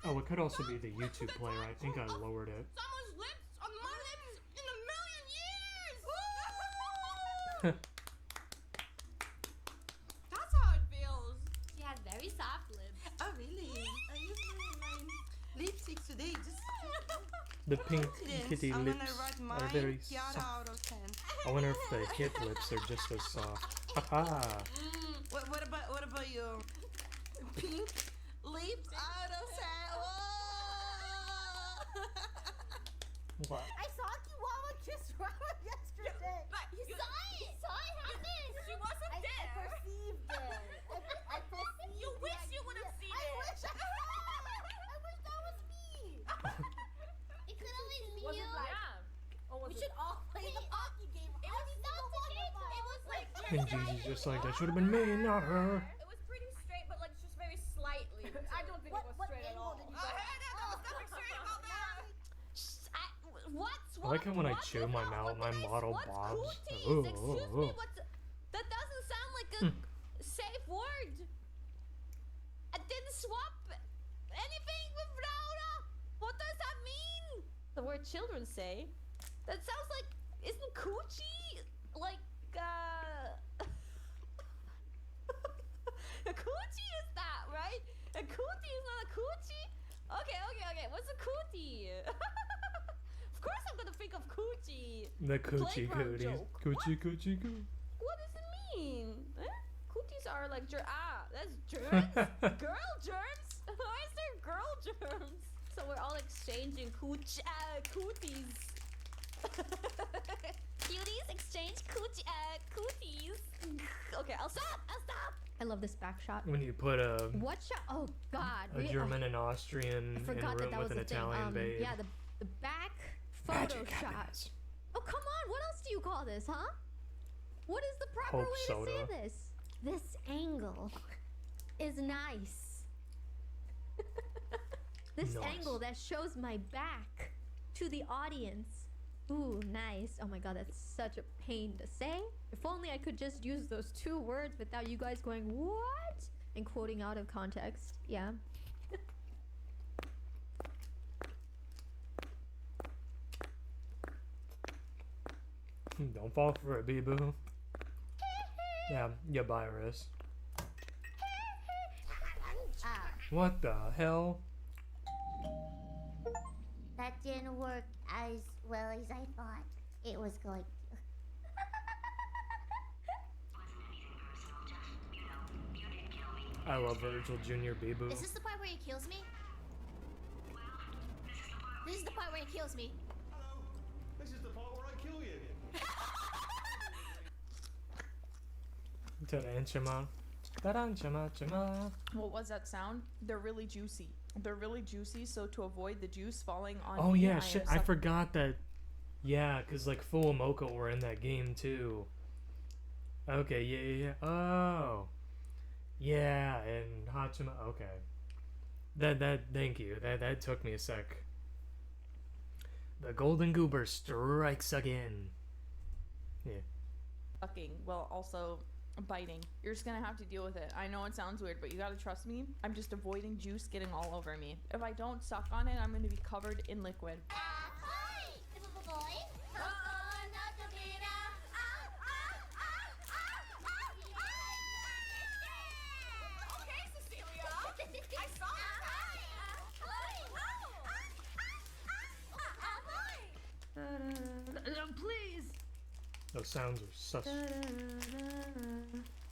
Oh, it could also be the YouTube player. I think I lowered it. Someone's lips on my lips in a million years! That's how it feels. She has very soft lips. Oh, really? I used my lipstick today. Just the pink kitty I'm lips gonna write are mine very Kiara soft. out of 10. I wonder if the hip lips are just as soft. Haha. Pink leaps out of sand. What? I saw Chihuahua kiss Robert yesterday. But You saw it. You saw it happen. She wasn't I there. perceived it. I perceived You the wish you would have seen I it. wish I saw it. I wish that was me. It could always be Was you. it like, Yeah. we should all play the hockey game. It Every was single one of us. It was like And Jesus just like, that should have been me, not her. It was pretty straight, but like just very slightly. I don't think What angle did you Oh, go? there was nothing straight about that. What's I like it when I chew my mouth, my model bobs. Ooh, Excuse ooh, me, ooh. what's that? Doesn't sound like a safe word. I didn't swap anything with Laura. What does that mean? The word children say. That sounds like, isn't coochie like a coochie is that, right? A cootie is not a coochie? Okay. What's a cootie? Of course I'm gonna think of coochie. The coochie Playground cooties. joke. Coochie coo. What does it mean? Cooties are like that's germs? Girl germs? Why is there girl germs? So we're all exchanging cooties. Cuties exchange cooties. Okay, I'll stop. I love this back shot. When you put a What shot? Oh God. a really? German and Austrian I in a forgot room that with was an a thing. Italian babe. Yeah, the back photo Magic shot. happiness. Oh come on! What else do you call this, huh? What is the proper Hope way soda. to say this? This angle is nice. This Nice. angle that shows my back to the audience. Ooh, nice. Oh my god, that's such a pain to say. If only I could just use those 2 words without you guys going, what? And quoting out of context. Yeah. Don't fall for it, bee-boo. Yeah, you virus. Ah, What the hell? that didn't work as well as I thought it was going to. I love Virgil Jr. Bee-boo. Is this the part where he kills me? This is the part where he kills me. Hello. This is the part where I kill you. Ta-da-chama. Ta-da-chama-chama. What was that sound? They're really juicy. They're really juicy, so to avoid the juice falling on Oh me, yeah, I shit, am I suck- forgot that. Yeah, cause like Full Mocha were in that game too. Okay, yeah. Oh, yeah, and Hachima. Okay, that. Thank you. That took me a sec. The Golden Goober strikes again. Yeah. sucking while also biting. You're just gonna have to deal with it. I know it sounds weird, but you gotta trust me. I'm just avoiding juice getting all over me. If I don't suck on it, I'm gonna be covered in liquid. Okay, Cecilia. I saw Please. Those sounds are sus.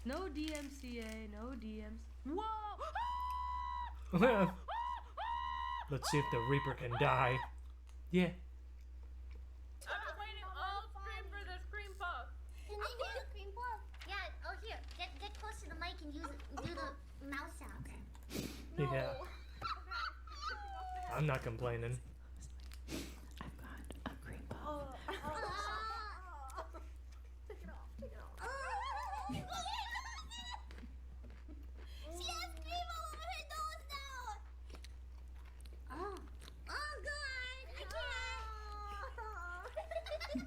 No DMCA, no DMs. Whoa! Let's see if the Reaper can die. Yeah. I've been waiting all stream for this cream puff. Can they get a cream puff? Yeah. Oh, here. Get close to the mic and do the mouse sound. Yeah. I'm not complaining. She has cream all over her nose now. Oh God! I can't.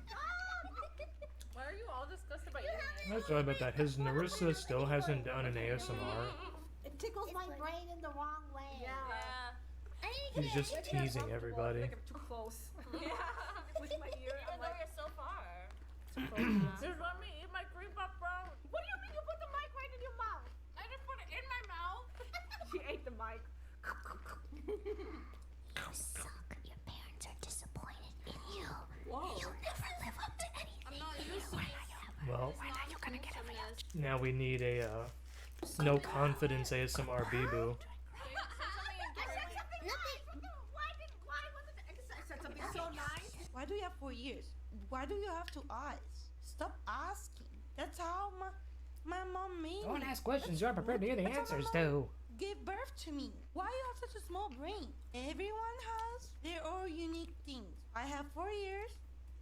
Why are you all disgusted by eating it? That's right about that. His Narissa still hasn't done an ASMR. It tickles my brain in the wrong way. Yeah. He's just teasing everybody. Like I'm too close. Yeah. With my ear, I'm like, You're so far. just let me eat my cream puff, bro. What do you mean you put the mic right in your mouth? I just put it in my mouth. She ate the mic. You suck. Your parents are disappointed in you. Whoa. You'll never live up to anything. I'm not used to this. Well, When are you gonna get a now we need a No confidence ASMR Bibu. Why do you have 4 years? Why do you have 2 eyes? Stop asking. That's how my mom made Don't me. ask questions you aren't prepared to hear the That's how my answers mom to. gave birth to me. Why you have such a small brain? Everyone has their own unique things. I have 4 years.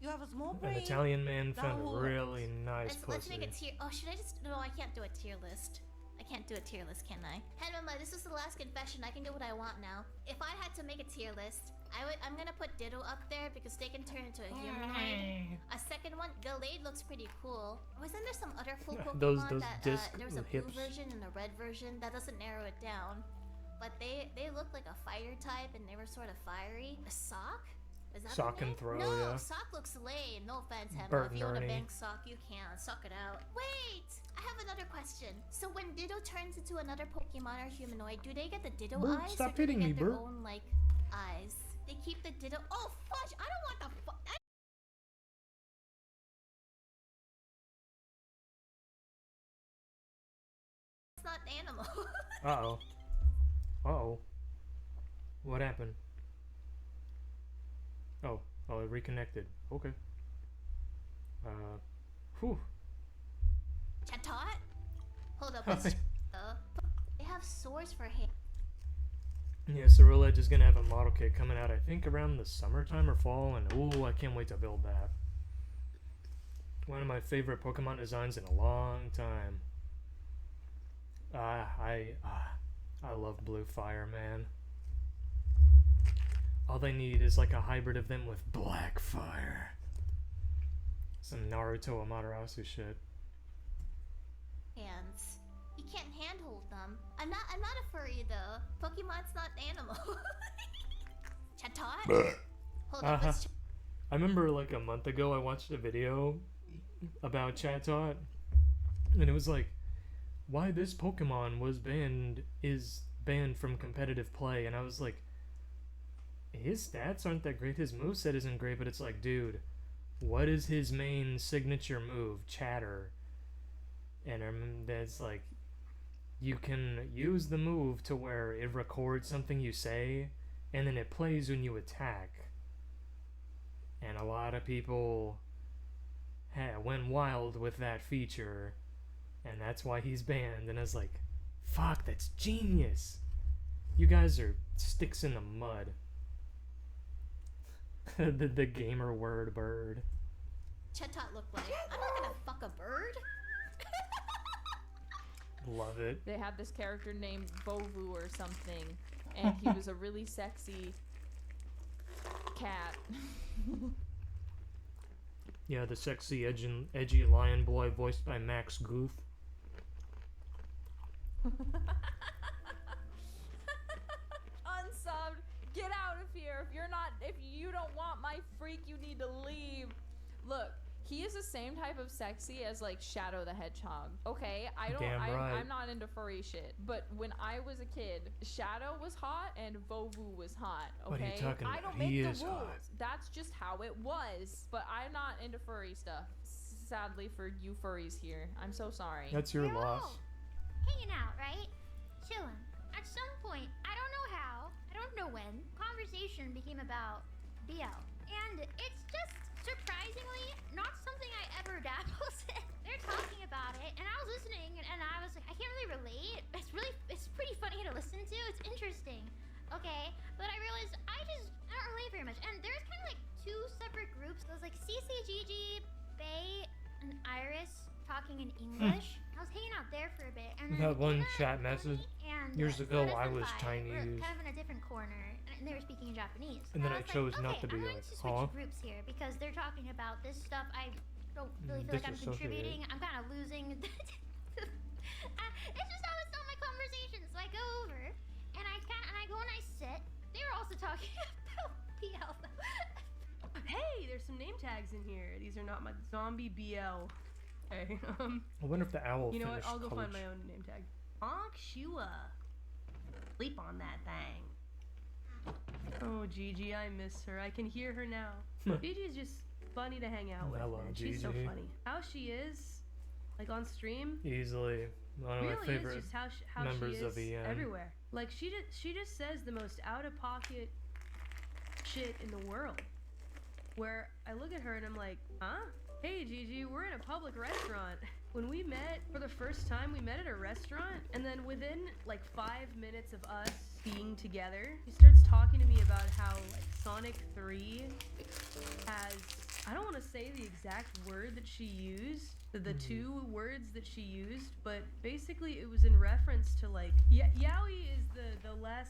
You have a small brain. An Italian man That found a will- really nice Let's pussy. make a tier. Oh, should I just? No, I can't do a tier list. I can't do a tier list, can I? Hey, Mama, this is the last confession. I can do what I want now. If I had to make a tier list, I'm gonna put Ditto up there because they can turn into a humanoid. A second one, Gallade looks pretty cool. Wasn't there some other cool Pokemon Those that disc there was a blue hips. version and a red version? That doesn't narrow it down. But they looked like a fighter type and they were sort of fiery. A sock? Is that Sock the name? and throw, no, yeah. Sock looks lame. No offense, Hemma. Bert If you want to and Ernie. bank Sock, you can. Suck it out. Wait! I have another question. So when Ditto turns into another Pokemon or humanoid, do they get the Ditto Bert, eyes? stop or do they hitting me, get their Bert. own, like, eyes? They keep the Ditto. Oh, fudge! I don't want the It's not an animal. Uh-oh. Uh-oh. What happened? Oh, it reconnected. Okay. Whew. Chatot? Hold up, what's they have swords for hair. Yeah, Ceruledge is gonna have a model kit coming out, I think, around the summertime or fall, and ooh, I can't wait to build that. One of my favorite Pokemon designs in a long time. I love Blue Fire, man. All they need is like a hybrid of them with Black Fire. Some Naruto Amaterasu shit. Hands. You can't handhold them. I'm not a furry though. Pokemon's not an animal. Chatot? Hold up, what's I remember like a month ago I watched a video about Chatot, and it was like, why this Pokemon is banned from competitive play, and I was like, his stats aren't that great, his moveset isn't great, but it's like, dude, what is his main signature move? Chatter. And that's like, you can use the move to where it records something you say, and then it plays when you attack. And a lot of people went wild with that feature, and that's why he's banned. And I was like, fuck, that's genius. You guys are sticks in the mud. the gamer word bird. Chatot look like? I'm not gonna fuck a bird. Love it. They had this character named Bovu or something, and he was a really sexy cat. Yeah, the sexy, edgy lion boy voiced by Max Goof. Unsubbed, get out of here. If you don't want my freak, you need to leave. Look, he is the same type of sexy as like Shadow the Hedgehog. Okay, Damn right. I'm not into furry shit. But when I was a kid, Shadow was hot and Vovu was hot. Okay, What are you talking I about? don't make He the is rules. hot. That's just how it was. But I'm not into furry stuff. Sadly for you furries here, I'm so sorry. That's your We're loss. all hanging out, right? Chilling. At some point, I don't know how, I don't know when, conversation became about BL. And it's just surprisingly not something I ever dabbles in. They're talking about it, and I was listening, and I was like, I can't really relate. It's pretty funny to listen to. It's interesting. Okay, but I realized I don't relate very much. And there's kind of like two separate groups. There's like CCGG, Bay, and Iris talking in English. I was hanging out there for a bit, and then That one Anna, chat message and years ago, Lotus I and was Vi Chinese. were kind of in a different corner, and they were speaking in Japanese. And then I was chose like, not okay, to be I'm going like, to switch huh? groups here because they're talking about this stuff. I don't really feel like I'm Disassociate. contributing. I'm kind of losing. It's just how it's on my conversation. So I go over, and I go and I sit. They were also talking about PL. Hey, there's some name tags in here. These are not my zombie BL. Okay. I wonder if the owl You know what? finished I'll go find college. my own name tag. Ankh Shua. Sleep on that thing. Oh, Gigi, I miss her. I can hear her now. Gigi's just funny to hang out with. Hello, man. She's so Gigi. funny. How she is, like on stream, Easily One of my really favorite is just how members she is of EN. everywhere. Like she just says the most out of pocket shit in the world. Where I look at her and I'm like, huh? Hey Gigi, we're in a public restaurant. When we met for the first time, we met at a restaurant, and then within like 5 minutes of us being together, she starts talking to me about how like Sonic 3 has, I don't want to say the exact word that she used, the two words that she used, but basically it was in reference to like, yaoi is the less,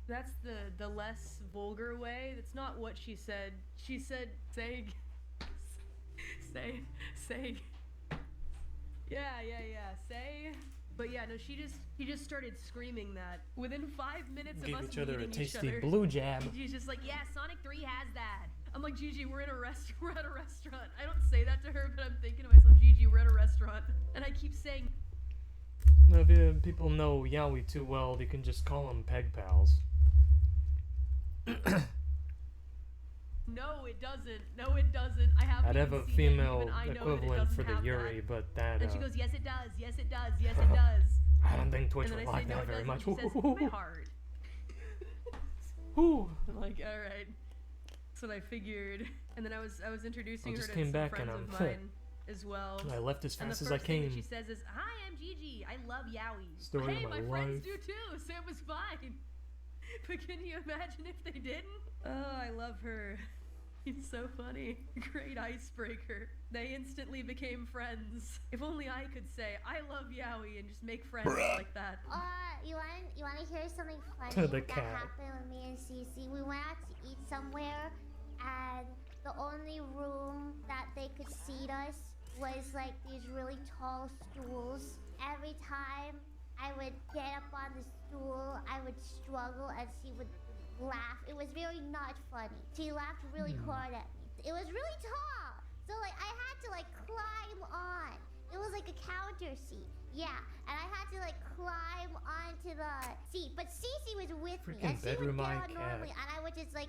that's the less vulgar way. That's not what she said. She said, say. Yeah, say. But yeah, no, she just started screaming that. Within 5 minutes Give of us each other a meeting each tasty other, blue jab. Gigi's just like, yeah, Sonic 3 has that. I'm like, Gigi, we're at a restaurant. I don't say that to her, but I'm thinking to myself, Gigi, we're at a restaurant. And I keep saying, If people know yaoi too well, they can just call them peg pals. no, it doesn't. No, it doesn't. I haven't I'd have a even seen female it, even I know that it equivalent for doesn't the have Yuri, that. but that, And she goes, yes, it does. Yes, it does. Yes, it does. I don't think Twitch And then would I like say, no, that it very doesn't. much. She says, my heart. Ooh. I'm like, all right. That's what I figured. And then I was introducing I her just to came some back friends and of mine as well. I left as And fast the as I first thing that came. she says is, "Hi, I'm Gigi. I love yaoi." Story Hey, of my my friends life. do too, so it was fine. But can you imagine if they didn't? Oh, I love her. He's so funny. Great icebreaker. They instantly became friends. If only I could say, I love yaoi and just make friends like that. You wanna hear something funny The that cat. happened with me and Cece? We went out to eat somewhere, and the only room that they could seat us was like these really tall stools. Every time I would get up on the stool, I would struggle and she would laugh. It was very not funny. She laughed really hard at me. It was really tall, so like I had to like climb on. It was like a counter seat. Yeah, and I had to like climb onto the seat. But Cece was with me, Freaking and she would bedroom get eye on normally, cat. and I would just like,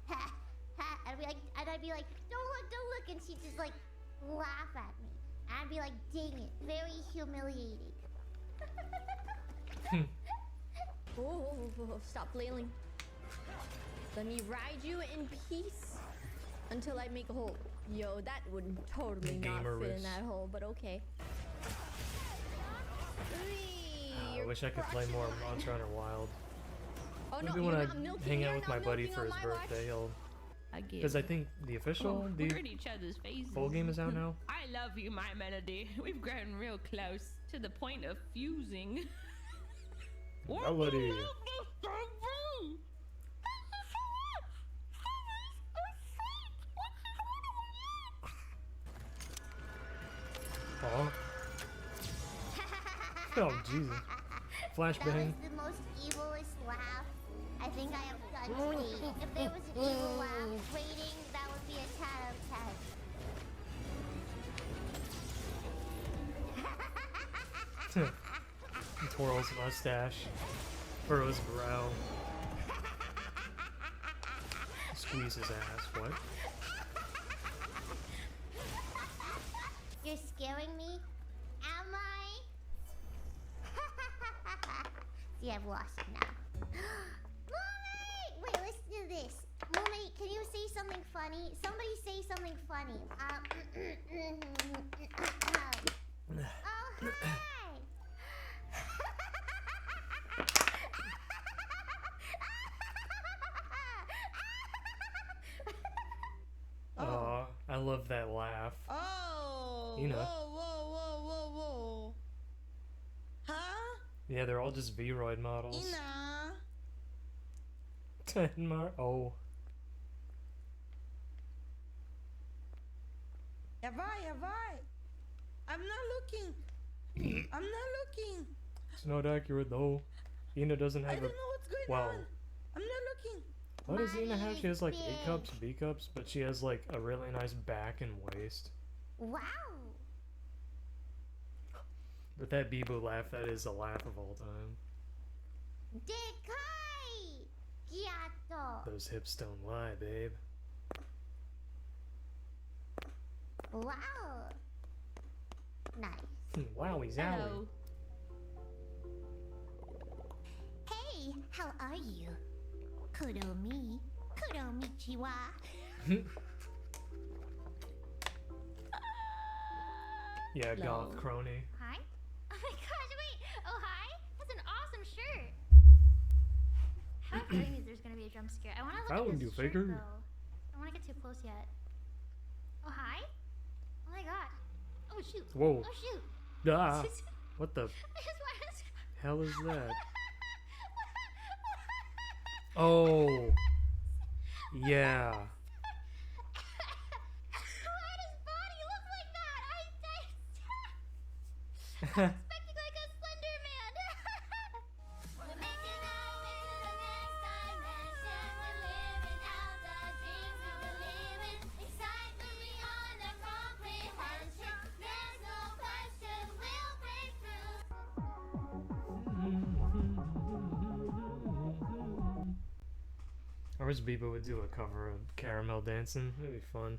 and I'd be like, don't look, and she'd just like laugh at me. And I'd be like, dang it, very humiliating. Oh, stop flailing. Let me ride you in peace until I make a hole. Yo, that would totally not Gamer fit in wrist. that hole, but okay. I wish I could play more Monster Hunter Wild. Oh, no, Maybe when you're I not milking, hang you're out with not my buddy milking for on his my watch. birthday, he'll... I get Because I think the official, we're the in each other's faces. full game is out now. I love you, my melody. We've grown real close to the point of fusing. Melody. Oh. Oh, Jesus. That Flashbang. was the most evilest laugh I think I have done today. If there was an evil laugh rating, that would be a 10 out of 10. He twirls mustache. Furrows brow. Squeeze his ass. What? You're scaring me? Am I? See, I've lost it now. Mommy! Wait, listen to this. Mommy, can you say something funny? Somebody say something funny. Oh, hi! Oh, I love that laugh. Oh. You know. Whoa. Huh? Yeah, they're all just V-Roid models. Ina. Oh. Have I? I'm not looking. I'm not looking. It's not accurate though. Ina doesn't I have don't a... know what's going Wow. on. I'm not looking. What does Ina have? She has like A Big. cups, B cups, but she has like a really nice back and waist. Wow! But that Bibu laugh, that is a laugh of all time. Dekai! Gyato! Those hips don't lie, babe. Wow! Nice. Wowie zowie. Hello. Hey, how are you? Kuromi. Kuromichiwa. Yeah, Hello. goth crony. Hi? Oh my gosh, wait. Oh, hi? That's an awesome shirt. I have a feeling that there's gonna be a jump scare. I wanna look Found at you, this shirt, faker. though. I don't wanna get too close yet. Oh, hi? Oh my god. Oh, shoot. Whoa. Oh, shoot. Ah. What the I just wanna... hell is that? Oh. Yeah. Why does body look like that? I'm expecting like a Slender Man. We're making our way to the next dimension. We're living out the dreams we believe in. Excitement beyond our comprehension. There's no question we'll break through. I wish Bebo would do a cover of Caramel Dancing. That'd be fun.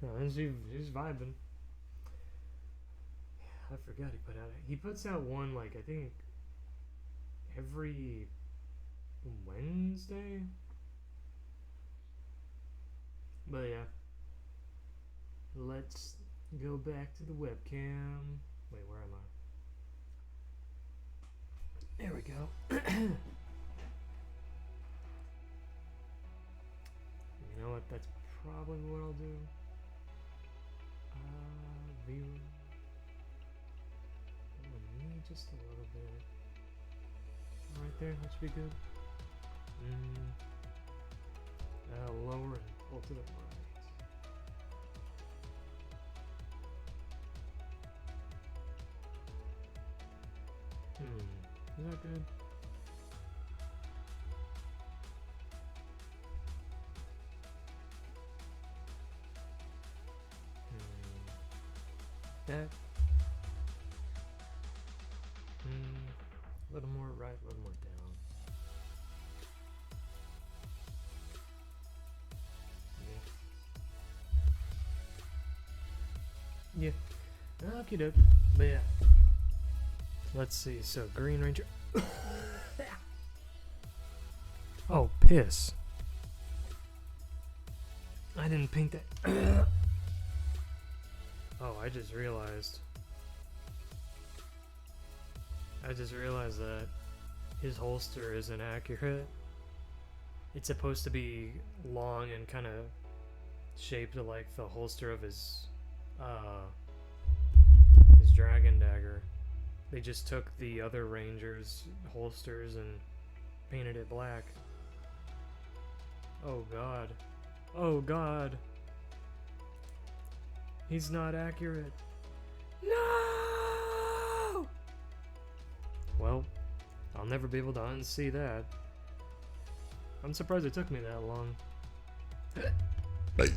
And she's vibing. I forgot he put out. He puts out one like I think every Wednesday. But yeah, let's go back to the webcam. Wait, where am I? There we go. You know what? That's probably what I'll do. View. Need just a little bit. Right there, that should be good. Lower and pull to the right. Is that good? That. A little more right, a little more down. Yeah. Okie doke. But yeah. Let's see. So, Green Ranger. Oh, piss. I didn't paint that. Oh, I just realized that his holster isn't accurate. It's supposed to be long and kind of shaped like the holster of his dragon dagger. They just took the other Ranger's holsters and painted it black. Oh god. Oh god. He's not accurate. No! Well, I'll never be able to unsee that. I'm surprised it took me that long. But,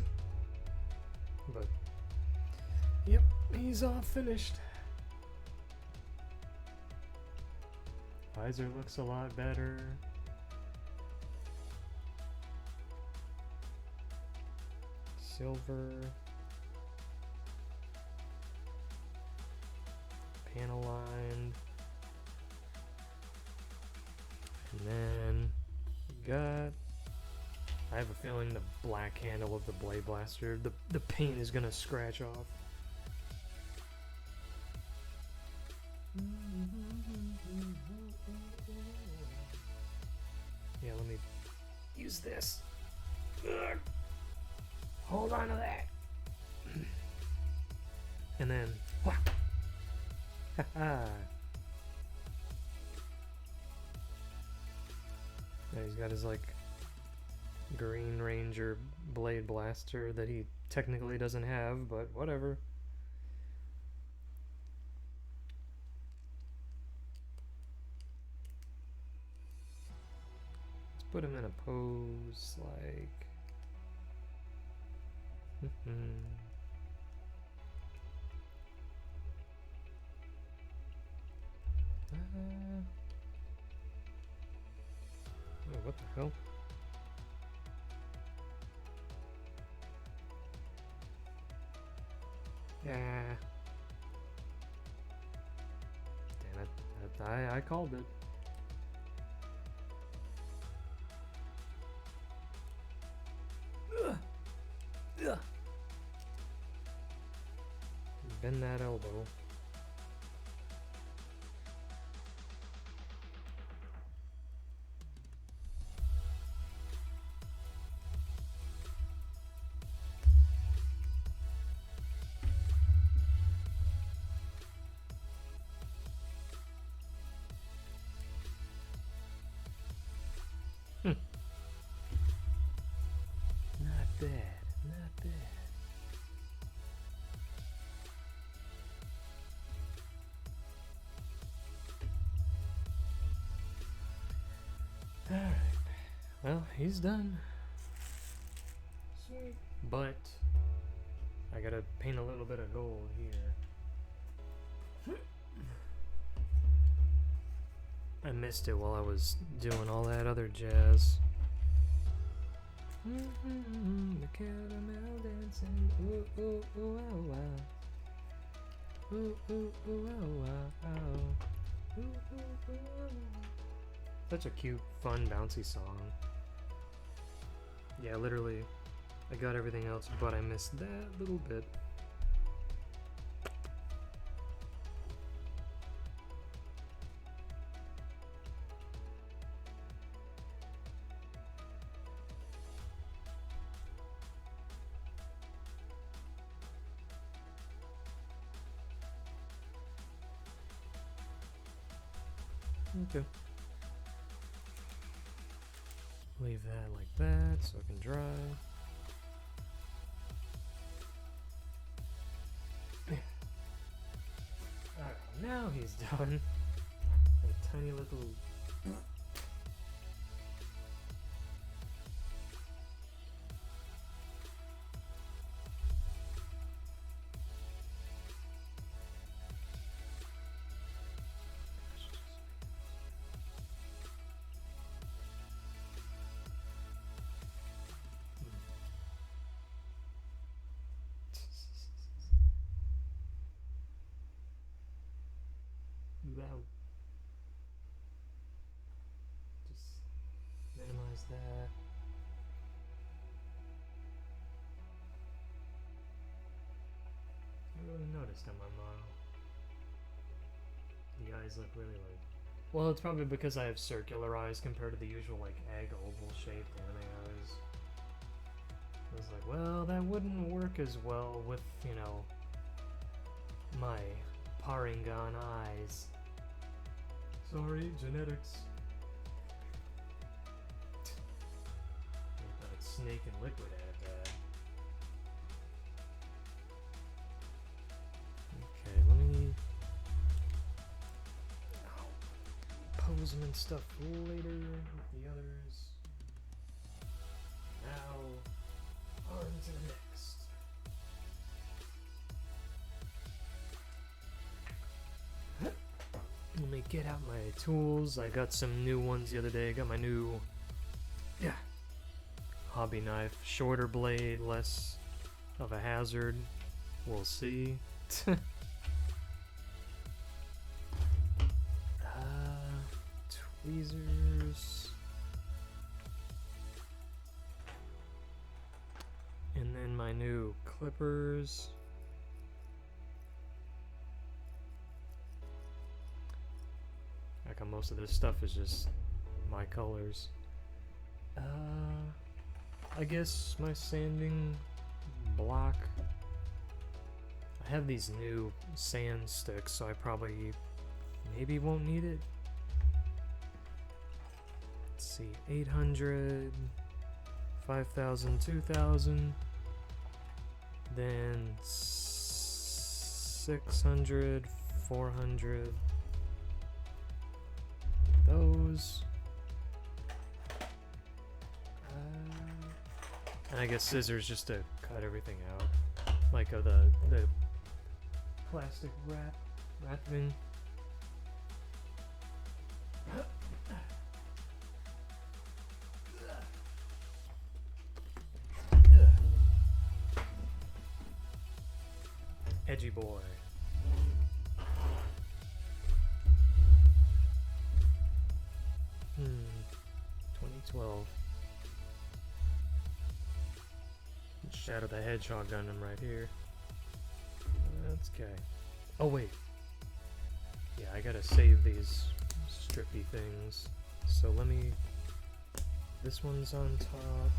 yep, he's all finished. Visor looks a lot better. Silver. Panel lined. And then got. I have a feeling the black handle of the Blade Blaster, the paint is gonna scratch off. Yeah, let me use this. Ugh. Hold on to that. And then, whack. Haha. Yeah, he's got his like Green Ranger Blade Blaster that he technically doesn't have, but whatever. Let's put him in a pose like. Oh, what the hell? Yeah. I called it. Ugh. Bend that elbow. Not bad, not bad. Alright. Well, he's done. Sweet. But I gotta paint a little bit of gold here. I missed it while I was doing all that other jazz. The caramel dancing. Ooh, ooh, ooh, ow, wow. Ooh, ooh, ooh, ow, wow, ow. Ooh, ooh, ooh, ow. Such a cute, fun, bouncy song. Yeah, literally, I got everything else, but I missed that little bit. Okay. Leave that like that so it can dry. Alright, now he's done. A tiny little. Wow. Just minimize that. I really noticed on my model. The eyes look really like. Well, it's probably because I have circular eyes compared to the usual like egg oval shaped anime eyes. I was like, well, that wouldn't work as well with, you know, my Paringon eyes. Sorry, genetics. That snake and liquid had that. Okay, let me pose them and stuff later with the others. Now, on to the next. Let me get out my tools. I got some new ones the other day. I got my new hobby knife. Shorter blade, less of a hazard. We'll see. Tweezers. And then my new clippers. Most of this stuff is just my colors. I guess my sanding block. I have these new sand sticks, so I probably maybe won't need it. Let's see, 800, 5,000, 2,000, then 600, 400. Those. And I guess scissors just to cut everything out. Like the plastic wrapping. Edgy boy. 12. Shadow the Hedgehog Gundam right here. That's okay. Oh wait. Yeah, I gotta save these strippy things. So let me... This one's on top.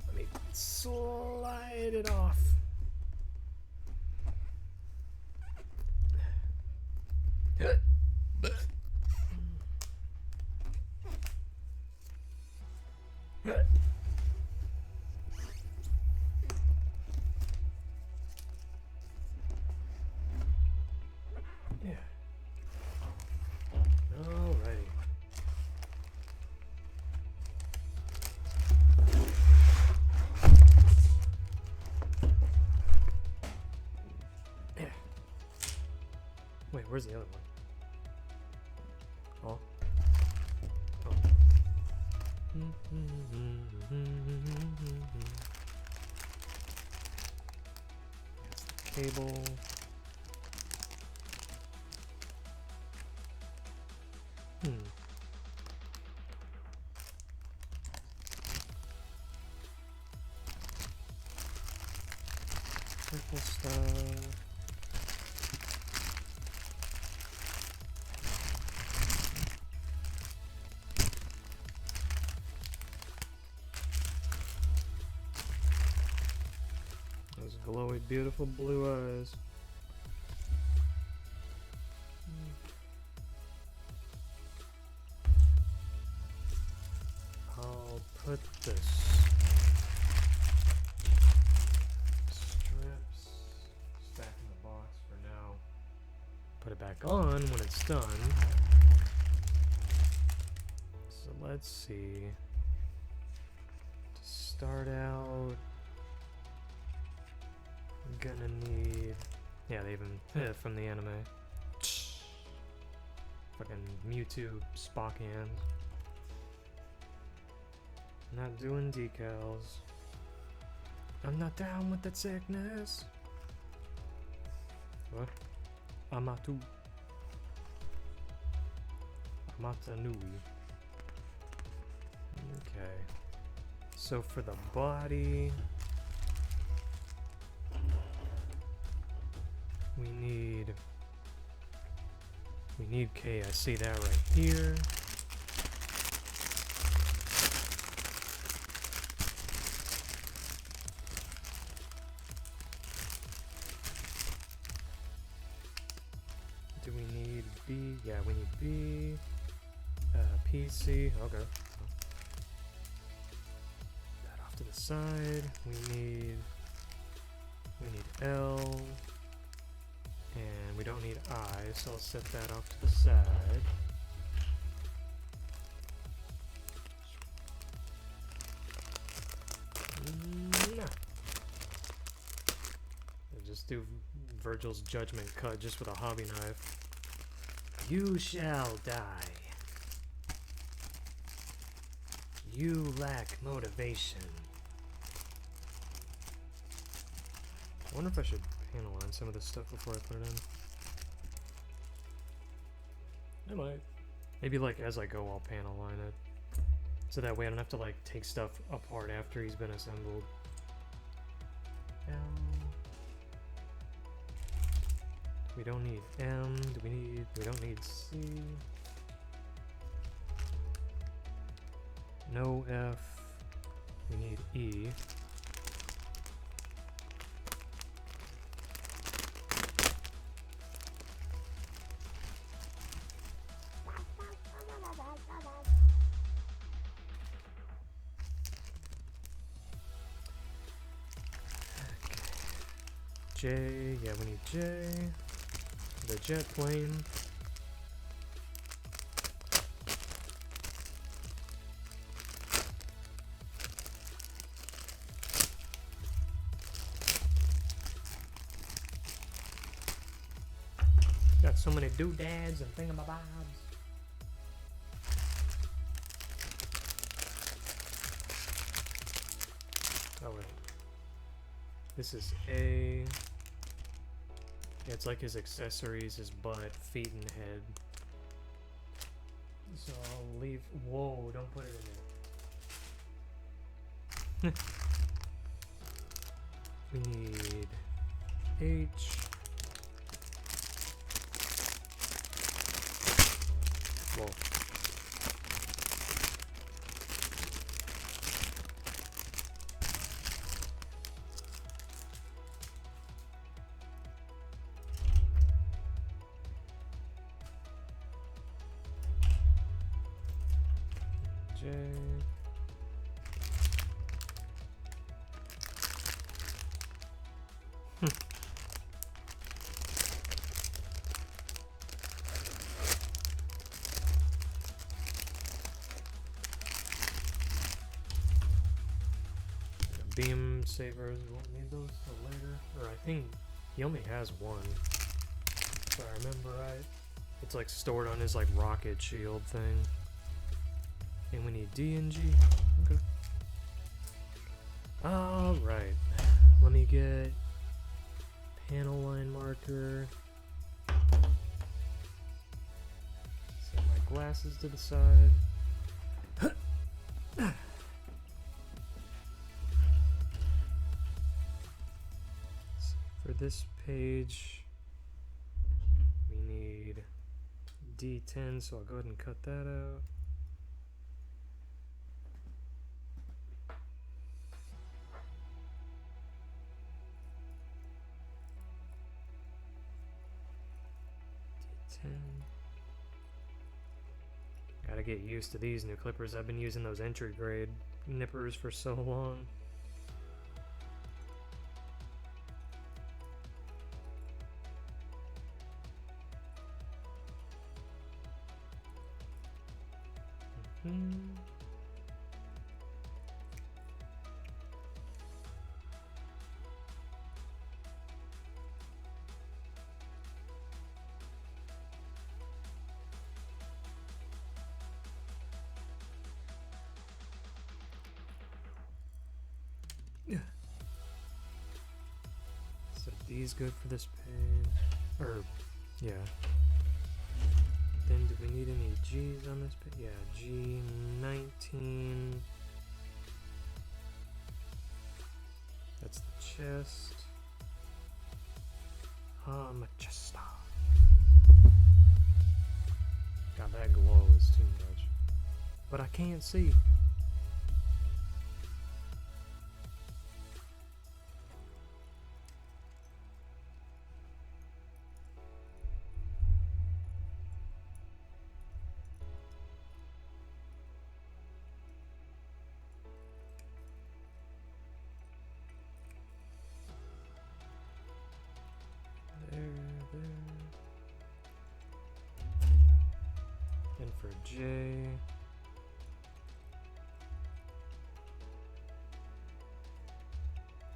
Let me slide it off. Yeah. Alrighty. Yeah. Wait, where's the other one? Oh. Oh. That's the cable. Purple stuff. Those glowy, beautiful blue eyes. I'll put this strips back in the box for now. Put it back on when it's done. So let's see. To start out, I'm gonna need... Yeah, they even... from the anime. Fucking Mewtwo Spock hands. Not doing decals. I'm not down with that sickness. What? Amatu. Amatanui. Okay. So for the body, we need K. I see that right here. Do we need B? Yeah, we need B. PC. Okay. That off to the side. We need L. And we don't need I, so I'll set that off to the side. Nah. I'll just do Virgil's judgment cut just with a hobby knife. You shall die. You lack motivation. I wonder if I should panel line some of this stuff before I put it in. I might. Maybe like as I go I'll panel line it. So that way I don't have to like take stuff apart after he's been assembled. L. We don't need M. We don't need C. No F. We need E. J, yeah, we need J. The jet plane. Got so many doodads and thingamabobs. Oh wait. This is A. Yeah, it's like his accessories, his butt, feet, and head. So I'll believe. Whoa! Don't put it in there. We need H. Whoa. J. Beam sabers, we won't need those till later. Or I think he only has one. If I remember right. It's like stored on his like rocket shield thing. And we need D and G. Okay. Alright. Let me get panel line marker. Set my glasses to the side. For this page, we need D10, so I'll go ahead and cut that out. D10. Gotta get used to these new clippers. I've been using those entry grade nippers for so long. So D's good for this page. Or, yeah. Then do we need any G's on this page? Yeah, G19. That's the chest. My chest. God, that glow is too much. But I can't see. And for J,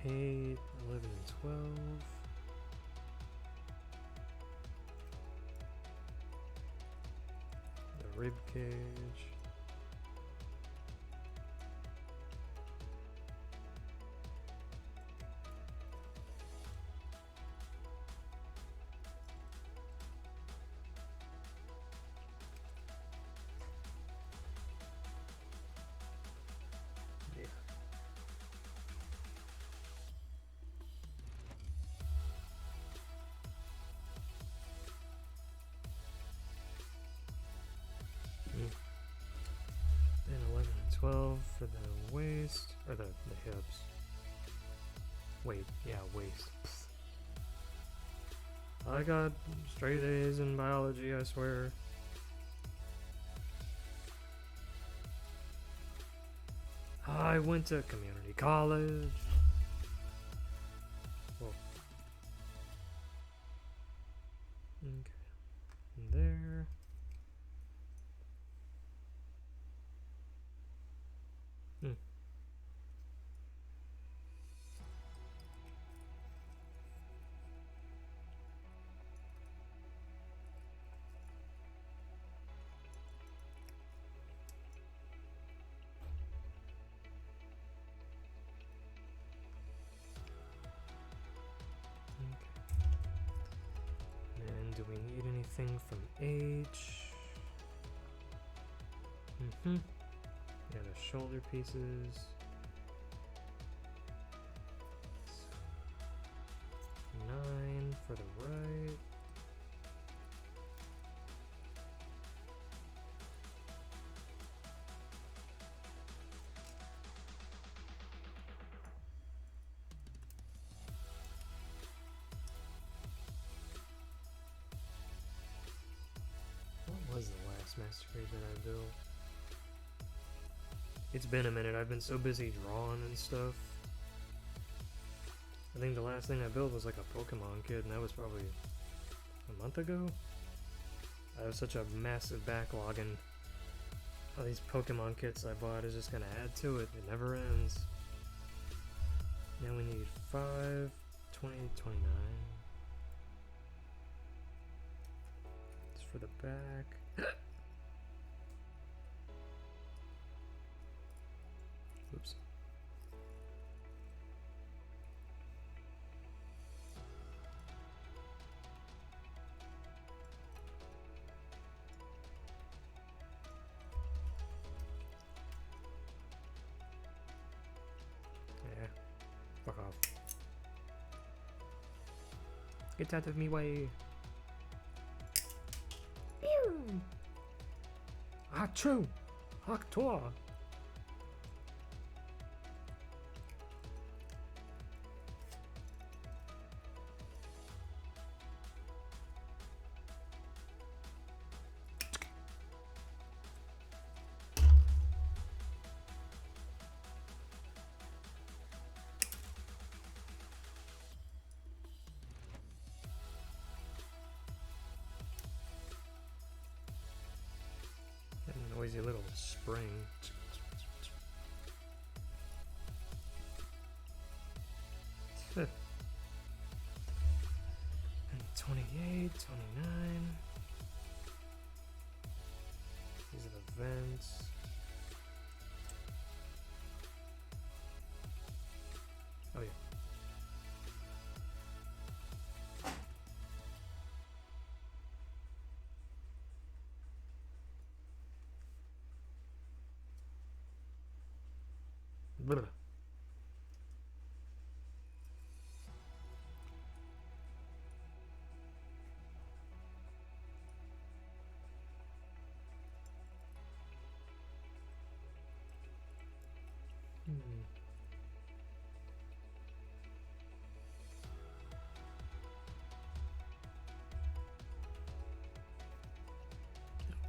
8, 11, and 12. The rib cage. And 11 and 12 for the waist, or the hips. Wait, yeah, waist. I got straight A's in biology, I swear. I went to community college. Whoa. Okay. And there. And do we need anything from H? Yeah, the shoulder pieces. 9 for the right. What was the last masterpiece that I built? It's been a minute. I've been so busy drawing and stuff. I think the last thing I built was like a Pokemon kit, and that was probably a month ago. I have such a massive backlog, and all these Pokemon kits I bought is just gonna add to it. It never ends. Now we need 5, 20, 29. It's for the back. Oops. Yeah. Fuck off. Get out of me way. Pew! Achoo! Haktor! That noisy little spring. And 28, 29. These are the vents. Oh yeah. Brr.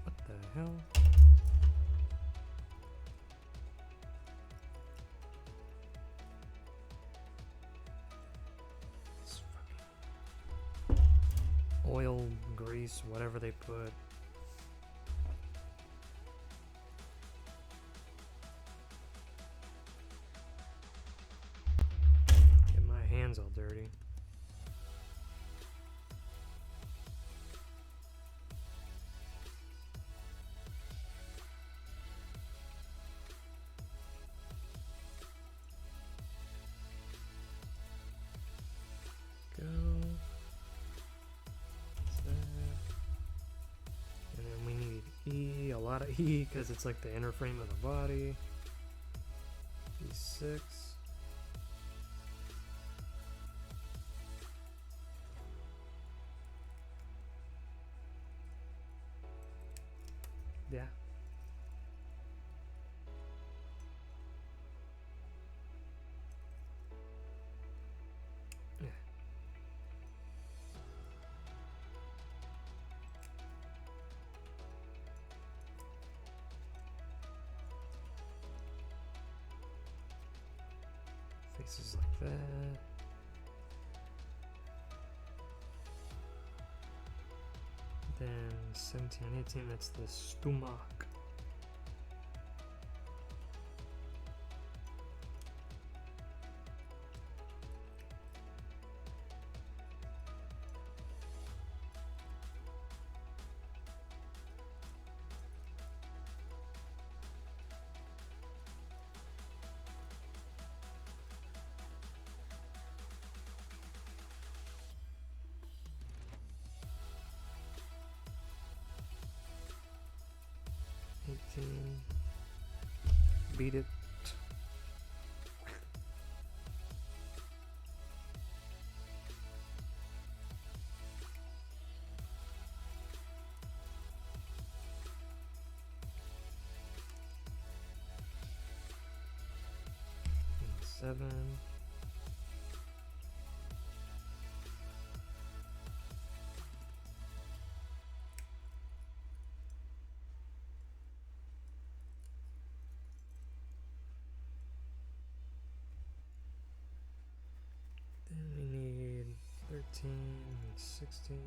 What the hell? This fucking oil, grease, whatever they put. Get my hands all dirty. Go. What's that? And then we need E, a lot of E, because it's like the inner frame of the body. E6. Yeah. Yeah. Faces like that. Then 17 and 18, that's the stomach. beat it. And 7. Then we need 13 and 16.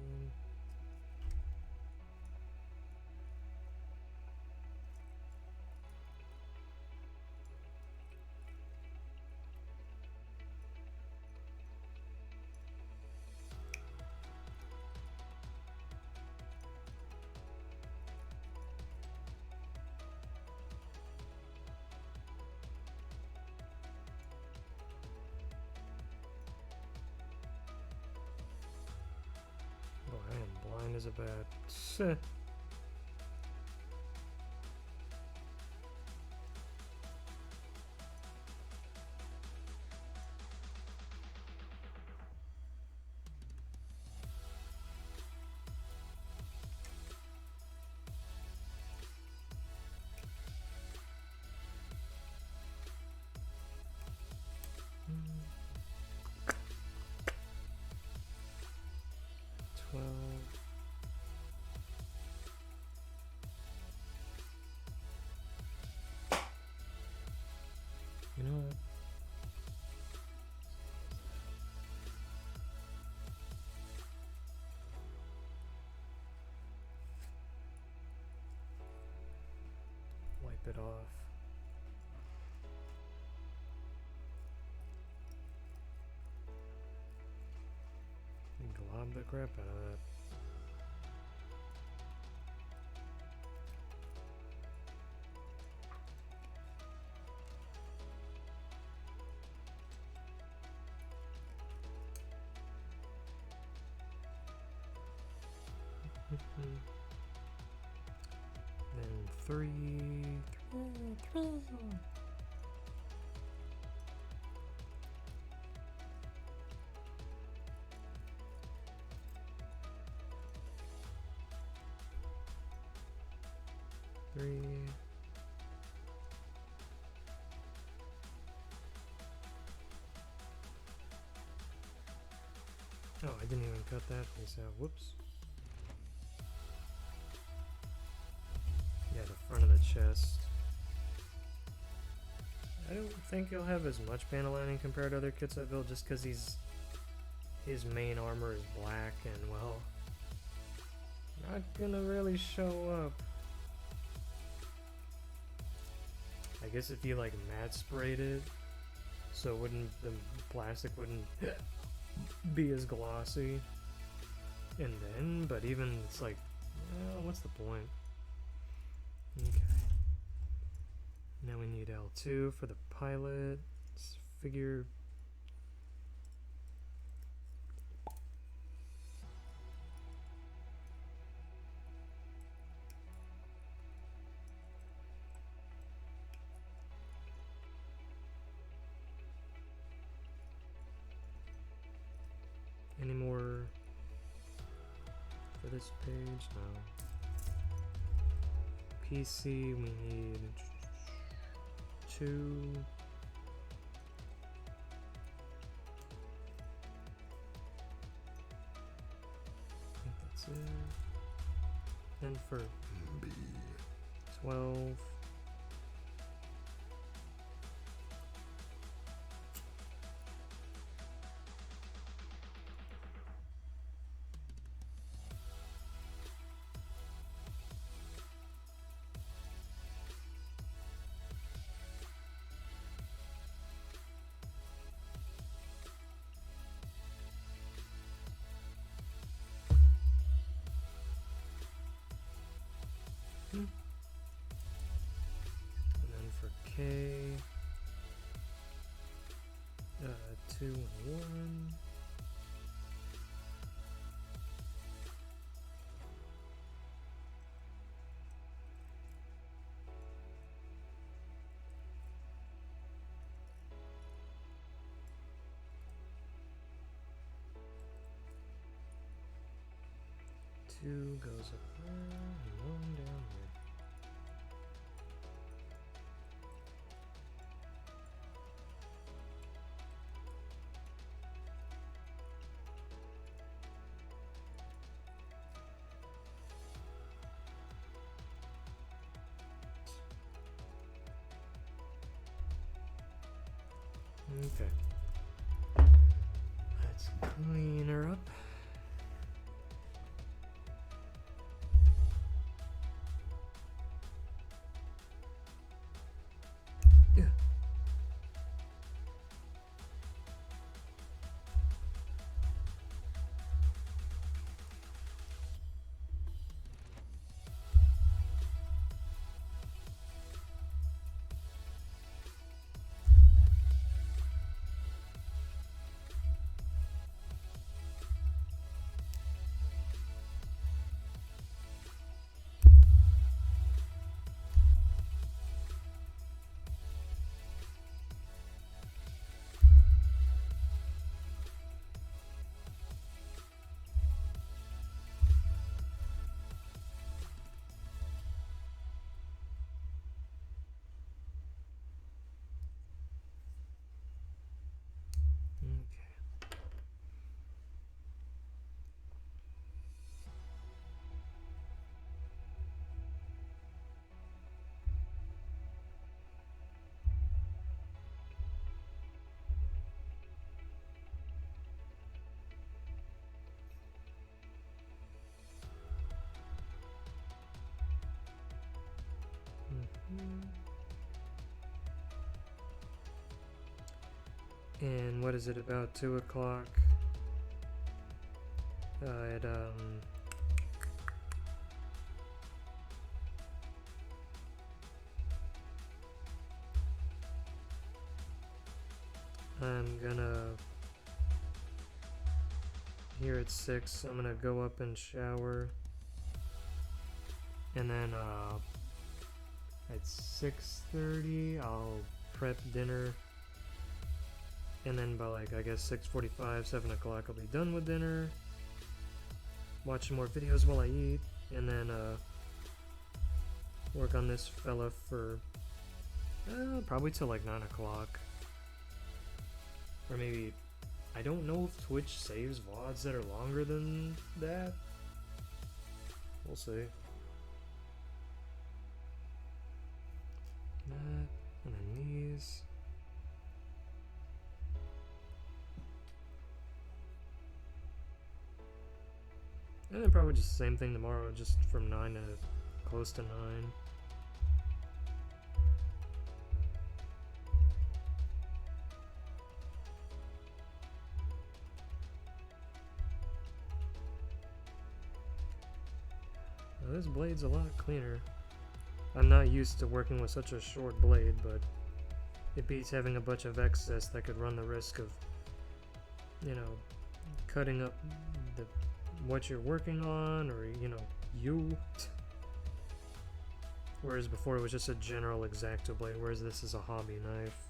Oh, I am blind as a bat. Mm. 12. You know what? Wipe it off. And glob the crap out of that. Then 3. Three. Oh, I didn't even cut that piece out. Whoops. Yeah, the front of the chest. I don't think he'll have as much panel lining compared to other kits I built just because his main armor is black and, well, not gonna really show up. I guess if you like matte sprayed it, so the plastic wouldn't be as glossy. And then, but even it's like, well, what's the point? Okay. Now we need L2 for the pilot. Let's figure. Any more for this page? No. PC, we need 2. I think that's it. Then for 12. And then for K, 2 and 1. 2 goes up there and 1 down here. Okay. Let's clean her up. Yeah. Okay. And what is it, about 2 o'clock? I'm gonna, here at 6, I'm gonna go up and shower. And then at 6:30 I'll prep dinner. And then by like, I guess 6:45, 7 o'clock I'll be done with dinner. Watch some more videos while I eat. And then work on this fella for probably till like 9 o'clock. Or maybe, I don't know if Twitch saves VODs that are longer than that. We'll see. That, and then these. And then probably just the same thing tomorrow, just from 9 to close to 9. Now this blade's a lot cleaner. I'm not used to working with such a short blade, but it beats having a bunch of excess that could run the risk of, you know, cutting up the what you're working on, or you. Whereas before it was just a general X-Acto blade, whereas this is a hobby knife.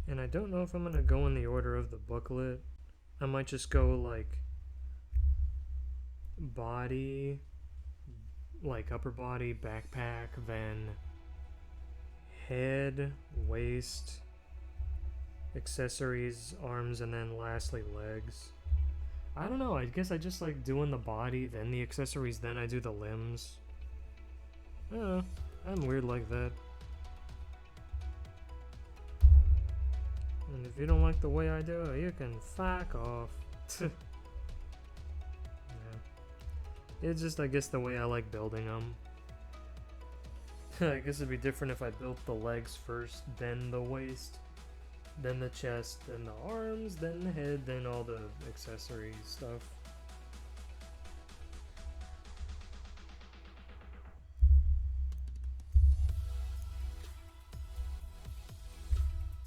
And I don't know if I'm gonna go in the order of the booklet. I might just go like body, like upper body, backpack, then head, waist, accessories, arms, and then lastly legs. I don't know, I guess I just like doing the body, then the accessories, then I do the limbs. I'm weird like that. And if you don't like the way I do it, you can fuck off. Yeah. It's just, I guess, the way I like building them. I guess it'd be different if I built the legs first, then the waist, then the chest, then the arms, then the head, then all the accessory stuff.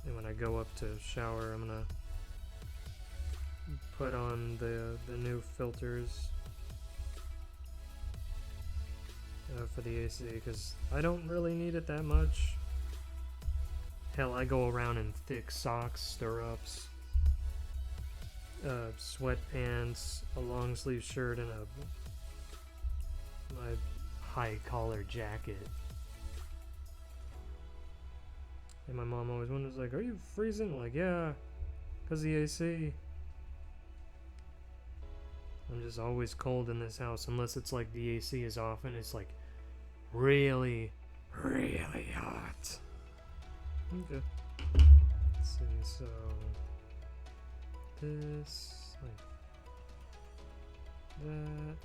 And when I go up to shower, I'm gonna put on the new filters for the AC, because I don't really need it that much. Hell, I go around in thick socks, stirrups, sweatpants, a long sleeve shirt, and my high collar jacket. And my mom always wonders, like, are you freezing? Like, yeah, because the AC. I'm just always cold in this house, unless it's like the AC is off and it's like really, really hot. Okay. Let's see, so this, like that.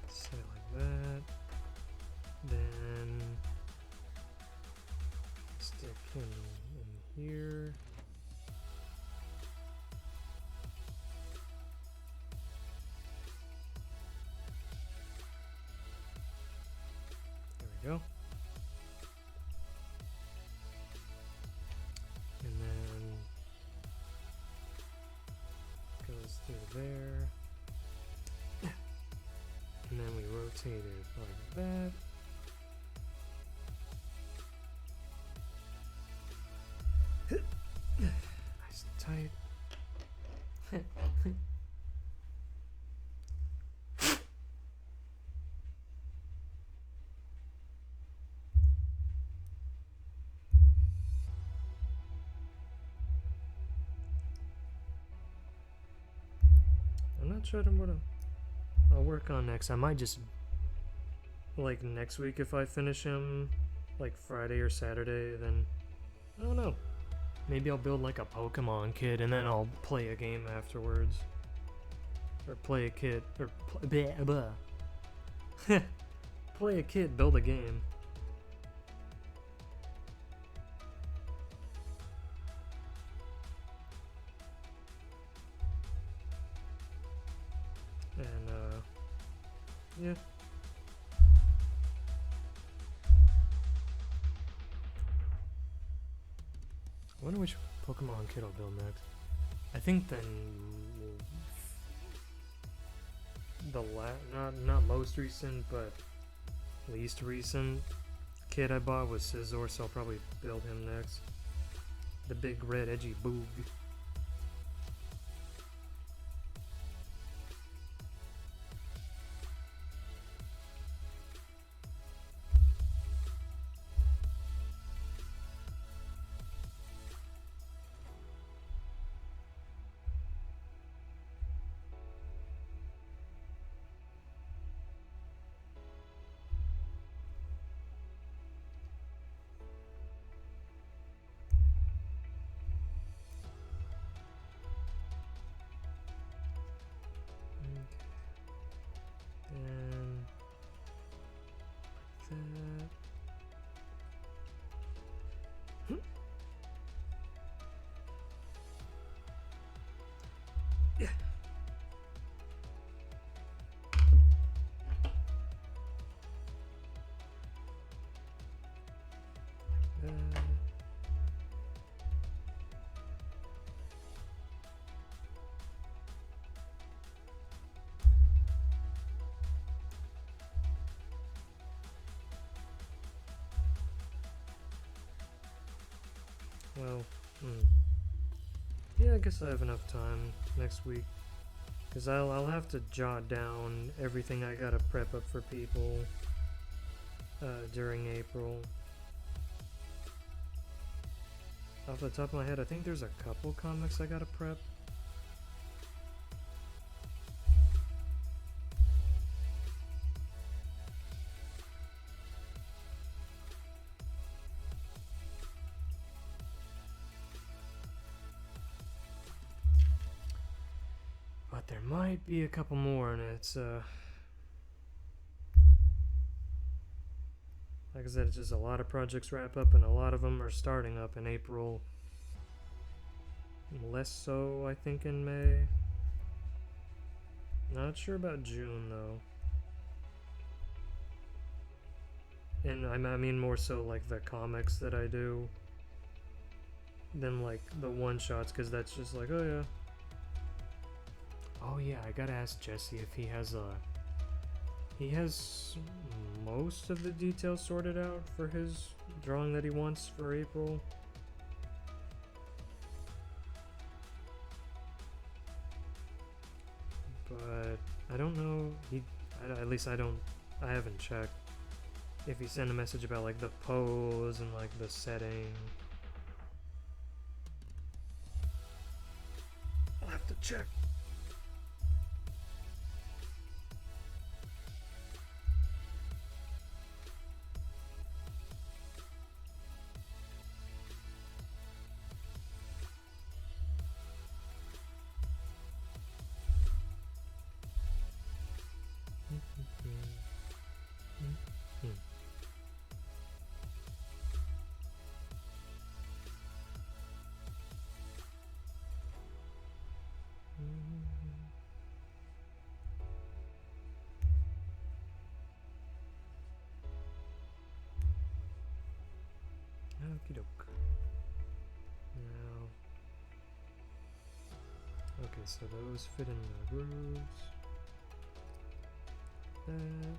Set it like that. Then stick him in here. There we go. And then goes through there. And then we rotate it like that. Nice and tight. I'm not sure what I'll work on next. I might just, like, next week if I finish him, like Friday or Saturday, then I don't know. Maybe I'll build like a Pokemon kit and then I'll play a game afterwards. Or play a kit, or play a kit, build a game. And yeah. I wonder which Pokemon kit I'll build next. I think then not most recent, but least recent kit I bought was Scizor, so I'll probably build him next. The big red edgy boog. Well, yeah, I guess I have enough time next week. Because I'll have to jot down everything I gotta prep up for people during April. Off the top of my head, I think there's a couple comics I gotta prep. But there might be a couple more, and it's like I said, it's just a lot of projects wrap up, and a lot of them are starting up in April. Less so, I think, in May. Not sure about June, though. And I mean more so like the comics that I do than like the one-shots, because that's just like, oh yeah. Oh yeah, I gotta ask Jesse if he has most of the details sorted out for his drawing that he wants for April. But I don't know, at least I haven't checked if he sent a message about like the pose and like the setting. I'll have to check. Okie doke. Now, okay, so those fit in the grooves. That,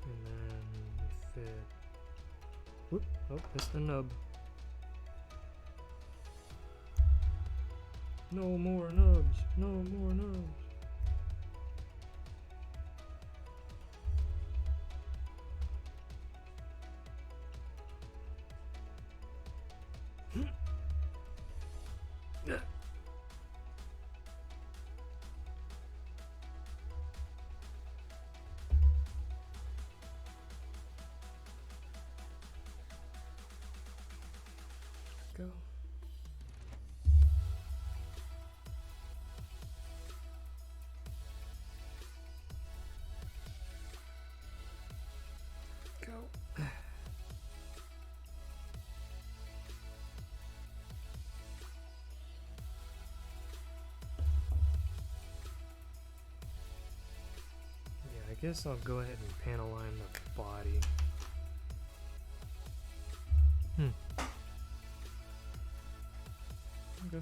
and then we fit. Whoop! Oh, that's the nub. No more nubs. No more nubs. Go. Go. Yeah, I guess I'll go ahead and panel line the body. Okay.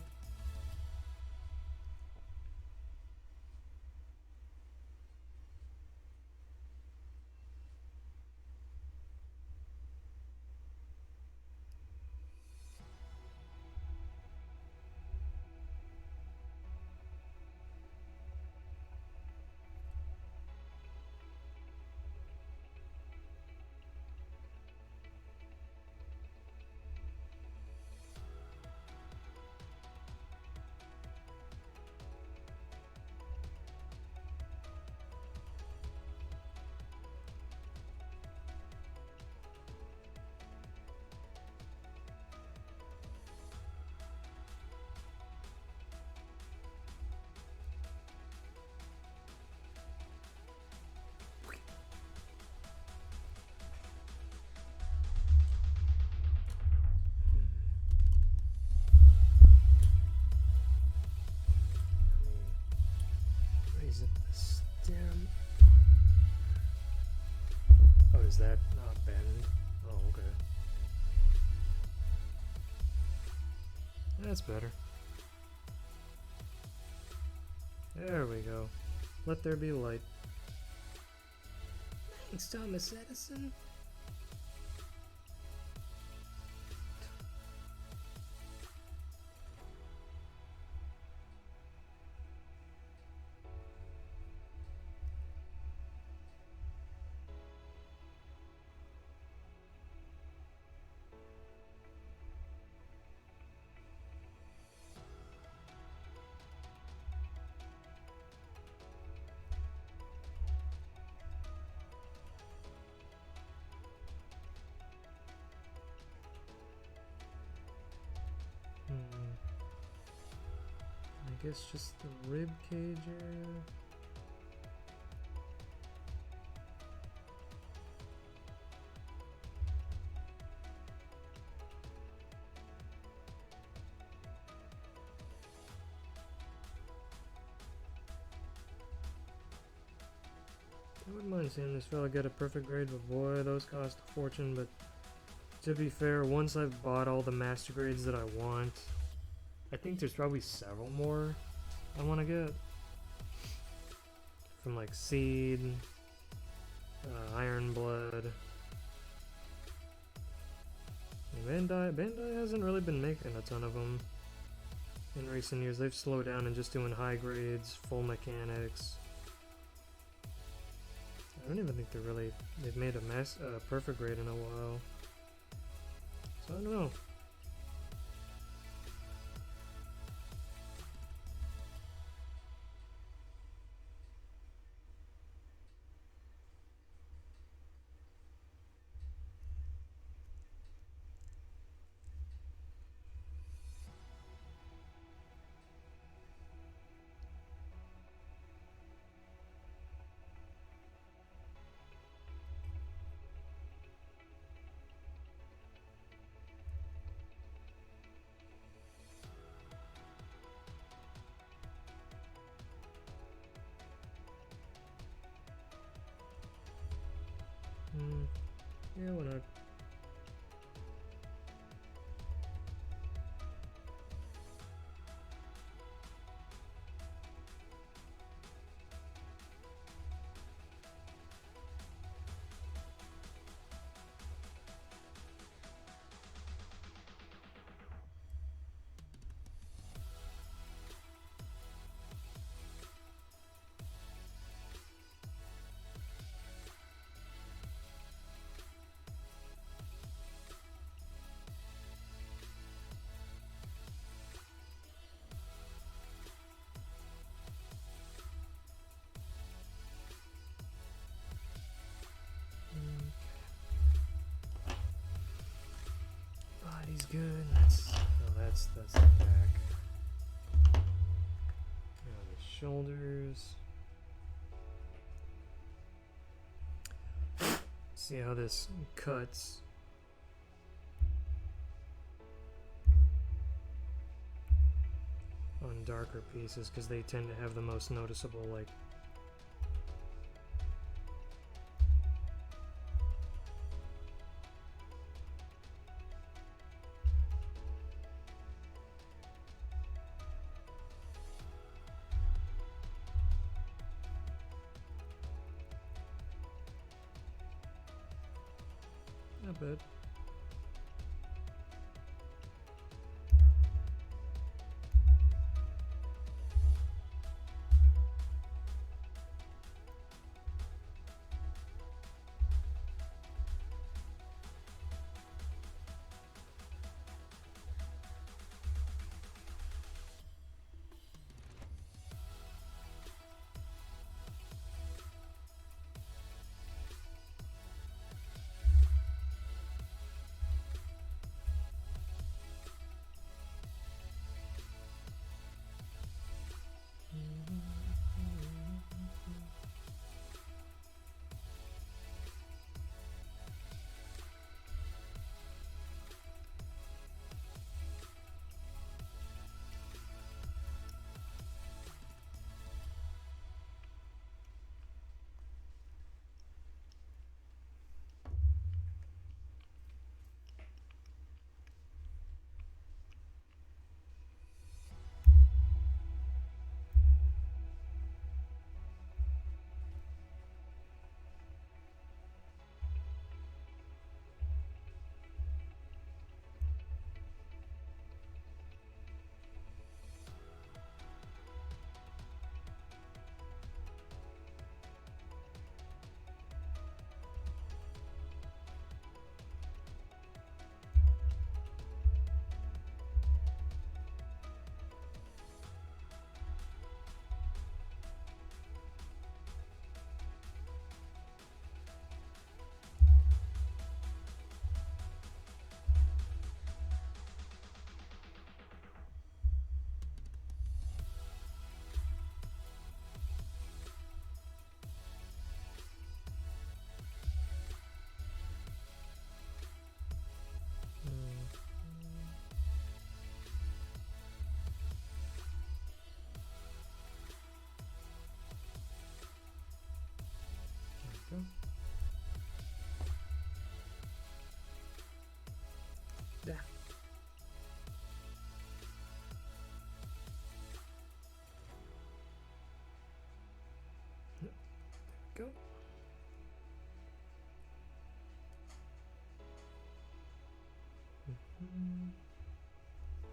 Raise up the stem. Oh, does that not bend? Oh, okay. That's better. There we go. Let there be light. Thanks, Thomas Edison. I guess just the rib cage area. I wouldn't mind seeing this fella get a perfect grade, but boy, those cost a fortune. But to be fair, once I've bought all the master grades that I want, I think there's probably several more I want to get. From like Seed, Iron Blood. Bandai hasn't really been making a ton of them in recent years. They've slowed down and just doing high grades, full mechanics. I don't even think they've made a perfect grade in a while. So I don't know. Yeah, why not? Body's good. That's the back. Now the shoulders. See how this cuts. On darker pieces, because they tend to have the most noticeable, like, not bad.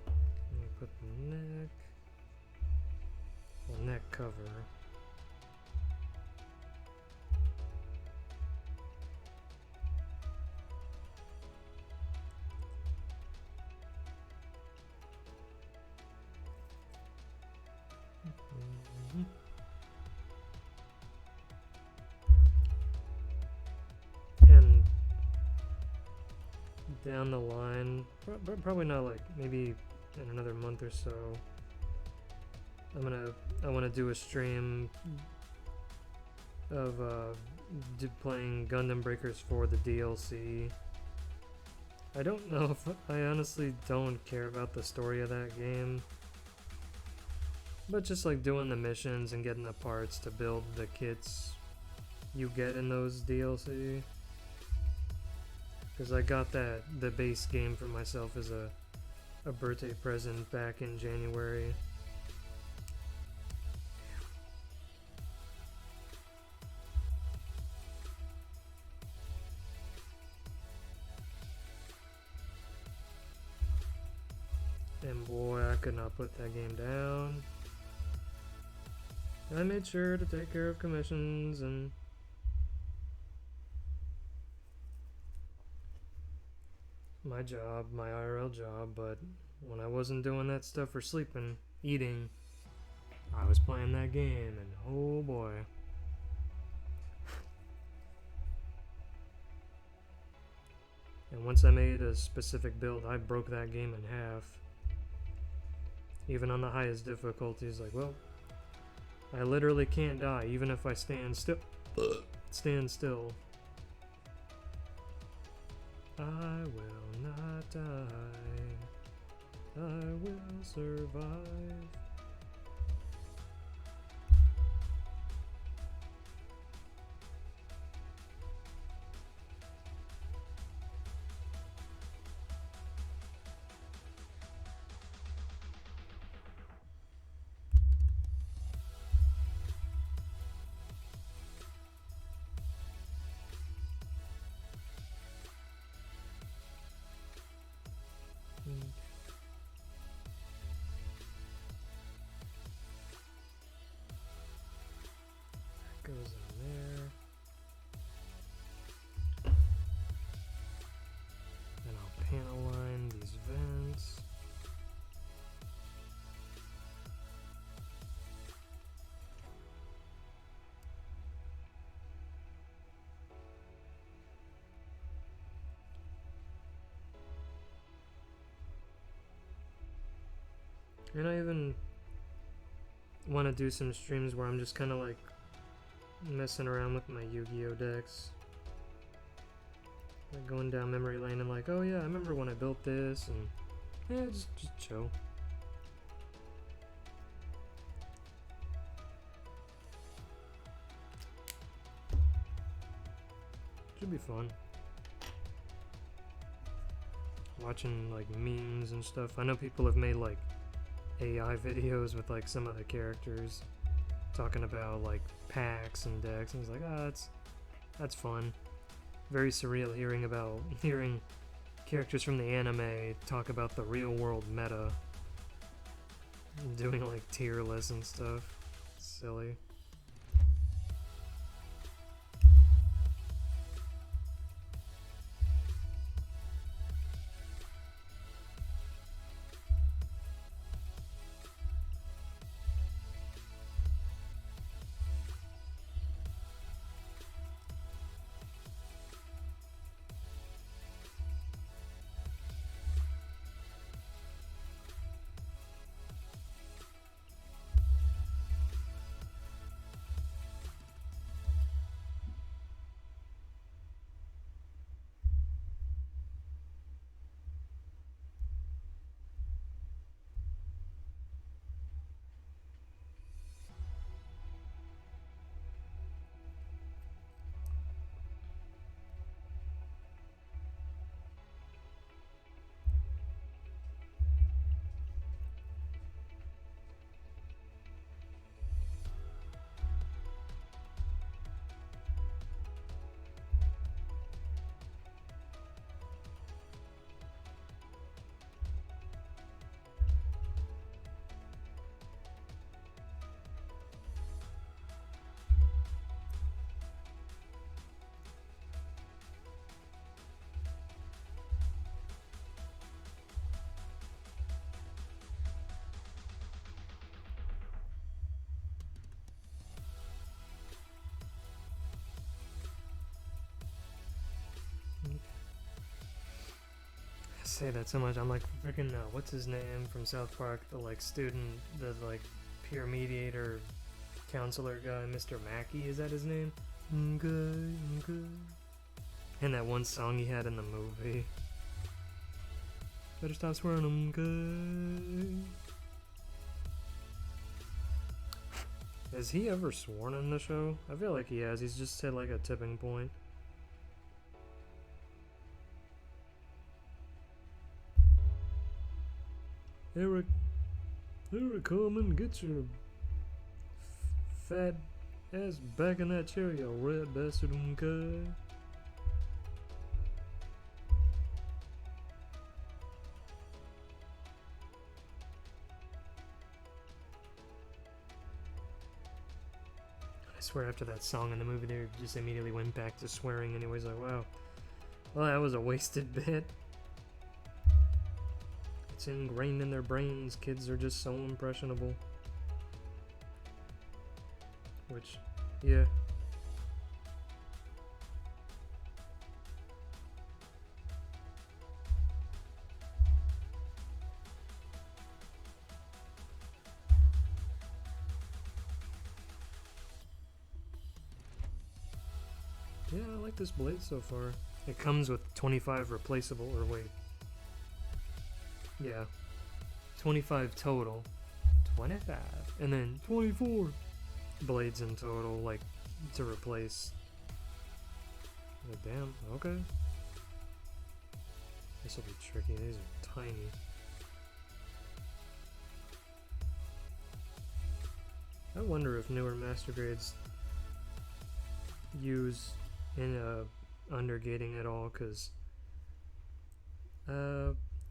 Let me put the neck. Well, neck cover. And down the line, probably not like maybe in another month or so, I want to do a stream of playing Gundam Breakers for the DLC. I don't know if I honestly don't care about the story of that game, but just like doing the missions and getting the parts to build the kits you get in those DLC. Because I got the base game for myself as a birthday present back in January. And boy, I could not put that game down. I made sure to take care of commissions and my job, my IRL job, but when I wasn't doing that stuff for sleeping, eating, I was playing that game, and oh boy. And once I made a specific build, I broke that game in half. Even on the highest difficulties, like, well, I literally can't die, even if I stand still. Stand still. I will not die. I will survive. Goes in there. Then I'll panel line these vents. And I even want to do some streams where I'm just kind of like messing around with my Yu-Gi-Oh decks, like going down memory lane and like, oh yeah, I remember when I built this, and yeah, just chill. Should be fun. Watching like memes and stuff. I know people have made like AI videos with like some of the characters talking about like packs and decks, and it's like, that's fun. Very surreal hearing characters from the anime talk about the real world meta, doing like tier lists and stuff. Silly. say that so much. I'm like, freaking, what's his name from South Park? The, like, student, the, like, peer mediator counselor guy, Mr. Mackey, is that his name? Okay, okay. And that one song he had in the movie. Better stop swearing, okay. Has he ever sworn in the show? I feel like he has. He's just hit like a tipping point. Eric, come and get your fat ass back in that chair, you red bastard, okay? I swear after that song in the movie, they just immediately went back to swearing anyways, like, wow. Well, that was a wasted bit. It's ingrained in their brains. Kids are just so impressionable. Which, yeah. Yeah, I like this blade so far. It comes with 25 replaceable, or wait. Yeah. 25 total. 25. And then 24 blades in total, like, to replace. Like, damn, okay. This will be tricky. These are tiny. I wonder if newer master grades use in undergating at all, because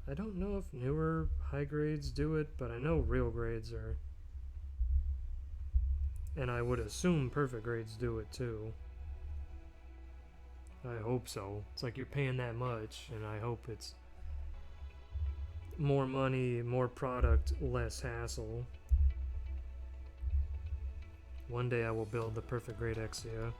I don't know if newer high grades do it, but I know real grades are. And I would assume perfect grades do it too. I hope so. It's like you're paying that much, and I hope it's more money, more product, less hassle. One day I will build the perfect grade Exia.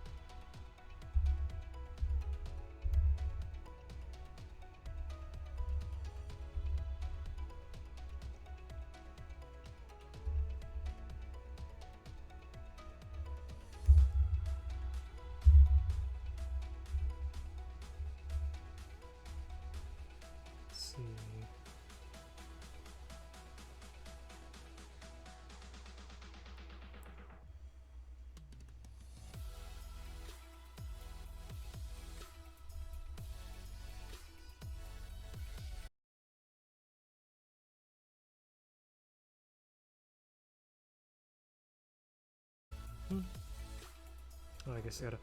Oh, I guess I gotta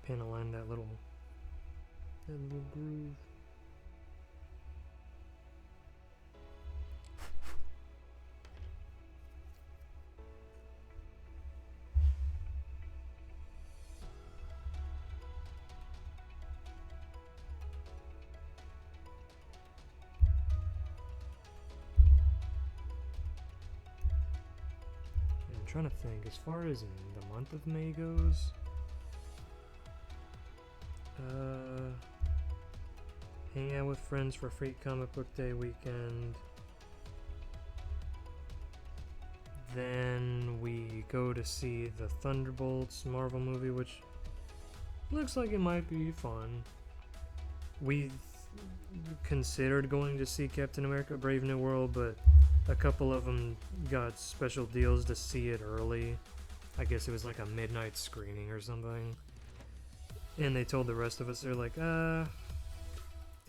pin align that little groove. I'm trying to think, as far as the month of May goes, hang out with friends for free comic book day weekend. Then we go to see the Thunderbolts Marvel movie, which looks like it might be fun. We considered going to see Captain America Brave New World, but a couple of them got special deals to see it early. I guess it was like a midnight screening or something. And they told the rest of us, they're like, and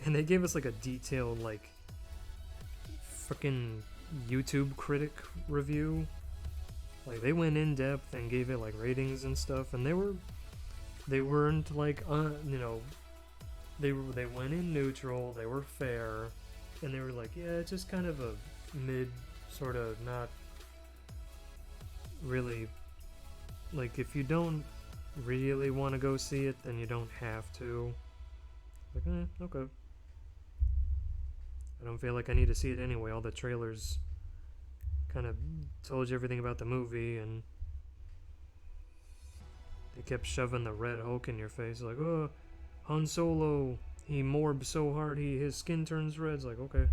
they gave us like a detailed, like, freaking YouTube critic review. Like, they went in depth and gave it like ratings and stuff, and they weren't like, you know, they went in neutral, they were fair, and they were like, yeah, it's just kind of a mid, sort of not really, like, if you don't really want to go see it, then you don't have to. Like, okay. I don't feel like I need to see it anyway. All the trailers kind of told you everything about the movie, and they kept shoving the Red Hulk in your face, like, oh, Han Solo, he morbs so hard his skin turns red. It's like, okay.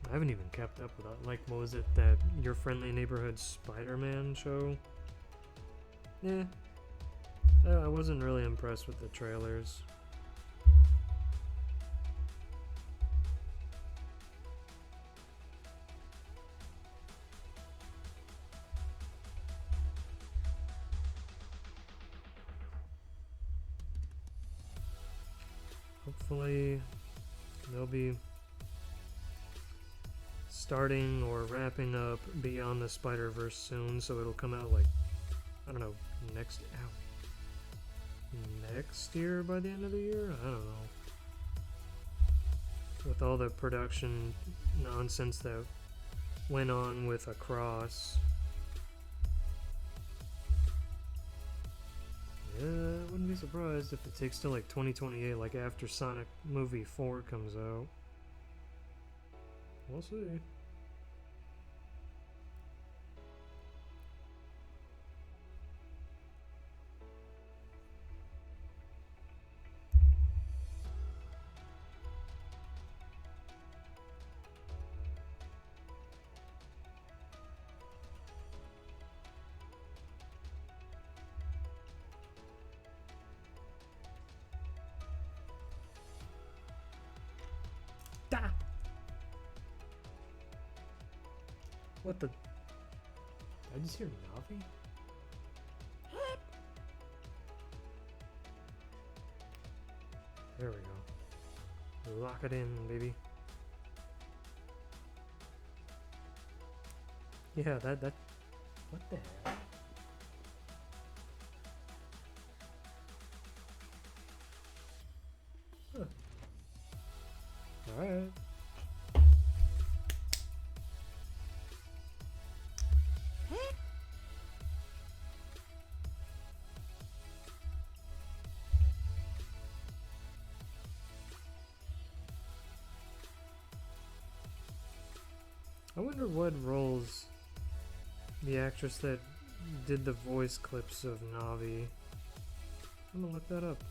I haven't even kept up with that. Like, what was it, that Your Friendly Neighborhood Spider-Man show? Yeah. I wasn't really impressed with the trailers. Hopefully, they'll be starting or wrapping up Beyond the Spider-Verse soon, so it'll come out like, I don't know, next year by the end of the year? I don't know. With all the production nonsense that went on with Across. Yeah, I wouldn't be surprised if it takes till like 2028, like after Sonic Movie 4 comes out. We'll see. Da! What the? Did I just hear Navi? There we go. Lock it in, baby. Yeah, that. What the hell? Huh. Alright. I wonder what roles the actress that did the voice clips of Navi. I'm gonna look that up.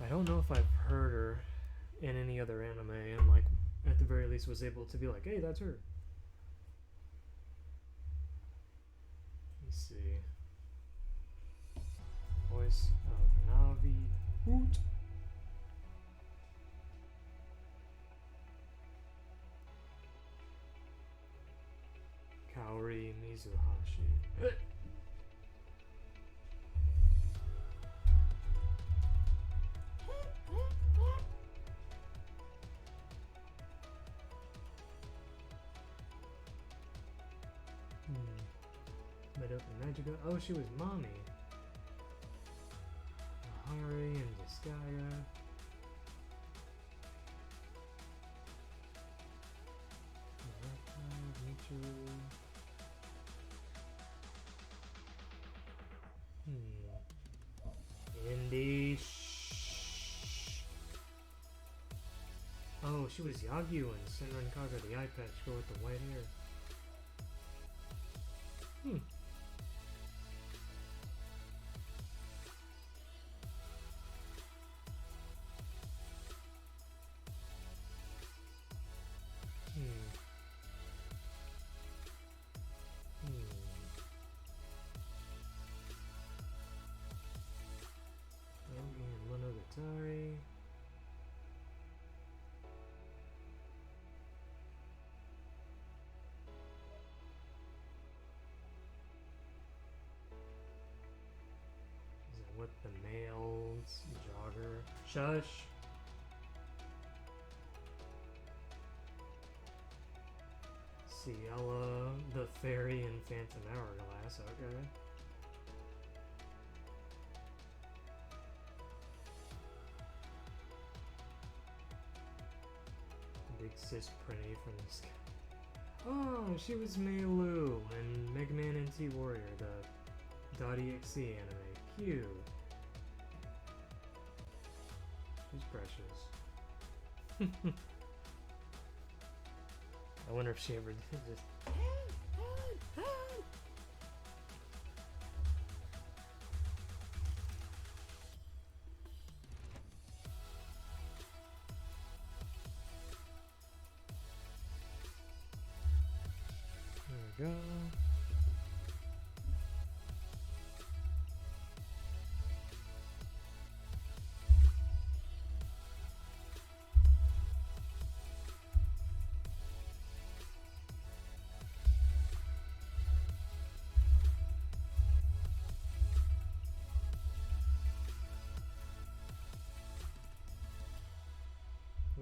I don't know if I've heard her in any other anime and like at the very least was able to be like, hey, that's her. Let's see. Voice of Navi. Hoot. Kaori Mizuhashi. Madoka Magica. Oh, she was Mommy. Mahari and Disgaea. Michiru. Indy. Oh, she was Yagyu and Senran Kaga, the eye patch girl with the white hair. Monogatari. Is that what the male's jogger? Shush. Ciela, the fairy in Phantom Hourglass, okay. Big sis Prinny from the sky. Oh, she was Mei Lu in Mega Man and T Warrior, the .exe anime. Cute. She's precious. I wonder if she ever did just. There we go.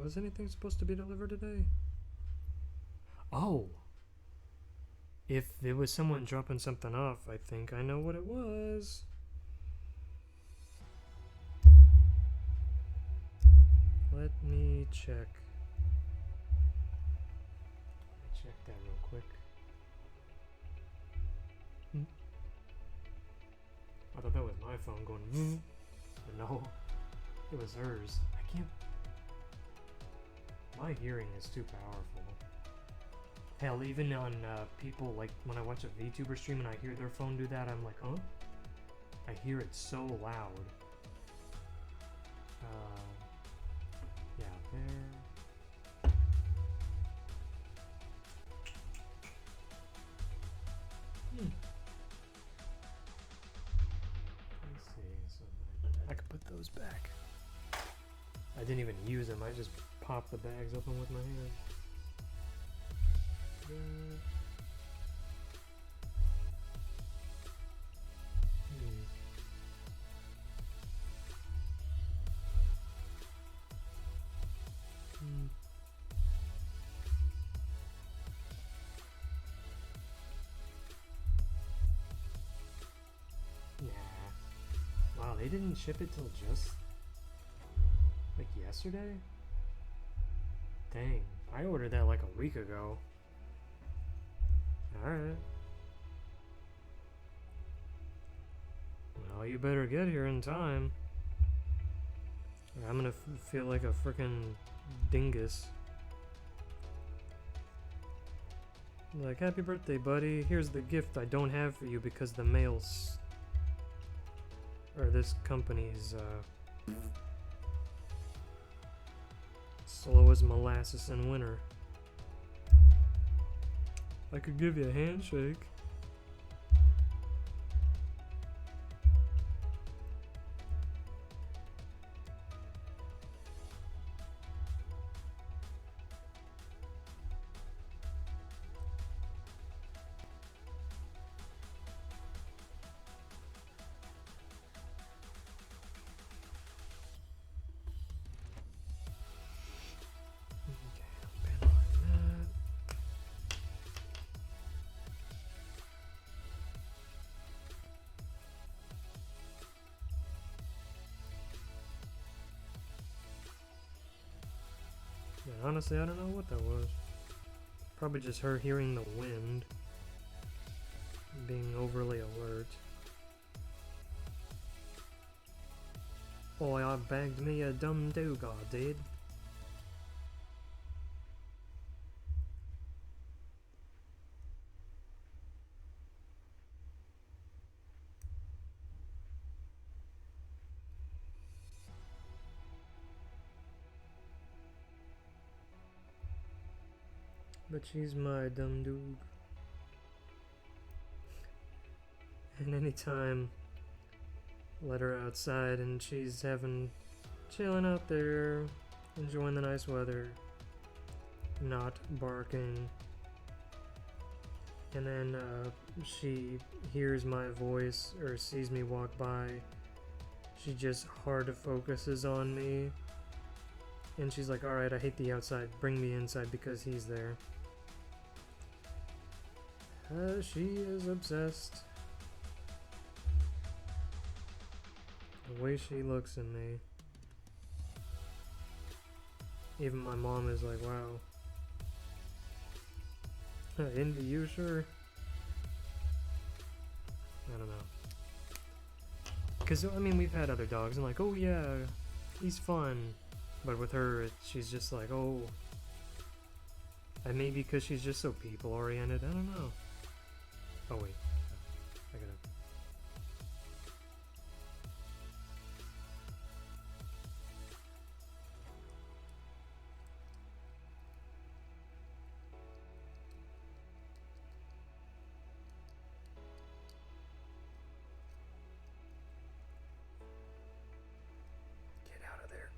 Was anything supposed to be delivered today? Oh! If it was someone dropping something off, I think I know what it was. Let me check. Check that real quick. I thought that was my phone going, but no, it was hers. I can't. My hearing is too powerful. Hell, even on people, like when I watch a VTuber stream and I hear their phone do that, I'm like, huh? I hear it so loud. Yeah, there. Let's see, so I could put those back. I didn't even use them, I just popped the bags open with my hand. Nah. Wow, they didn't ship it till just like yesterday? Dang, I ordered that like a week ago. Alright. Well, you better get here in time. Or I'm gonna feel like a frickin' dingus. Like, happy birthday, buddy. Here's the gift I don't have for you because the mail's... or this company's, slow as molasses in winter. I could give you a handshake. Yeah, honestly, I don't know what that was. Probably just her hearing the wind. Being overly alert. Boy, I bagged me a dumb dog, I did. But she's my dumb dog. And anytime let her outside and she's chilling out there, enjoying the nice weather, not barking. And then she hears my voice or sees me walk by. She just hard focuses on me. And she's like, alright, I hate the outside. Bring me inside because he's there. She is obsessed. The way she looks at me. Even my mom is like, wow. Into you, sure? I don't know. Because, I mean, we've had other dogs, and like, oh yeah, he's fun, but with her, she's just like, oh. And maybe because she's just so people oriented, I don't know. Oh wait, I gotta. Get out of there.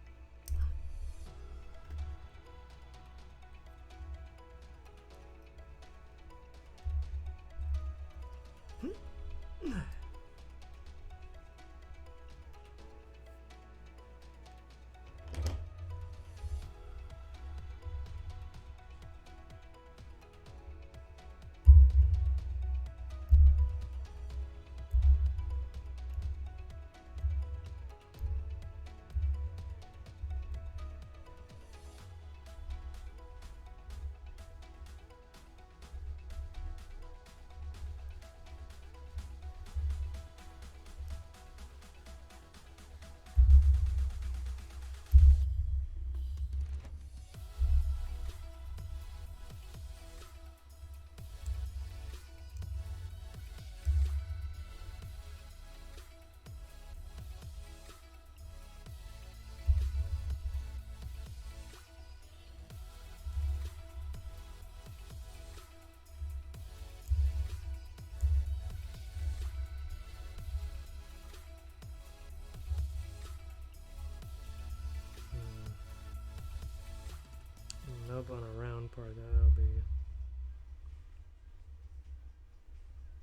Up on a round part, that'll be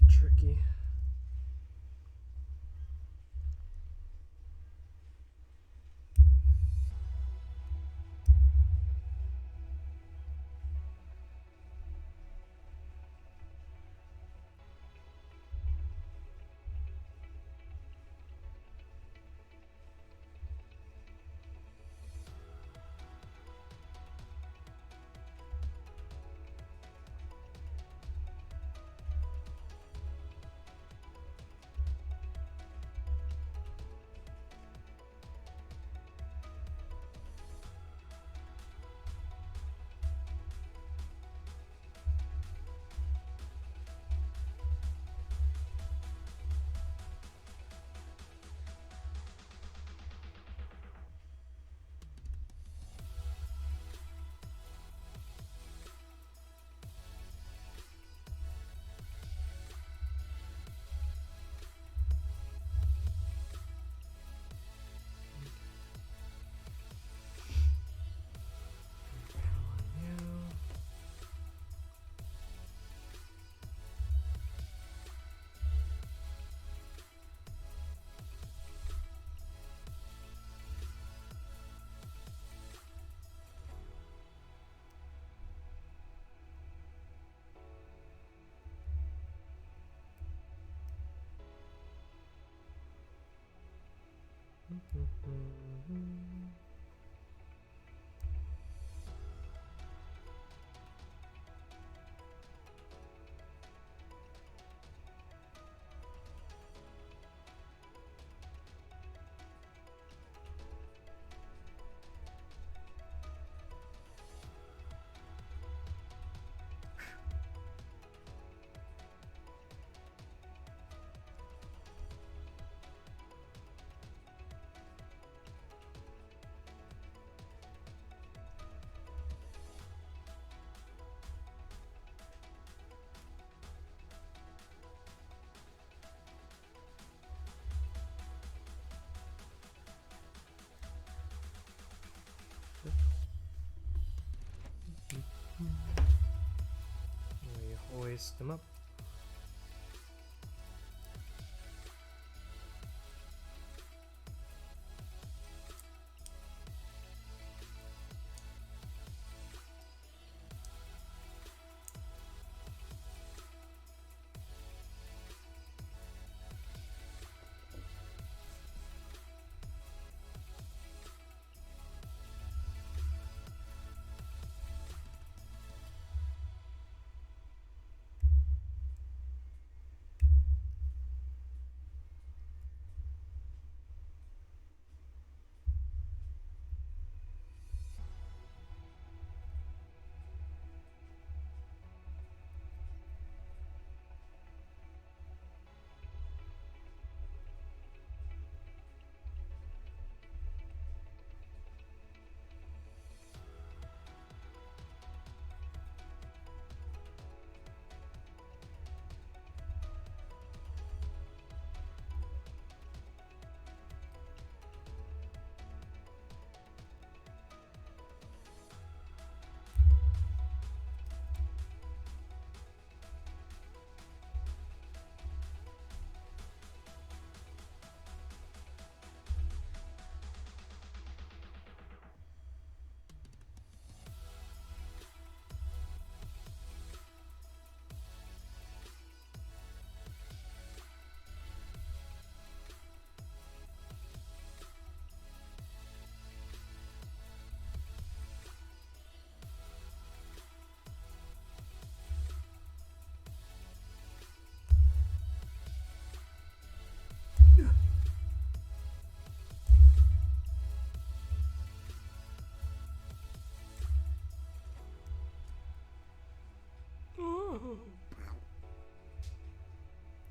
tricky. We hoist them up.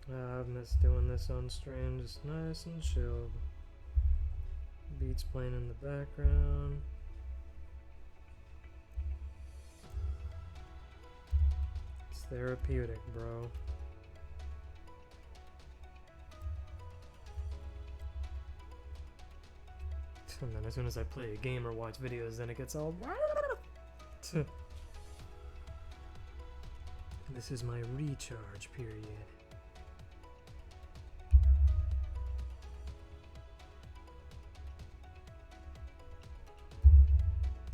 I've missed doing this on stream, just nice and chilled. Beats playing in the background. It's therapeutic, bro. And then as soon as I play a game or watch videos, then it gets all... This is my recharge period.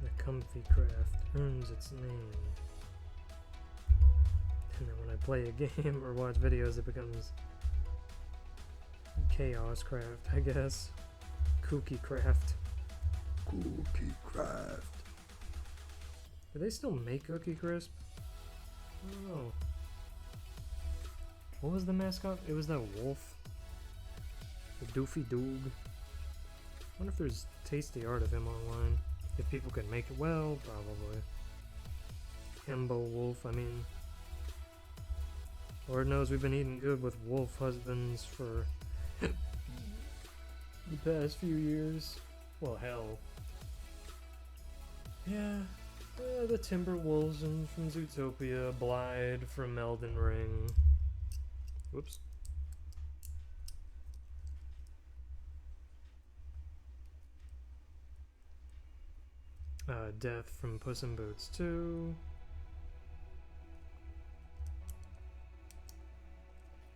The comfy craft earns its name. And then when I play a game or watch videos, it becomes chaos craft, I guess. Cookie craft. Cookie craft. Do they still make Cookie Crisp? I don't know. What was the mascot? It was that wolf. The Doofy Doog. I wonder if there's tasty art of him online. If people can make it well, probably. Himbo Wolf, I mean. Lord knows we've been eating good with wolf husbands for the past few years. Well, hell. Yeah. The Timberwolves and from Zootopia, Blyde from Elden Ring. Whoops. Death from Puss in Boots 2.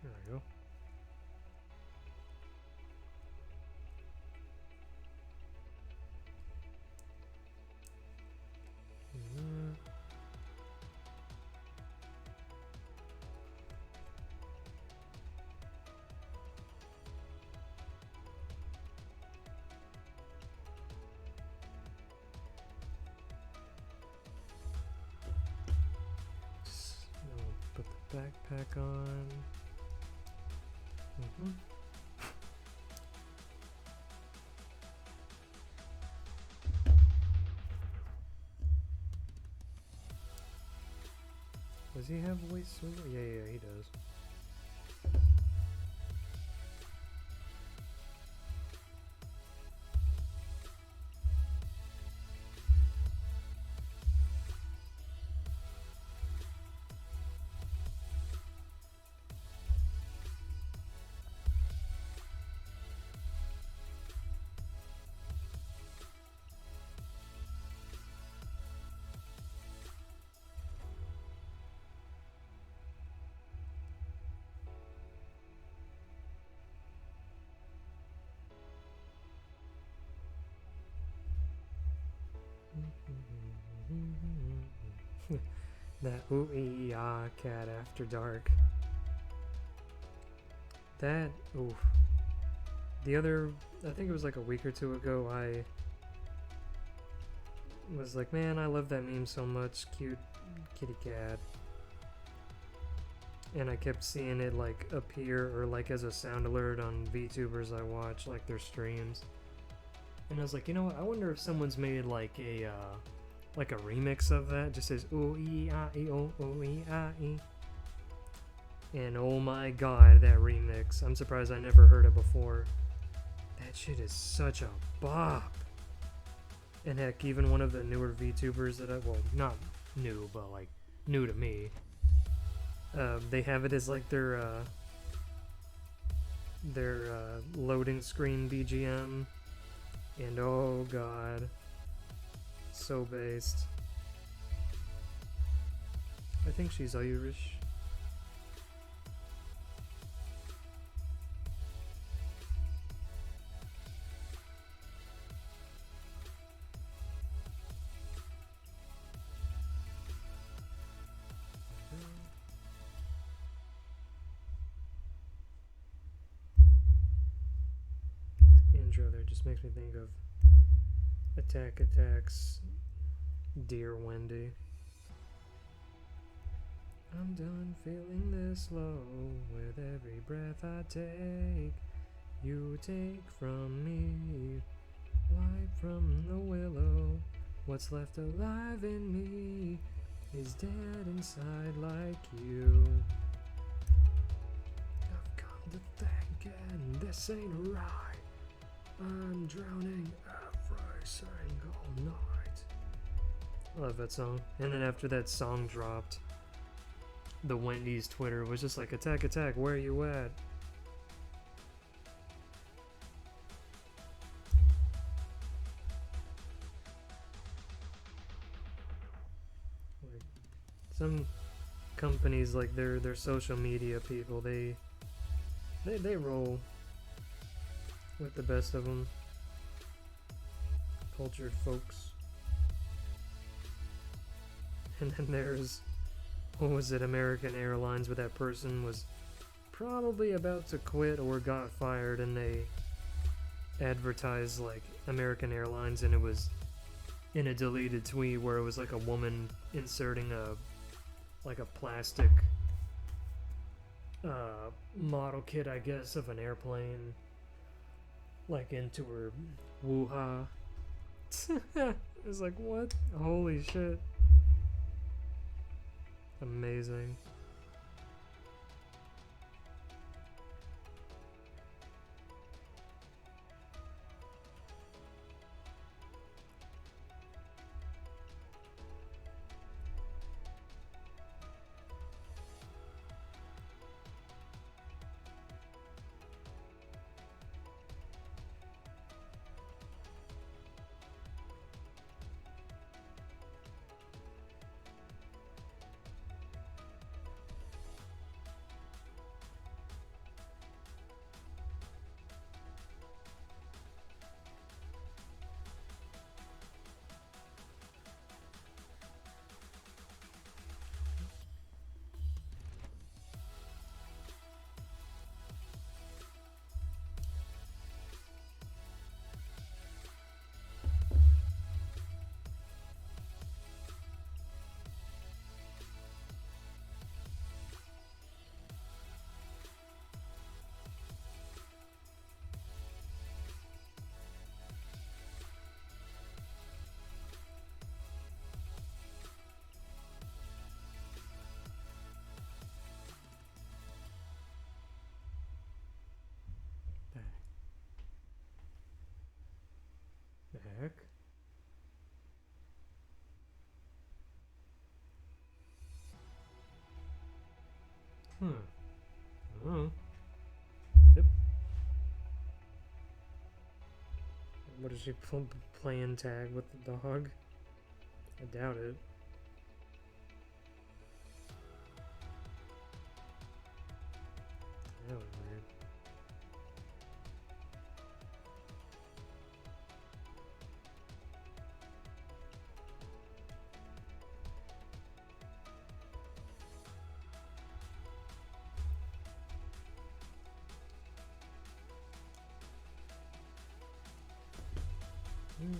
There we go. Put the backpack on. Does he have waist swimmer? Yeah, he does. That ooh-ee-ah cat after dark. That, oof. The other, I think it was like a week or two ago, I was like, man, I love that meme so much, cute kitty cat. And I kept seeing it like appear or like as a sound alert on VTubers I watch, like their streams. And I was like, you know what, I wonder if someone's made like a remix of that, just says ooh-ee-ah-ee, ooh-ee-ah-ee. And oh my god, that remix. I'm surprised I never heard it before. That shit is such a bop. And heck, even one of the newer VTubers that well, not new, but like new to me. They have it as like their loading screen BGM. And oh god. So based. I think she's Irish. Intro there just makes me think of Attack Attack's Dear Wendy. I'm done feeling this low. With every breath I take, you take from me. Wipe from the willow. What's left alive in me is dead inside like you. the thinking, this ain't right. I'm drowning every single night. I love that song. And then after that song dropped, the Wendy's Twitter was just like, attack, attack, where you at? Like, some companies, like their social media people, they roll with the best of them. Cultured folks. And then there's, what was it, American Airlines, where that person was probably about to quit or got fired, and they advertised like American Airlines, and it was in a deleted tweet where it was like a woman inserting a plastic model kit, I guess, of an airplane like into her woo-ha. It was like, what? Holy shit. Amazing. The heck? Oh. Yep. What is she playing tag with the dog? I doubt it. That was weird.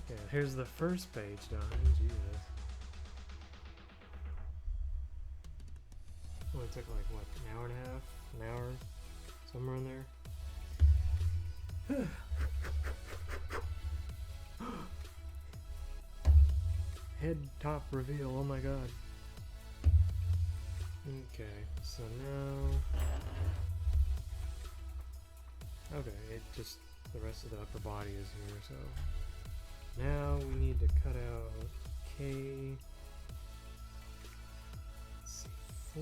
Okay, here's the first page done. Jesus. Only took like, what, an hour and a half? An hour? Somewhere in there? Head top reveal, oh my god. Okay, so now... Okay, it just... the rest of the upper body is here, so... Now we need to cut out K. Let's see, 4.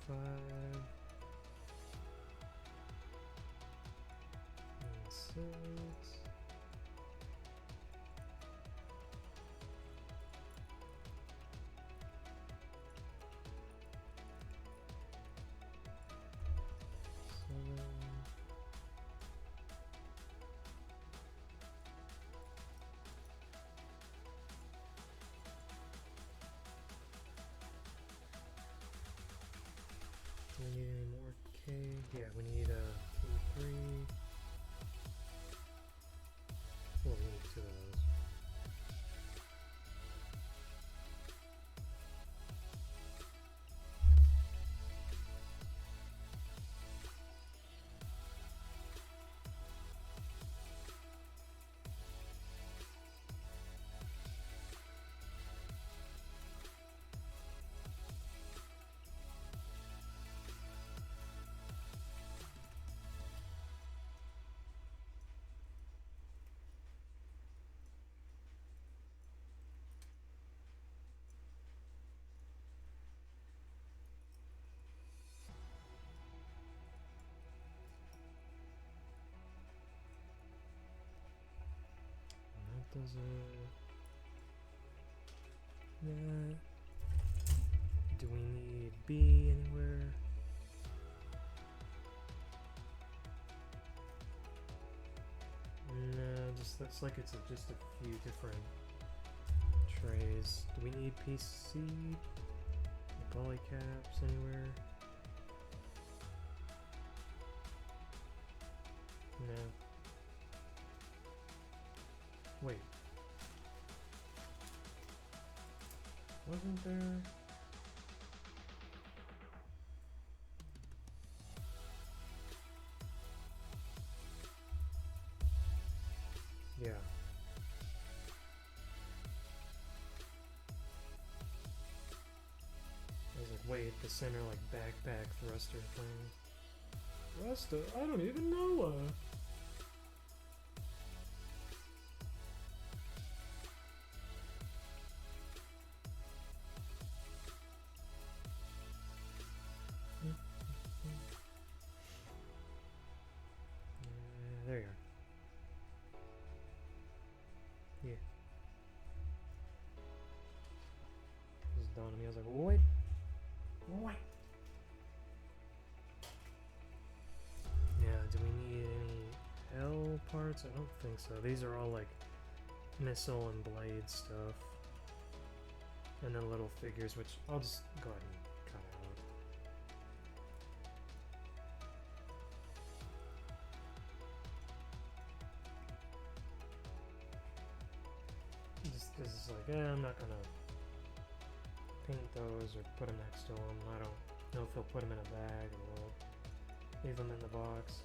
Five and 6. Do we need any more K? Yeah, we need a K3. That. Do we need B anywhere? No, just looks like it's just a few different trays. Do we need PC? Polycaps anywhere? No. Wait. Wasn't there? Yeah. I was like, wait, the center like backpack thruster thing. Thruster? I don't even know her. There you are. Yeah. Just dawned on me. I was like, what? What? Yeah, do we need any L parts? I don't think so. These are all like missile and blade stuff. And then little figures, which I'll just go ahead and cut out. Just because it's like, I'm not gonna paint those or put them next to them. I don't know if he'll put them in a bag or we'll leave them in the box.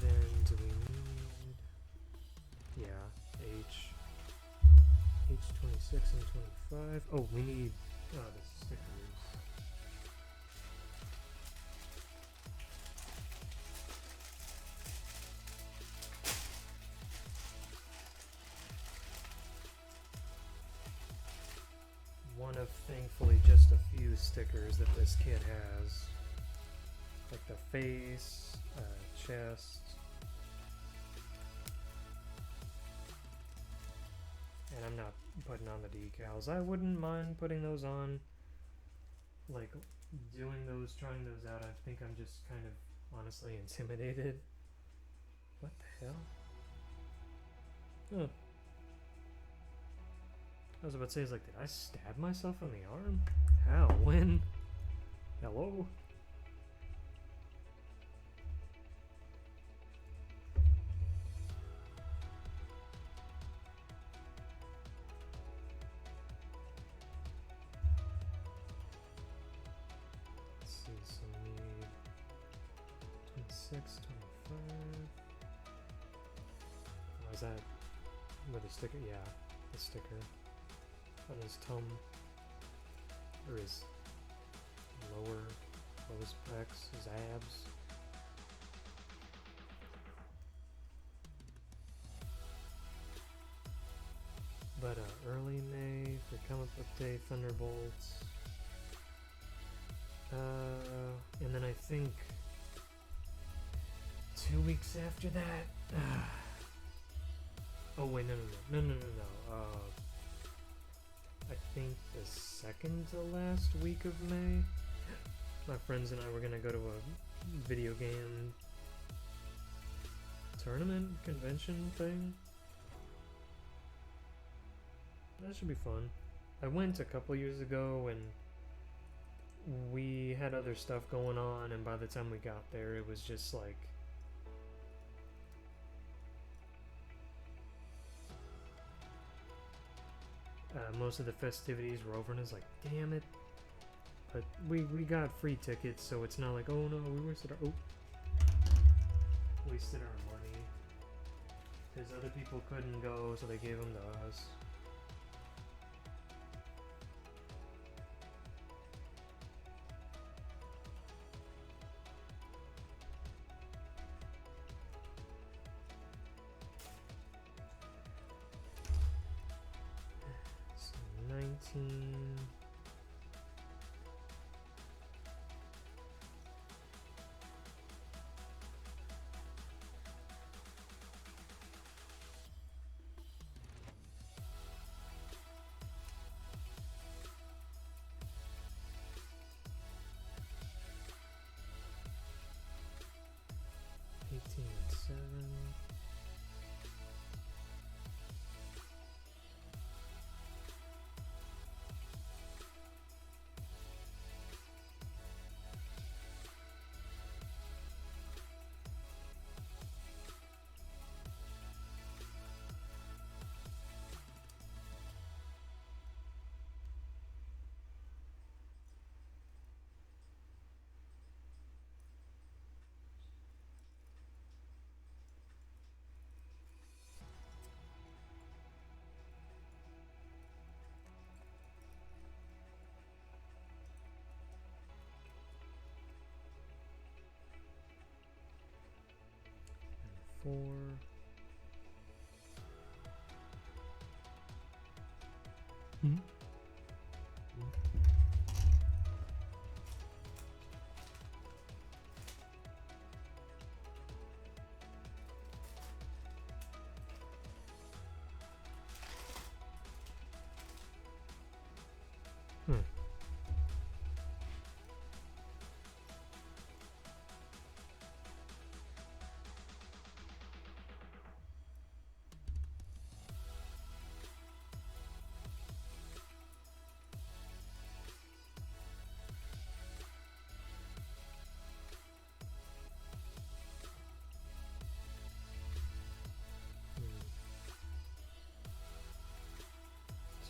Then do we need, yeah, H26 and 25. Oh, we need the stickers. One of thankfully just a few stickers that this kid has. Like the face, chest. And I'm not putting on the decals. I wouldn't mind putting those on. Like, doing those, trying those out. I think I'm just kind of honestly intimidated. What the hell? Huh. I was about to say, like, did I stab myself in the arm? How? When? Hello? Let's see, so we need 26, 25. Oh, is that with a sticker? Yeah, the sticker. On his tum, or his lowest pecs, his abs. But early May for comic book day, Thunderbolts. And then I think 2 weeks after that. Oh wait, no. I think the second to last week of May, my friends and I were gonna go to a video game tournament, convention thing. That should be fun. I went a couple years ago and we had other stuff going on, and by the time we got there it was just like most of the festivities were over, and it's like, damn it. But we got free tickets, so it's not like, oh no, we wasted our money. Because other people couldn't go, so they gave them to us. So 19... 24. Hmm. Hmm.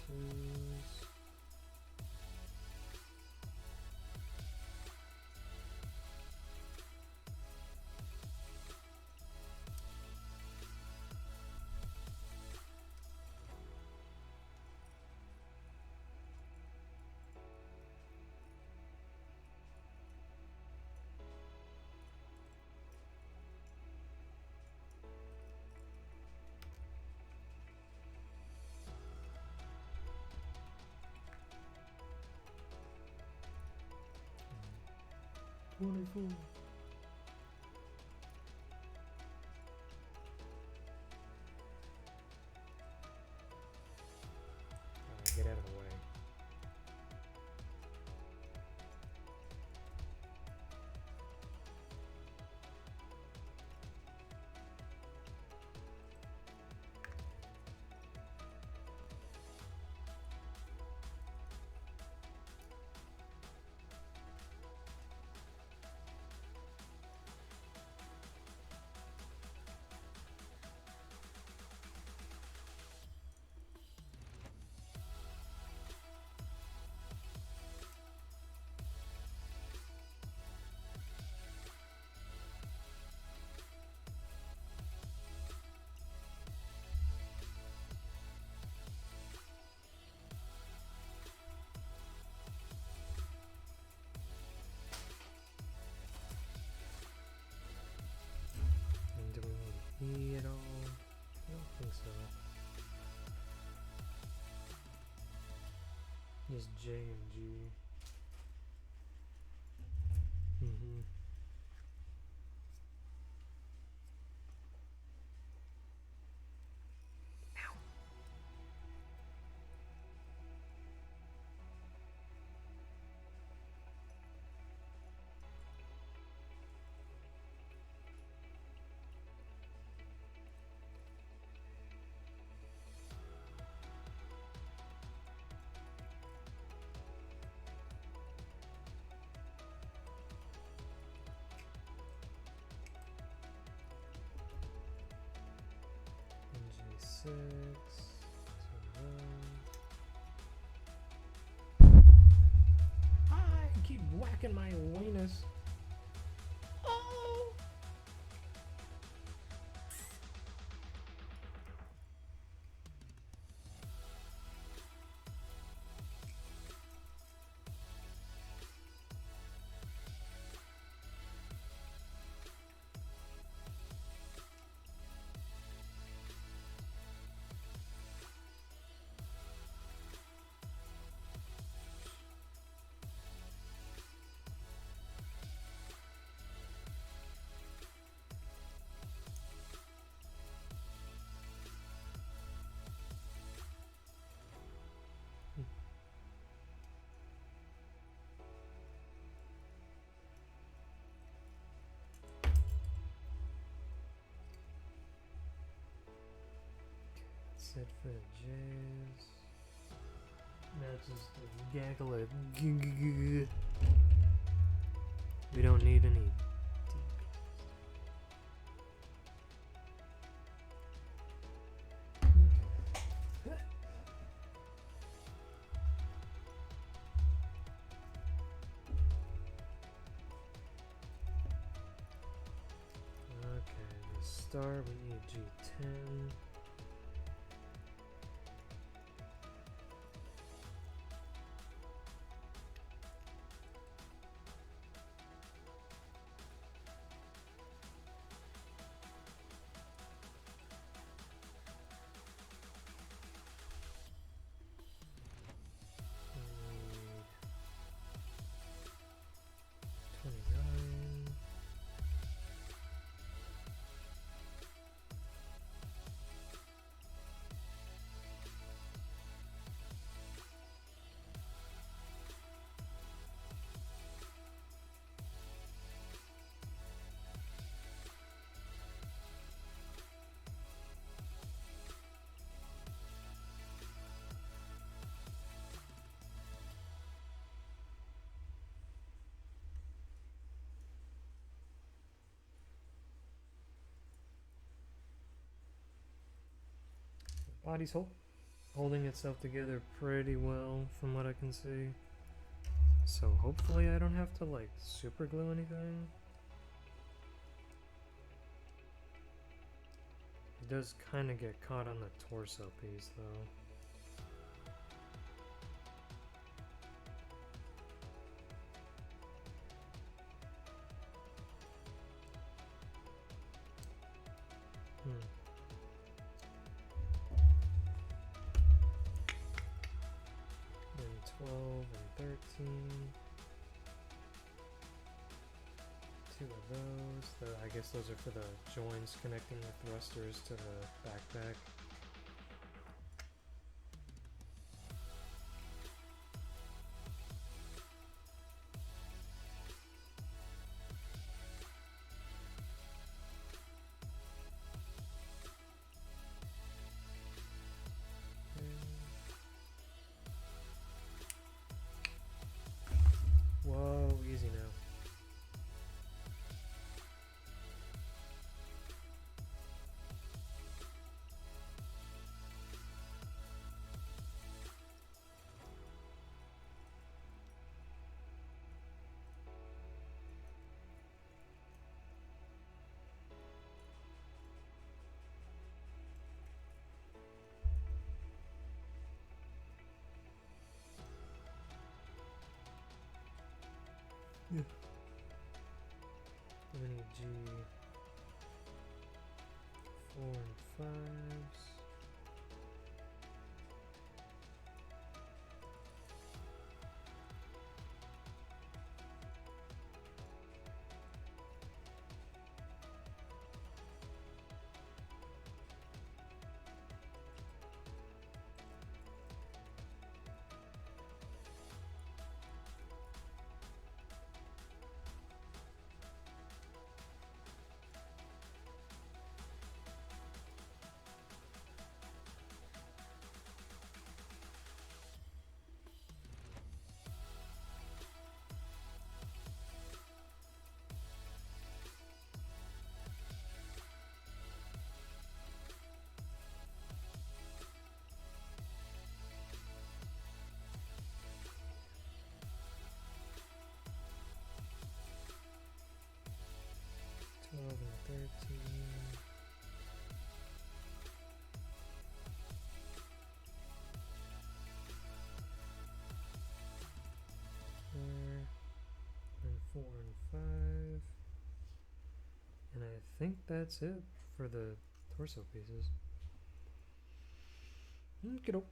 Twos. Mm. 24. Get out of the way. And do we need E at all? I don't think so. Just J and G. Mm-hmm. G6. I keep whacking my weenus. Oh! That's it for the J's. That's just a gaggle of we don't need any okay, to start we need G10. body's holding itself together pretty well from what I can see. So hopefully I don't have to like super glue anything. It does kind of get caught on the torso piece though. And 12 and 13. Two of those. I guess those are for the joints connecting the thrusters to the backpack. Whoa, easy now. Yeah. We need G 4 and 5s. And 13. And 4 and 5. And I think that's it for the torso pieces. Okey-doke.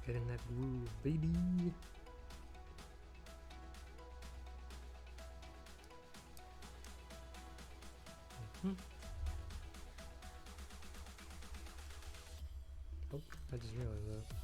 Get in that groove, baby. Oh, I just realized that.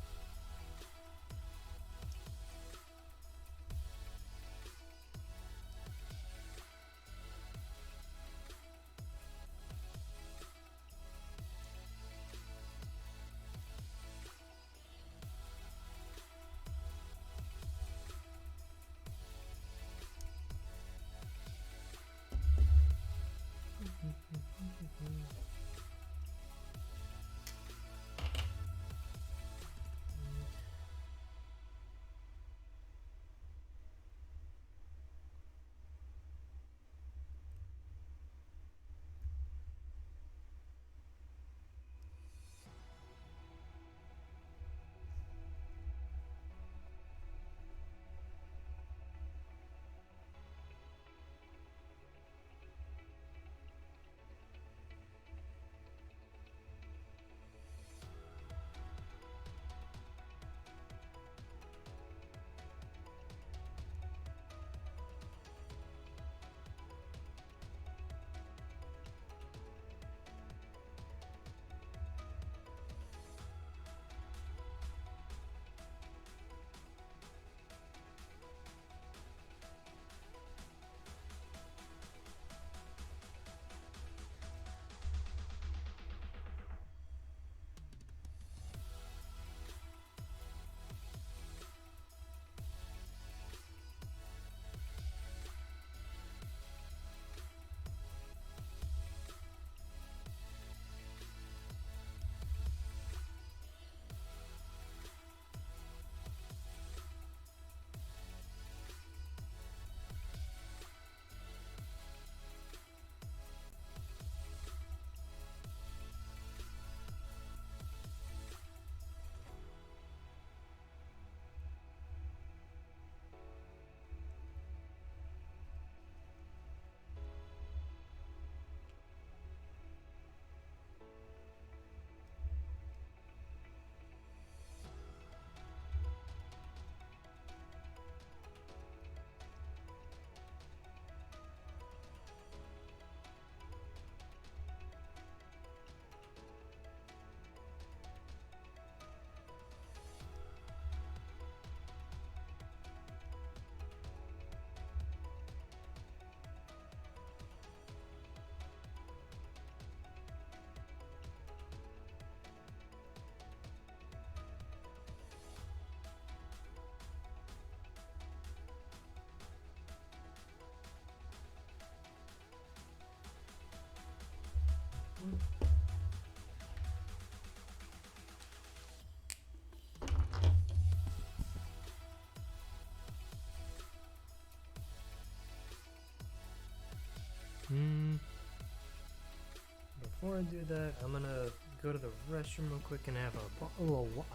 Before I do that, I'm gonna go to the restroom real quick and have a bottle of water.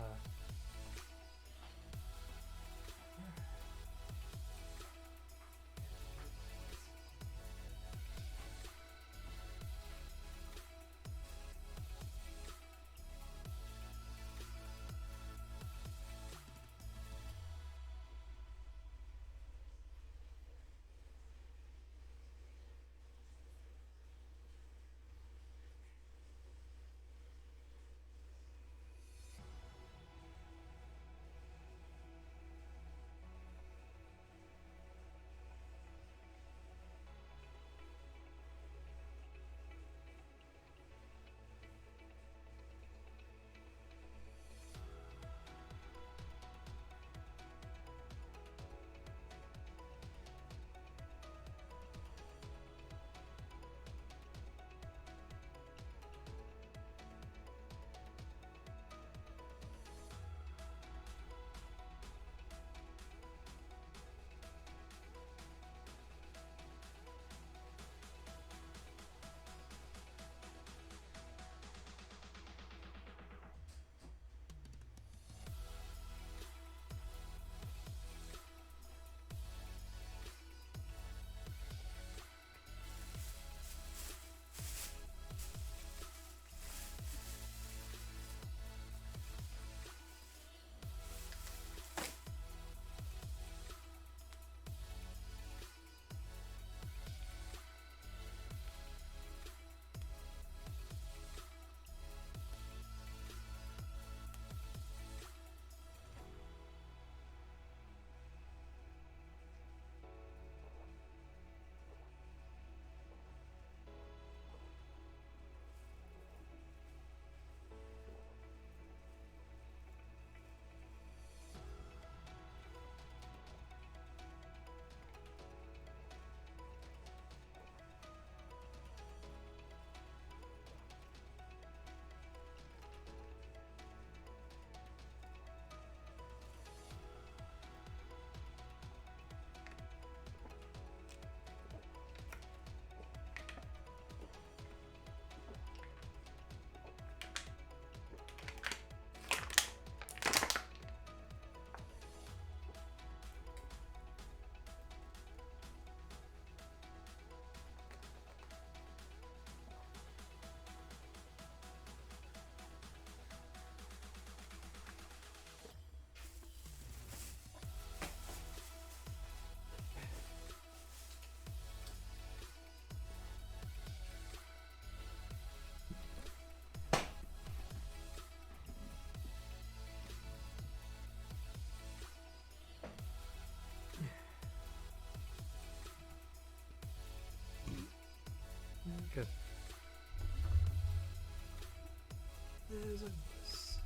scissors.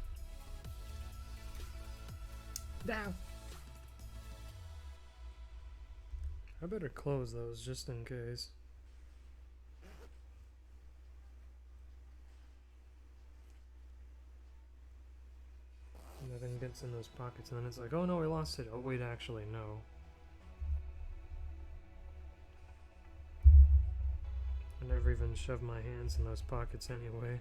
Down. I better close those just in case. Nothing gets in those pockets, and then it's like, oh no, I lost it. Oh wait, actually, no. I never even shoved my hands in those pockets anyway.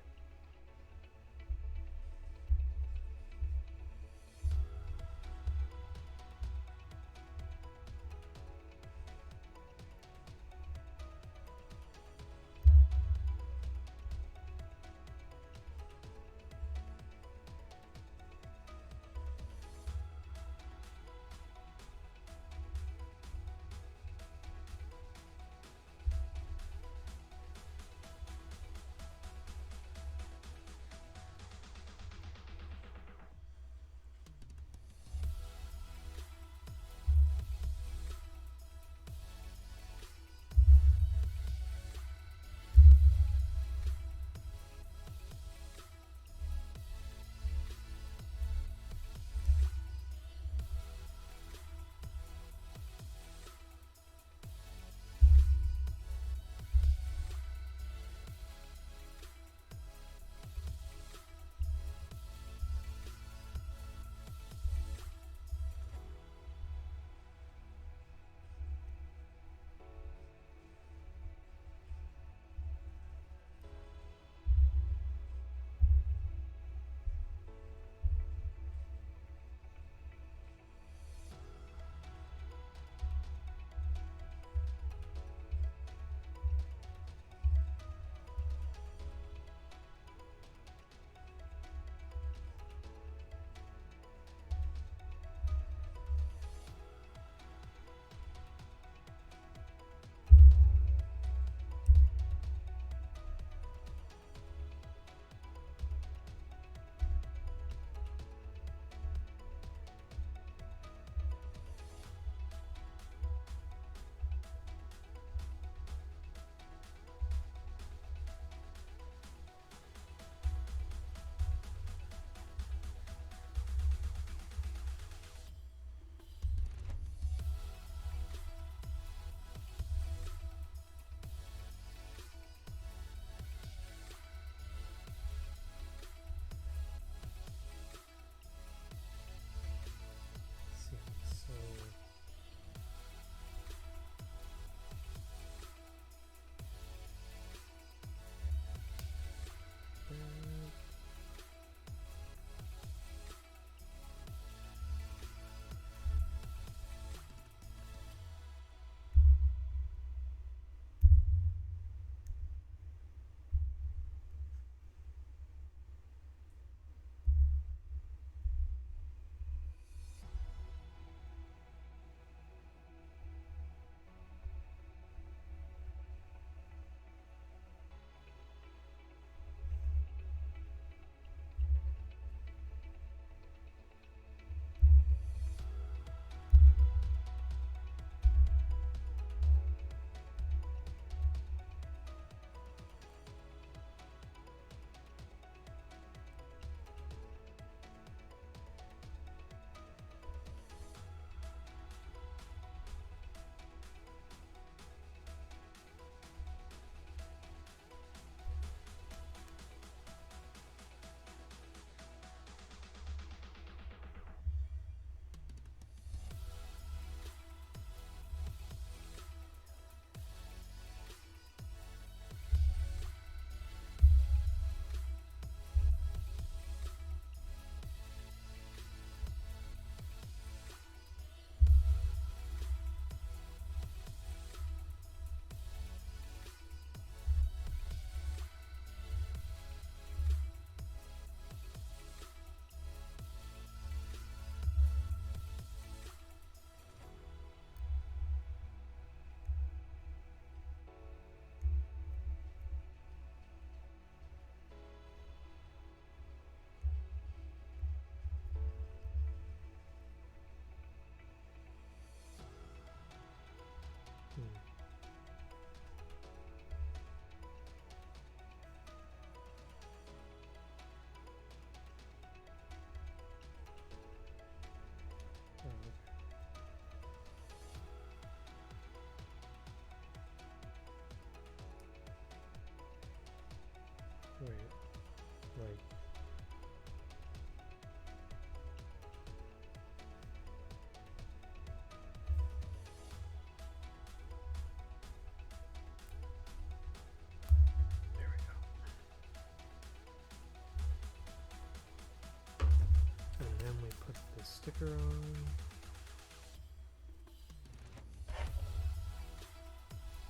sticker on.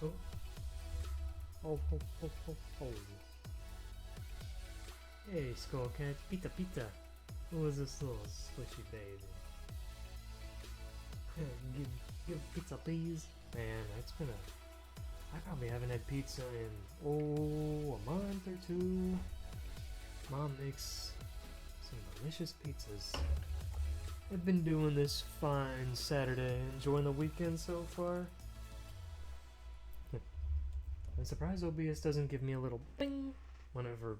Oh. Oh, oh, oh, oh, oh. Hey, Skullcat. Pita, pita. Who is this little squishy baby? give pizza, please. Man, it's been I probably haven't had pizza in, a month or two. Mom makes some delicious pizzas. I've been doing this fine Saturday, enjoying the weekend so far. I'm surprised OBS doesn't give me a little bing whenever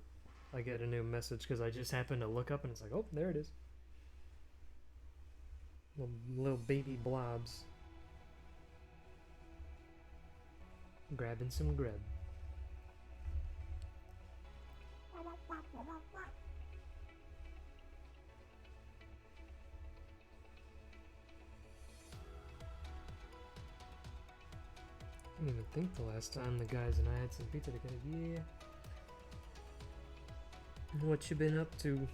I get a new message, because I just happen to look up and it's like, oh, there it is. Little baby blobs. Grabbing some grub. I didn't even think the last time the guys and I had some pizza together. Yeah. What you been up to?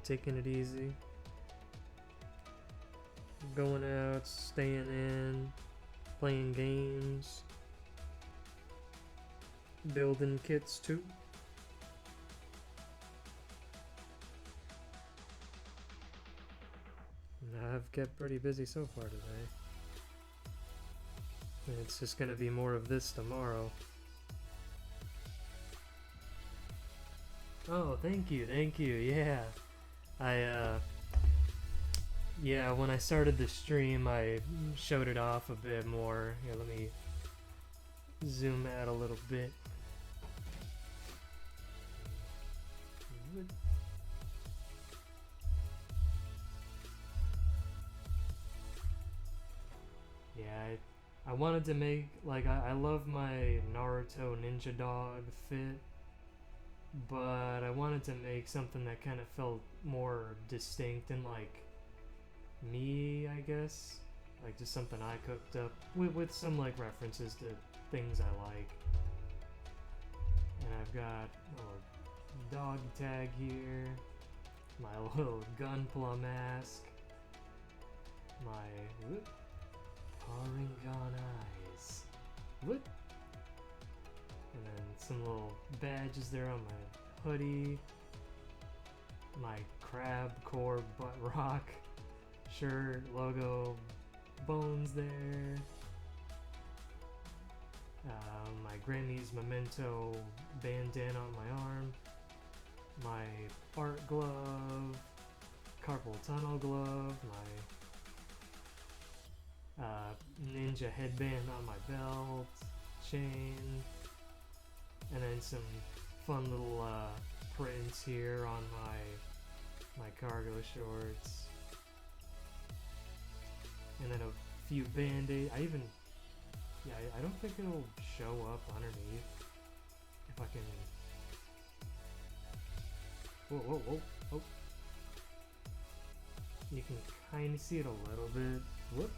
Taking it easy. Going out, staying in, playing games, building kits too. I've kept pretty busy so far today. It's just gonna be more of this tomorrow. Oh, thank you, yeah. Yeah, when I started the stream, I showed it off a bit more. Here, let me zoom out a little bit. Yeah, I wanted to make, like, I love my Naruto Ninja Dog fit, but I wanted to make something that kind of felt more distinct and, like, me, I guess. Like, just something I cooked up with some, like, references to things I like. And I've got a little dog tag here, my little Gunpla mask, my Porygon eyes, whoop, and then some little badges there on my hoodie, my crab core butt rock shirt, logo, bones there, my Grammy's memento bandana on my arm, my art glove, carpal tunnel glove, my ninja headband on my belt, chain, and then some fun little prints here on my cargo shorts, and then a few band-aids. I don't think it'll show up underneath if I can. Whoa. You can kind of see it a little bit. Whoop.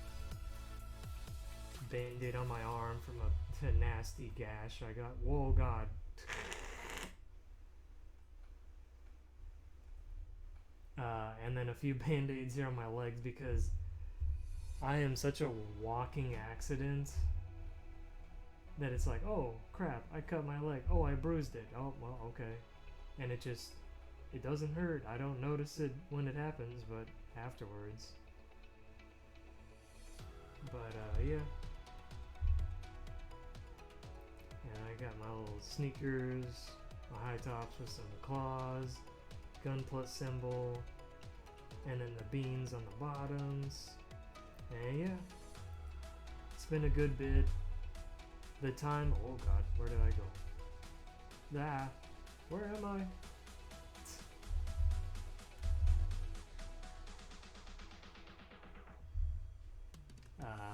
Band-aid on my arm from a nasty gash I got. Whoa, God. And then a few band-aids here on my legs because I am such a walking accident that it's like, oh crap, I cut my leg. Oh, I bruised it. Oh, well, okay. And it doesn't hurt. I don't notice it when it happens, but afterwards. But, yeah. And I got my little sneakers, my high tops with some claws, Gunpla symbol, and then the beans on the bottoms. And yeah, it's been a good bit. The time, oh God, where did I go? Where am I?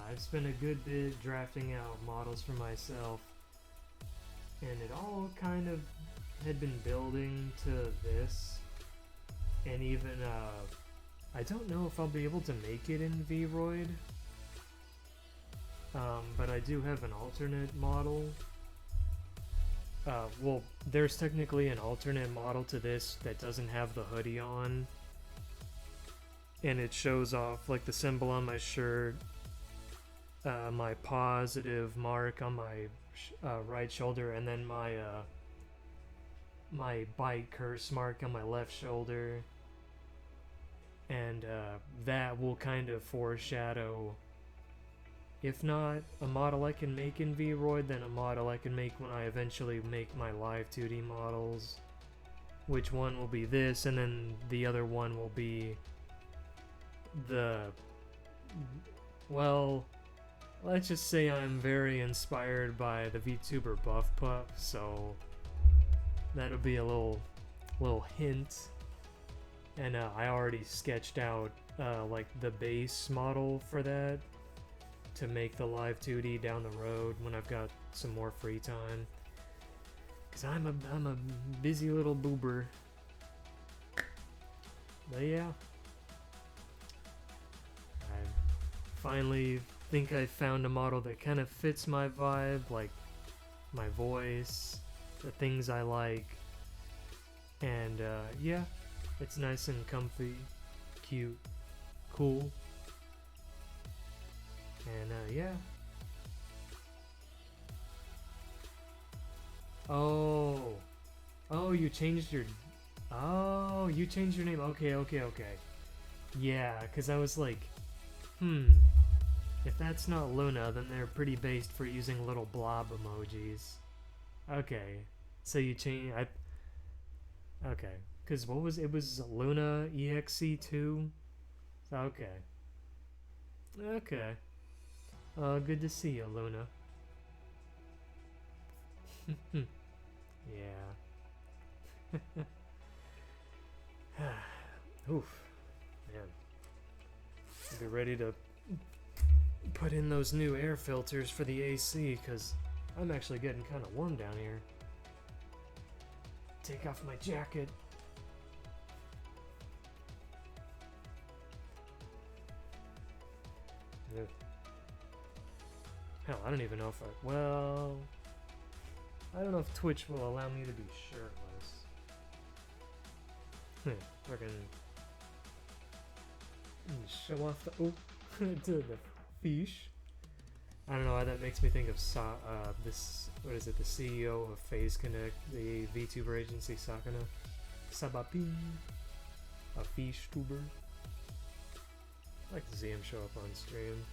I've spent a good bit drafting out models for myself, and it all kind of had been building to this, and even, I don't know if I'll be able to make it in Vroid, but I do have an alternate model. Well, there's technically an alternate model to this that doesn't have the hoodie on, and it shows off like the symbol on my shirt, my positive mark on my right shoulder, and then my bite curse mark on my left shoulder. And that will kind of foreshadow, if not a model I can make in Vroid, then a model I can make when I eventually make my live 2D models. Which one will be this, and then the other one will be the... Well, let's just say I'm very inspired by the VTuber Buff Pup, so that'll be a little hint. And I already sketched out like the base model for that to make the live 2D down the road when I've got some more free time. Cause I'm a busy little boober. But yeah, I finally think I found a model that kind of fits my vibe, like my voice, the things I like, and yeah. It's nice and comfy, cute, cool, and yeah. Oh, you changed your name. Okay. Yeah, cause I was like, if that's not Luna, then they're pretty based for using little blob emojis. Okay, so you change. Okay. Cause what was it? Was Luna EXE2? Okay. Good to see you, Luna. Yeah. Oof, man. I'll be ready to put in those new air filters for the AC, cause I'm actually getting kind of warm down here. Take off my jacket. Hell, I don't even know if I don't know if Twitch will allow me to be shirtless. Fucking show off the to the fish. I don't know why that makes me think of this. What is it? The CEO of Phase Connect, the VTuber agency, Sakana Sabapin, a fish tuber. I'd like to see him show up on stream.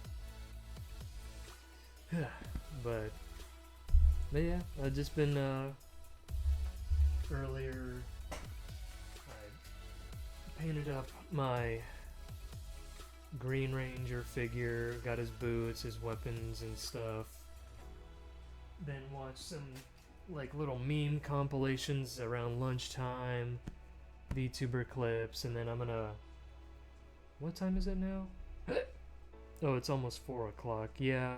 but yeah, I've just been earlier I painted up my Green Ranger figure, got his boots, his weapons and stuff. Then watched some like little meme compilations around lunchtime, VTuber clips, and then I'm gonna... What time is it now? Oh, it's almost 4 o'clock. Yeah.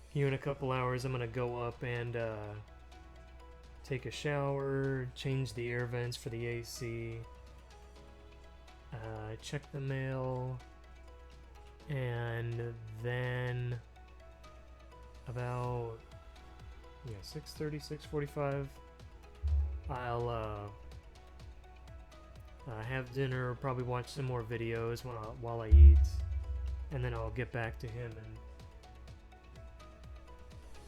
Here in a couple hours, I'm gonna go up and take a shower, change the air vents for the AC, check the mail, and then about 6:30, 6:45, I'll have dinner, probably watch some more videos while I eat, and then I'll get back to him. And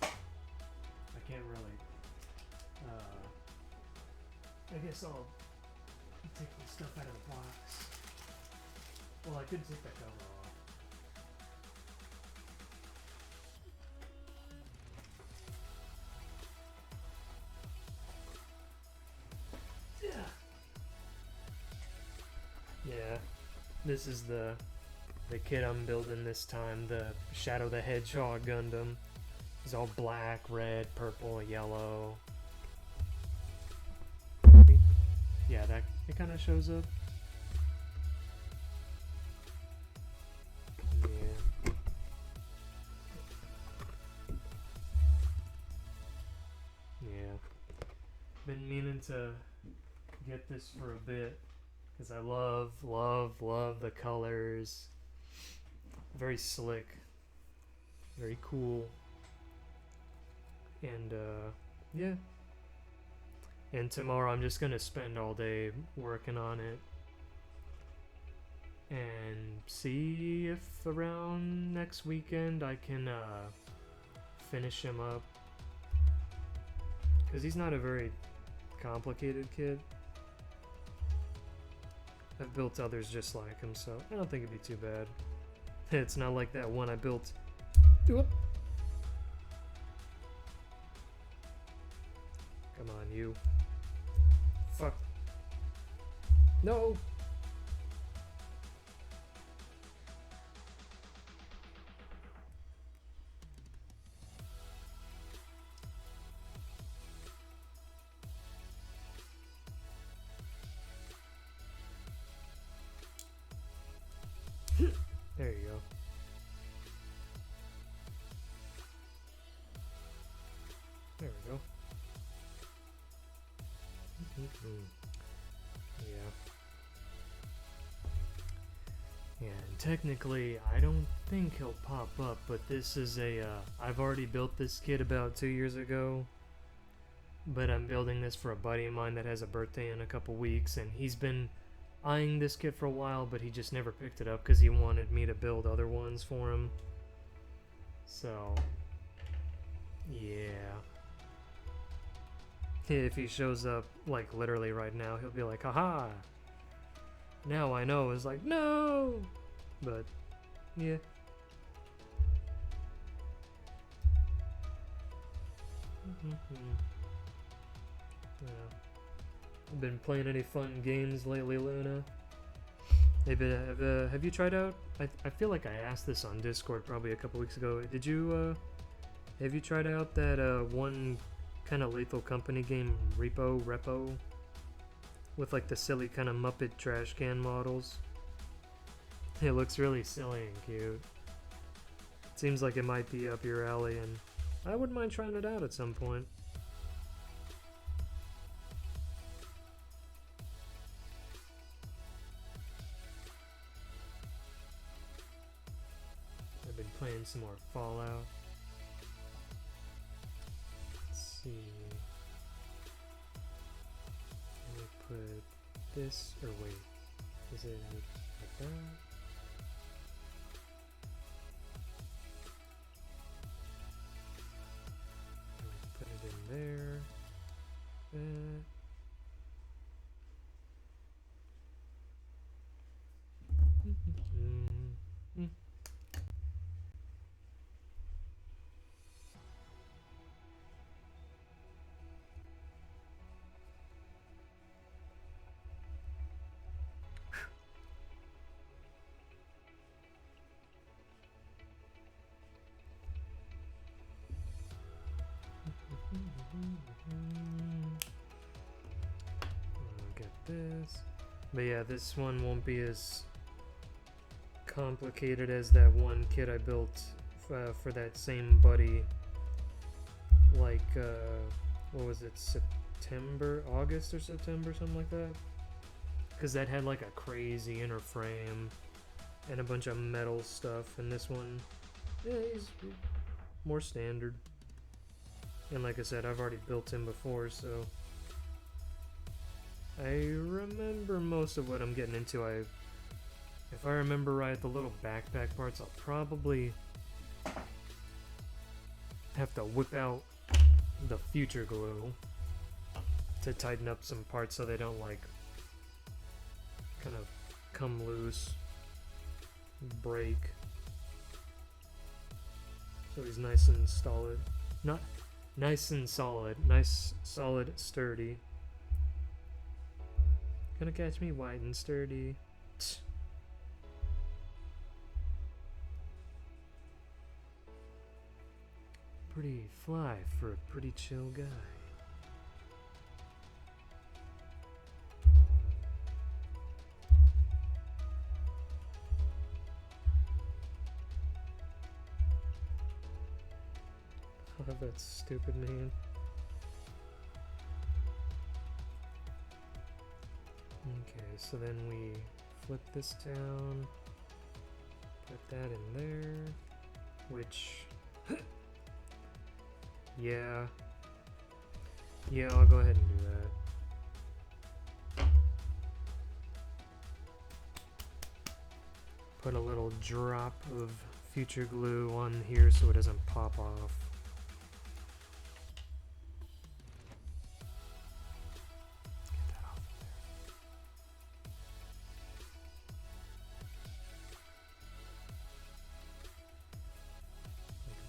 I can't really. I guess I'll take the stuff out of the box. Well, I could take the cover off. Yeah, this is the kit I'm building this time, the Shadow the Hedgehog Gundam. It's all black, red, purple, yellow. Yeah, that it kind of shows up. Yeah. Yeah. Been meaning to get this for a bit. Because I love the colors. Very slick. Very cool. And, yeah. And tomorrow I'm just gonna spend all day working on it. and see if around next weekend I can finish him up. Because he's not a very complicated kid. I've built others just like him, so I don't think it'd be too bad. It's not like that one I built. Whoop. Come on, you. Fuck. No! There you go. There we go. Yeah. And technically, I don't think he'll pop up, but this is a, I've already built this kid about 2 years ago, but I'm building this for a buddy of mine that has a birthday in a couple weeks, and he's been eyeing this kit for a while, but he just never picked it up because he wanted me to build other ones for him. So, yeah. If he shows up, like, literally right now, he'll be like, haha! Now I know. It's like, no! But, yeah. Yeah. Been playing any fun games lately, Luna? Have you tried out? I feel like I asked this on Discord probably a couple weeks ago. Did you have you tried out that one kind of Lethal Company game, Repo, with like the silly kind of Muppet trash can models? It looks really silly and cute. It seems like it might be up your alley, and I wouldn't mind trying it out at some point. Playing some more Fallout. Let's see. Let me put this, or wait, is it like that? Put it in there. That. Get this. But yeah, this one won't be as complicated as that one kit I built for that same buddy. Like, what was it, August or September, something like that? Because that had like a crazy inner frame and a bunch of metal stuff, and this one, yeah, he's more standard. And like I said, I've already built him before, so I remember most of what I'm getting into. If I remember right, the little backpack parts, I'll probably have to whip out the future glue to tighten up some parts so they don't like kind of come loose, break. So he's nice and solid. Not nice and solid. Nice, solid, sturdy. Gonna catch me white and sturdy. Pretty fly for a pretty chill guy. Oh, that stupid man. Okay, so then we flip this down, put that in there, which, yeah, I'll go ahead and do that. put a little drop of future glue on here so it doesn't pop off. Get that off of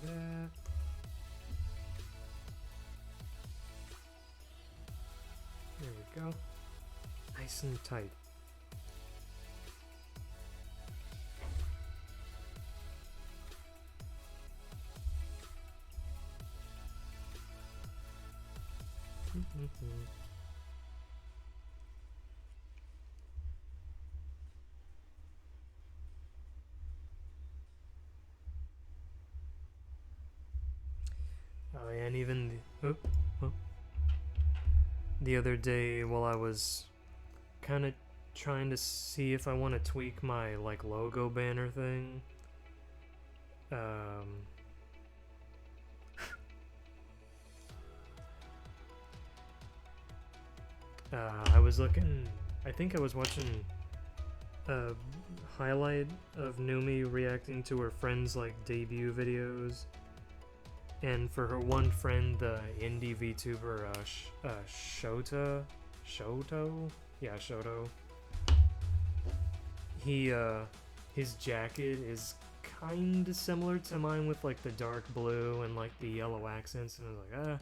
there. Like that. There we go. Nice and tight. Oh, and even the other day while I was kind of trying to see if I want to tweak my like logo banner thing, I was looking, I think I was watching a highlight of Numi reacting to her friends' like debut videos, and for her one friend, the indie VTuber Shoto, yeah, Shoto, his jacket is kind of similar to mine with like the dark blue and like the yellow accents, and I was like,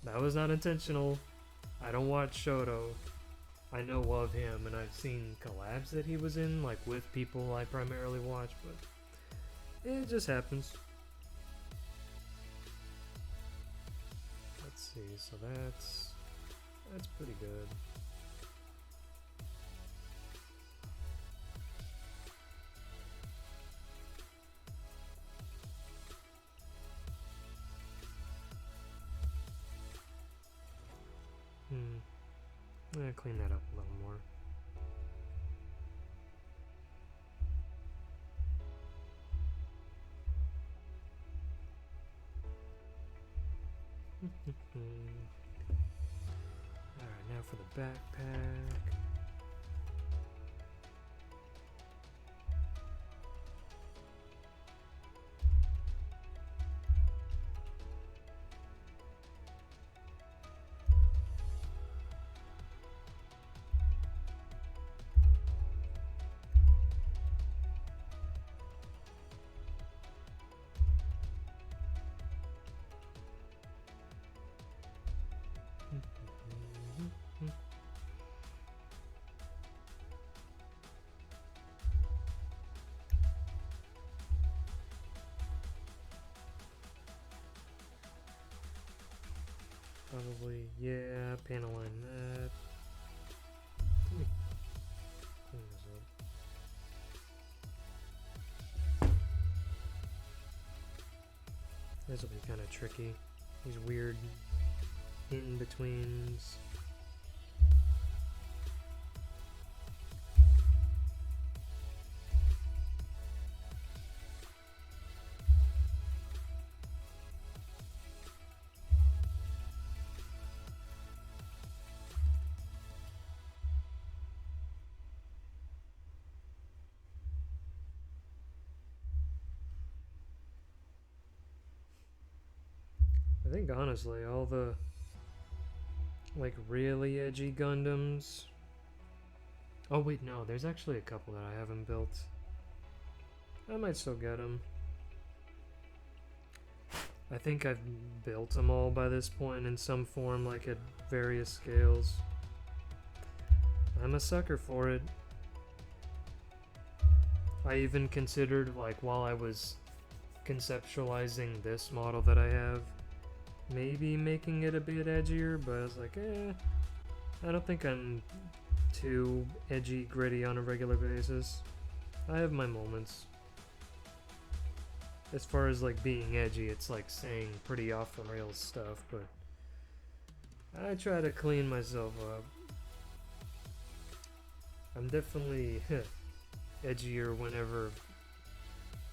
that was not intentional. I don't watch Shoto. I know of him, and I've seen collabs that he was in, like with people I primarily watch, but it just happens. Let's see, so that's pretty good. I'm gonna clean that up a little more. Alright, now for the backpack. Probably, yeah, panel line that. Let me clean this up. This will be kind of tricky. These weird in-betweens. I think honestly all the like really edgy Gundams. Oh wait, no, there's actually a couple that I haven't built. I might still get them. I think I've built them all by this point in some form, like at various scales. I'm a sucker for it. I even considered, like, while I was conceptualizing this model that I have, maybe making it a bit edgier, but I was like, I don't think I'm too edgy gritty on a regular basis. I have my moments. As far as like being edgy, it's like saying pretty off the rails stuff, but I try to clean myself up. I'm definitely edgier whenever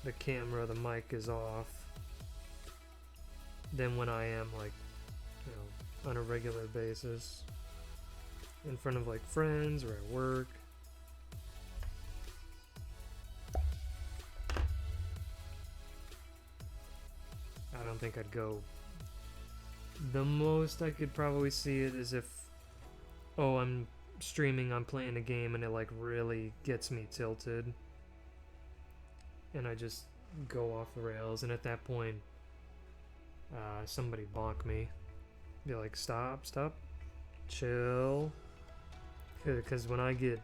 the camera, the mic is off, than when I am, like, you know, on a regular basis in front of like friends or at work. don't think I'd go. The most I could probably see it is if, oh, I'm streaming, I'm playing a game, and it like really gets me tilted, and I just go off the rails, and at that point, somebody bonk me, be like, stop, chill, because when I get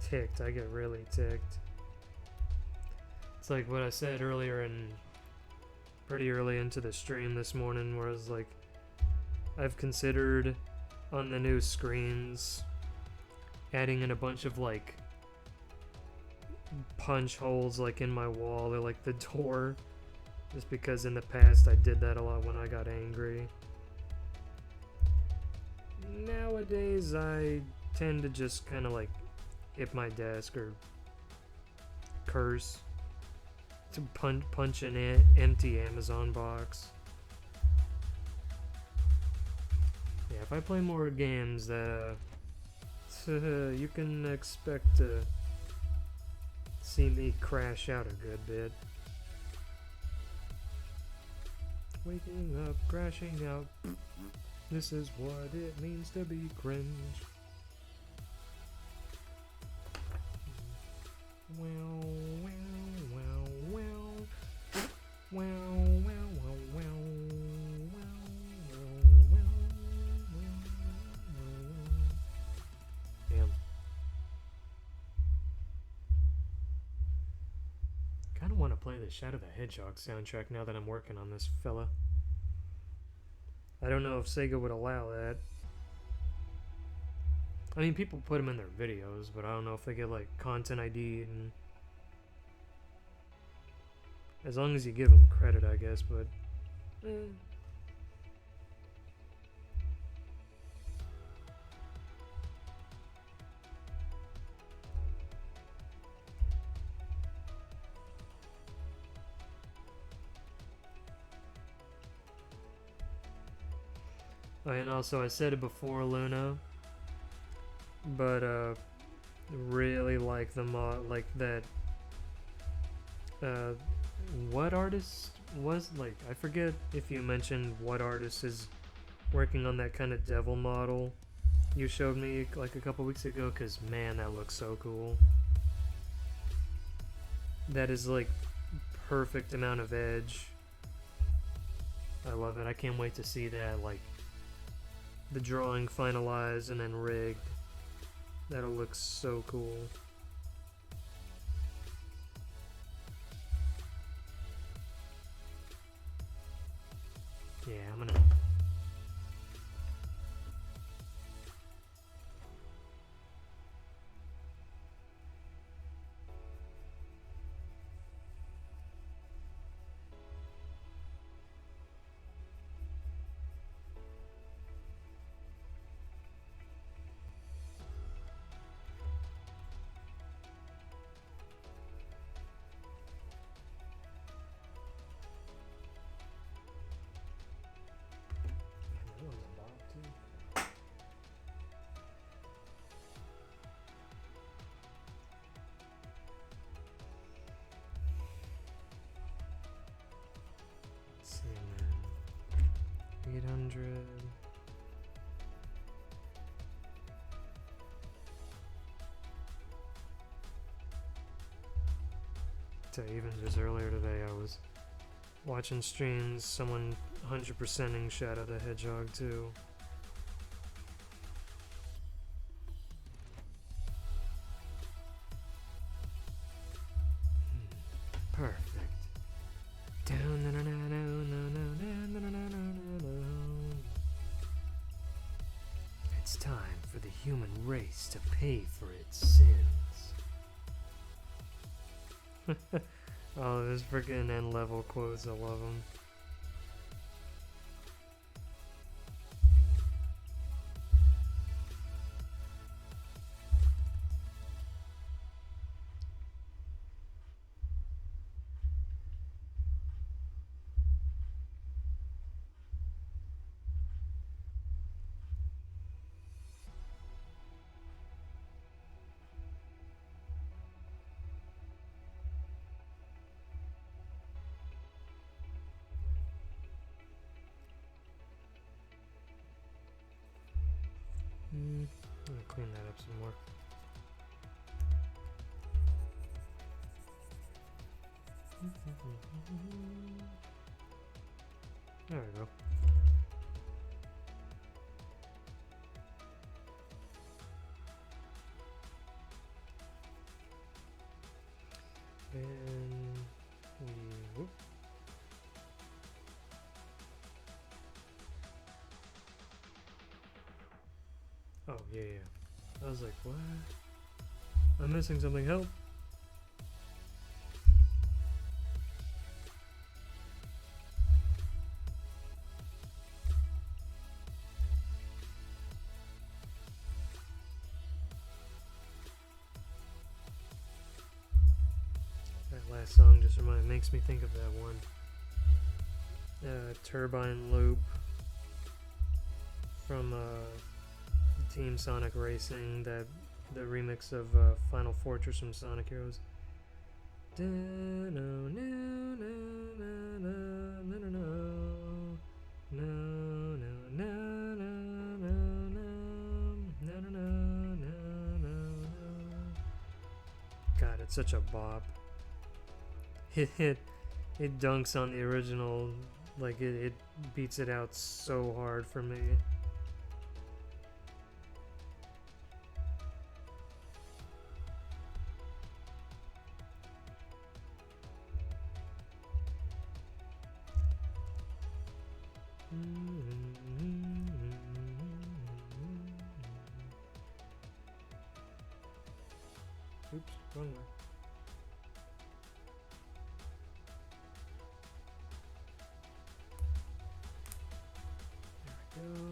ticked, I get really ticked. It's like what I said earlier pretty early into the stream this morning, where I was like, I've considered on the new screens adding in a bunch of like punch holes like in my wall or like the door, just because in the past I did that a lot when I got angry. Nowadays I tend to just kind of like hit my desk or curse to punch an empty Amazon box. Yeah, if I play more games, that you can expect to see me crash out a good bit. Waking up, crashing out. This is what it means to be cringe. Well, well, well, well. Well, well, well, well. Damn. Kinda wanna play the Shadow the Hedgehog soundtrack now that I'm working on this fella. I don't know if Sega would allow that. I mean, people put them in their videos, but I don't know if they get like content ID and as long as you give them credit, I guess, but oh, and also I said it before, Luna, but really like the like that what artist was, like, I forget if you mentioned what artist is working on that kind of devil model you showed me like a couple weeks ago, because man, that looks so cool. That is like perfect amount of edge. I love it. I can't wait to see that, like the drawing finalized and then rigged. That'll look so cool. Yeah, I'm gonna... Let's see, man. 800. So even just earlier today, I was watching streams, someone 100%ing Shadow the Hedgehog too. Perfect. It's time for the human race to pay for its sins. Oh, those freaking end level quotes, I love them. I'm gonna clean that up some more. There we go. And whoop. Oh yeah. I was like, what? I'm missing something. Help! That last song just makes me think of that one. Turbine Loop from Team Sonic Racing, the remix of Final Fortress from Sonic Heroes. God, it's such a bop. It dunks on the original, like it beats it out so hard for me. Oops, wrong way. There we go.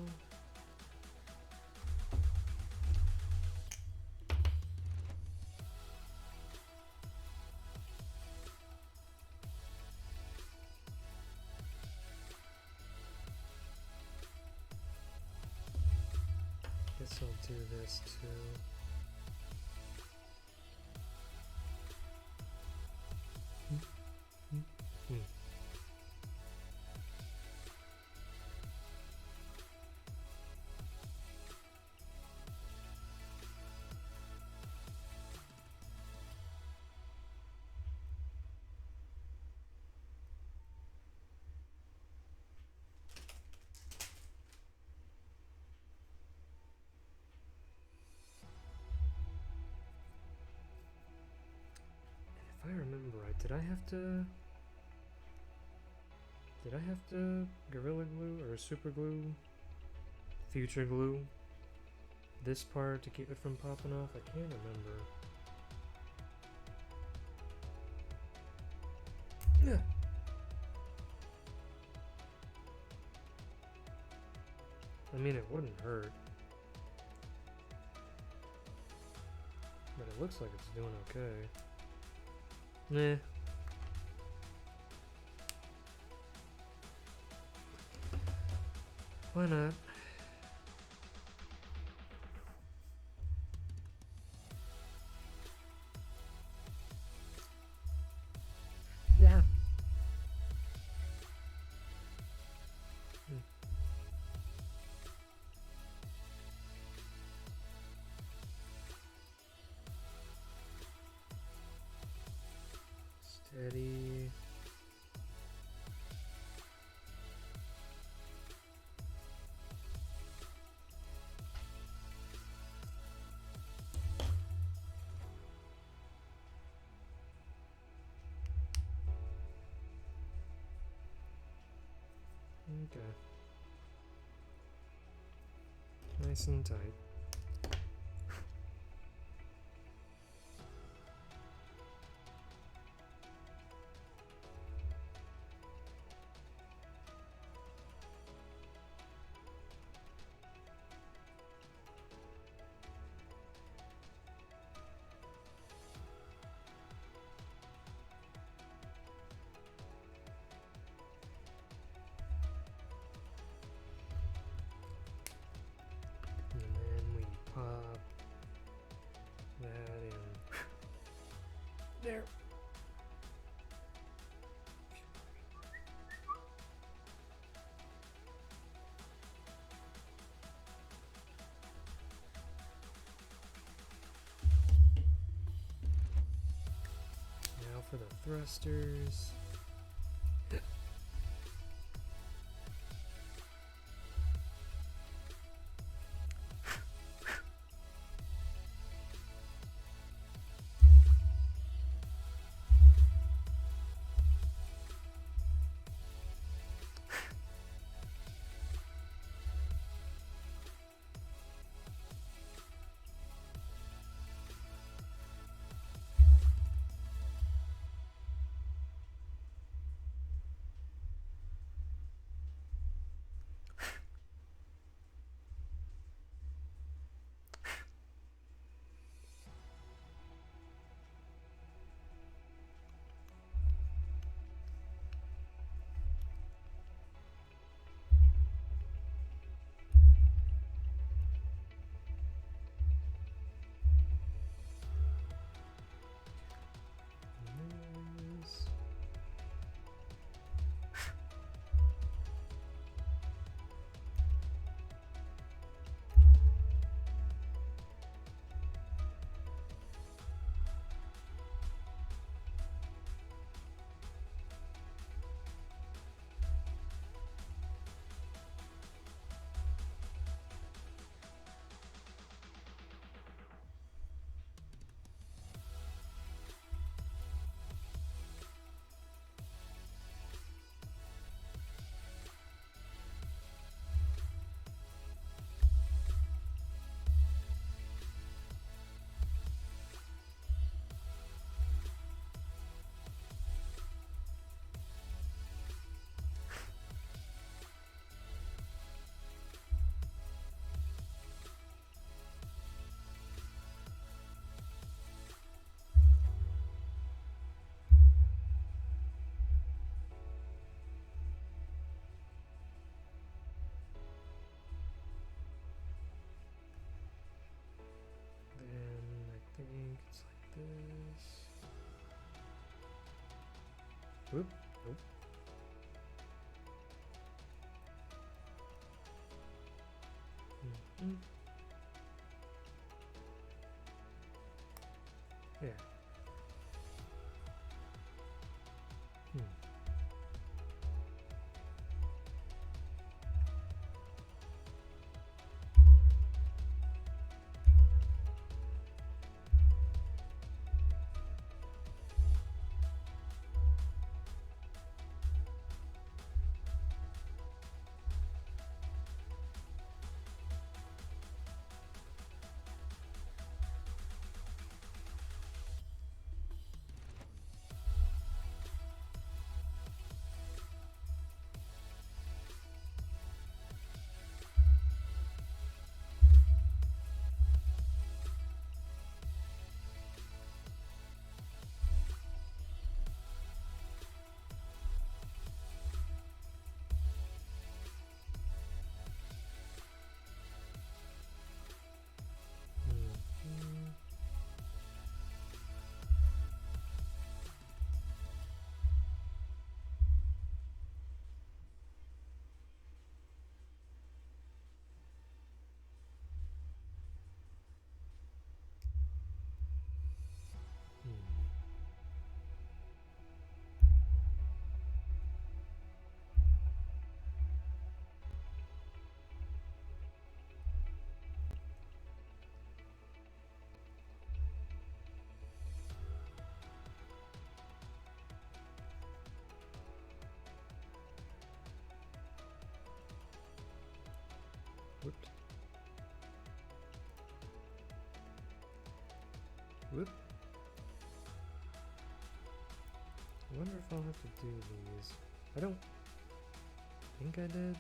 Guess I'll do this too. If I remember right, did I have to Gorilla Glue or Super Glue, Future Glue this part to keep it from popping off? I can't remember. Yeah. I mean, it wouldn't hurt. But it looks like it's doing okay. Nah. Why not? Yeah. Steady. Okay. Nice and tight. And then for the thrusters. think it's like this. Whoop, nope. Mm-hmm. There. Whoops. Whoop. I wonder if I'll have to do these. I don't think I did.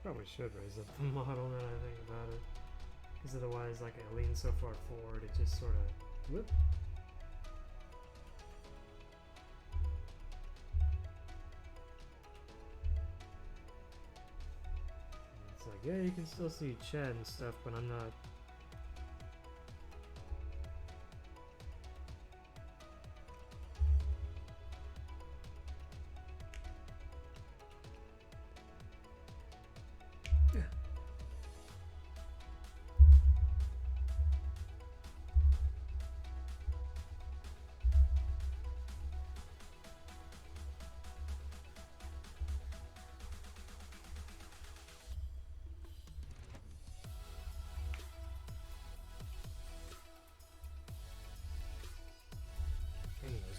probably should raise up the model now that I think about it. Because otherwise, like, I lean so far forward, it just sort of... Whoop. It's like, yeah, you can still see Chad and stuff, but I'm not...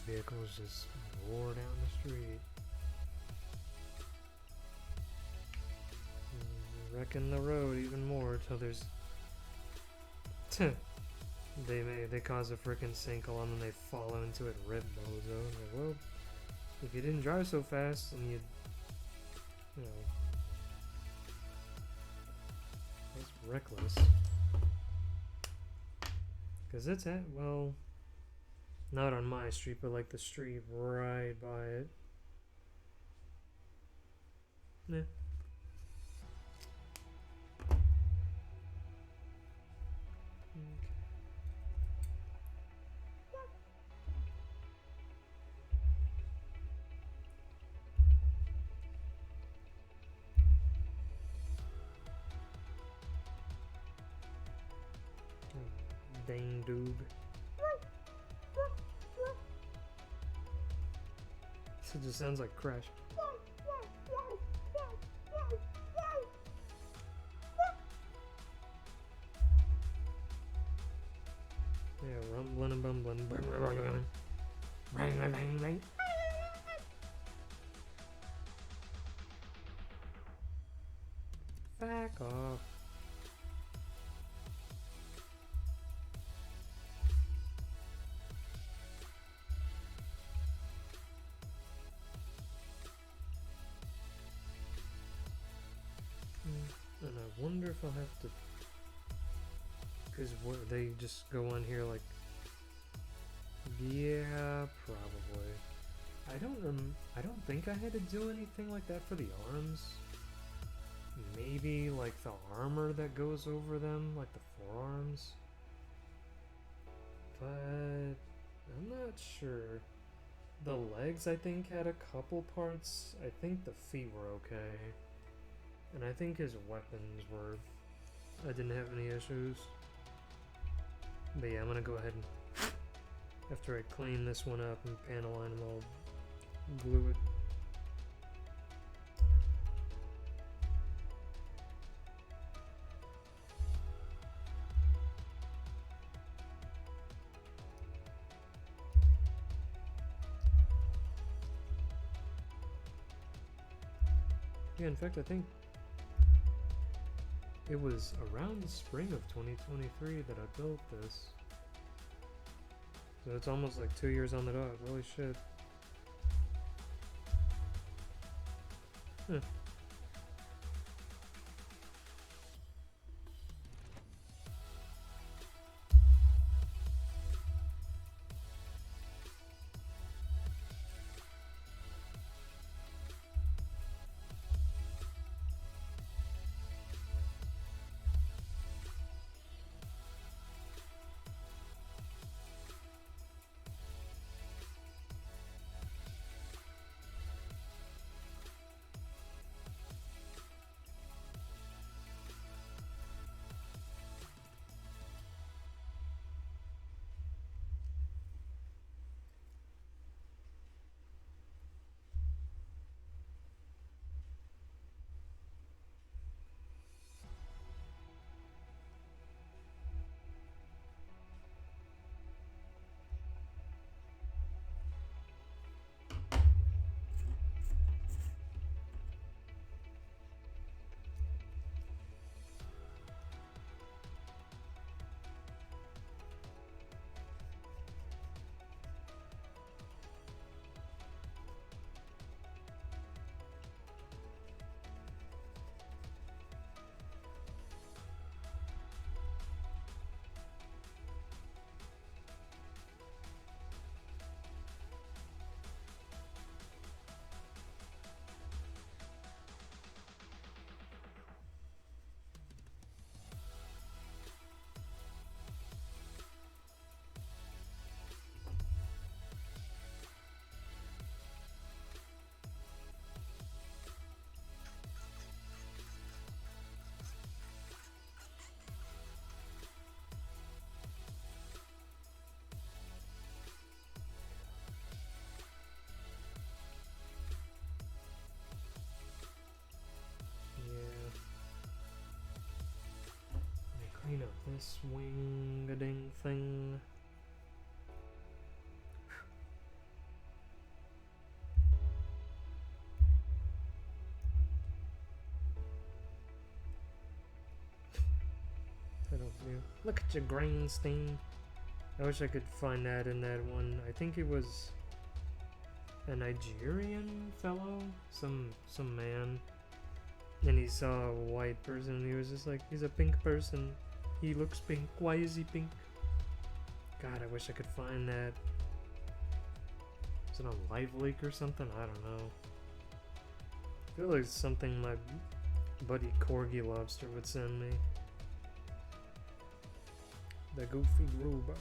Vehicles just roar down the street. Wrecking the road even more till there's they cause a freaking sinkhole and then they fall into it, rip bozo. Like, well, if you didn't drive so fast and you know, that's reckless. Cause it's at, well, not on my street, but like the street right by it. Yeah. Dang doob. It just sounds like Crash. Yeah, rumbling and bumbling. Back off. And I wonder if I'll have to, because what they just go on here like, yeah, probably. I don't think I had to do anything like that for the arms. Maybe like the armor that goes over them, like the forearms. But I'm not sure. The legs I think had a couple parts. I think the feet were okay. And I think his weapons were... I didn't have any issues. But yeah, I'm gonna go ahead and... After I clean this one up and panel line them, I'll glue it. Yeah, in fact, I think it was around the spring of 2023 that I built this. So it's almost like 2 years on the dot. Holy shit. Huh. clean up this wing-a-ding thing. Look at your grain stain. I wish I could find that in that one. I think it was a Nigerian fellow, some man, and he saw a white person and he was just like, he's a pink person. He looks pink. Why is he pink? God, I wish I could find that. Is it on Live Leak or something? I don't know. I feel like it's something my buddy Corgi Lobster would send me. The Goofy Gruber.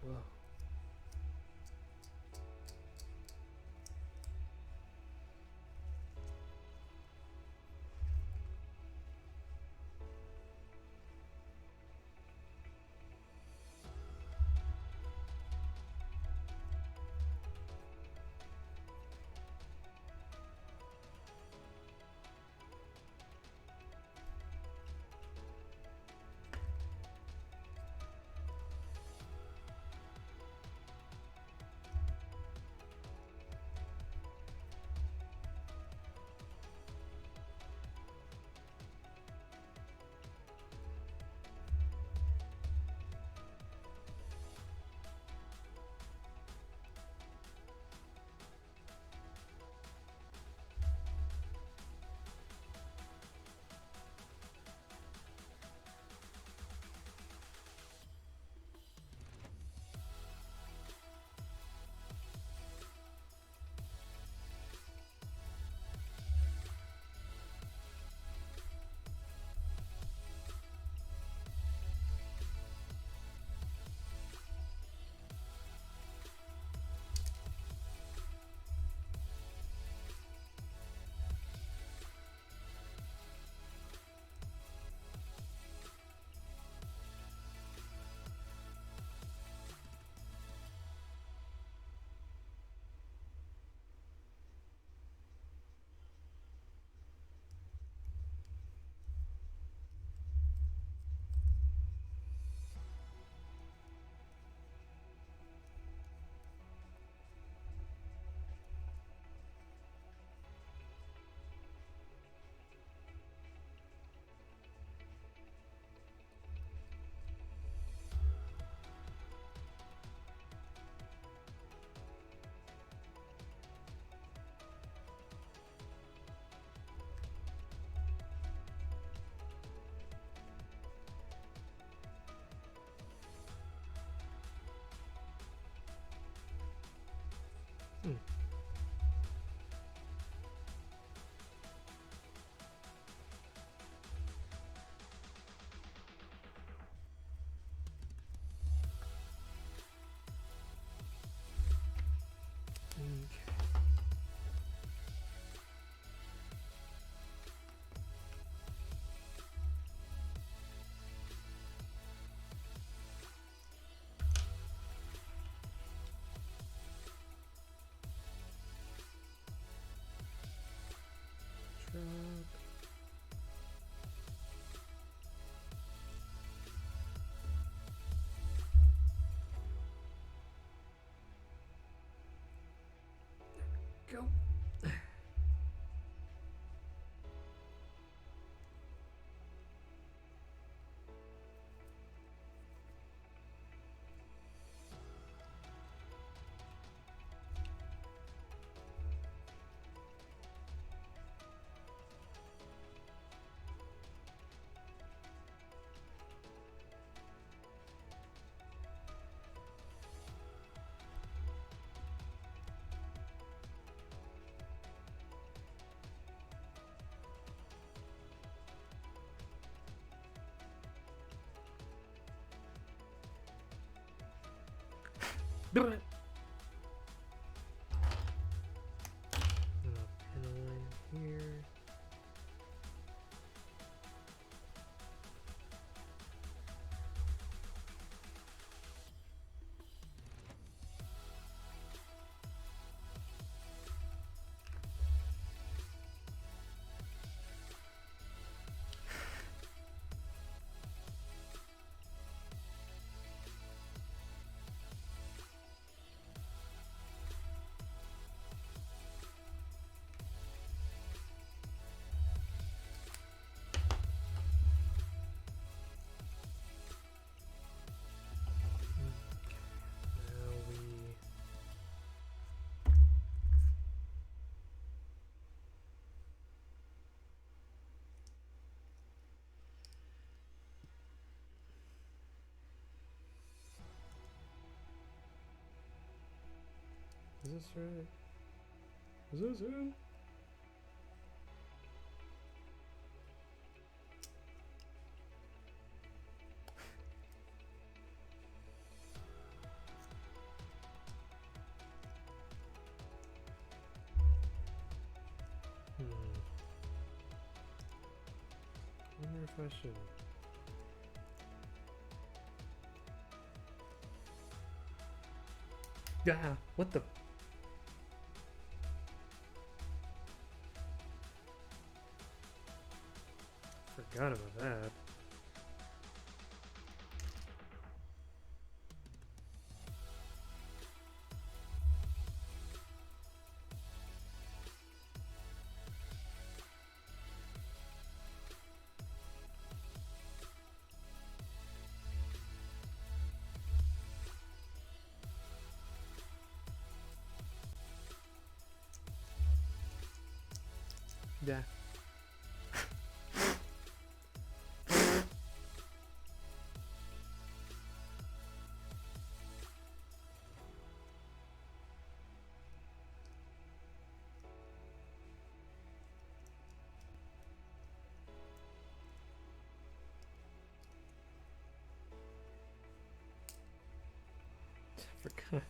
Whoa. Go. Do it. Pin a line here. Is this right? Is this it? if I should. Yeah, what the? Forgot about that. Yeah. Forgot.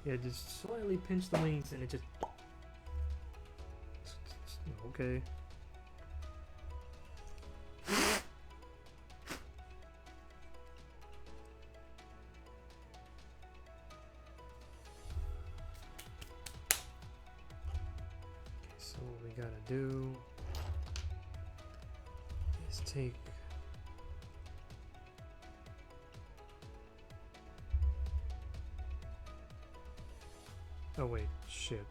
Yeah, just slightly pinch the wings and it just. Okay. So what we gotta do is take oh wait, shit.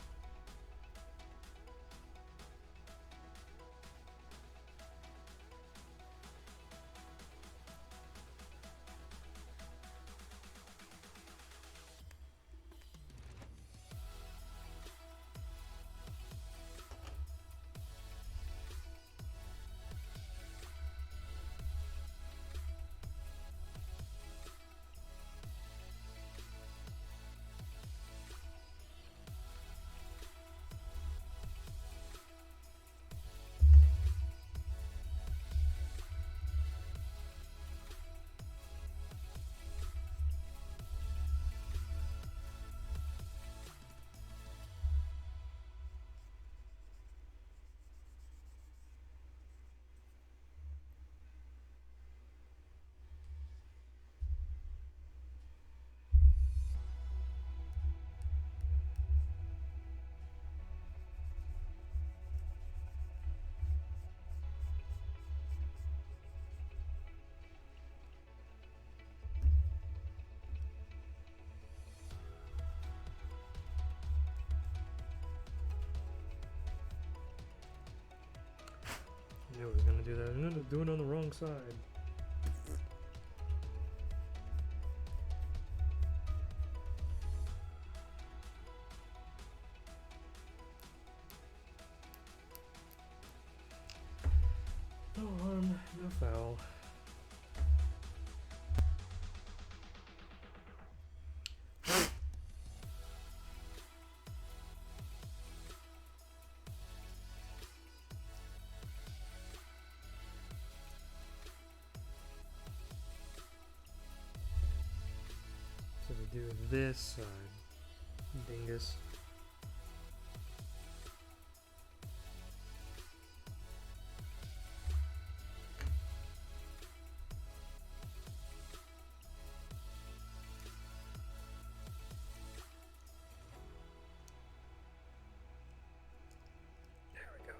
I knew I was gonna do that. I'm gonna do it on the wrong side. No harm, no foul. So we do this side, dingus. There we go.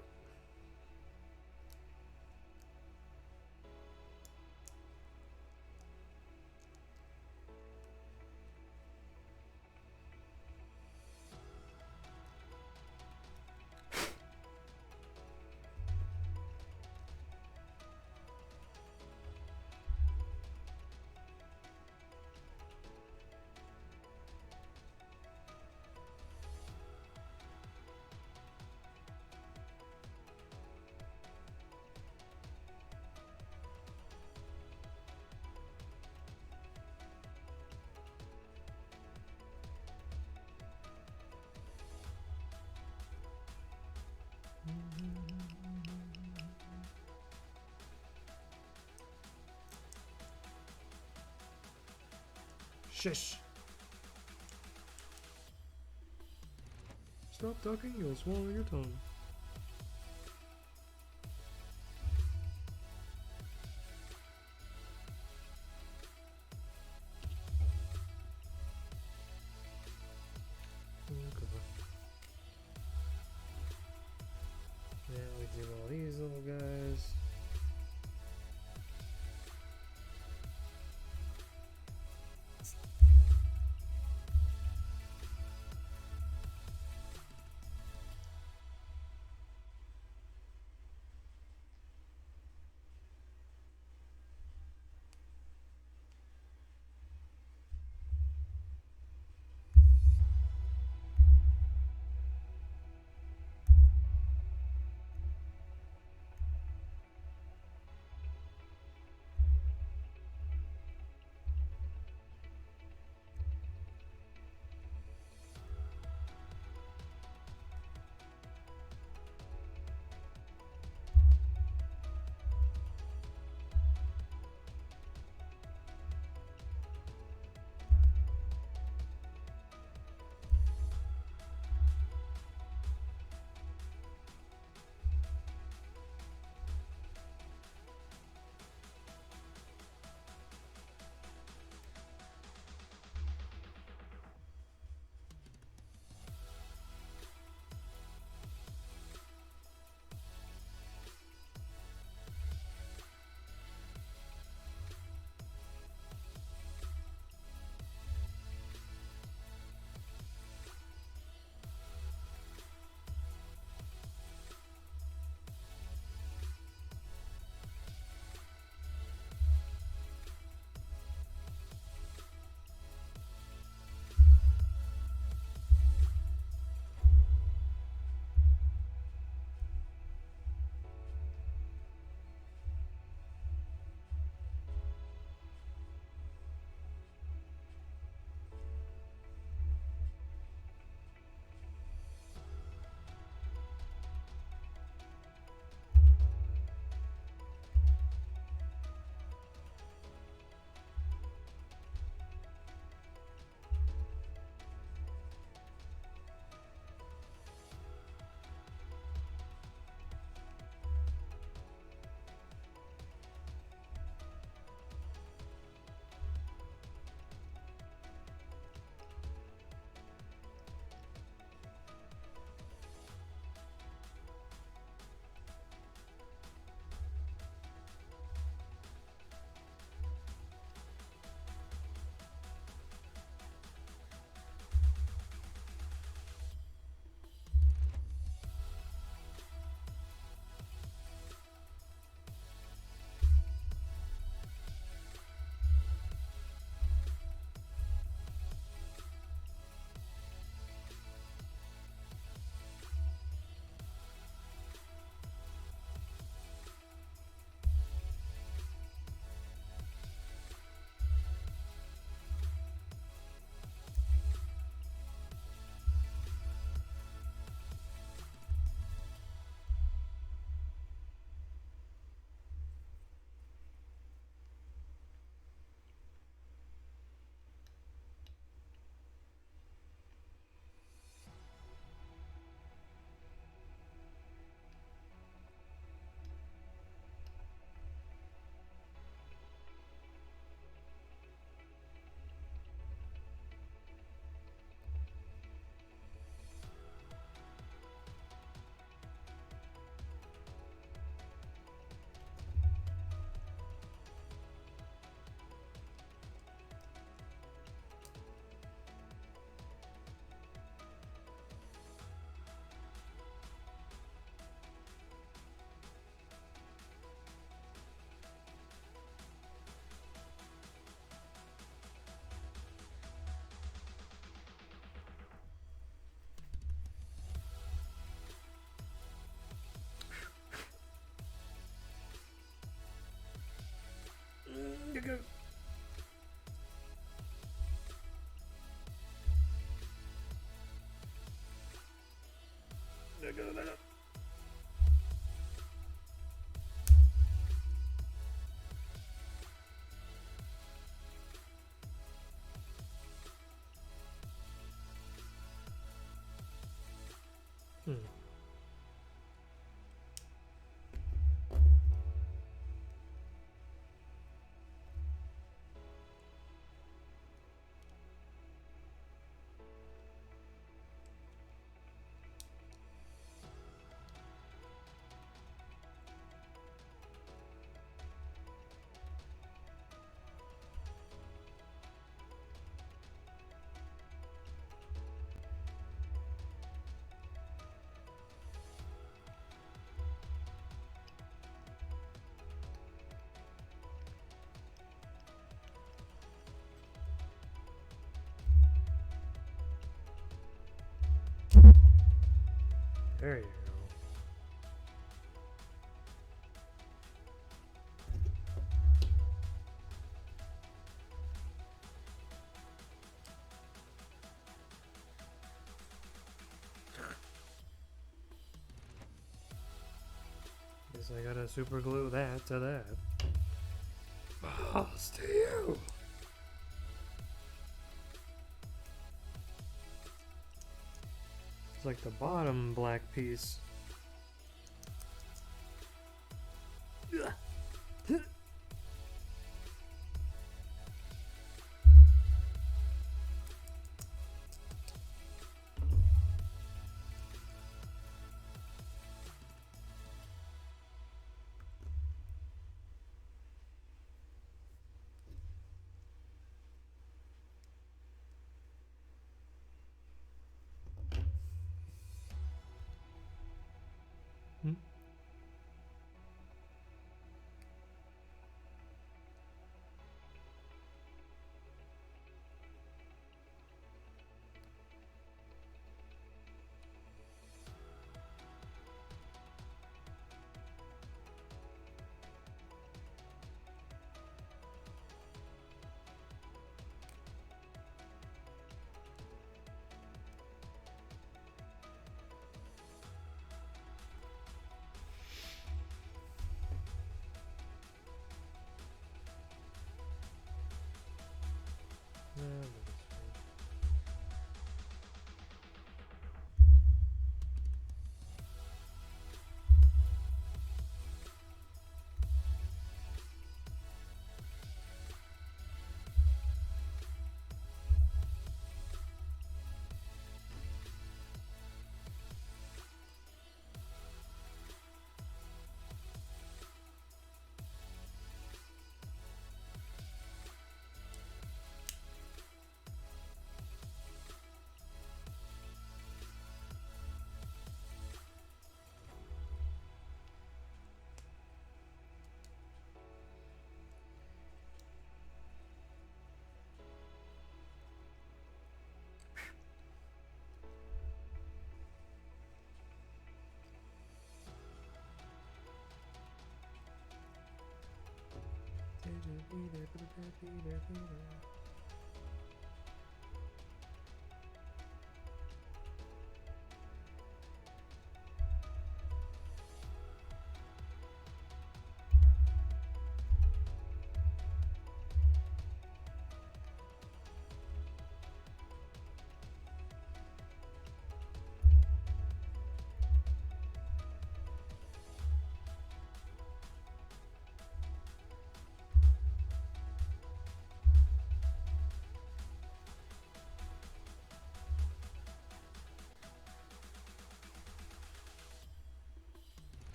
Shush! Stop talking, you'll swallow your tongue. Hmm. There you go. Guess I gotta super glue that to that. Balls to you. It's like the bottom black piece. Hmm?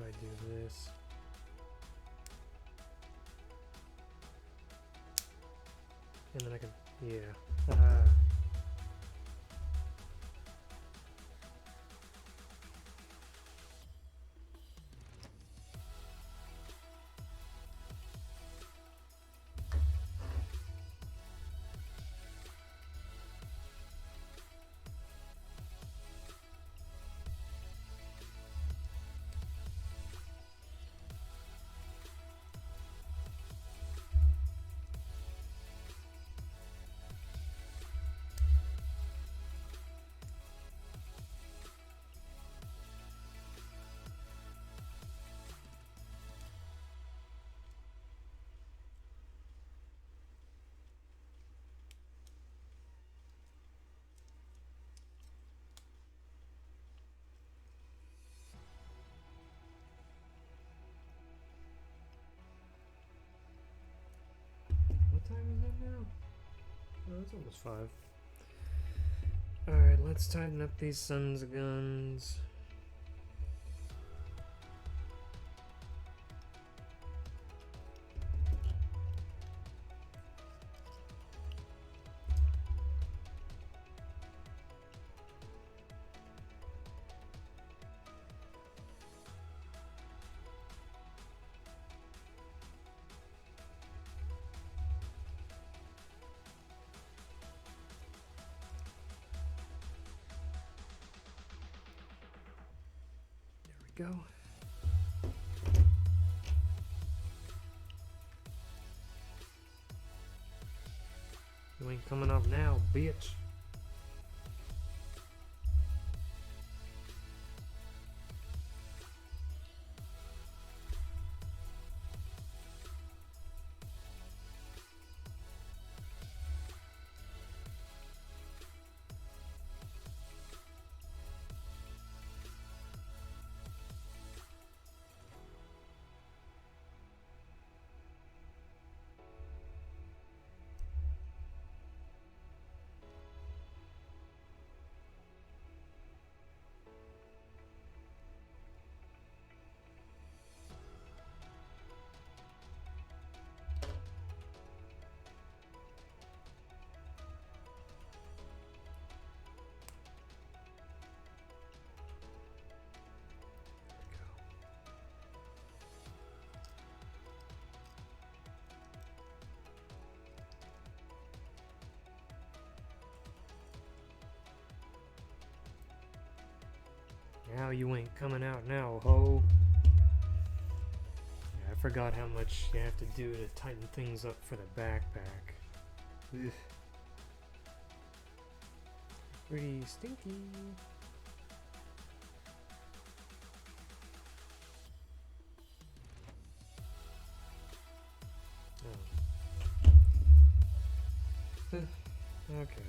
I do this? And then I can, yeah. What time is it now? Oh, it's almost 5. Alright, let's tighten up these sons of guns. Go. You ain't coming up now, bitch. Now you ain't coming out now, ho. Yeah, I forgot how much you have to do to tighten things up for the backpack. Ugh. Pretty stinky. Oh. Okay.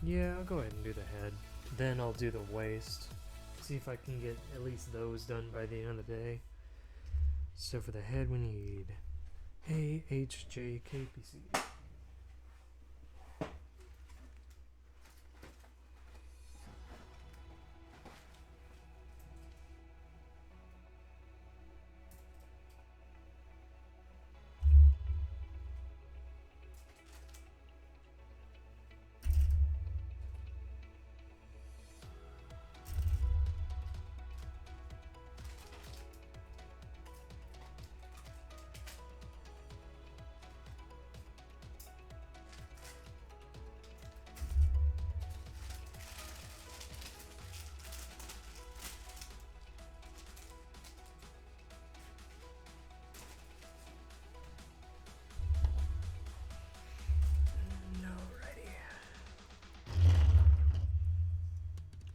Yeah, I'll go ahead and do the head. Then I'll do the waist. See if I can get at least those done by the end of the day. So for the head we need AHJKPC.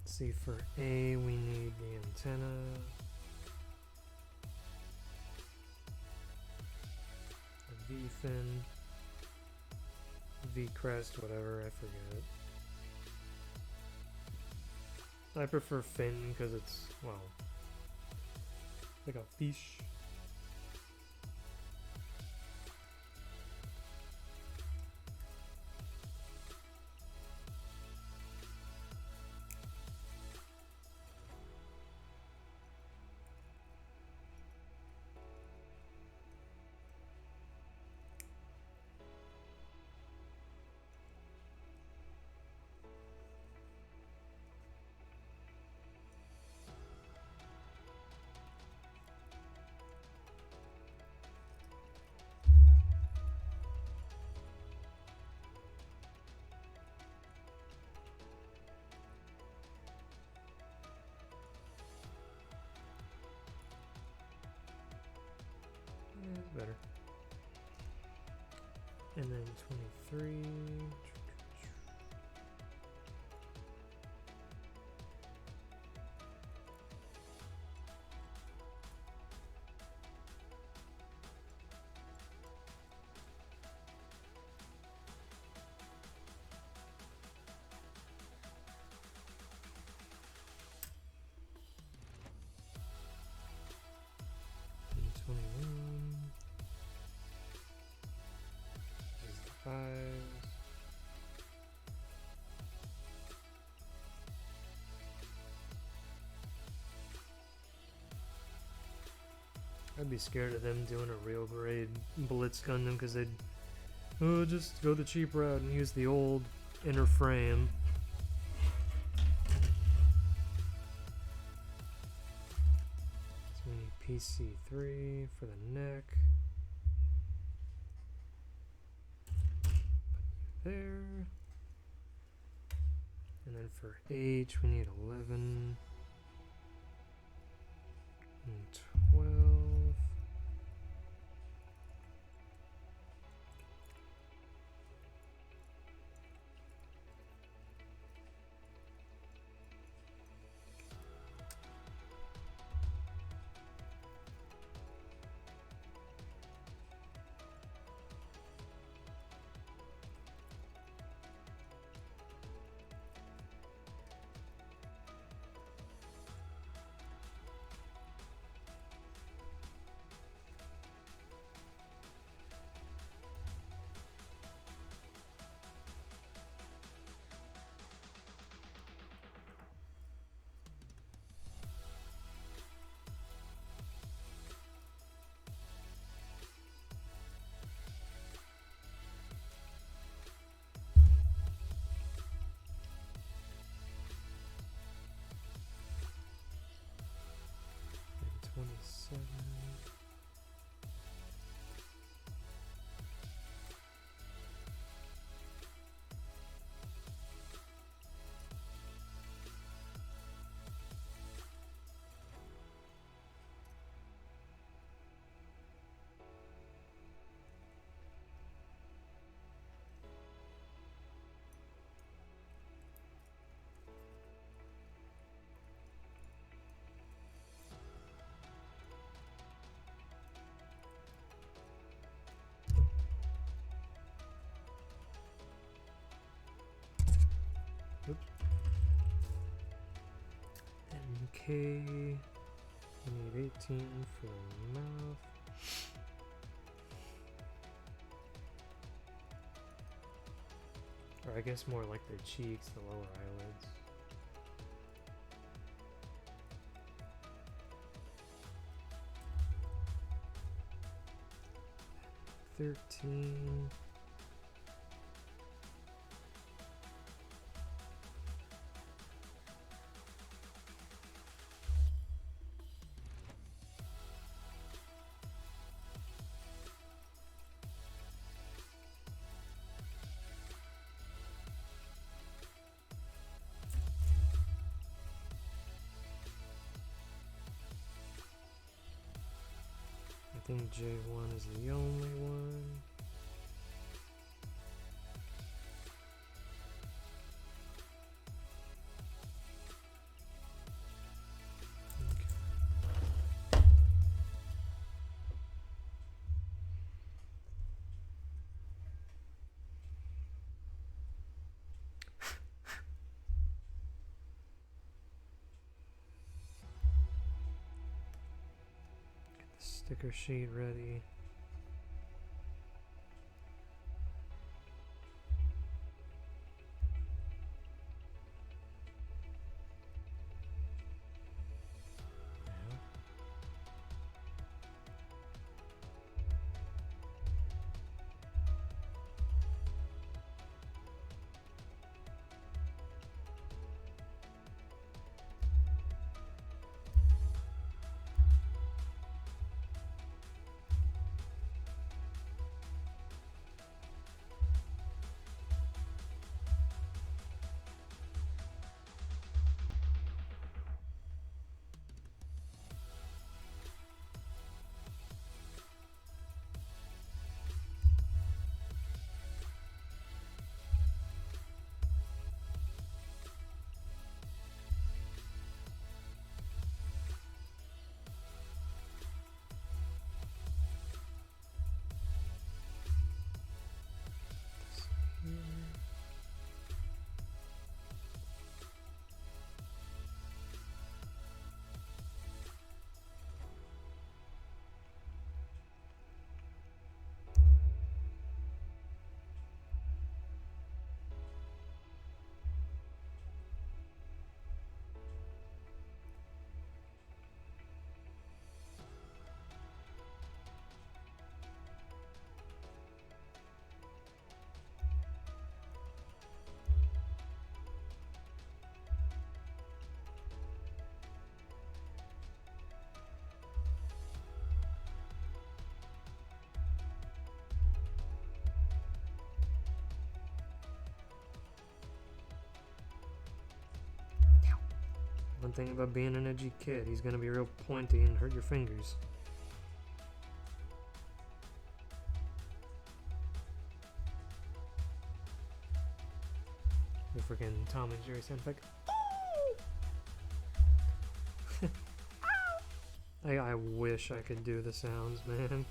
See, for A, we need the antenna. A V-fin. V-crest, whatever, I forget. I prefer fin because it's, well, like a fish. It's better. And then 23. And 21. This is the 5s. I'd be scared of them doing a real grade Blitz Gundam because they'd just go the cheap route and use the old inner frame. So we need PC3 for the neck. Put you there. And then for H we need 11 and 12. And 27. Oops. MK. We need 18 for the mouth. Or I guess more like their cheeks, the lower eyelids. $13. I think J1 is the only one. Sticker sheet ready. One thing about being an edgy kid, he's gonna be real pointy and hurt your fingers. The freaking Tom and Jerry sound effect. I wish I could do the sounds, man.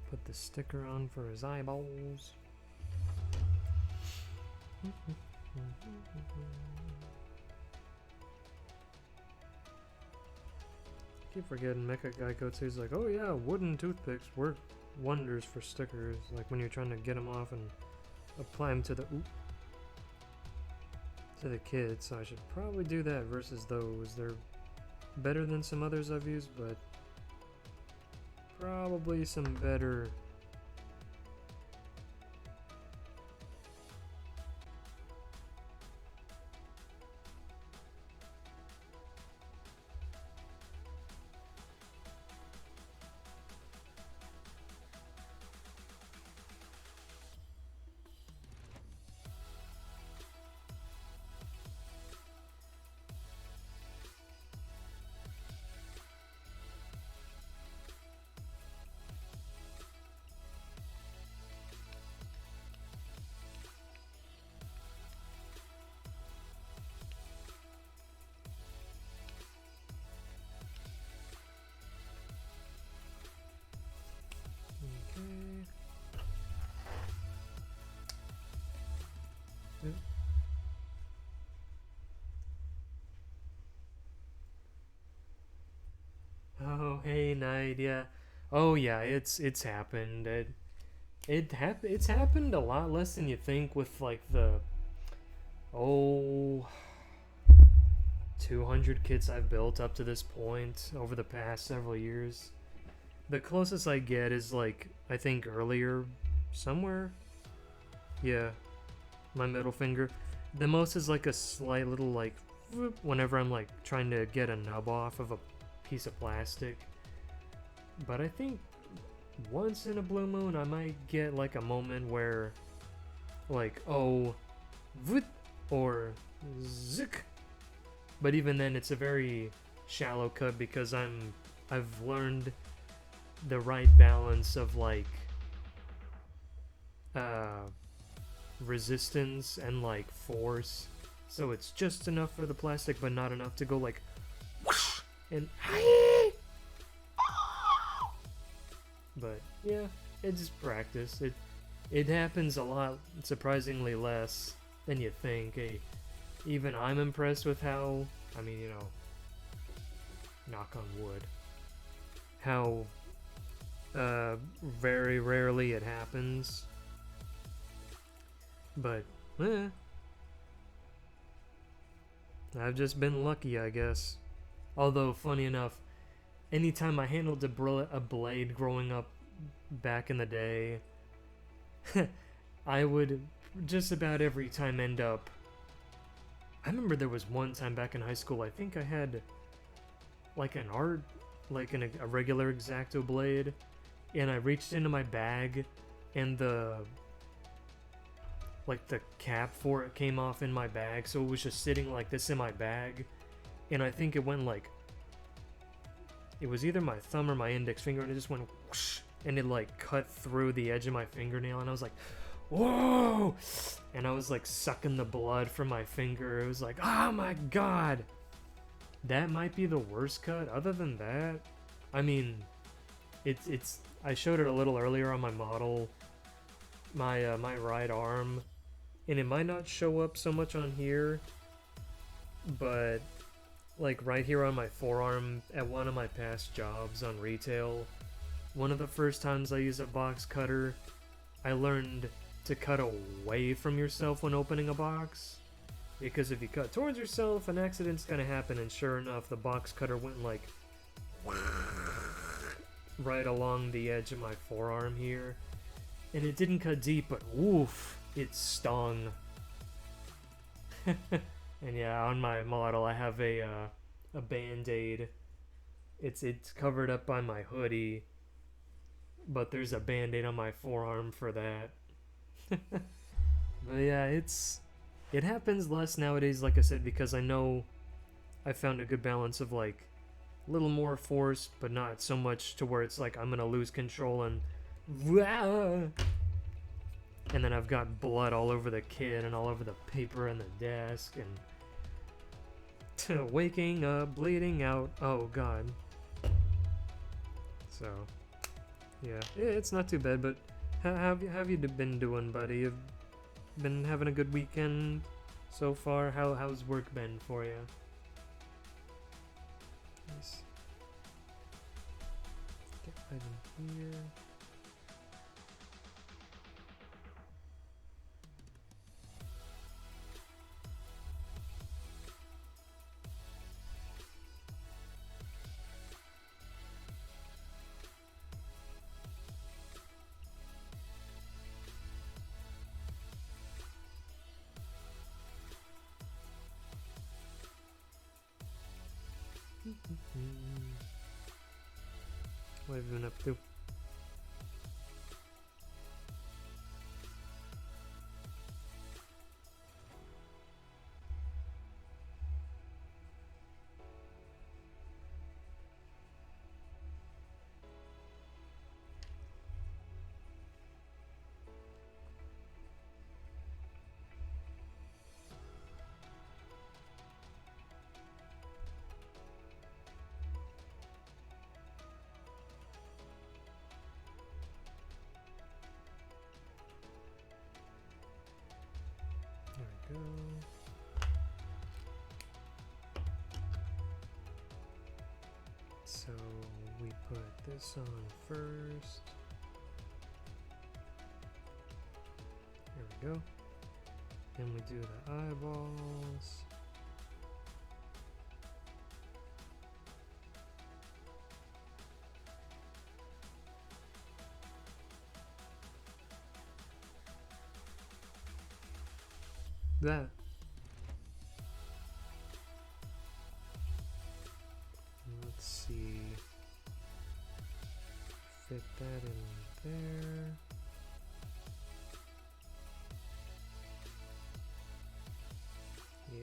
Put the sticker on for his eyeballs. Keep forgetting Mecha Geico too. He's like, oh yeah, wooden toothpicks work wonders for stickers. Like when you're trying to get them off and apply them to the kids. So I should probably do that versus those. They're better than some others I've used, but probably some better Oh, hey, Knight, yeah. Oh, yeah, it's happened. It's happened a lot less than you think with, like, the... Oh... 200 kits I've built up to this point over the past several years. The closest I get is, like, I think earlier, somewhere? Yeah, my middle finger. The most is, like, a slight little, like, whoop, whenever I'm, like, trying to get a nub off of a piece of plastic. But I think once in a blue moon I might get like a moment where like oh voot or zik. But even then it's a very shallow cut because I've learned the right balance of like resistance and like force. So it's just enough for the plastic but not enough to go like whoosh and but yeah, it's practice. It happens a lot, surprisingly less than you think. Even I'm impressed with how, I mean, you know, knock on wood, how very rarely it happens. But I've just been lucky, I guess. Although, funny enough, anytime I handled a blade growing up back in the day, I would just about every time end up... I remember there was one time back in high school, I think I had like an a regular X-Acto blade, and I reached into my bag, and the cap for it came off in my bag, so it was just sitting like this in my bag, and I think it went like... It was either my thumb or my index finger, and it just went whoosh, and it like cut through the edge of my fingernail, and I was like, whoa! And I was like sucking the blood from my finger. It was like, oh my god! That might be the worst cut. Other than that, I mean, it's I showed it a little earlier on my model, my right arm, and it might not show up so much on here, but like right here on my forearm at one of my past jobs on retail, one of the first times I used a box cutter, I learned to cut away from yourself when opening a box, because if you cut towards yourself, an accident's gonna happen, and sure enough, the box cutter went like right along the edge of my forearm here, and it didn't cut deep, but woof, it stung. And yeah, on my model I have a band-aid. It's covered up by my hoodie, but there's a band-aid on my forearm for that. But yeah, it happens less nowadays, like I said, because I know I found a good balance of like a little more force, but not so much to where it's like I'm gonna lose control and then I've got blood all over the kit and all over the paper and the desk and waking up, bleeding out. Oh god. So yeah, it's not too bad. But how have you been doing, buddy? You've been having a good weekend so far. How's work been for you? Nice. Get right in here. What have you been up to? we go. So we put this on first. There we go. Then we do the eyeballs. That. Let's see. Fit that in there. Yeah.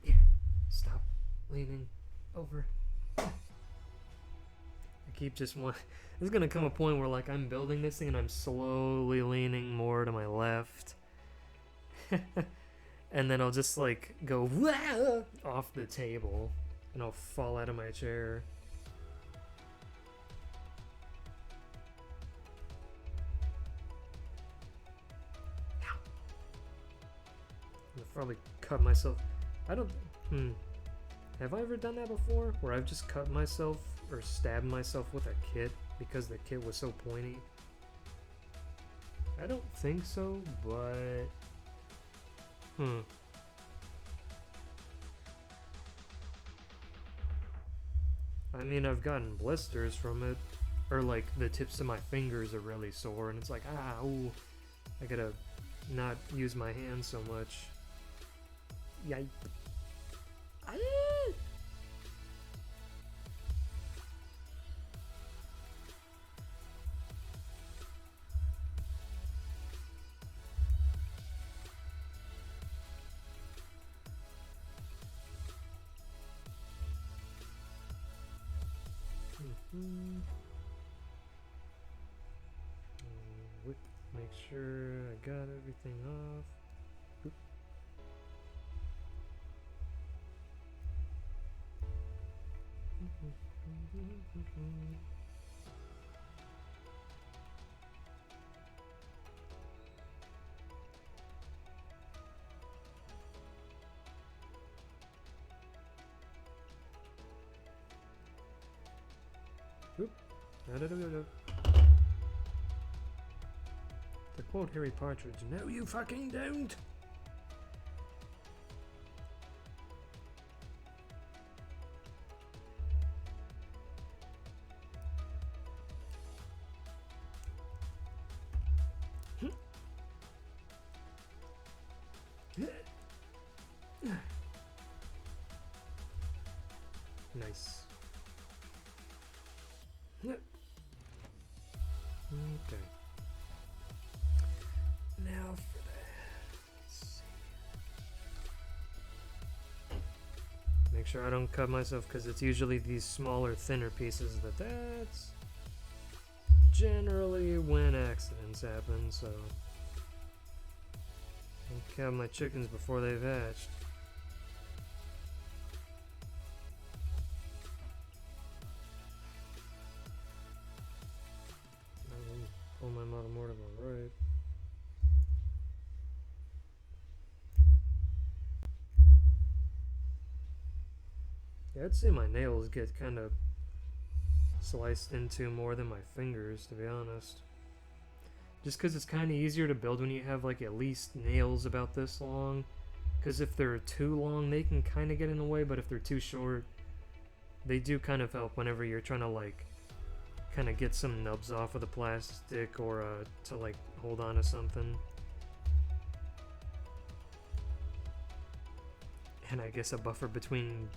Yeah. Stop leaning over. I keep just one. There's gonna come a point where like I'm building this thing and I'm slowly leaning more to my left. And then I'll just like go off the table and I'll fall out of my chair. I've probably cut myself. I don't. Have I ever done that before? Where I've just cut myself or stabbed myself with a kit because the kit was so pointy? I don't think so, but. I mean, I've gotten blisters from it. Or like the tips of my fingers are really sore and it's like, ooh, I gotta not use my hands so much. Yipe. Make sure I got everything off. Oop. Oop. To quote Harry Partridge, no you fucking don't! Nice. Okay. Now for that. Let's see. Make sure I don't cut myself because it's usually these smaller, thinner pieces that's generally when accidents happen, so I'll count my chickens before they've hatched. Pull my model more to the right. Yeah, I'd say my nails get kind of sliced into more than my fingers, to be honest. Just because it's kind of easier to build when you have like at least nails about this long. Because if they're too long, they can kind of get in the way, but if they're too short, they do kind of help whenever you're trying to like kind of get some nubs off of the plastic or to like hold on to something. And I guess a buffer between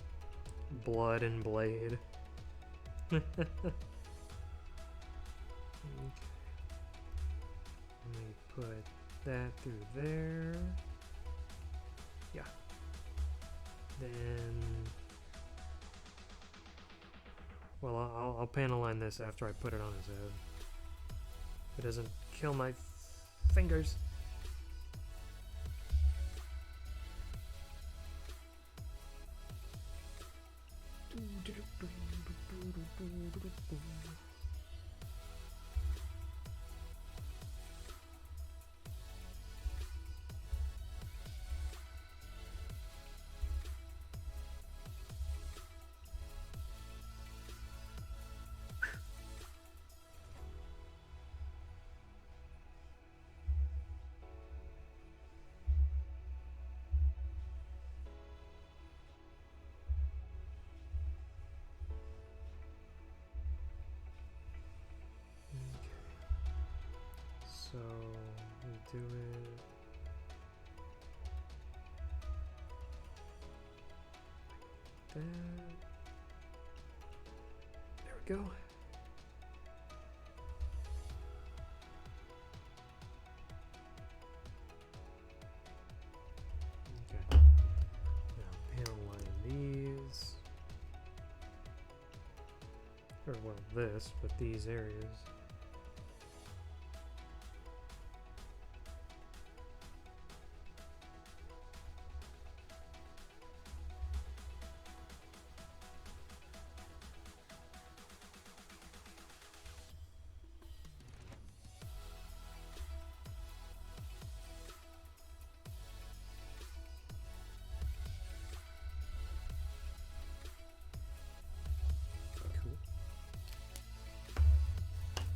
blood and blade. Okay. Let me put that through there. Yeah. Then Well, I'll panel line this after I put it on his head. If it doesn't kill my fingers. So we do it. That. There we go. Okay. Now panel line these. Or well, this, but these areas.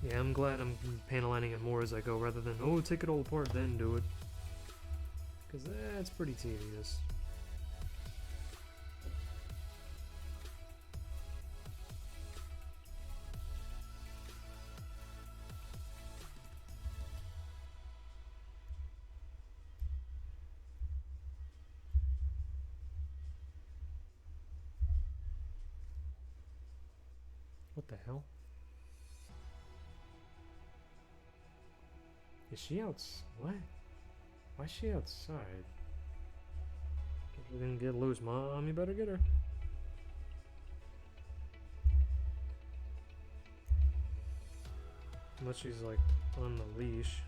Yeah, I'm glad I'm panel lining it more as I go rather than, oh, take it all apart, then do it. Because that's pretty tedious. What the hell? Is she outside? What? Why is she outside? If we didn't get loose, Mom, you better get her. Unless she's like on the leash.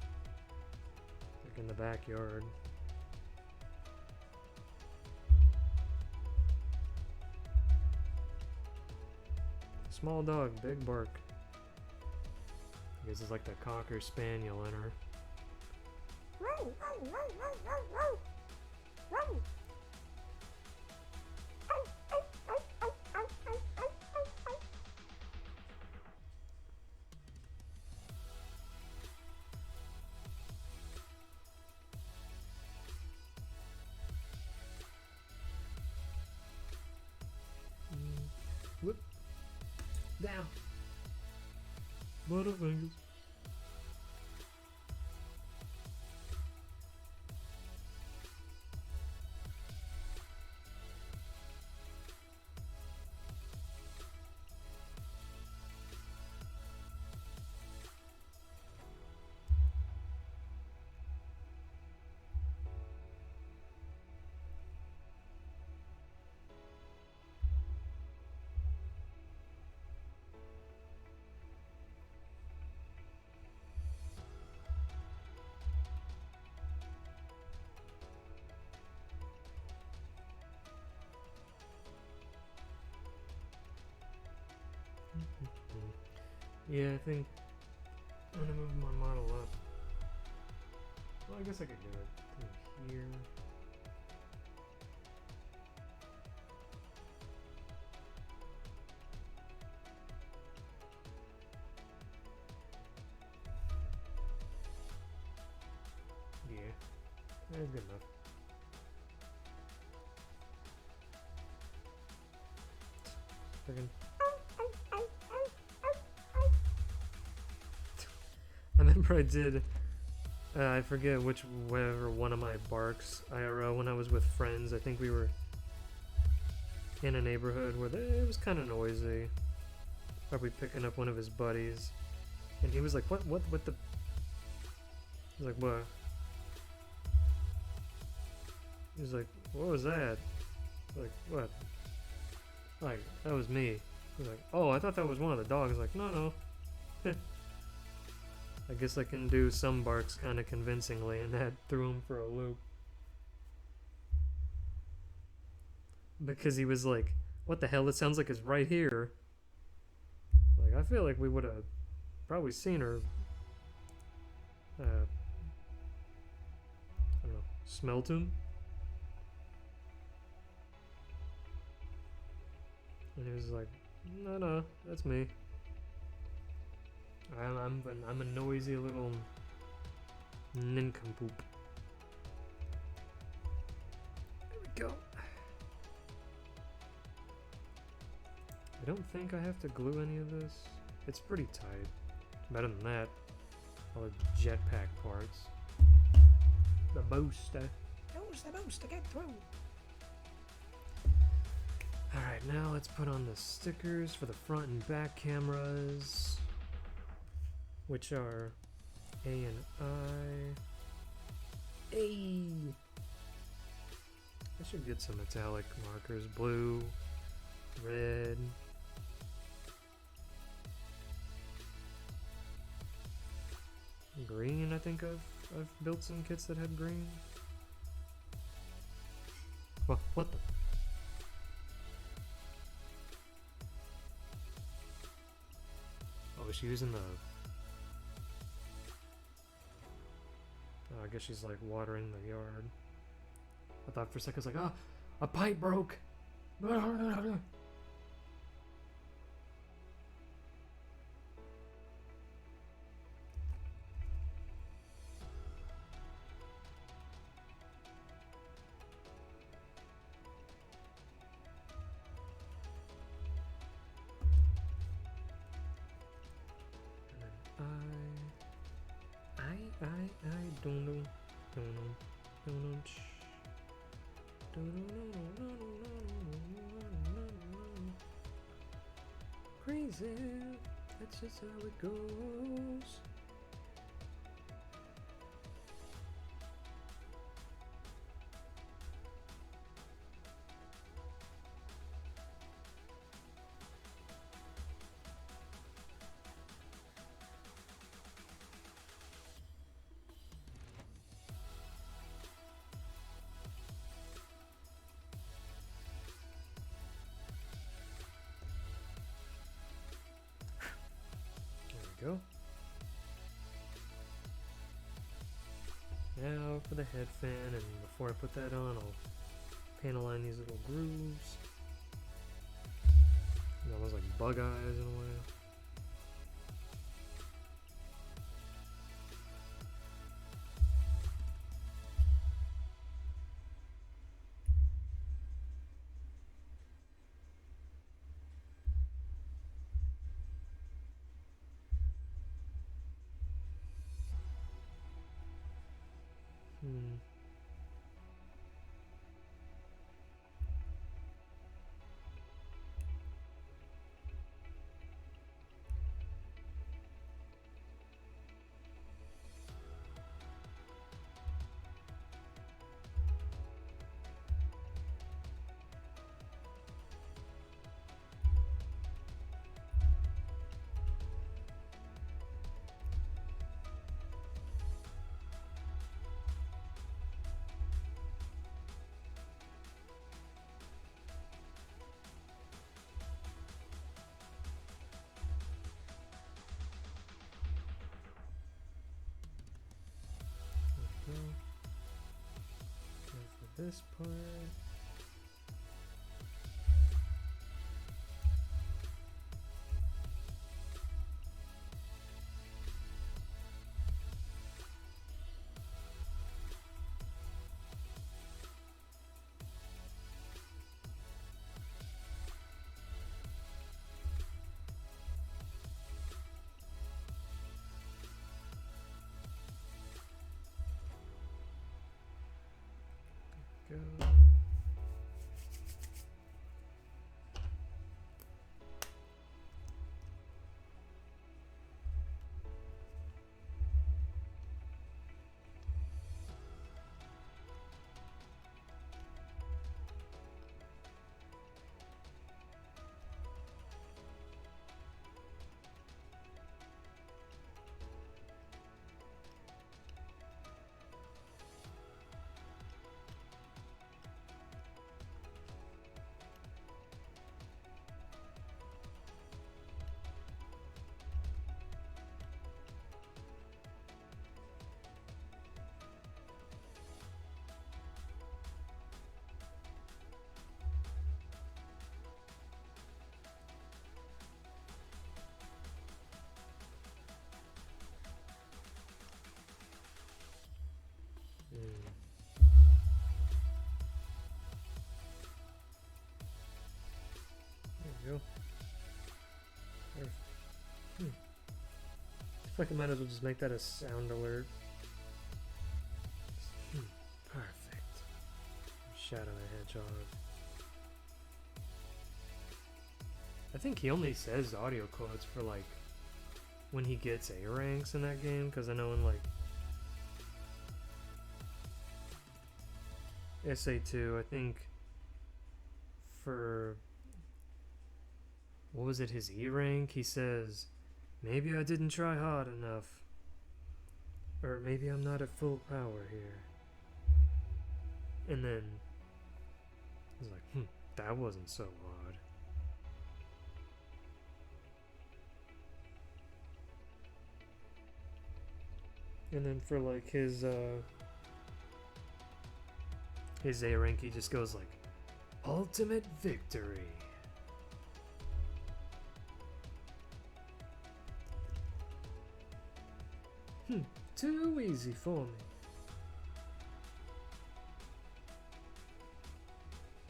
Like in the backyard. Small dog, big bark. I guess it's like the Cocker Spaniel in her. Whoop. Down. Butterfingers. Yeah, I think I'm gonna move my model up. Well, I guess I could do it through here. Yeah, that's good enough. Friggin' I remember I did, I forget whatever one of my barks IRL when I was with friends. I think we were in a neighborhood where it was kind of noisy. Probably picking up one of his buddies. And he was like, what the? He was like, what? He was like, what was that? Like, what? Like, that was me. He's like, oh, I thought that was one of the dogs. Like, no, no. I guess I can do some barks kind of convincingly, and that threw him for a loop. Because he was like, what the hell? It sounds like it's right here. Like, I feel like we would have probably seen her. I don't know. Smelt him? And he was like, no, no, that's me. I'm a noisy little nincompoop. There we go. I don't think I have to glue any of this. It's pretty tight. Better than that. All the jetpack parts. The booster. Use the booster, get through. Alright, now let's put on the stickers for the front and back cameras, which are A and I. A. I should get some metallic markers. Blue, red. Green, I think I've built some kits that had green. What the? Oh, is she using the... Oh, I guess she's like watering the yard. I thought for a second I was like, ah, a pipe broke! I don't know. Crazy, that's just how it goes. Go. Now for the head fan, and before I put that on, I'll paint align these little grooves. Almost like bug eyes in a way. Now for this part. Go. we go. Perfect. I feel like I might as well just make that a sound alert. Perfect. Shadow the Hedgehog. I think he only says audio quotes for like when he gets A ranks in that game, because I know in like SA2, I think for what was it, his E rank, he says, maybe I didn't try hard enough, or maybe I'm not at full power here. And then he's like, that wasn't so hard. And then for like his A rank, he just goes like, ultimate victory. Too easy for me.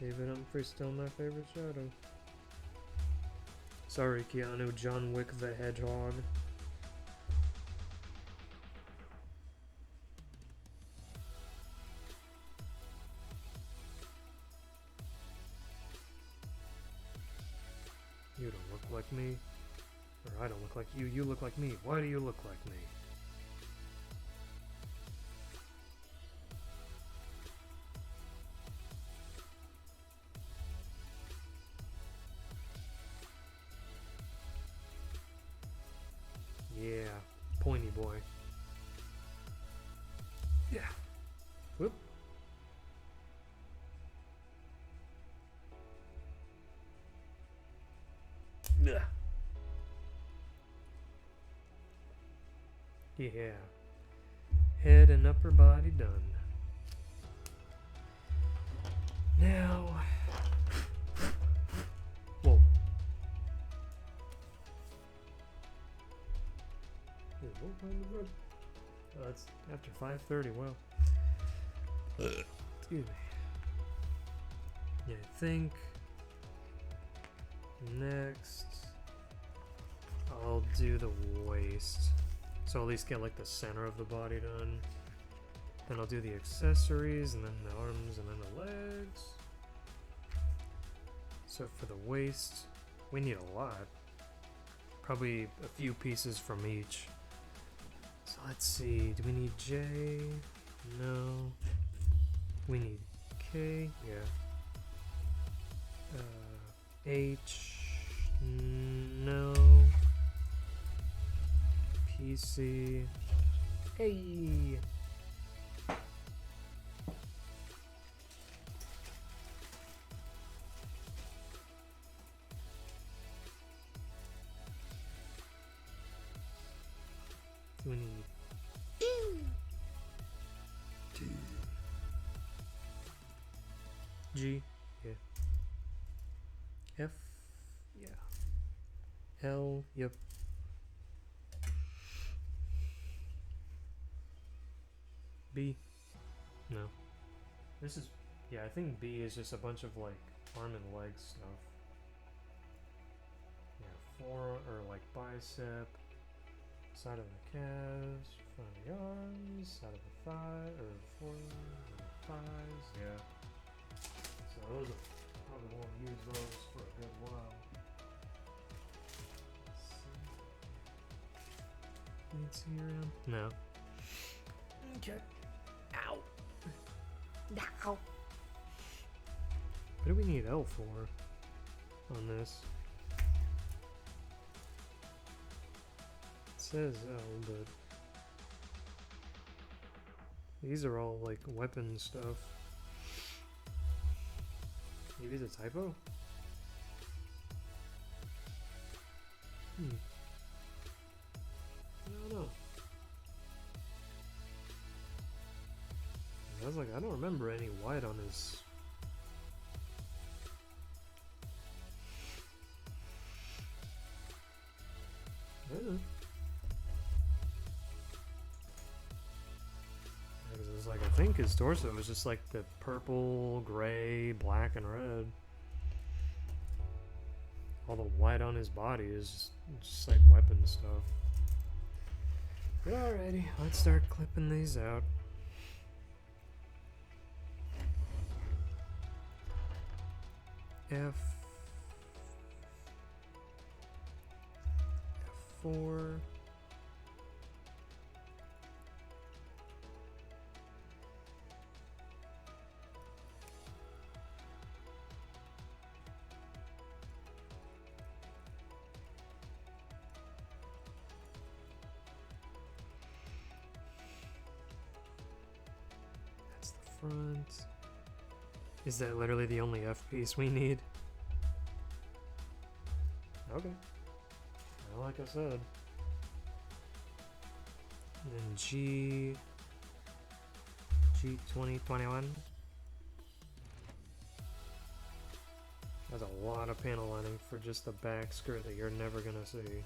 David Humphrey's still my favorite shadow. Sorry, Keanu, John Wick the Hedgehog. You don't look like me. Or I don't look like you. You look like me. Why do you look like me? Yeah, pointy boy. Yeah. Whoop. Ugh. Yeah. Head and upper body done. Now. Whoa. What time is it? Oh, it's after 5:30. Wow. Excuse me. Yeah, I think next I'll do the waist, so at least get like the center of the body done. Then I'll do the accessories, and then the arms, and then the legs. So for the waist, we need a lot. Probably a few pieces from each. So let's see, do we need J? No. We need K, yeah. H, no. PC, hey. We need T. G, yeah. F, yeah. L, yep. B, no. This is, yeah, I think B is just a bunch of like arm and leg stuff. Yeah, fore or like bicep. Side of the calves, front of the arms, side of the thigh, or forearm, or thighs, yeah. So those are probably won't use those for a good while. Need C around? No. Okay. Ow. Ow. What do we need L for on this? Says L, but these are all like weapon stuff. Maybe it's a typo? I don't know. I was like, I don't remember any white on his. I don't know. It was like, I think his torso was just like the purple, gray, black, and red. all the white on his body is just like weapon stuff. Alrighty, let's start clipping these out. F4. That's the front. Is that literally the only F piece we need? Okay. Well, like I said. And then G2021. That's a lot of panel lining for just the back skirt that you're never gonna see.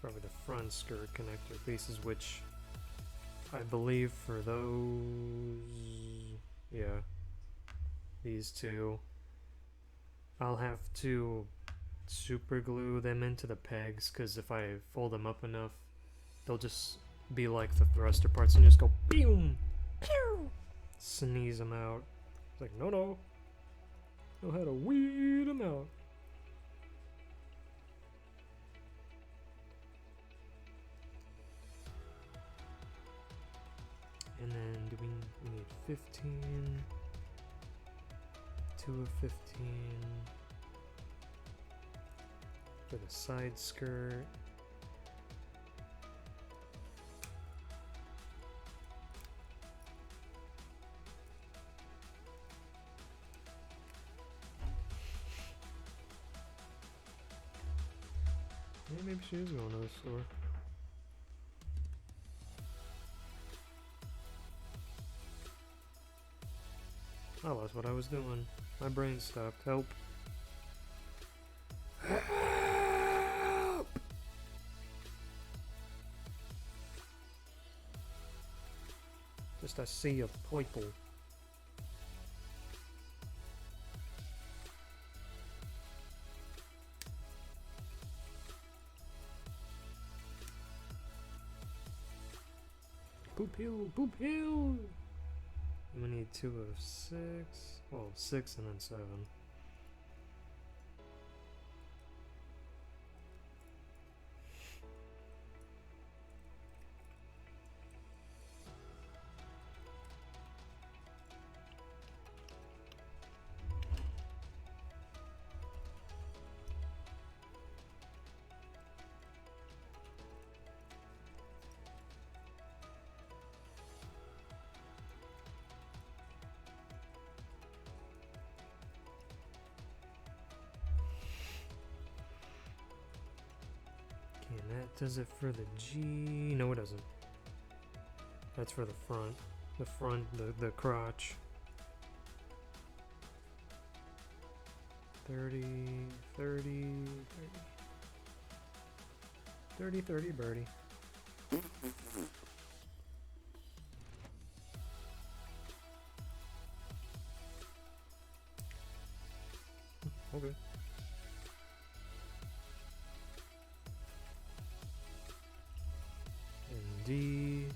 Probably the front skirt connector pieces, which I believe for those, yeah, these two, I'll have to super glue them into the pegs, because if I fold them up enough, they'll just be like the thruster parts and just go boom, pew, sneeze them out. It's like, no, know how to weed them out. And then do we need 15, 2 of 15 for the side skirt. Yeah, maybe she is going to the store. Oh, that's what I was doing. My brain stopped. Help. Help! Just a sea of purple. Poop hill, poop hill! We need 2 of 6. Well, 6 and then 7. And that does it for the G. No, it doesn't. That's for the front. The front, the crotch. 30, 30, 30. 30, 30, birdie. Okay. And D,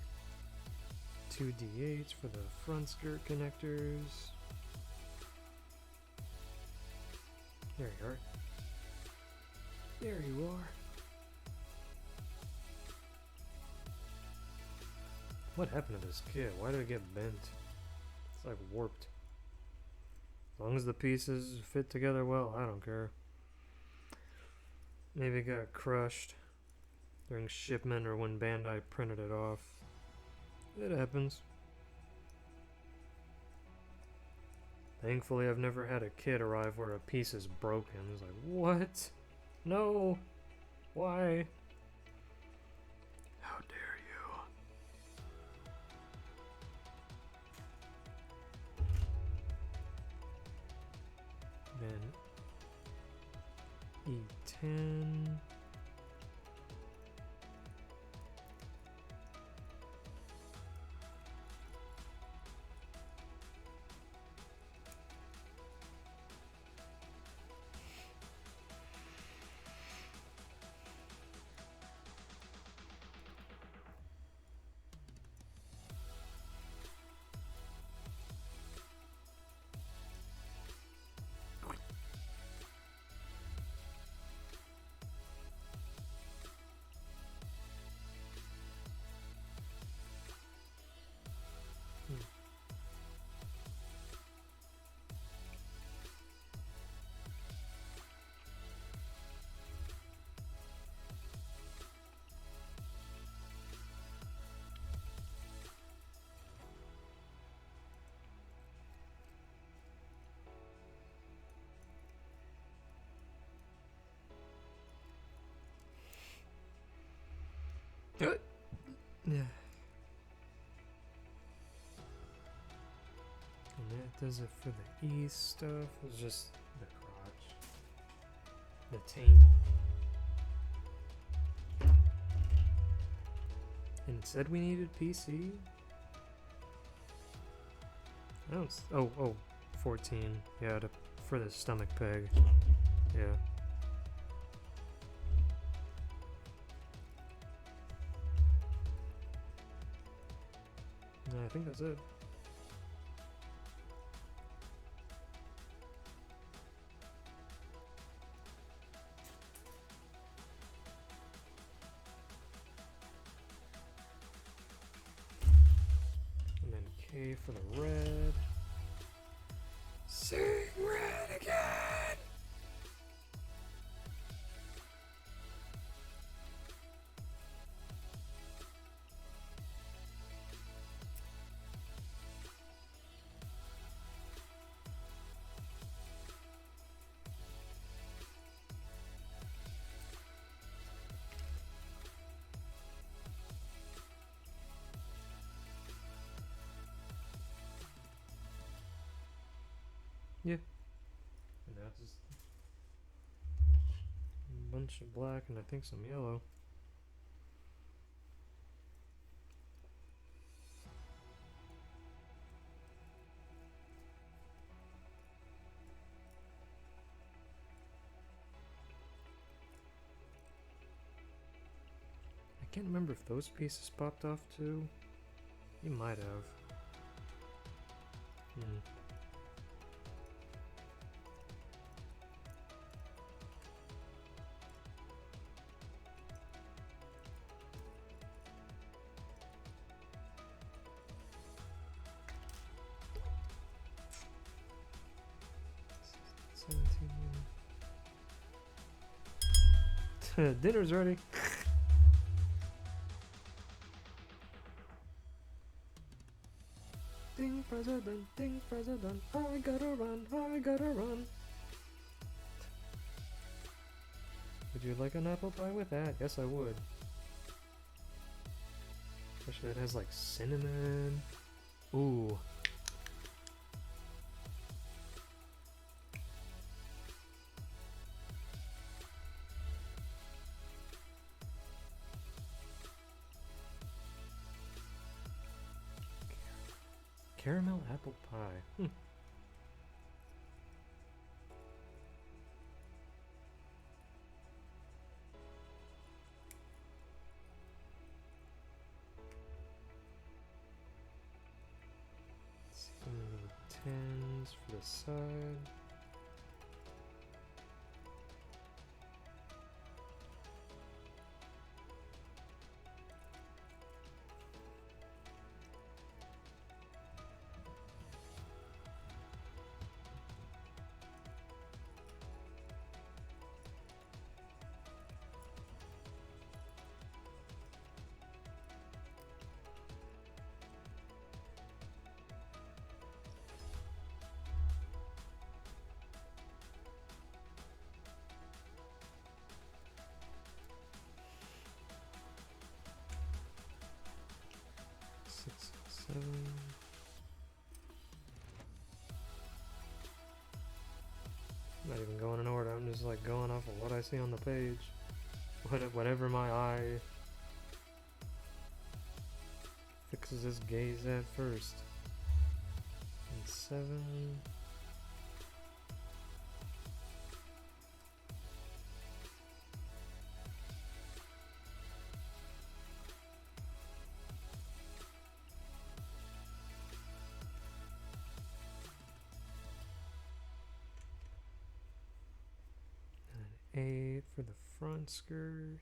2 D8s for the front skirt connectors. There you are. There you are. What happened to this kit? Why did it get bent? It's like warped. As long as the pieces fit together well, I don't care. Maybe it got crushed during shipment or when Bandai printed it off. It happens. Thankfully, I've never had a kit arrive where a piece is broken. It's like, what? No! Why? How dare you? E10. Yeah. And that does it for the E stuff. It's just the crotch. The taint. And it said we needed PC? I don't oh, 14. Yeah, for the stomach peg. Yeah. No, I think that's it. And then K for the red. Sing red again! Yeah. And now it's just a bunch of black and I think some yellow. I can't remember if those pieces popped off too. You might have. Dinner's ready. Ding president, I gotta run, I gotta run. Would you like an apple pie with that? Yes, I would. Especially it has like cinnamon. Ooh. Caramel apple pie. Tens for the side. Seven. Not even going in order, I'm just like going off of what I see on the page. Whatever my eye fixes its gaze at first. And 7. And 8 for the front skirt.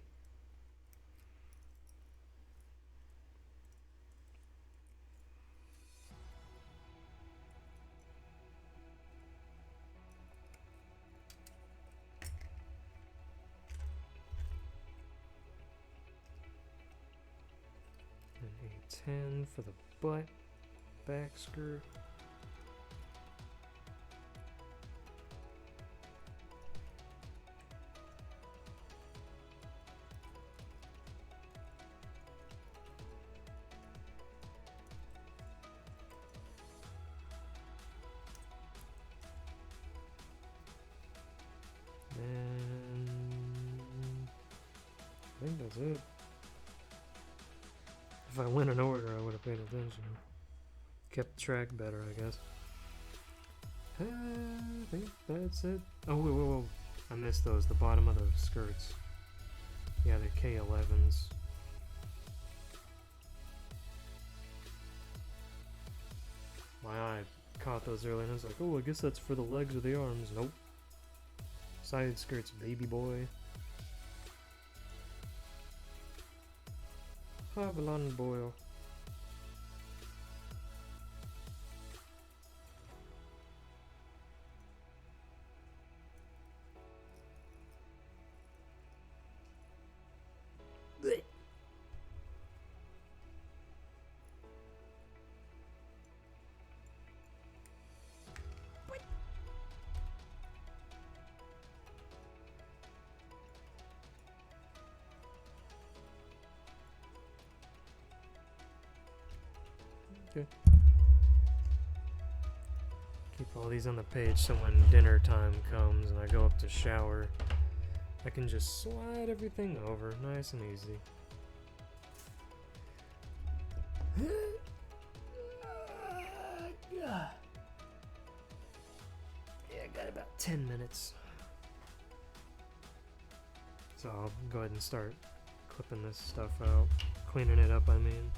And a 10 for the butt, back skirt. And I think that's it. If I went in order, I would have paid attention. Kept track better, I guess. I think that's it. Oh, whoa. I missed those. The bottom of the skirts. Yeah, the K11s. My eye caught those earlier and I was like, oh, I guess that's for the legs or the arms. Nope. Side skirts, baby boy. Haviland boil. Okay. Keep all these on the page so when dinner time comes and I go up to shower, I can just slide everything over nice and easy. Yeah, I got about 10 minutes. So I'll go ahead and start clipping this stuff out. Cleaning it up, I mean.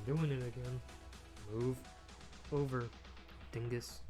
Doing it again. Move over, dingus.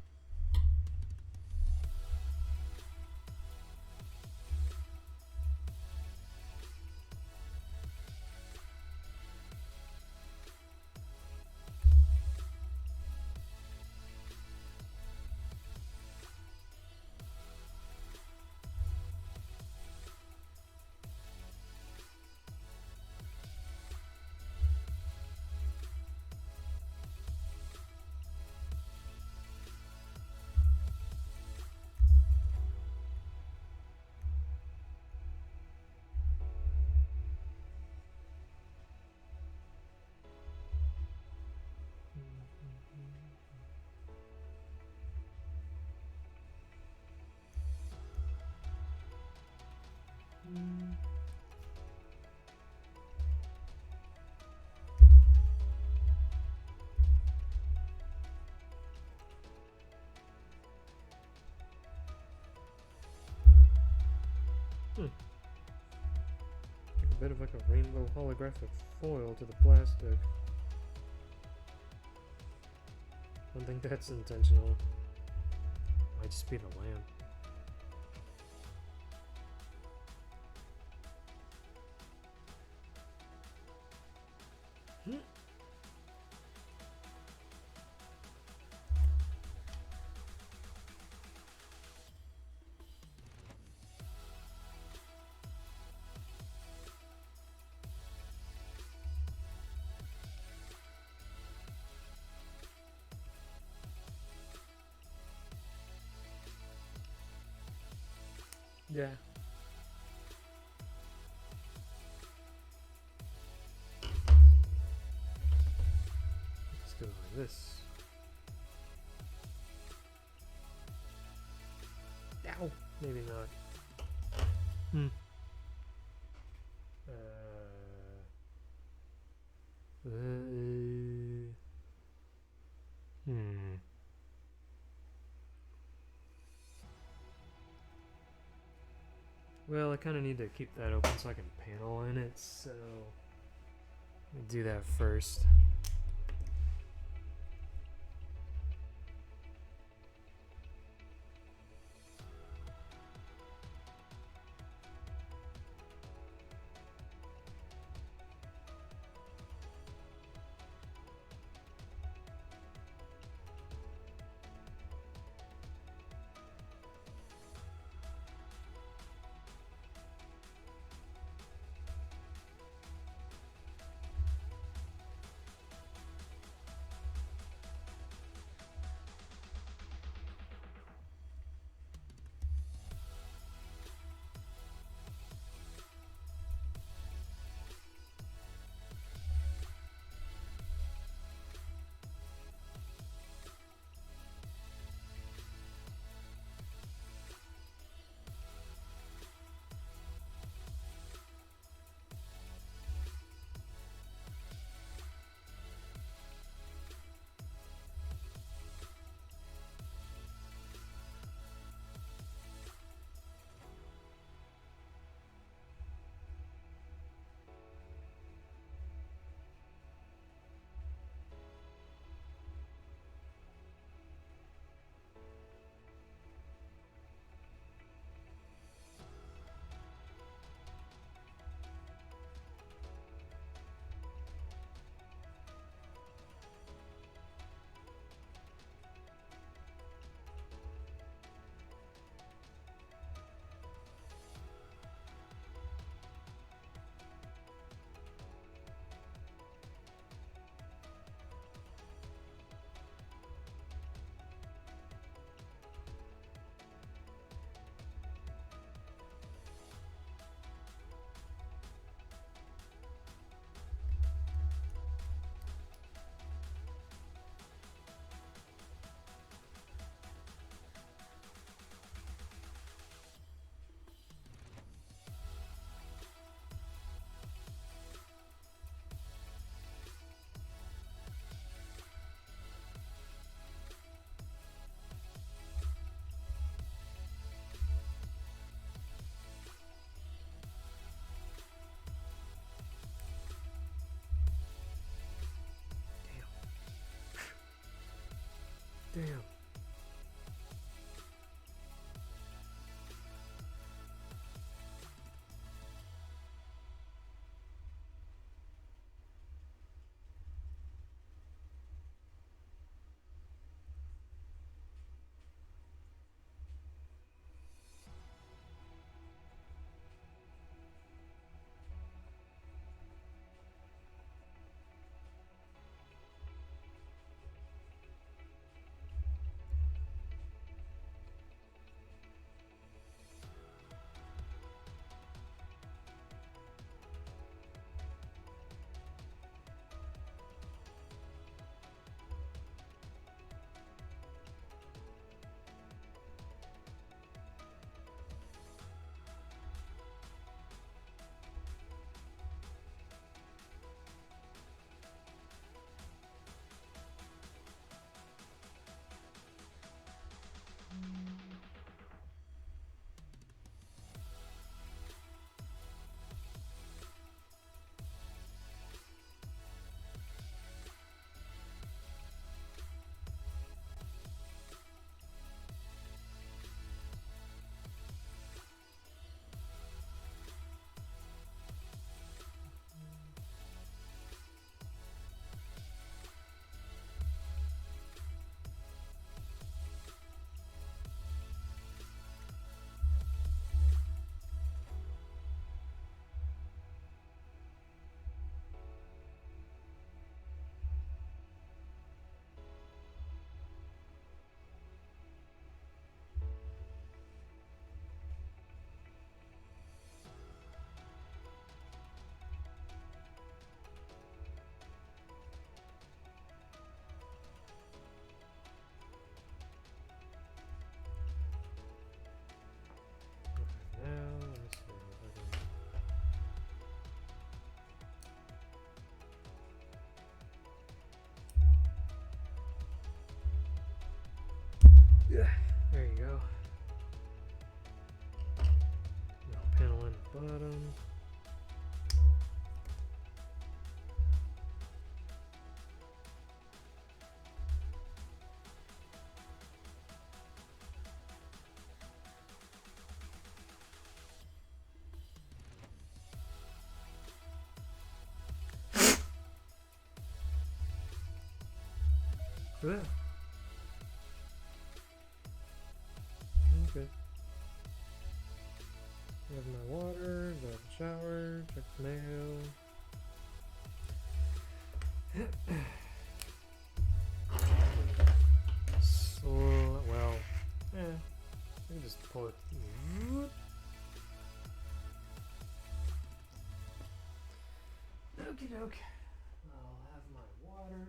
Like a bit of like a rainbow holographic foil to the plastic. I don't think that's intentional. Might just be the lamp. Yeah. Let's do it like this. Ow! Maybe not. Hmm. Hmm. Well, I kind of need to keep that open so I can panel in it, so let me do that first. Damn. bottom. Yeah. Okay. Have my water, go have a shower, check the mail. So, well, yeah, I can just pull it. Okie doke. I'll have my water.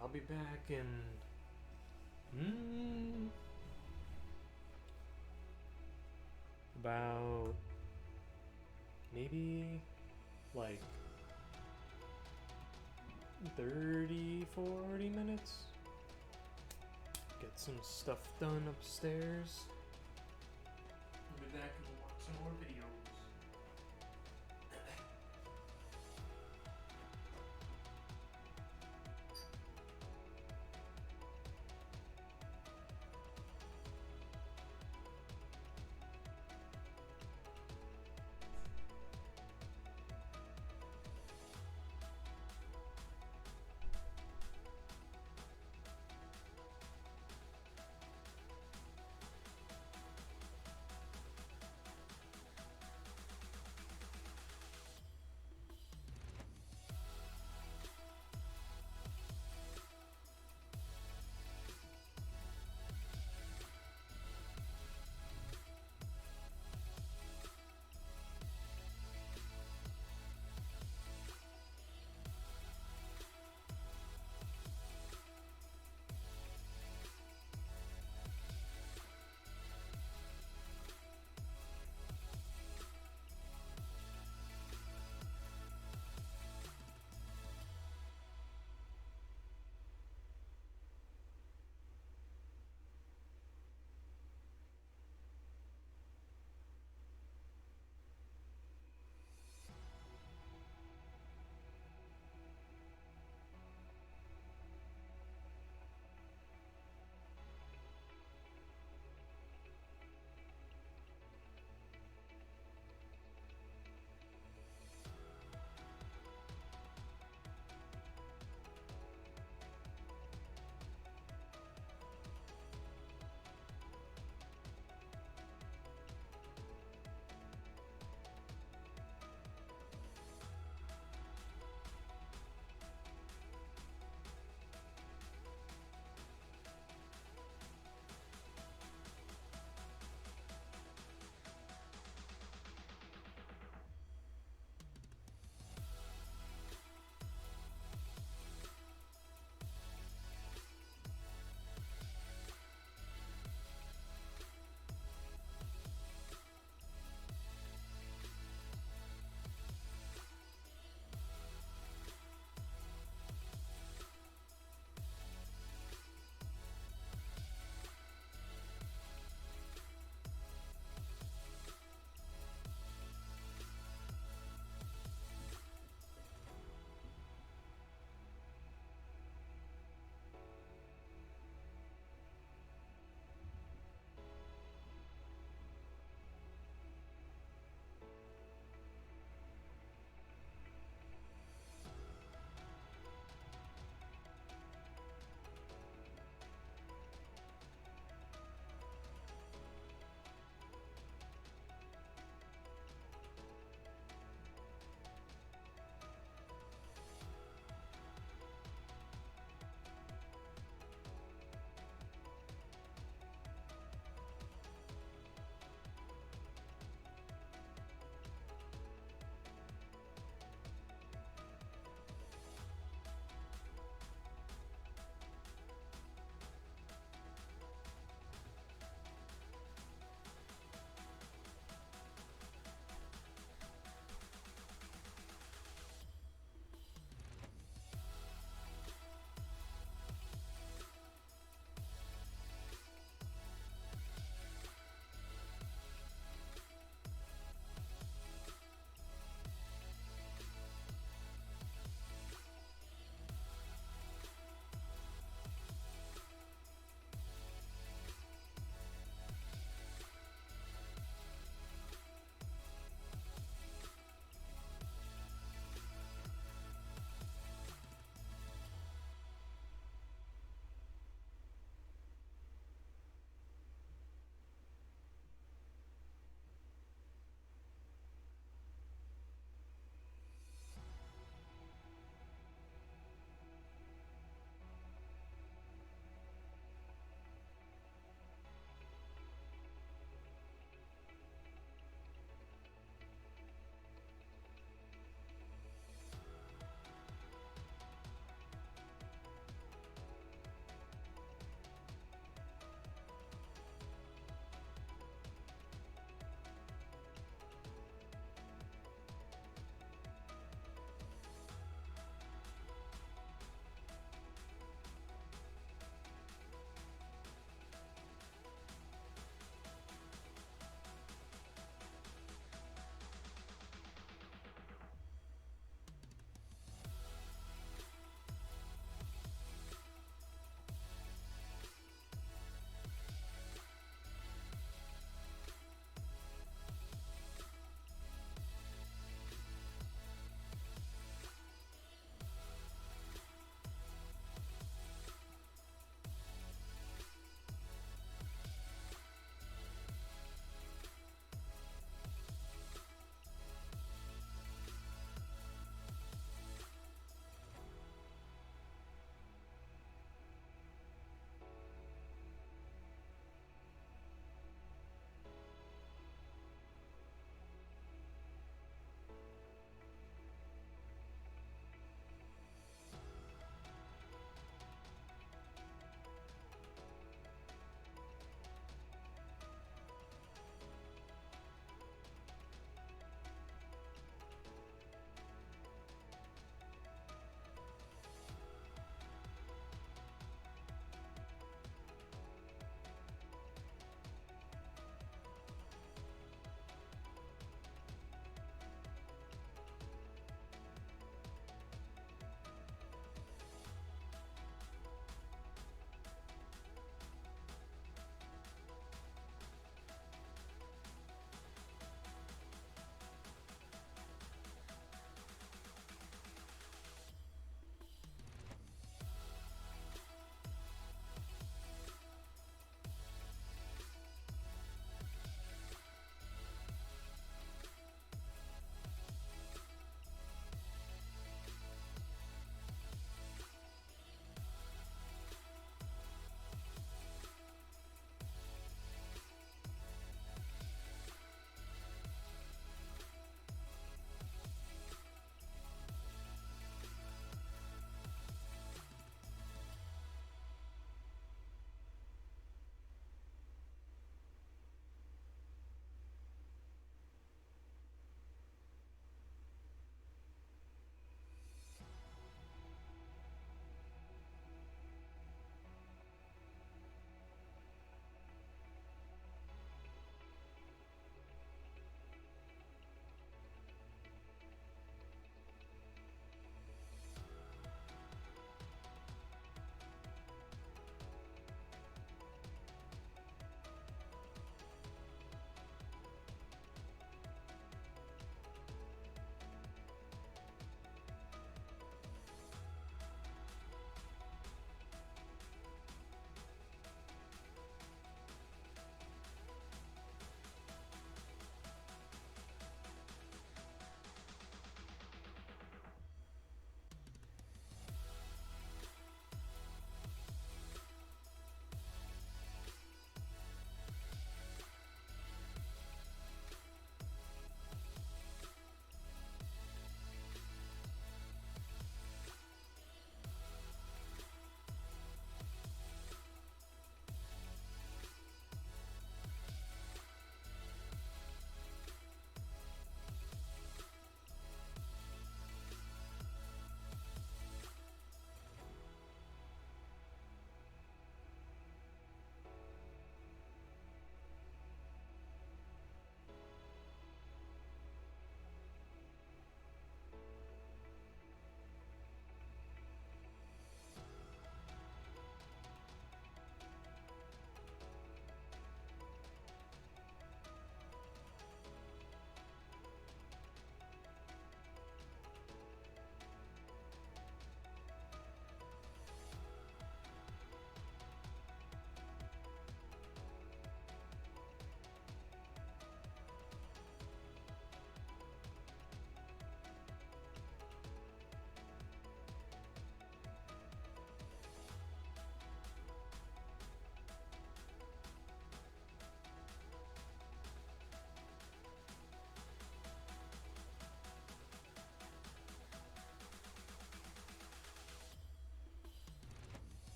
I'll be back in about maybe like 30-40 minutes. Get some stuff done upstairs. I'll be back and we'll watch some more videos.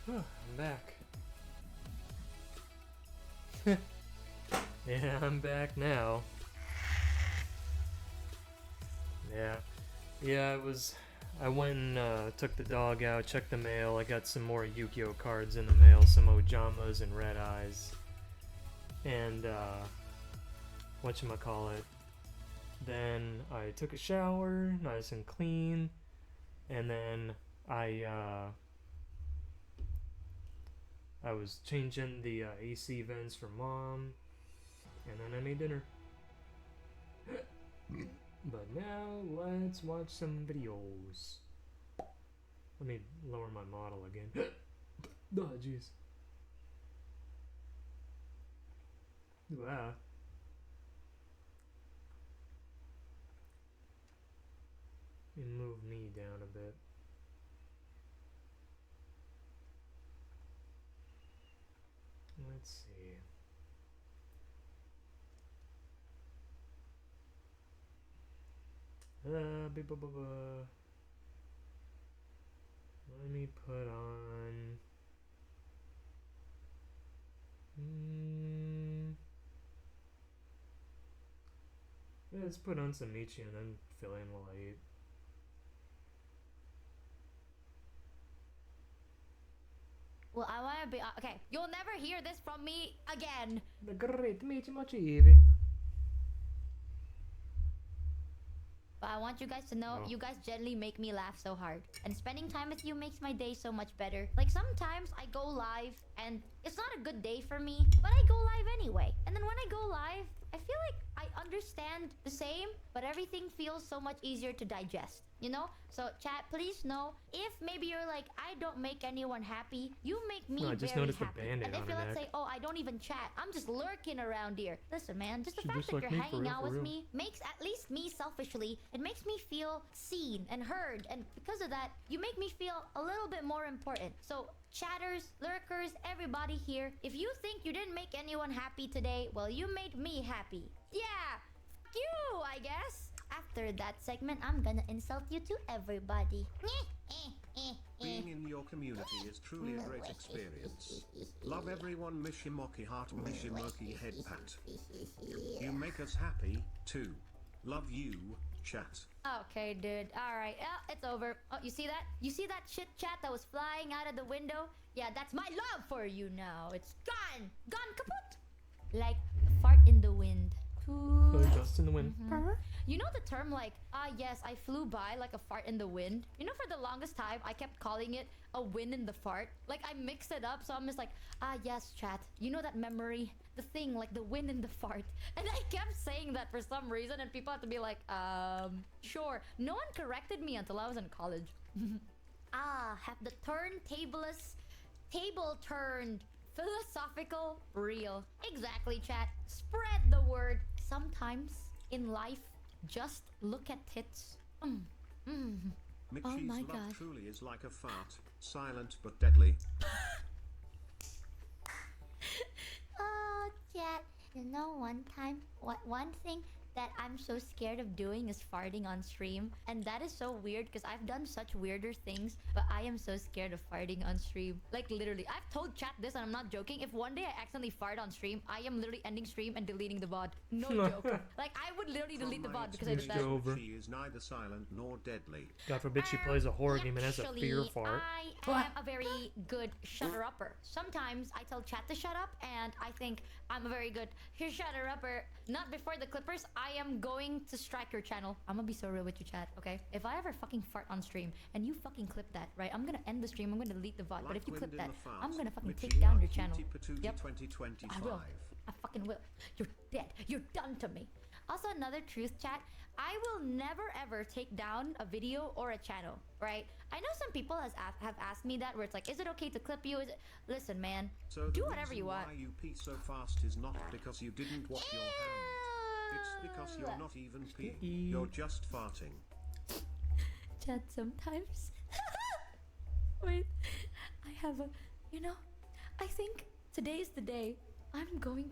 I'm back. Yeah, I'm back now. Yeah, I went and took the dog out, checked the mail. I got some more Yu-Gi-Oh cards in the mail, some Ojamas and Red Eyes. And, whatchamacallit. Then I took a shower, nice and clean. And then I was changing the AC vents for Mom. And then I made dinner. But now, let's watch some videos. Let me lower my model again. Oh, jeez. Wow. Let me move me down a bit. Let's see. Let me put on. Let's put on some Michi and then fill in while I eat. Well, I want to be okay. You'll never hear this from me again. The great Michi Mochi Evie. But I want you guys to know, Oh. you guys generally make me laugh so hard. And spending time with you makes my day so much better. Like sometimes I go live and it's not a good day for me, but I go live anyway. And then when I go live, I feel like I understand the same, but everything feels so much easier to digest. You know? So chat, please know, if maybe you're like, I don't make anyone happy, you make me No, I just very noticed the happy. Band-Aid And if on you her let's neck. say, oh, I don't even chat, I'm just lurking around here. Listen, man, just the She fact just that like you're me, for hanging real, out for with real. me makes, at least me selfishly, it makes me feel seen and heard. And because of that, you make me feel a little bit more important. So chatters, lurkers, everybody here, if you think you didn't make anyone happy today, well, you made me happy. Yeah, fuck you, I guess. After that segment, I'm gonna insult you to everybody. Being in your community is truly a great experience. Love everyone, Mishimoki heart, Mishimoki head pat. You make us happy, too. Love you, chat. Okay, dude. Alright, it's over. Oh, you see that? You see that chit chat that was flying out of the window? Yeah, that's my love for you now. It's gone! Gone kaput! Like a fart in the wind. Dust in the wind. You know the term like, yes, I flew by like a fart in the wind? You know, for the longest time, I kept calling it a wind in the fart. Like, I mixed it up, so I'm just like, yes, chat. You know that memory? The thing, like the wind in the fart. And I kept saying that for some reason, and people had to be like, sure. No one corrected me until I was in college. Have the table turned. Philosophical, real. Exactly, chat. Spread the word. Sometimes in life, just look at tits. Michi's Oh my love God. truly is like a fart, silent but deadly. Oh, chat. You know, one thing that I'm so scared of doing is farting on stream. And that is so weird because I've done such weirder things, but I am so scared of farting on stream. Like, literally, I've told chat this and I'm not joking. If one day I accidentally fart on stream, I am literally ending stream and deleting the VOD. No joke. Like, I would literally delete the VOD because I did that. Over. She is neither silent nor deadly. God forbid she plays a horror game and has a fear Actually, fart. I am a very good shutter-upper. Sometimes I tell chat to shut up, and I think I'm a very good shutter-upper. Not before the Clippers, I am going to strike your channel. I'm gonna be so real with you, chat, okay? If I ever fucking fart on stream, and you fucking clip that, right? I'm gonna end the stream, I'm gonna delete the VOD. But if you clip that, I'm gonna fucking take down your channel. Yep. 2025. I will. I fucking will. You're dead. You're done to me. Also, another truth, chat. I will never ever take down a video or a channel, right? I know some people have asked me that, where it's like, is it okay to clip you? Is it? Listen, man. So the Do whatever reason you want. why you pee so fast is not because you didn't wash your hands. It's because you're not even peeing. You're just farting. Chat, sometimes. Wait, I have a, you know, I think today is the day I'm going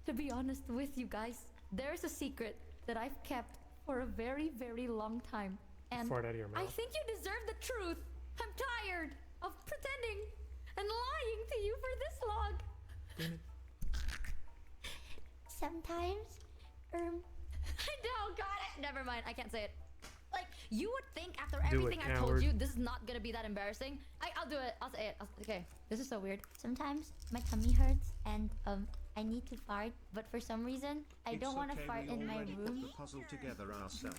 to be honest with you guys. There's a secret that I've kept for a very, very long time. And Fart out of your mouth. I think you deserve the truth. I'm tired of pretending and Sometimes, I know, got it. Never mind, I can't say it. Like, you would think after Do it, everything I told coward. you, this is not gonna be that embarrassing. I'll do it. I'll say it. Okay, this is so weird. Sometimes my tummy hurts and I need to fart, but for some reason I don't want to fart in my room. Put the puzzle together ourselves.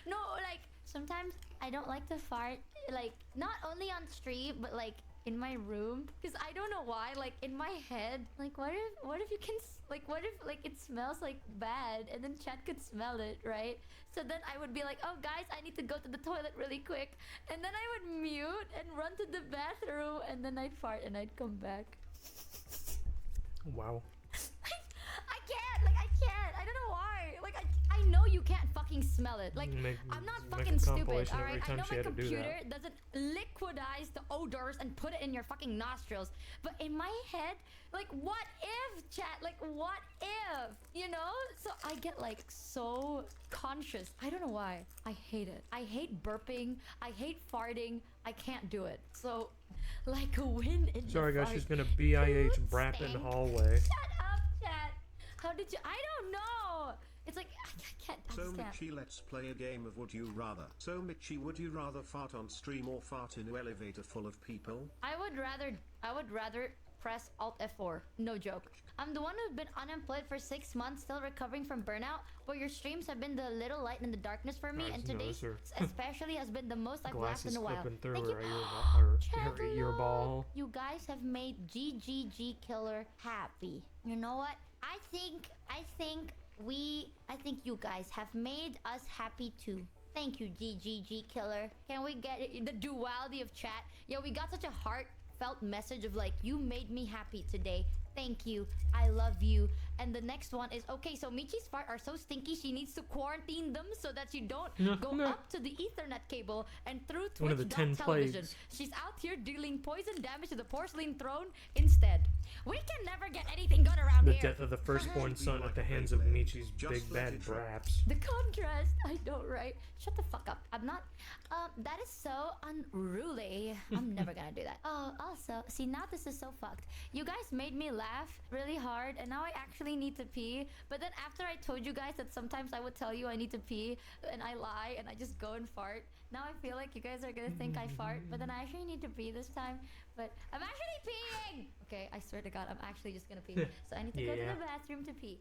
No, like sometimes I don't like to fart, like not only on stream, but like in my room, because I don't know why. Like in my head, like what if you can what if like it smells like bad, and then chat could smell it, right? So then I would be like, oh guys, I need to go to the toilet really quick, and then I would mute and run to the bathroom, and then I'd fart and I'd come back. Wow. I can't. I don't know why. Like, I know you can't fucking smell it. Like, I'm not fucking stupid, alright? I know my computer doesn't liquidize the odors and put it in your fucking nostrils. But in my head, like, what if, chat? Like, what if? You know? So I get, like, so conscious. I don't know why. I hate it. I hate burping. I hate farting. I can't do it. So, like a wind in Sorry the guys, fart. she's gonna BIH Food Brap in stank. hallway. Shut up, chat. How did you? I don't know. It's like I can't So understand. Michi, let's play a game of Would You Rather. So Michi, would you rather fart on stream or fart in an elevator full of people? I would rather press Alt F4. No joke. I'm the one who's been unemployed for 6 months, still recovering from burnout. But your streams have been the little light in the darkness for me, Nice, and today notice her. especially has been the most I've laughed Glasses in a while. clipping through Thank you. her ear ball. You guys have made GGG Killer happy. You know what? I think you guys have made us happy too. Thank you, GGG Killer. Can we get it, the duality of chat? Yeah, we got such a heartfelt message of like, you made me happy today. Thank you. I love you. And the next one is, okay, so Michi's fart are so stinky, she needs to quarantine them so that you don't go up to the Ethernet cable and through One of the 10 Twitch.television. plagues. She's out here dealing poison damage to the porcelain throne instead. We can never get anything good around The here. death of the firstborn son at the hands of Michi's big bad Braps. The contrast, I know, right? Shut the fuck up. I'm not. That is so unruly. I'm never gonna do that. Oh, also, see, now this is so fucked. You guys made me laugh really hard, and now I actually need to pee. But then after I told you guys that sometimes I would tell you I need to pee, and I lie, and I just go and fart. Now I feel like you guys are gonna think I fart, but then I actually need to pee this time. But I'm actually peeing! Okay, I swear to God, I'm actually just gonna pee. So I need to go to the bathroom to pee.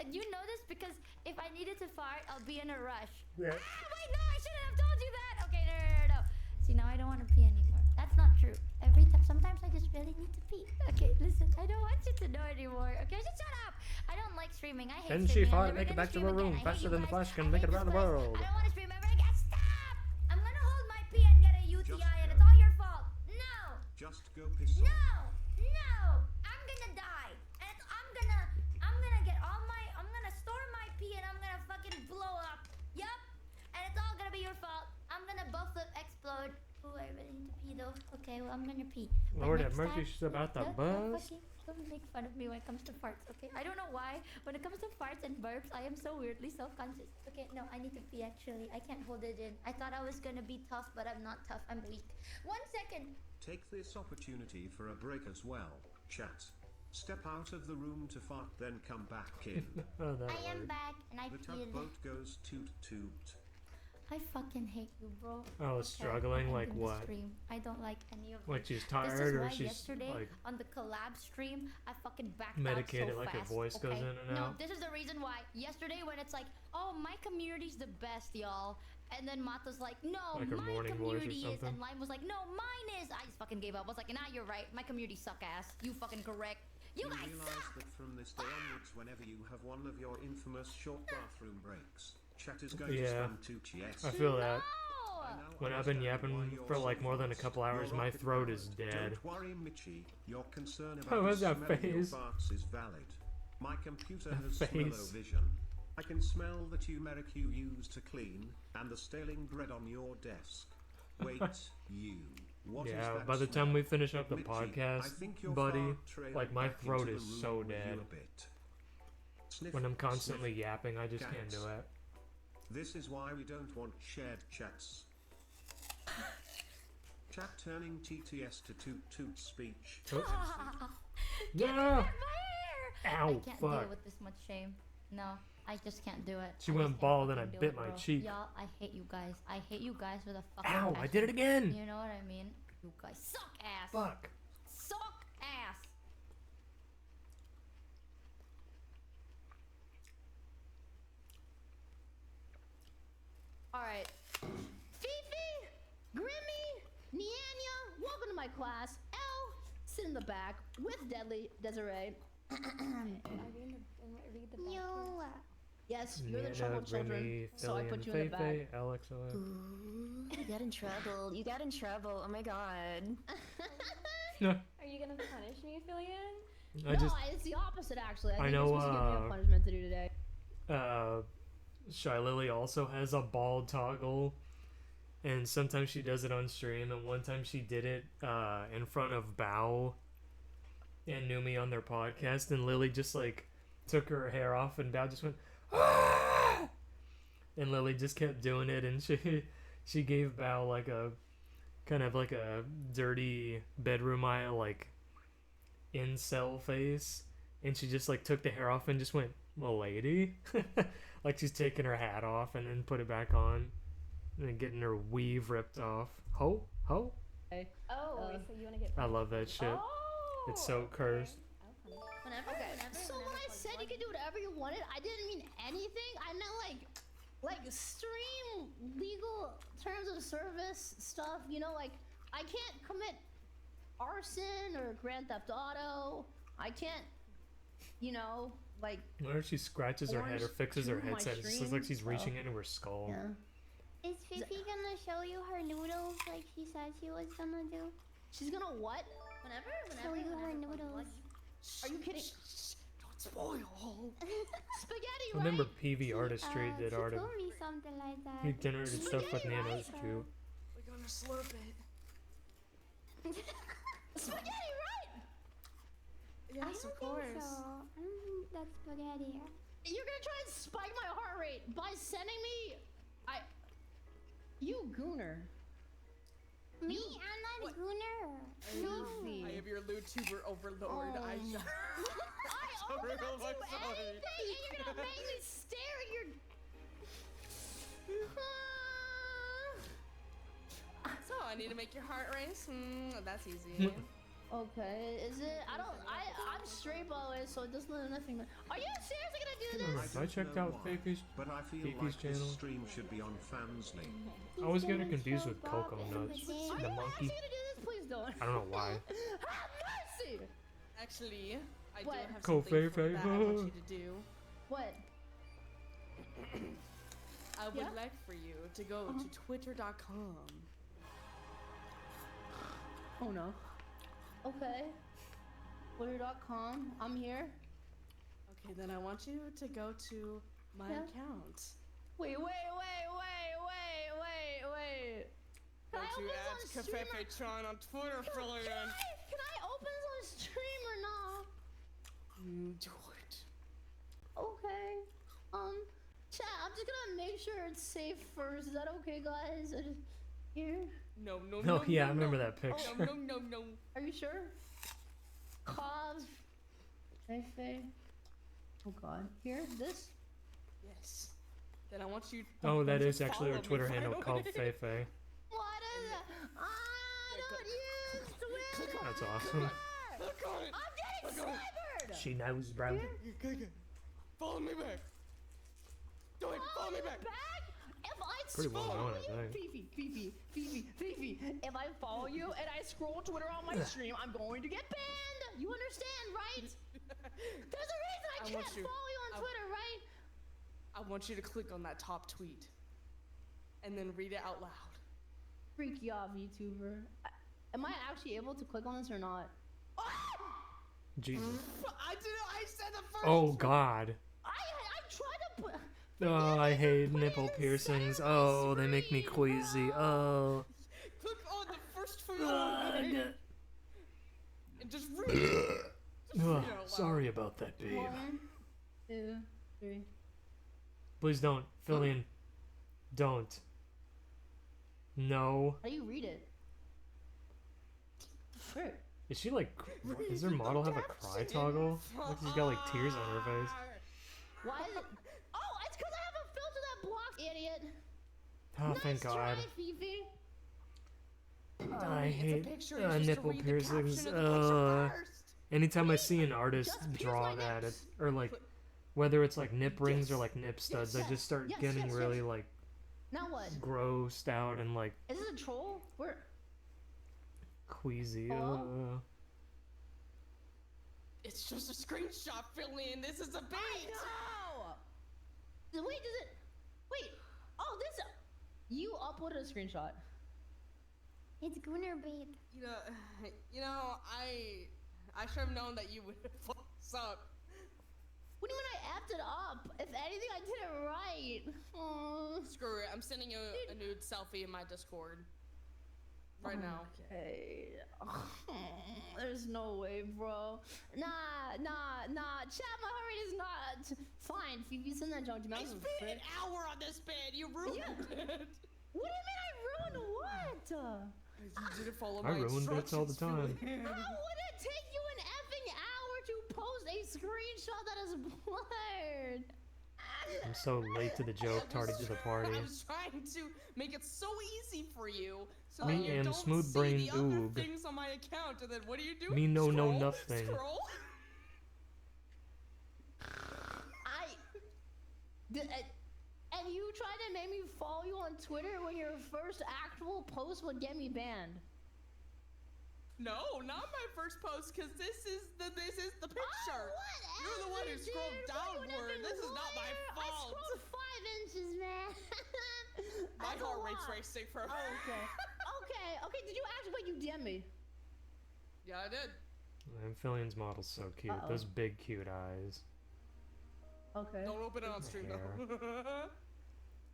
You know this because if I needed to fart, I'll be in a rush. Yeah. Ah, wait, no, I shouldn't have told you that! Okay, no. See, now I don't want to pee anymore. That's not true. Every time, sometimes I just really need to pee. Okay, listen, I don't want you to know anymore. Okay, just shut up! I don't like streaming. I hate Can streaming. she I'm fart? never Make it gonna back to stream her room again. I hate faster you than the guys. Flash I can make hate it around the this place. world. I don't want to stream ever again. Stop! I'm gonna hold my pee and get a UTI, and it's all your fault. No! Just go piss off. No! I'm gonna die. And I'm gonna get all my, I'm gonna store my pee and I'm gonna fucking blow up. Yup. And it's all gonna be your fault. I'm gonna both explode. Oh, I really need to pee though. Okay, well, I'm gonna pee. But Lord have next mercy, time, she's about to buzz. Don't make fun of me when it comes to farts, okay? I don't know why. When it comes to farts and burps, I am so weirdly self-conscious. Okay, no, I need to pee actually. I can't hold it in. I thought I was gonna be tough, but I'm not tough. I'm weak. 1 second. Take this opportunity for a break as well, chat. Step out of the room to fart, then come back in. Oh, that I am word. back and I The feel tugboat goes toot toot. I fucking hate you, bro. Oh, struggling? Like what? Stream. I don't like any of Like she's this. tired This is or why she's yesterday like on the collab stream, I fucking backed medicated, out so like her fast, voice goes okay? in and No, out? this is the reason why. Yesterday when it's like, oh, my community's the best, y'all. And then Mato's like, no, Like her my morning voice or community is. something? And Lime was like, no, mine is. I just fucking gave up. I was like, nah, you're right. My community suck ass. You fucking correct. You You guys realize suck. that from this day onwards, whenever you have one of your infamous short bathroom breaks, chat is going to Yeah. spam Tucci. I feel that. I now When I've been understand why yapping you're for so like more than a fast. couple hours, You're my rocket throat is powered. dead. Don't worry, Michi. Your concern What about was the that smell of your face? farts is valid. My computer That has face. smell-o-vision. I can smell the turmeric you use to clean, and the staling bread on your desk. Wait, you. What is Yeah, that by the smell? time we finish up the Michi, podcast, I think your buddy, fart trailed like my back throat into is the room so with you dead. a bit. Sniff, When I'm constantly sniff. yapping, I just can't Cats. do it. This is why we don't want shared chats. Chat turning TTS to toot toot speech. Oh. Get No! my hair! Ow, I can't deal fuck. with this much shame. No, I just can't do it. She I went just can't bald and I fucking do bit it, my bro. cheek. Y'all, I hate you guys. I hate you guys with a fucking Ow, I passion. did it again! You know what I mean? You guys suck ass. Fuck. Suck ass. Alright. Fifi, Grimmy, Niania, welcome to my class. Elle, sit in the back with Deadly Desiree. Yo. Yes, you're the Nana, troubled children, Grimmy, so I Philly, put and you in the back. Feifei, Alex, You got in trouble. You got in trouble. Oh my god. No. Are you gonna punish me, Phillian? I just, it's the opposite actually. I I think know, you're supposed to give me a punishment to do today. Shy Lily also has a bald toggle, and sometimes she does it on stream, and one time she did it in front of Bao and Numi on their podcast, and Lily just like took her hair off, and Bao just went, ah! And Lily just kept doing it, and she gave Bao like a kind of like a dirty bedroom eye like incel face, and she just like took the hair off and just went, "Milady," like she's taking her hat off and then put it back on, and then getting her weave ripped off. Ho. Oh, so you wanna get I love that shit. Oh, It's so cursed. Whenever, so when I said you could do whatever you wanted, I didn't mean anything. I meant like stream legal terms of service stuff. You know, like I can't commit arson or Grand Theft Auto. I can't, you know, like. Whenever she scratches her head or fixes her my headset, it just looks stream, like she's so- reaching into her skull. Yeah. Is Fifi gonna show you her noodles like she said she was gonna do? She's gonna what? Show you her noodles. Are you kidding? Don't spoil. Spaghetti, I remember right? PV Artistry did she art. told me something like that. He generated stuff with Spaghetti, Nano's right? too. We're gonna slurp it. Spaghetti, right? I Yes, don't of course. think so. I don't think that's spaghetti. You're gonna try and spike my heart rate by sending me. You gooner. Me? I'm not a gooner. No. I am your YouTuber overlord. Oh. I shall. I open real, up to I'm sorry. anything and you're gonna make me stare at your. So I need to make your heart race. That's easy. Okay, is it? I'm straight by the way, so it doesn't do nothing. Are you seriously gonna do this? I checked know out why, Fifi's. but I feel Fifi's like channel. this stream should be on Fansly. I always get her confused with Coco Nuts, Are the you monkey. actually gonna do this? Please don't. I don't know why. Have mercy. Actually, I What? do have Go something Fei that Fei. I want you to do. What? I would Yeah? like for you to go to twitter.com. Oh no. Okay. Twitter.com. I'm here. Okay, then I want you to go to my Yeah? account. Wait. Can I Don't open you this add on stream? Cafefetron on Twitter, Phillian? Can I open this on stream or not? Do it. Okay. Chat, I'm just gonna make sure it's safe first. Is that okay, guys? I just here. No. Oh yeah, I remember that picture. No. Are you sure? Cause. Feifei. Oh God. Here. This. Yes. Then I want you. Oh, that to is actually her follow me Twitter right handle away. called Feifei. What is it? I don't use Twitter. That's awesome. Look on it. I'm getting snipered. She knows, bro. Okay. Follow me back. Do it. Follow me back. If I Pretty well follow known, I think. Fifi. If I follow you and I scroll Twitter on my stream, I'm going to get banned. You understand, right? There's a reason I I can't want you- follow you on Twitter, right? I want you to click on that top tweet, and then read it out loud. Freak you off, YouTuber. Am I actually able to click on this or not? Jesus. I did it. I said the first. Oh God. I tried to put. Oh, I hate nipple piercings. Oh, they make me queasy. Oh. Click on the first tweet. Ugh. And just read it. Ugh, sorry about that, babe. 1, 2, 3. Please don't. Phillian. Don't. No. How do you read it? great. Is she like? Does her model have a cry toggle? Like she's got like tears on her face. Why is it? Oh, it's because I have a filter that blocks, idiot. Oh, Nice thank try, God. Fifi. I hate picture, you're supposed to nipple read the piercings. caption of the picture first. Anytime I see an artist Just pierce draw my that, nips. or like, whether it's like nip rings or Yes. like nip studs, I Yes, just start yes, getting yes, really yes. like Now what? grossed out and like Is this a troll? Where? queasy. Hello? It's just a screenshot, Fillion. This is a bait. No. Wait, does it? Wait. Oh, this. You uploaded a screenshot. It's Gunner bait. I should have known that you would fuck this up. What do you mean I effed it up? If anything, I did it right. Screw it. I'm sending you a nude selfie in my Discord right now. Okay. There's no way, bro. Nah. Chat, my heart rate is not. Fine, Phoebe, send that junk to me. I spent an hour on this bed. You ruined it. What do you mean I ruined what? You didn't follow I my ruin bits all the instructions, time. Fillion. How would it take you an effing hour to post a screenshot that is blurred? I'm so late to the joke, tardy to the party. I was trying to make it so easy for you, so Me that you am don't smooth-brained see the other oog. things on my account. And then what do? Me no know Scroll? nothing. Scroll? And you tried to make me follow you on Twitter when your first actual post would get me banned. No, not my first post, because this is the picture. Whatever, You're the one who scrolled dude. What are you, an downward. effing This is not my lawyer? I fault. scrolled 5 inches, man. My That's a heart rate's lot. racing for Oh, okay. Okay, did you actually, wait, you DM me? Yeah, I did. And Fillion's model's so cute. Uh-oh. Those big cute eyes. Okay. Don't open it on stream, though.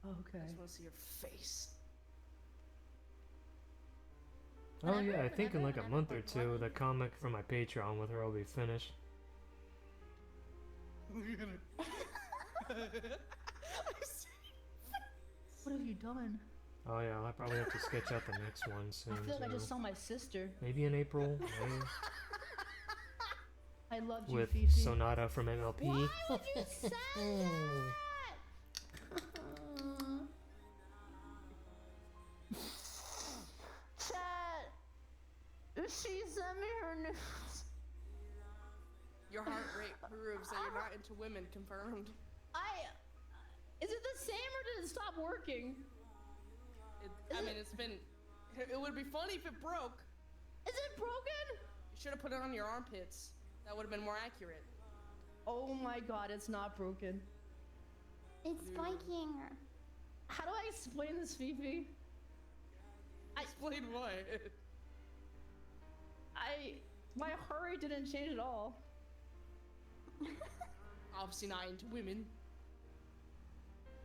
Okay. I just want to see your face. Oh yeah, I think in like a month or two, the comic for my Patreon with her will be finished. What have you done? Oh yeah, I'll probably have to sketch out the next one soon. I feel like I just too. saw my sister. Maybe in April, May, I loved you, with Fifi. Sonata from MLP. Why would you say that? Chat. She sent me her news. Your heart rate proves that you're not into women. Confirmed. Is it the same or did it stop working? It's been. It would be funny if it broke. Is it broken? You should have put it on your armpits. That would have been more accurate. Oh my god, it's not broken. It's spiking. How do I explain this, Fifi? Explain what? My heart rate didn't change at all. Obviously not into women.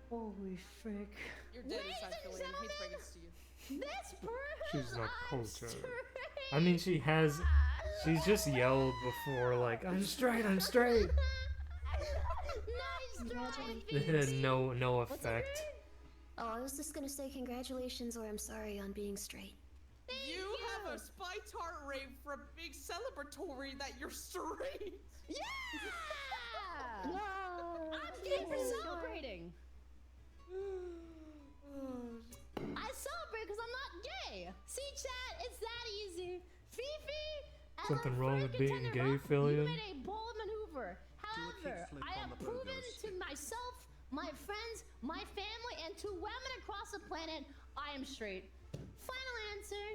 Holy frick. You're dead inside, Philly. I hate to break this to you. This proves She's not I'm cultured. straight. I mean, she's just yelled before, like, I'm straight. Nice try. It had no effect. Oh, I was just gonna say congratulations or I'm sorry on being straight. You have a spiked heart rate from being celebratory that you're straight. Yeah! No. I'm gay for celebrating. I celebrate because I'm not gay. See, chat, it's that easy. Fifi, as Something a wrong with freaking being tender gay, rock, Fillion? You made a bold maneuver. However, kickflip I on have the proven burgers. to myself, my friends, my family, and to women across the planet, I am straight. Final answer.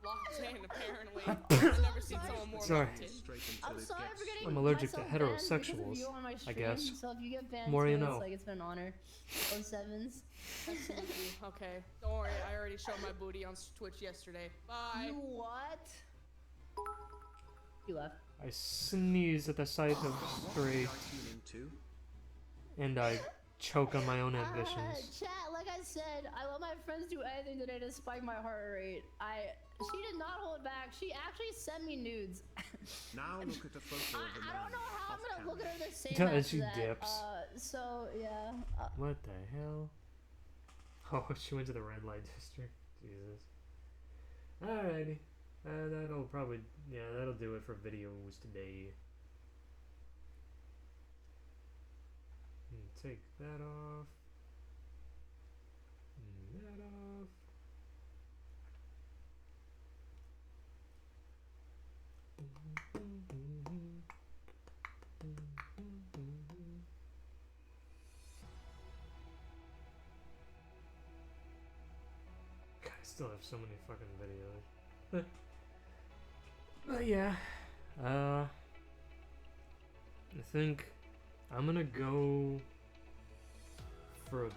Locked in, apparently. I've never seen someone more Sorry. locked in. I'm sorry for getting I'm allergic to myself banned because of heterosexuals, you on my I stream, guess. So if you get banned More too, you know. it's like it's been an honor. 07s. Absolutely. Okay. Don't worry. I already showed my booty on Twitch yesterday. Bye. You what? You left. I sneeze at the sight of straight, and I choke on my own ambitions. Chat, like I said, I let my friends do anything today to spike my heart rate. She did not hold back. She actually sent me nudes. Now look at a photo of the I don't know how I'm gonna look at her the same Yeah, after she that. dips. So yeah. What the hell? Oh, she went to the red light district. Jesus. Alrighty. That'll probably, yeah, that'll do it for videos today. Take that off. And that off. God, I still have so many fucking videos. But yeah, I think I'm gonna go for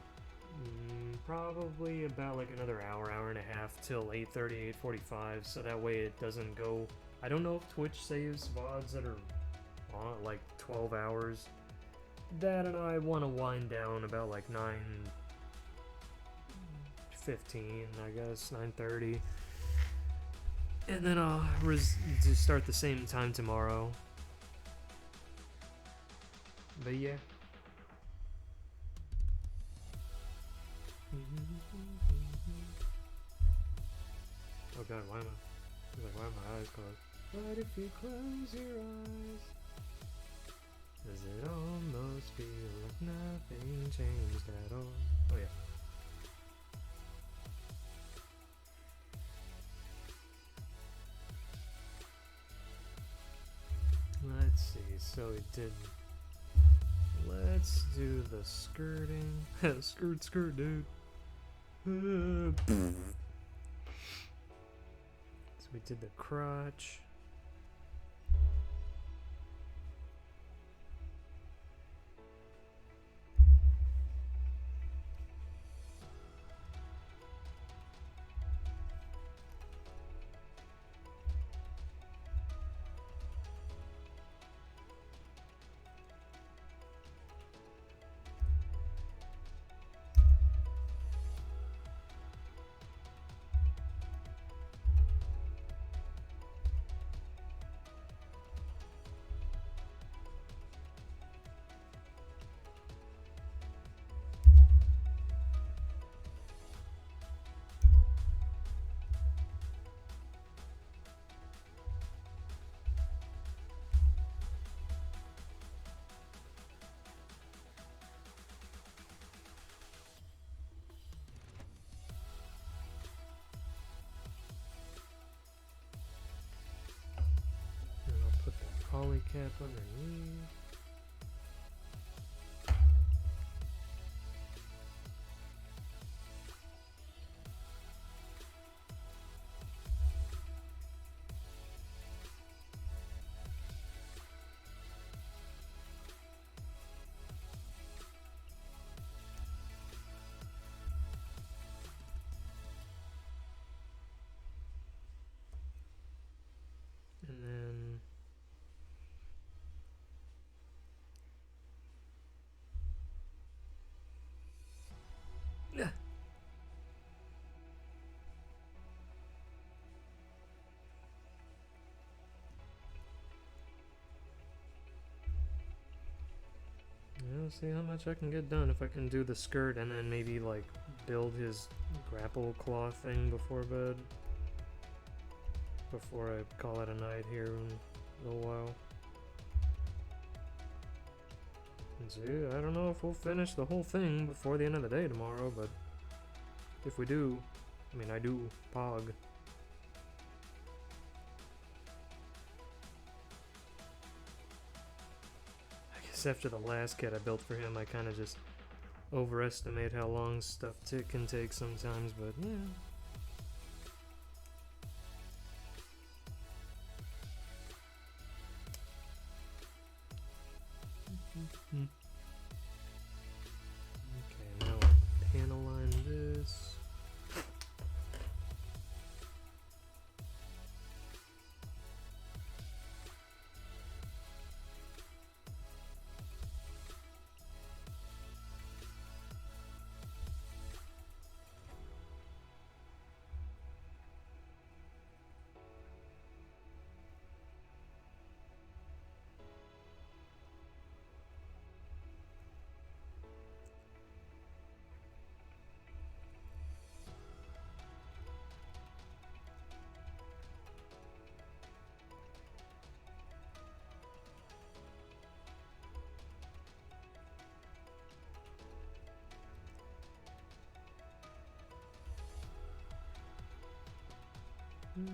probably about like another hour and a half till 8:30, 8:45, so that way it doesn't go. I don't know if Twitch saves VODs that are on like 12 hours. Dad and I want to wind down about like 9:15, I guess, 9:30. And then I'll just start the same time tomorrow. But yeah. Oh god, why am my eyes closed? But if you close your eyes, does it almost feel like nothing changed at all? Oh yeah. Let's see, so we did. Let's do the skirting. Skirt, dude. So we did the crotch. Polycap underneath. And then yeah. We'll see how much I can get done if I can do the skirt and then maybe like build his grapple claw thing before bed. Before I call it a night here in a little while. And see, I don't know if we'll finish the whole thing before the end of the day tomorrow, but if we do, I mean I do pog. I guess after the last kit I built for him, I kind of just overestimate how long stuff can take sometimes, but yeah. Okay, now I'll panel line this. Okay.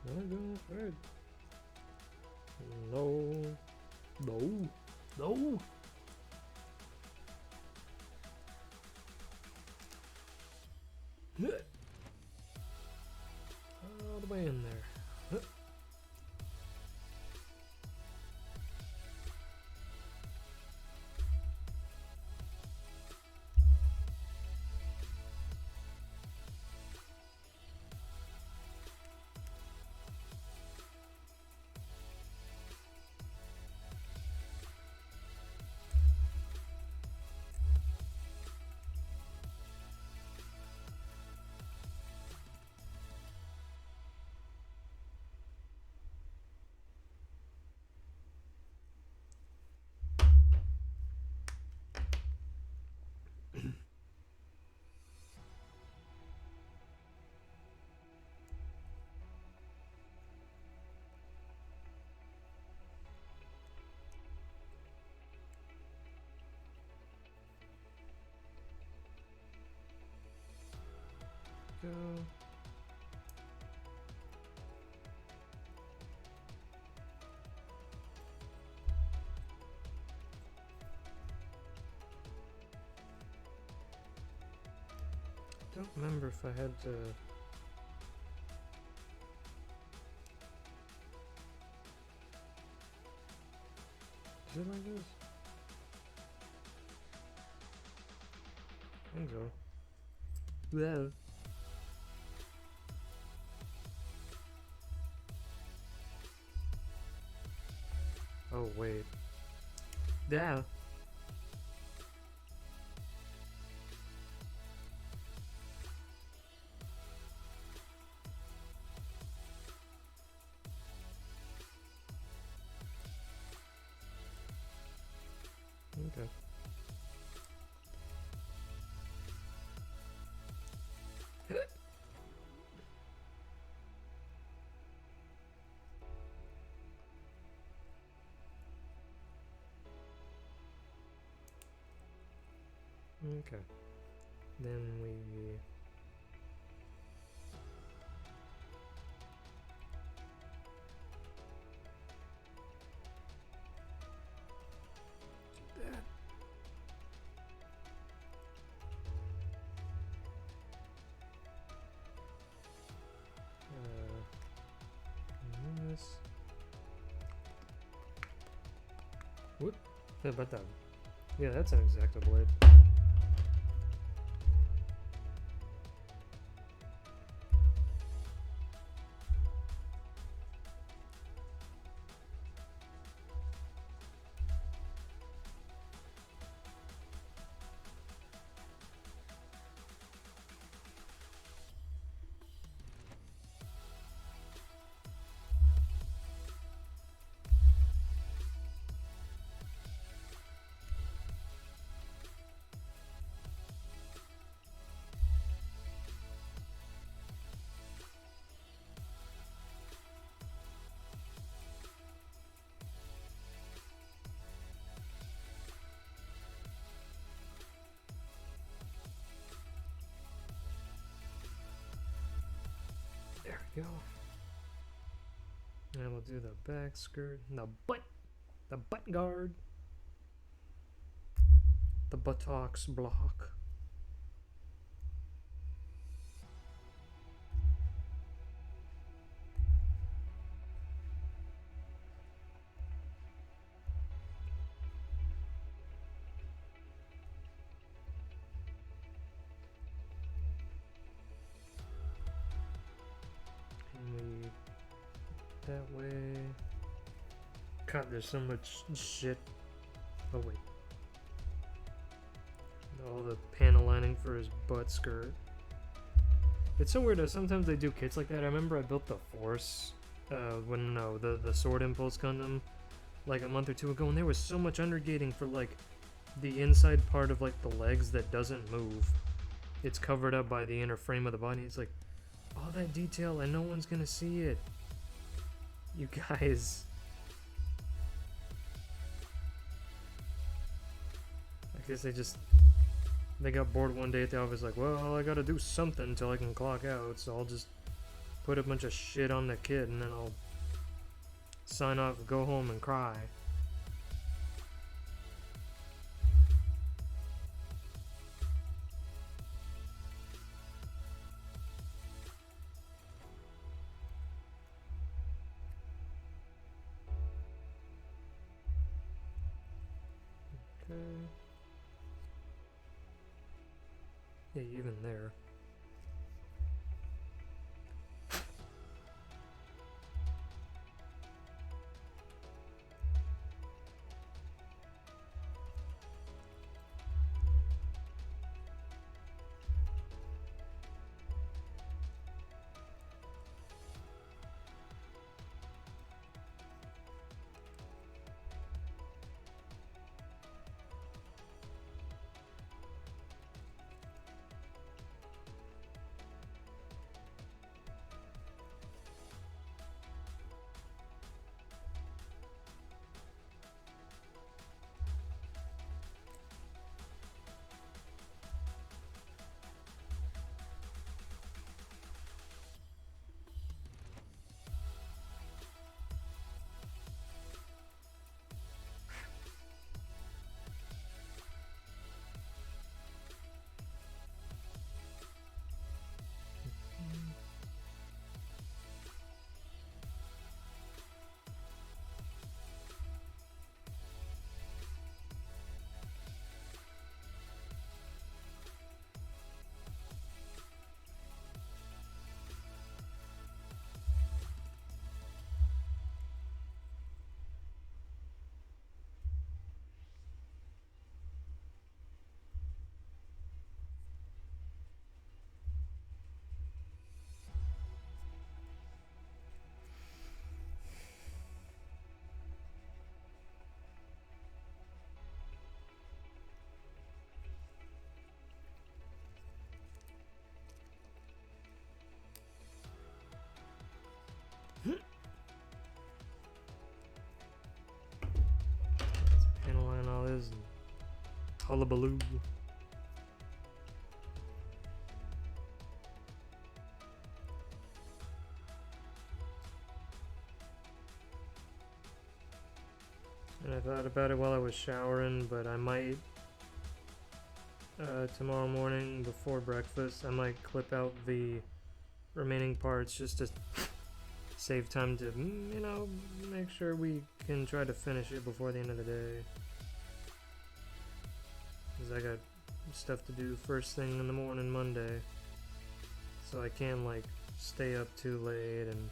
Wanna go third? No. No. No. All the way in there. Go. Don't remember if I had to. Is it like this? I think so. Well. Oh, wait. Yeah. Okay. Okay. Then we... do that. This. Whoop. How about that? Yeah, that's an Exacto blade. There we go. And we'll do the back skirt, the butt guard, the buttocks block. That way. God, there's so much shit. Oh wait. All the panel lining for his butt skirt. It's so weird that sometimes they do kits like that. I remember I built the Force, the Sword Impulse Gundam, like a month or two ago, and there was so much undergating for like the inside part of like the legs that doesn't move. It's covered up by the inner frame of the body. It's like all that detail and no one's gonna see it. You guys. I guess they got bored one day at the office like, well, I gotta do something until I can clock out, so I'll just put a bunch of shit on the kid and then I'll sign off, go home and cry. Okay. Yeah, even there. Hullabaloo. And I thought about it while I was showering, but I might, tomorrow morning before breakfast, I might clip out the remaining parts just to save time to, you know, make sure we can try to finish it before the end of the day. Because I got stuff to do first thing in the morning Monday. So I can't, like, stay up too late and...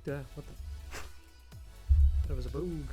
Yeah, what the... That was a boog.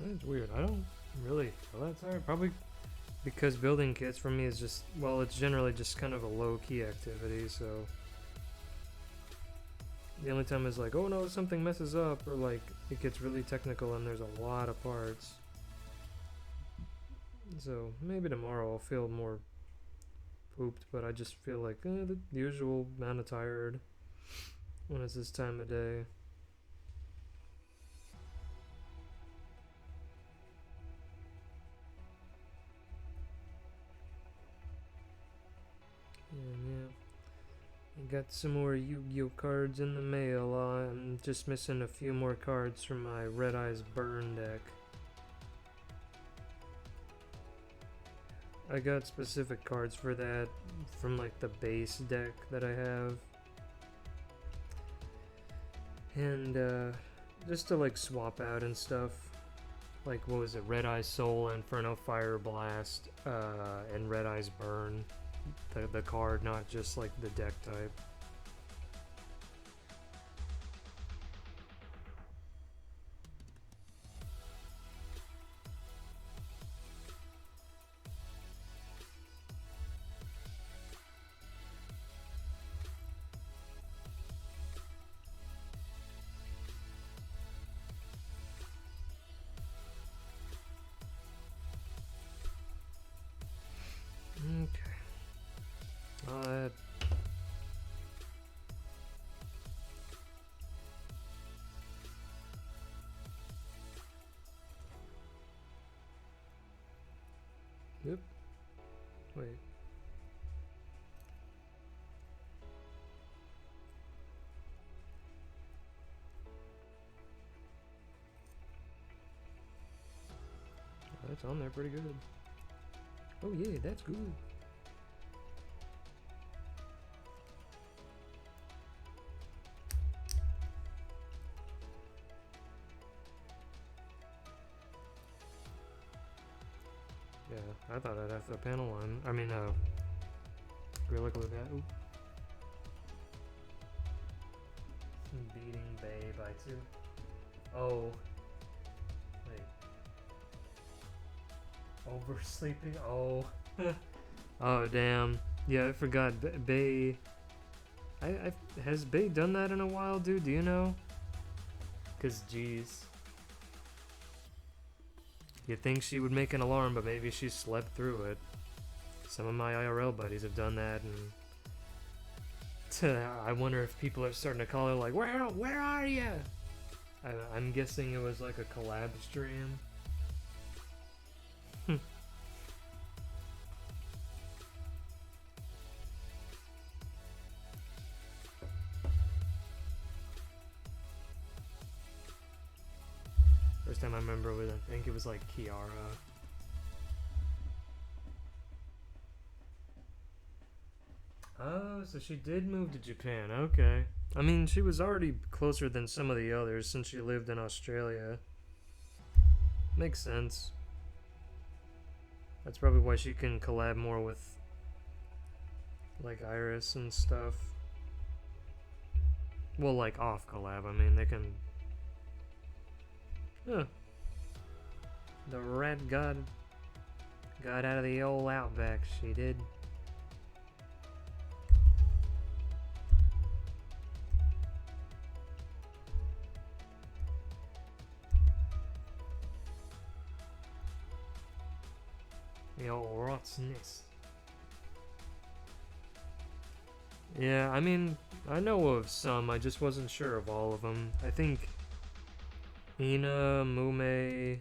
That's weird. I don't really feel that tired. Probably because building kits for me is just, well, it's generally just kind of a low-key activity, so the only time is like, oh no, something messes up, or like it gets really technical and there's a lot of parts. So maybe tomorrow I'll feel more pooped, but I just feel like the usual amount of tired when it's this time of day. And yeah, I got some more Yu-Gi-Oh cards in the mail. I'm just missing a few more cards from my Red Eyes Burn deck. I got specific cards for that from like the base deck that I have. And just to like swap out and stuff. Like, what was it? Red Eyes Soul, Inferno Fire Blast, and Red Eyes Burn. The card, not just like the deck type. Yep. Wait. That's on there pretty good. Oh yeah, that's good. Yeah, I thought I'd have the panel on. I mean, Gorilla Glue that. Ooh. Beating Bay by 2. Oh. Wait. Oversleeping? Oh. Oh, damn. Yeah, I forgot. Bay. Has Bay done that in a while, dude? Do you know? Because, geez. You'd think she would make an alarm, but maybe she slept through it. Some of my IRL buddies have done that, and I wonder if people are starting to call her like, where are you? I'm guessing it was like a collab stream. First time I remember was, I think it was like Kiara. Oh, so she did move to Japan, okay. I mean, she was already closer than some of the others since she lived in Australia. Makes sense. That's probably why she can collab more with, like, Iris and stuff. Well, like, off collab, I mean, they can... Huh. The rat got out of the old outback, she did. The old rot's nest. Yeah, I mean, I know of some, I just wasn't sure of all of them. I think Ina, Mume,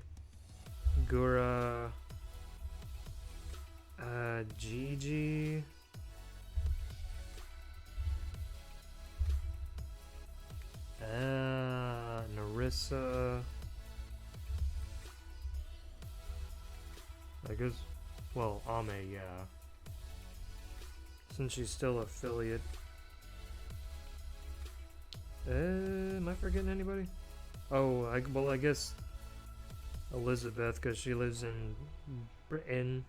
Gura, Gigi, Narissa, I guess, well, Ame, yeah, since she's still affiliate. Am I forgetting anybody? Oh, well, I guess Elizabeth, because she lives in Britain.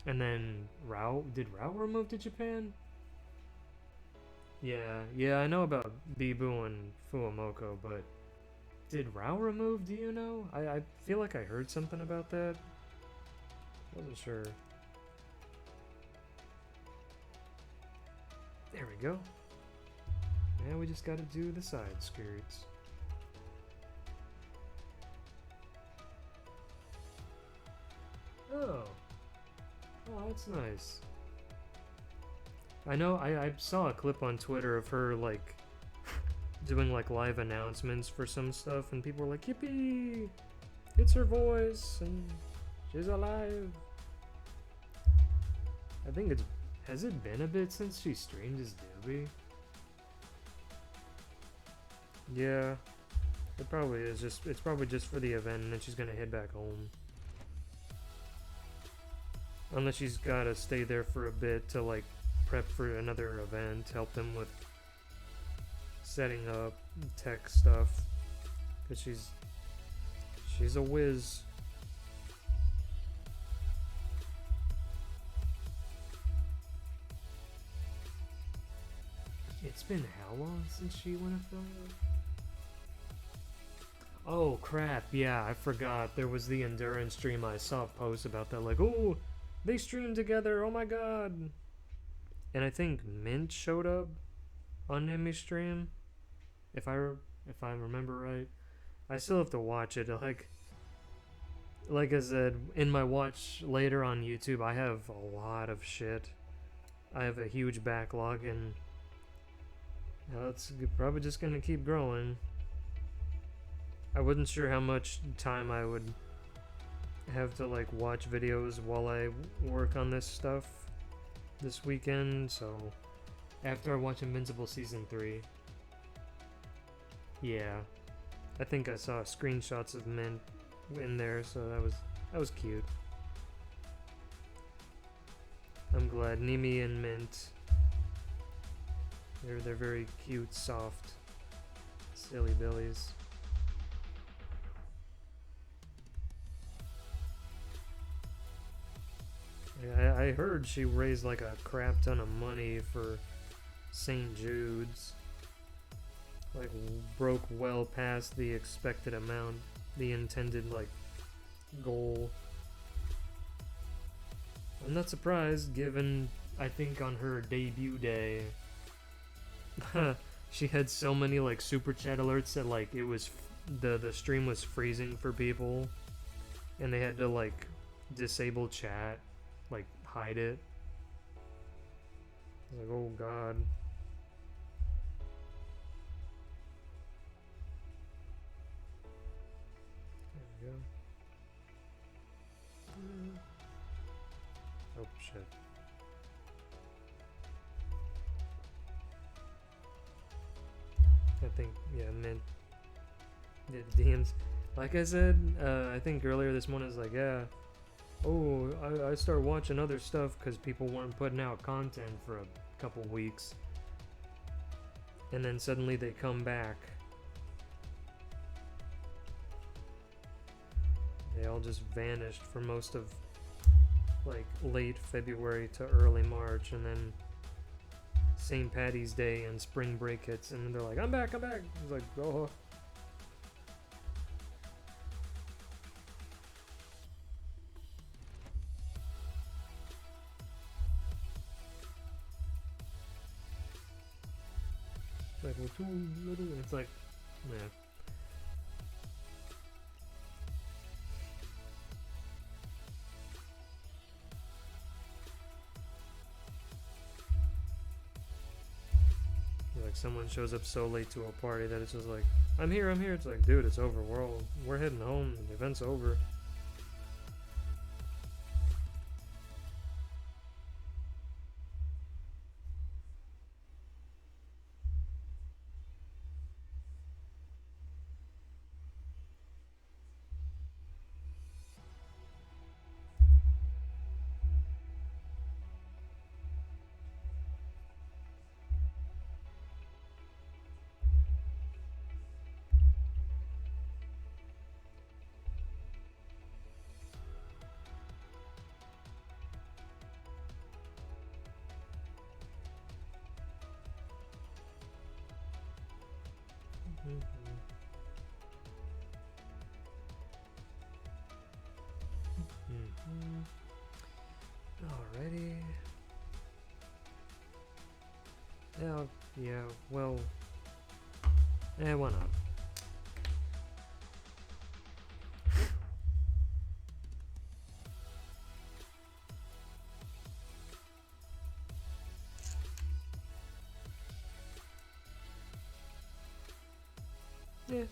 And then did Rao move to Japan? Yeah, I know about Bibu and Fuamoko, but did Rao remove, do you know? I feel like I heard something about that. Wasn't sure. There we go. Now we just gotta do the side skirts. Oh. Oh, that's nice. I know, I saw a clip on Twitter of her, like, doing, like, live announcements for some stuff, and people were like, yippee! It's her voice, and she's alive. I think it's... Has it been a bit since she streamed as Doobie? Yeah. It probably is just... It's probably just for the event, and then she's gonna head back home. Unless she's gotta stay there for a bit to, like, prep for another event, help them with setting up tech stuff, because she's a whiz. It's been how long since she went affiliate? Oh crap, yeah, I forgot. There was the endurance stream. I saw a post about that, like, oh, they streamed together, oh my god. And I think Mint showed up on Nemi's stream, if I remember right. I still have to watch it. Like I said, in my watch later on YouTube, I have a lot of shit. I have a huge backlog, and it's probably just gonna keep growing. I wasn't sure how much time I would have to, like, watch videos while I work on this stuff this weekend, so after I watch Invincible Season 3, yeah, I think I saw screenshots of Mint in there, so that was cute. I'm glad Nemi and Mint, they're very cute, soft, silly billies. I heard she raised like a crap ton of money for St. Jude's. Like, broke well past the expected amount, the intended, like, goal. I'm not surprised, given, I think on her debut day, she had so many, like, super chat alerts that, like, it was, the stream was freezing for people, and they had to, like, disable chat. Like, hide it. Like, oh god. There we go. Oh shit. I think, yeah, Mint did DMs. Like I said, I think earlier this morning, I was like, yeah. Oh, I started watching other stuff because people weren't putting out content for a couple weeks. And then suddenly they come back. They all just vanished for most of, like, late February to early March, and then St. Patty's Day and spring break hits, and they're like, I'm back! It's like, oh. Like, we're too little. It's like, yeah. Like, someone shows up so late to a party that it's just like, I'm here. It's like, dude, it's over. We're heading home. The event's over. Yeah, well... why not? Yeah.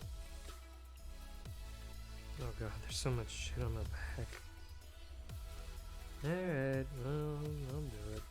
Oh god, there's so much shit on the back. Alright, well, I'll do it.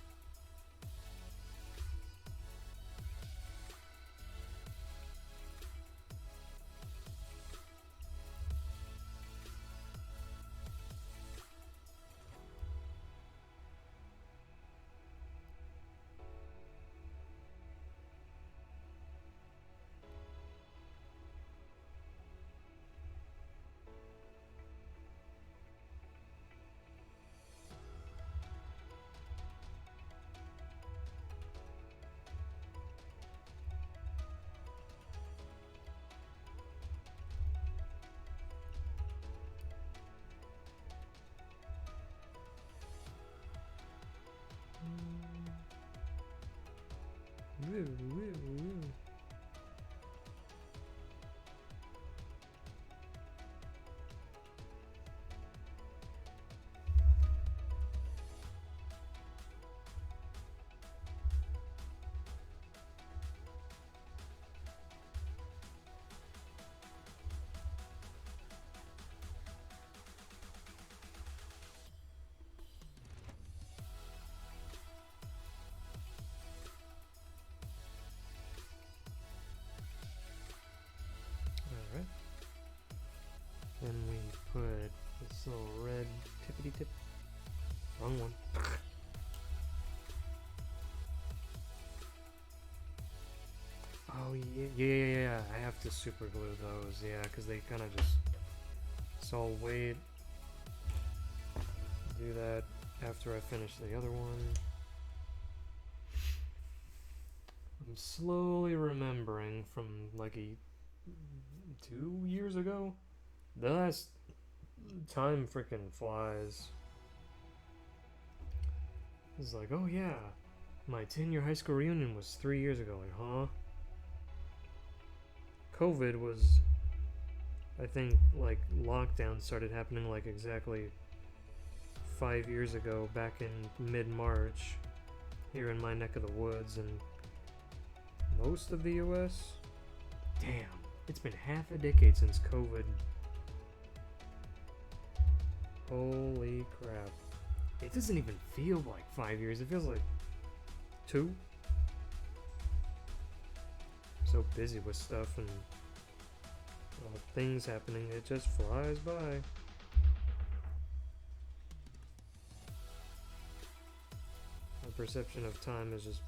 Woo, woo, woo. Alright. Then we put this little red tippity tip. Wrong one. Oh yeah. I have to super glue those, yeah, because they kind of just. So I'll wait. Do that after I finish the other one. I'm slowly remembering from like 2 years ago. The last time freaking flies. It's like, oh yeah, my 10-year high school reunion was 3 years ago. Like, huh? COVID was, I think, like, lockdown started happening like exactly 5 years ago, back in mid-March, here in my neck of the woods, and most of the US. Damn, it's been half a decade since COVID. Holy crap. It doesn't even feel like 5 years, it feels like 2. So busy with stuff and things happening, it just flies by. My perception of time is just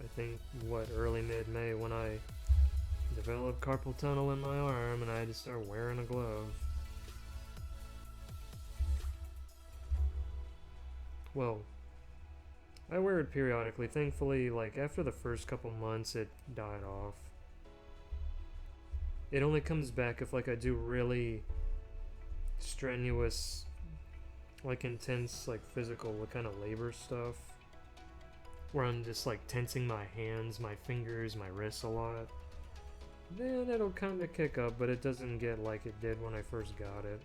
I think, early mid-May when I developed carpal tunnel in my arm and I had to start wearing a glove. Well, I wear it periodically. Thankfully, like, after the first couple months, it died off. It only comes back if, like, I do really strenuous, like, intense, like, physical kind of labor stuff. Where I'm just like tensing my hands, my fingers, my wrists a lot. Then it'll kind of kick up, but it doesn't get like it did when I first got it.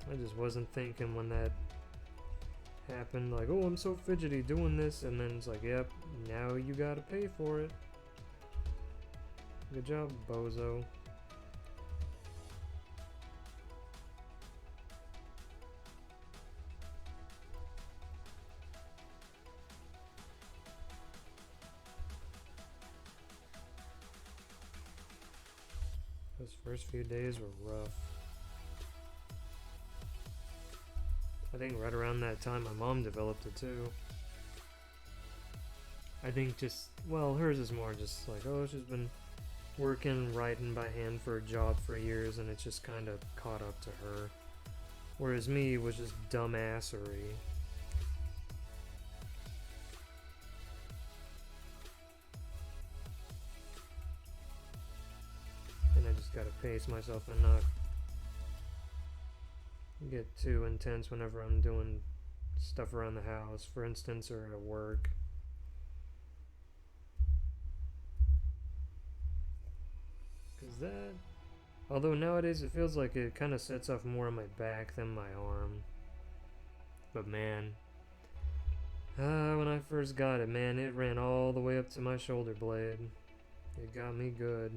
I just wasn't thinking when that happened, like, oh, I'm so fidgety doing this, and then it's like, yep, now you gotta pay for it. Good job, bozo. Those first few days were rough. I think right around that time my mom developed it too. I think just, well, hers is more just like, oh, she's been working, writing by hand for a job for years, and it's just kind of caught up to her. Whereas me was just dumbassery. And I just gotta pace myself and not get too intense whenever I'm doing stuff around the house, for instance, or at work. Cause that, although nowadays it feels like it kind of sets off more on my back than my arm. But man, when I first got it, man, it ran all the way up to my shoulder blade. It got me good.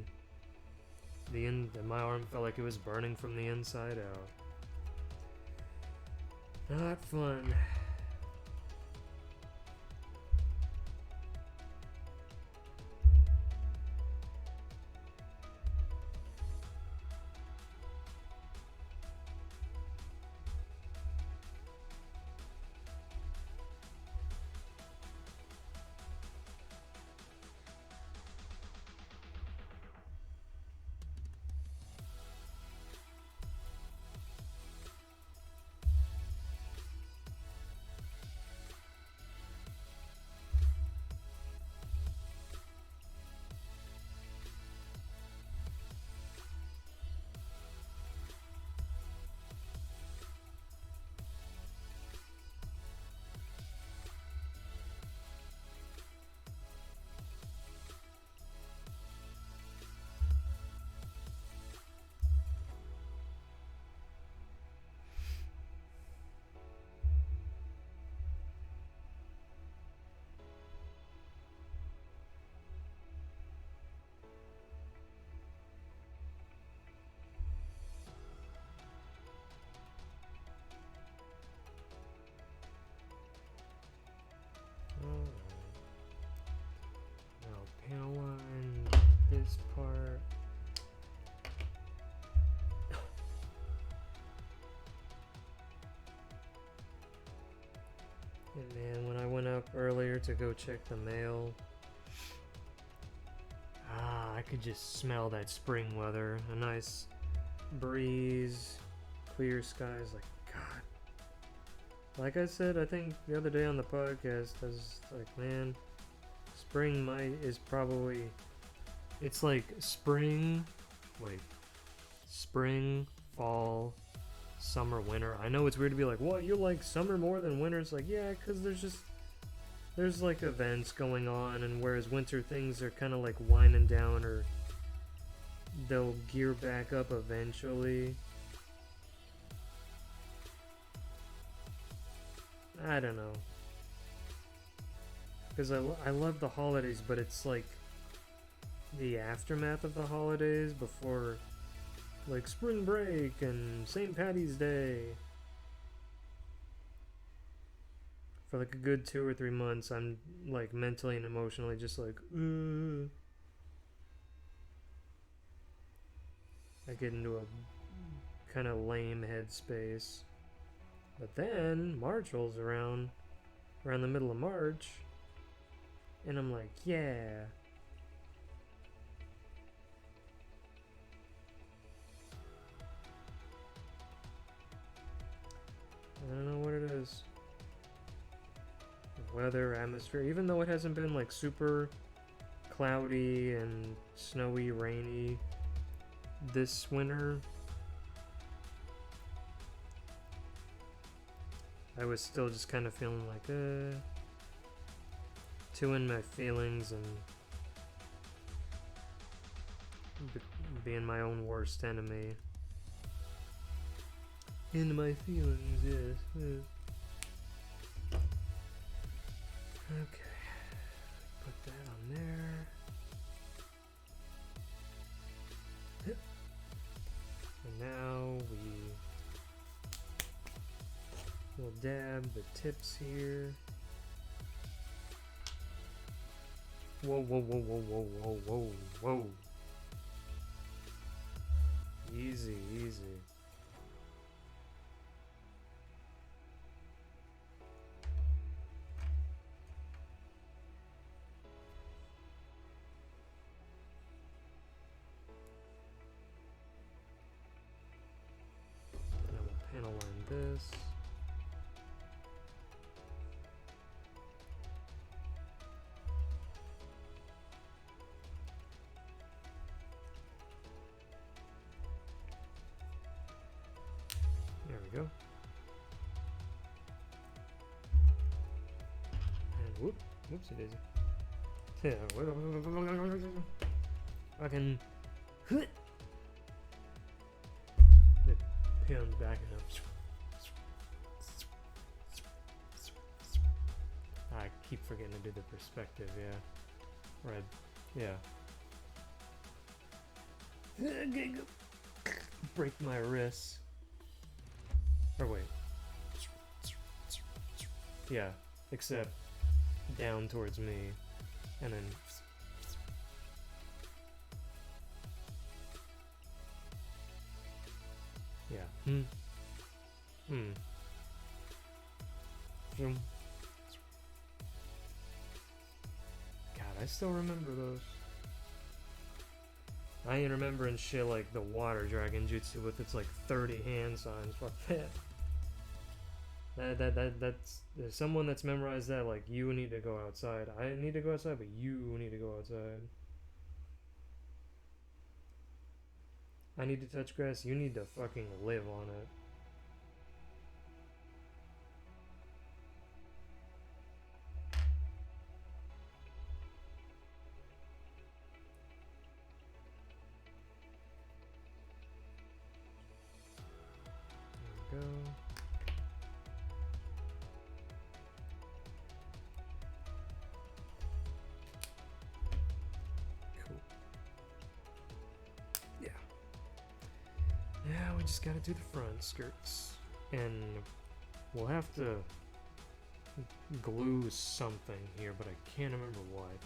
My arm felt like it was burning from the inside out. Not fun. Now panel line this part. And man, when I went up earlier to go check the mail, I could just smell that spring weather. A nice breeze, clear skies, like God. Like I said, I think the other day on the podcast, I was like, man, spring is probably, it's like spring, fall, summer, winter. I know it's weird to be like, what, you like summer more than winter? It's like, yeah, because there's like events going on, and whereas winter things are kind of like winding down, or they'll gear back up eventually. I don't know. Because I love the holidays, but it's like the aftermath of the holidays before, like spring break and St. Patty's Day. For like a good 2 or 3 months, I'm like mentally and emotionally just like, I get into a kind of lame headspace. But then March rolls around the middle of March, and I'm like, yeah. I don't know what it is. The weather, atmosphere, even though it hasn't been like super cloudy and snowy, rainy this winter, I was still just kind of feeling like, too in my feelings and being my own worst enemy. In my feelings, yes. Okay, put that on there. Yep. And now we'll dab the tips here. Whoa, whoa, whoa, whoa, whoa, whoa, whoa, whoa. Easy, easy. Now we'll panel line Whoopsie daisy. Yeah, fucking. It pans back enough. I keep forgetting to do the perspective, yeah. Right, yeah. Break my wrists. Or wait. Yeah, except down towards me, and then. Yeah. God, I still remember those. I ain't remembering shit like the water dragon jutsu with its like 30 hand signs. Fuck that. That's there's someone that's memorized that. Like, you need to go outside. I need to go outside, but you need to go outside. I need to touch grass. You need to fucking live on it. There we go. Yeah, we just gotta do the front skirts. And we'll have to glue something here, but I can't remember what.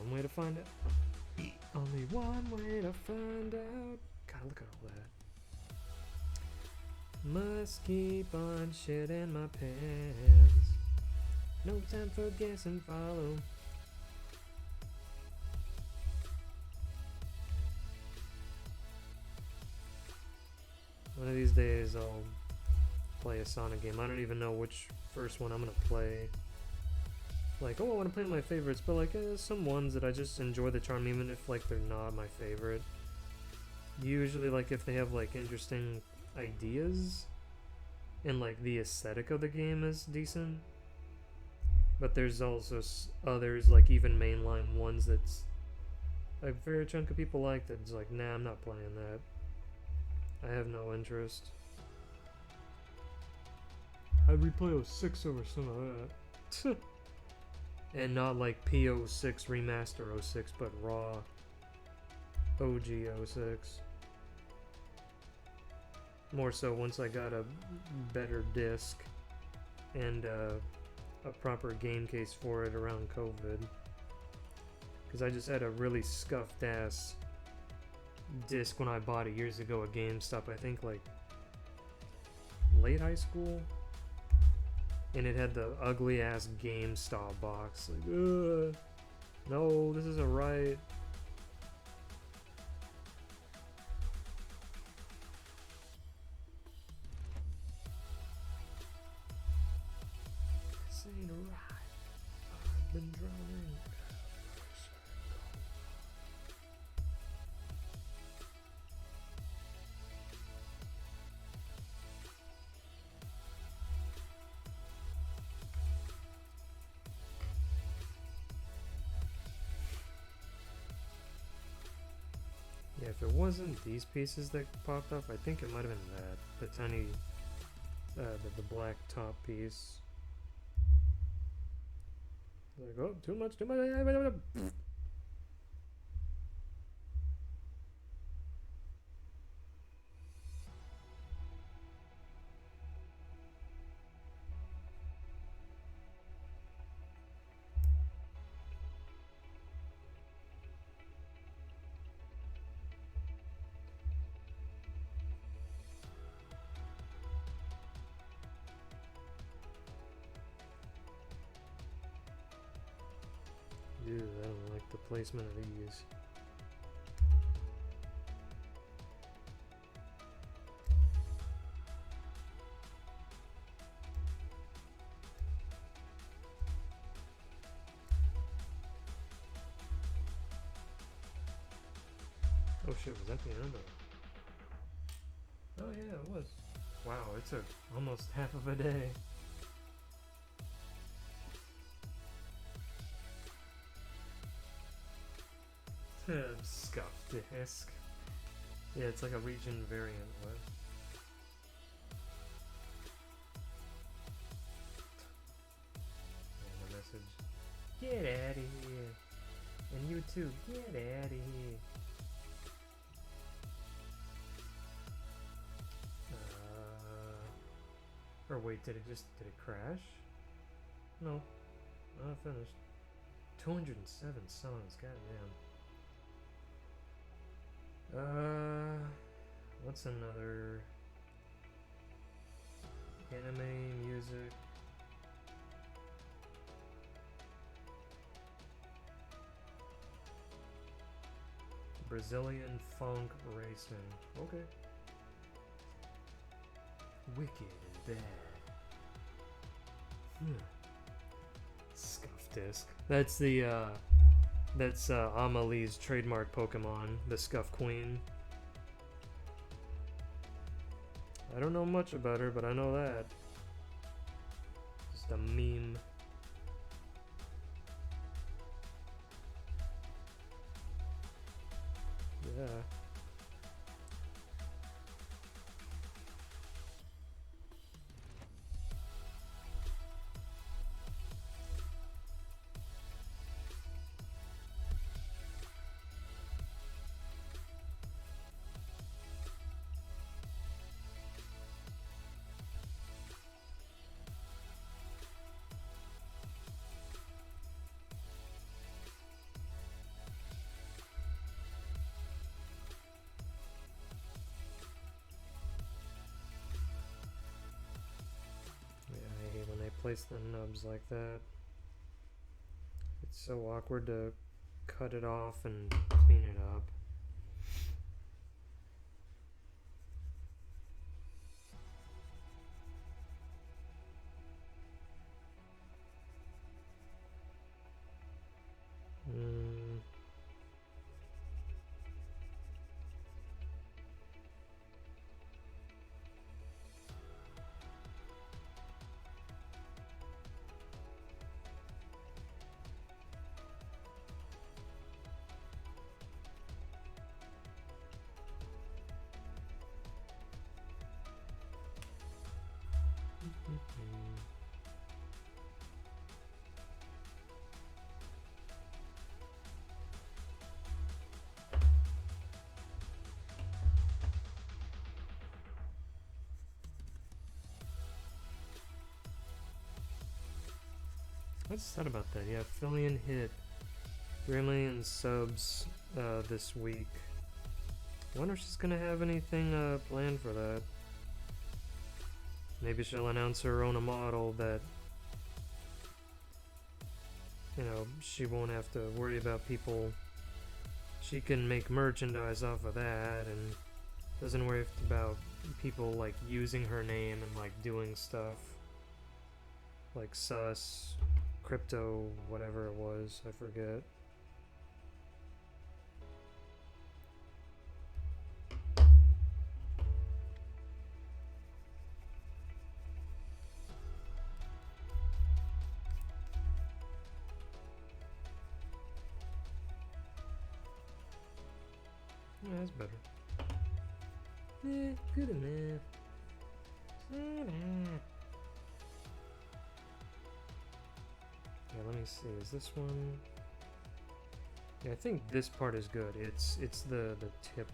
Only one way to find out. Only one way to find out. God, look at all that. Must keep on shitting my pants. No time for guess and follow. One of these days I'll play a Sonic game. I don't even know which first one I'm gonna play. Like, oh, I want to play my favorites, but like some ones that I just enjoy the charm, even if like they're not my favorite. Usually, like if they have like interesting ideas, and like the aesthetic of the game is decent. But there's also others, like even mainline ones that's a fair chunk of people like that's like, nah, I'm not playing that. I have no interest. I'd replay 06 over some of that. And not like PO6 Remaster 06, but raw OG 06. More so once I got a better disc and a proper game case for it around COVID. Because I just had a really scuffed ass disc when I bought it years ago at GameStop, I think like late high school, and it had the ugly ass GameStop box. Like, ugh, no, this isn't right. This ain't right. I've been drowning. Yeah, if it wasn't these pieces that popped up, I think it might have been that. The tiny, the black top piece. Like, oh, too much. Dude, I don't like the placement of these. Oh shit, was that the end of it? Oh yeah, it was. Wow, it took almost half of a day. Scuffed-esque. Yeah, it's like a region variant. What? And a message. Get out of here. And you too. Get out of here. Or wait, did it crash? No. Not finished. 207 songs, goddamn. What's another anime music? Brazilian funk racing. Okay. Wicked and bad. Scuff disc. That's Amelie's trademark Pokemon, the Scuff Queen. I don't know much about her, but I know that. Just a meme. Yeah. Place the nubs like that. It's so awkward to cut it off and clean it up. What's sad about that? Yeah, Fillion hit 3 million subs this week. I wonder if she's gonna have anything planned for that. Maybe she'll announce her own model that, you know, she won't have to worry about people. She can make merchandise off of that and doesn't worry about people like using her name and like doing stuff like sus, crypto, whatever it was, I forget. Yeah, that's better. Good enough. Yeah, let me see. Is this one? Yeah, I think this part is good. It's the tip.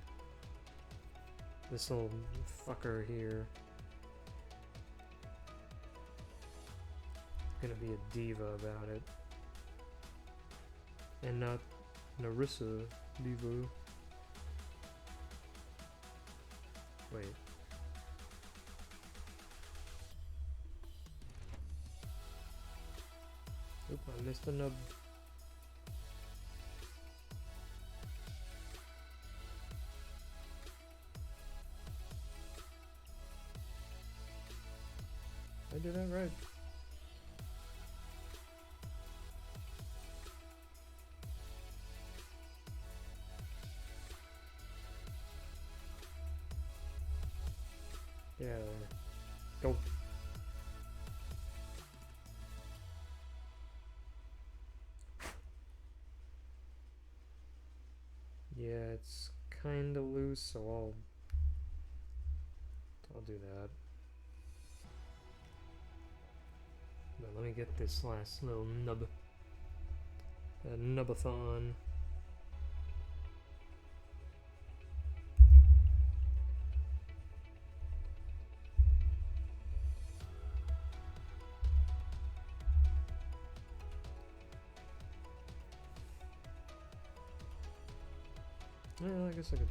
This little fucker here. Gonna be a diva about it. And not Narissa diva. Wait. Oop, I missed a nub. I did that right. Yeah. Go. Yeah, it's kind of loose, so I'll do that. But let me get this last little nub. Nubathon. Well, I guess I could.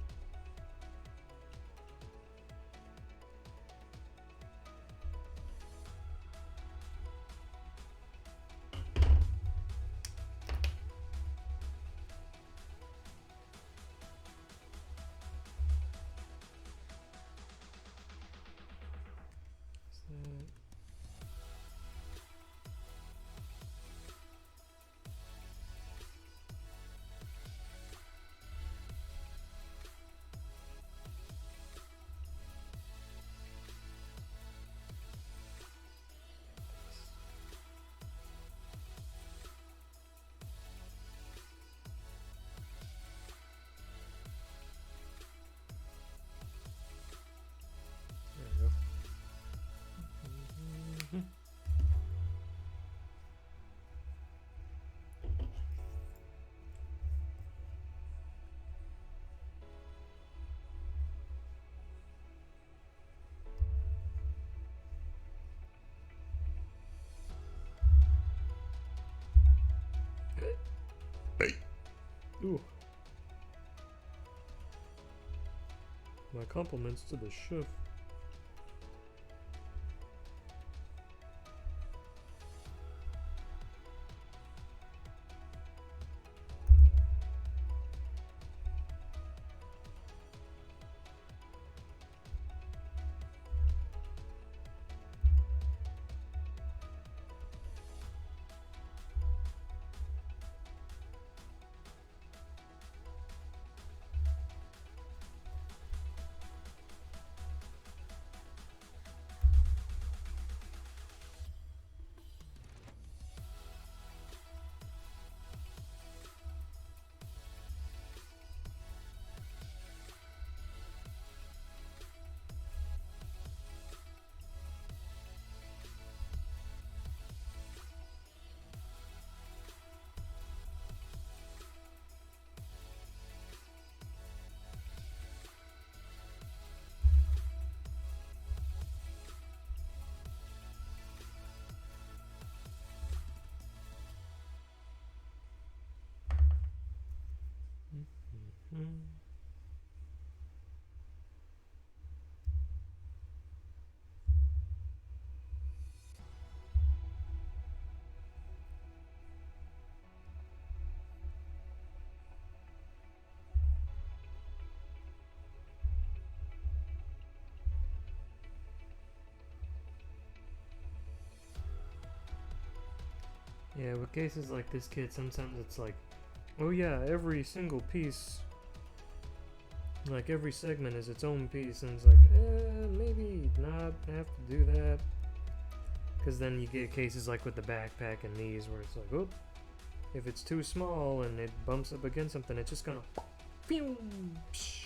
Is that... There we go. Ooh. My compliments to the chef. Yeah, with cases like this kid, sometimes it's like, oh yeah, every single piece, like every segment is its own piece, and it's like, maybe not have to do that. Because then you get cases like with the backpack and these, where it's like, oh, if it's too small and it bumps up against something, it's just gonna, phew, psh.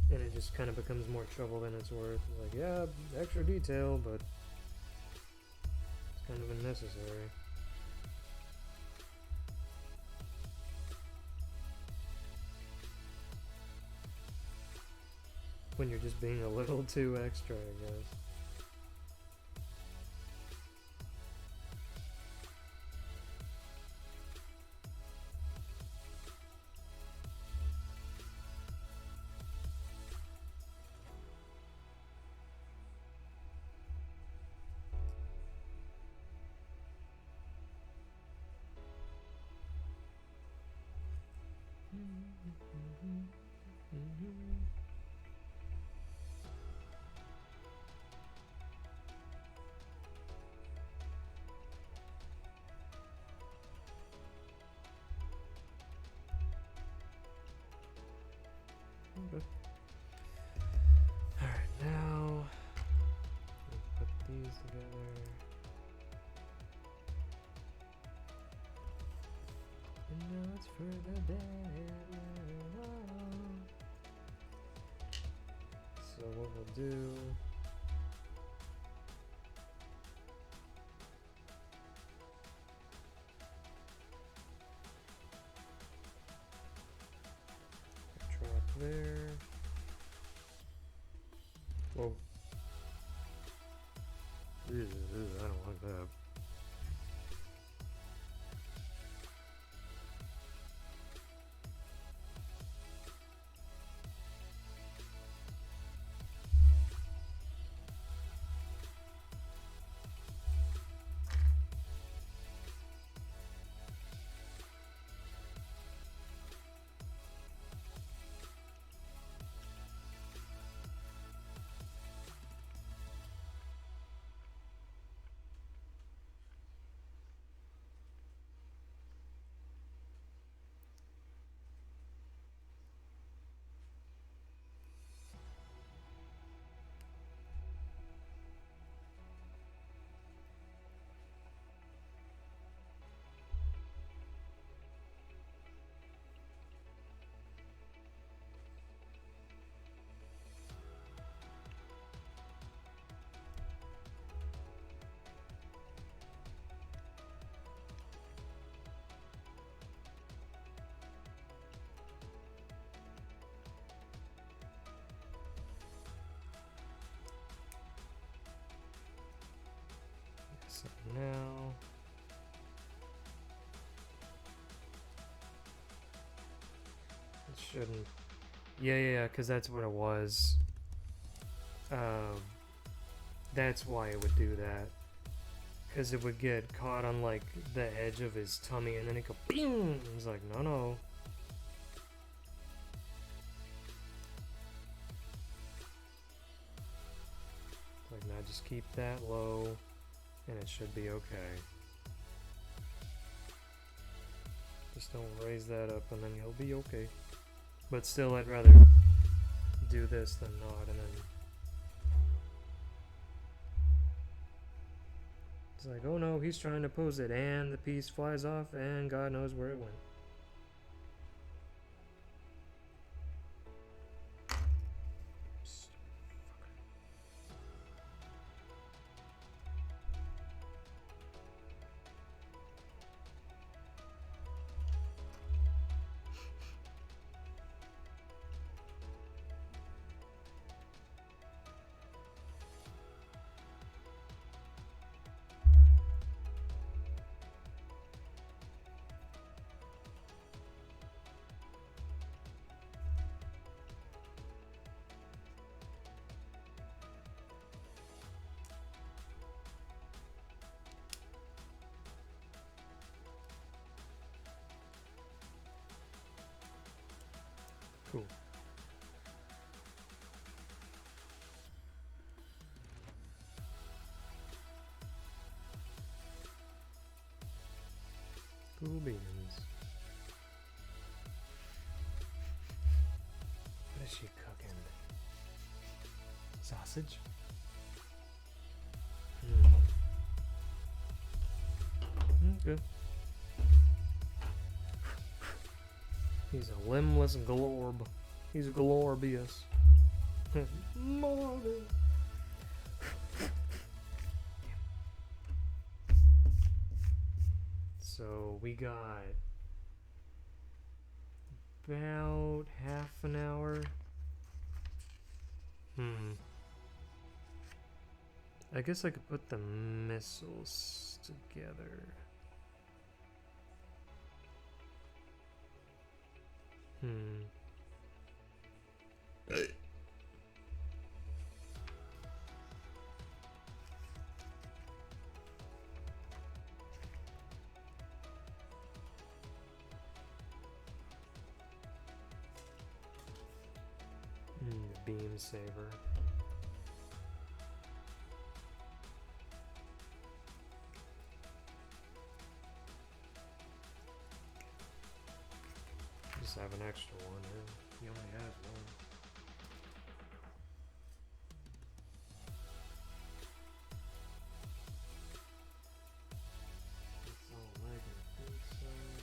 And it just kind of becomes more trouble than it's worth. Like, yeah, extra detail, but it's kind of unnecessary. When you're just being a little too extra, I guess. Okay. Alright, now we put these together. And now it's for the better. So what we'll do. Drop there. Whoa. Ew, I don't like that. So now it shouldn't. Yeah, because that's what it was. That's why it would do that. Because it would get caught on like the edge of his tummy and then it go BING! He's like, no. Like, now just keep that low and it should be okay. Just don't raise that up and then you'll be okay. But still, I'd rather do this than not, and then it's like, oh no, he's trying to pose it, and the piece flies off, and God knows where it went. Cool. Cool beans. What is she cooking? Sausage? Good. He's a limbless glorb. He's glorious. Mother. So we got about half an hour. I guess I could put the missiles together. Beam saver. Just have an extra one here. He only has one. It's all leg and feet side.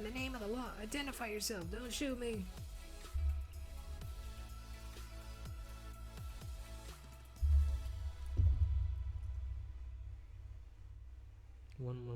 the name of the law, identify yourself. Don't shoot me. One.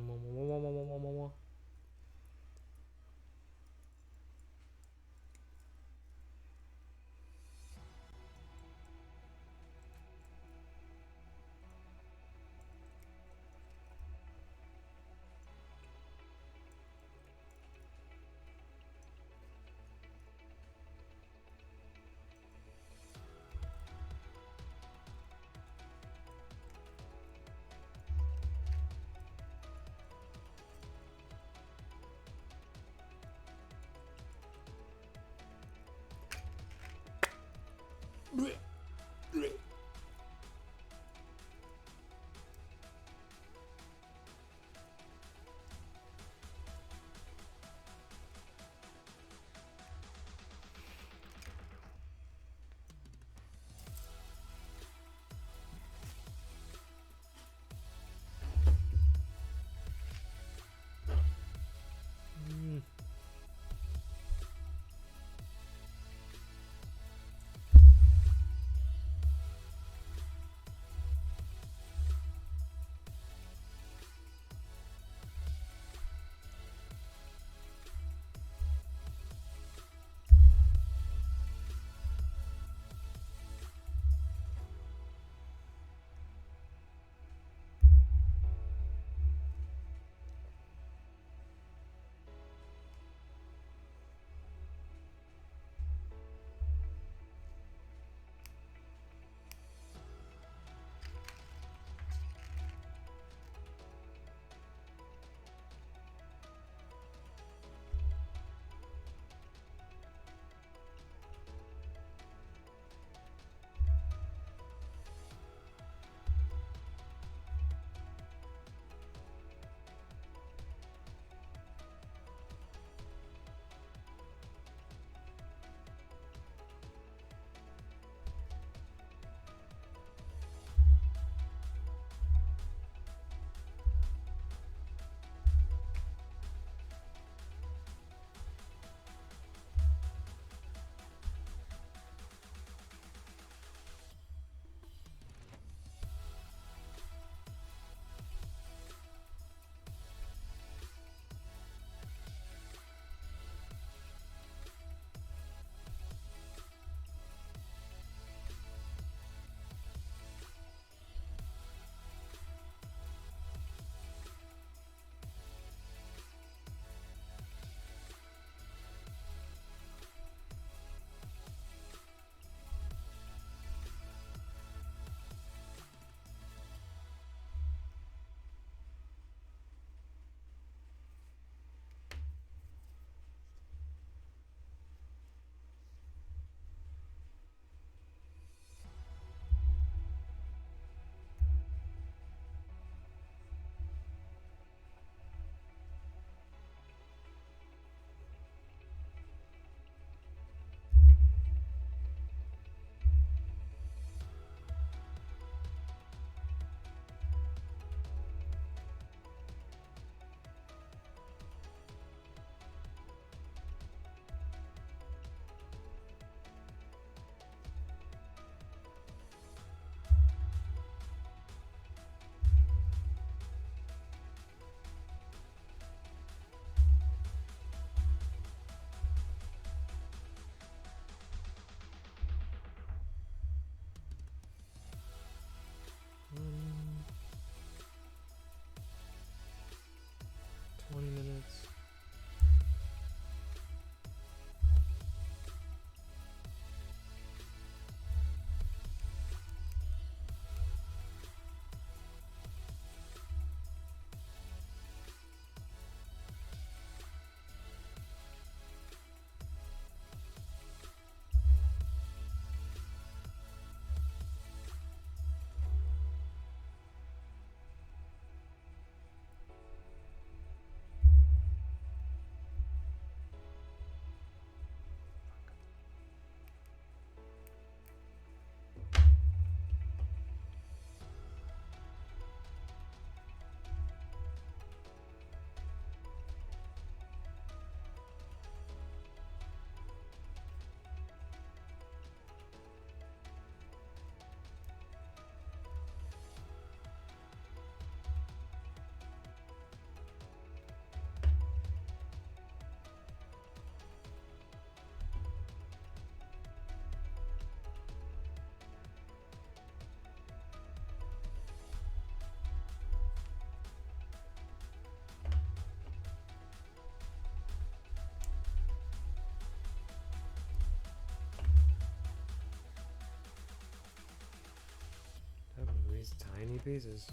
Just tiny pieces.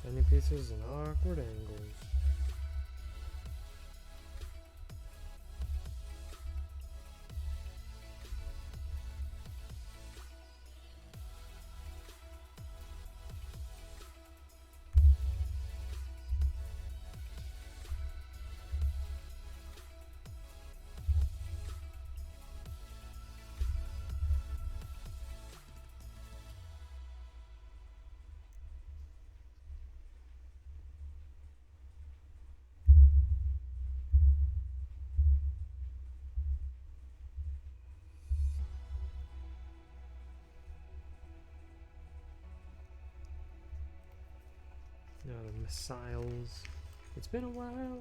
Tiny pieces and awkward angles. Now the missiles. It's been a while.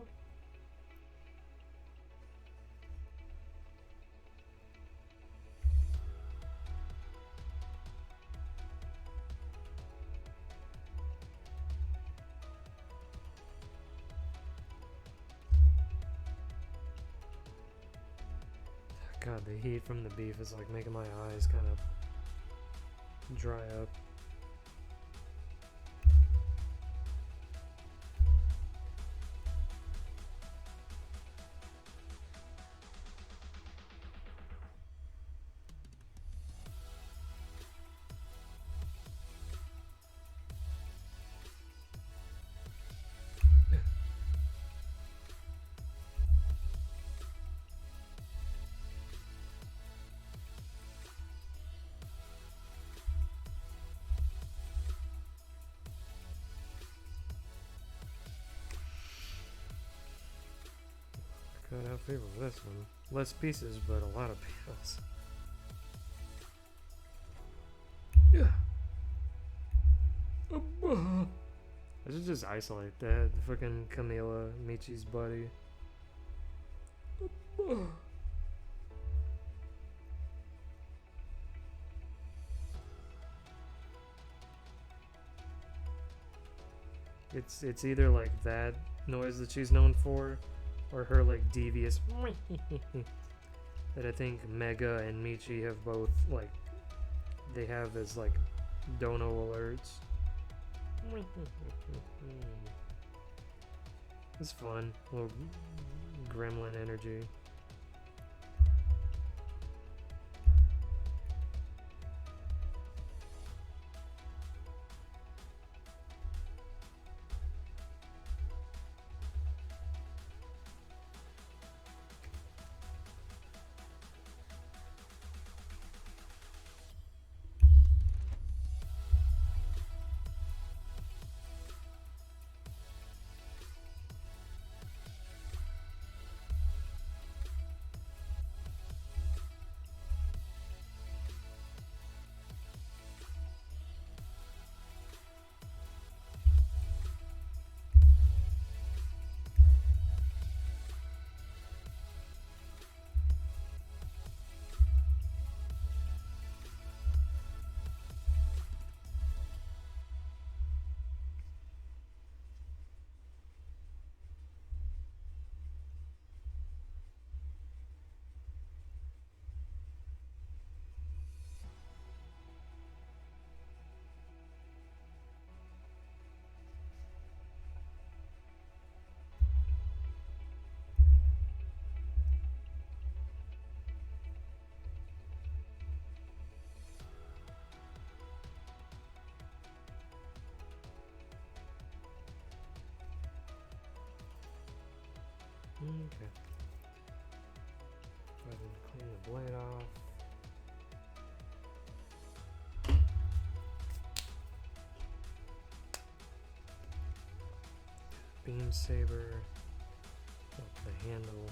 God, the heat from the beef is like making my eyes kind of dry up. Cut out favor for this one. Less pieces, but a lot of panels. Yeah. I should just isolate that. Fucking Camila, Michi's buddy. It's either like that noise that she's known for, or her like devious that I think Mega and Michi have both like they have as like dono alerts. It's fun, little gremlin energy. Okay. Go ahead and clean the blade off. Beam saber. Up the handle.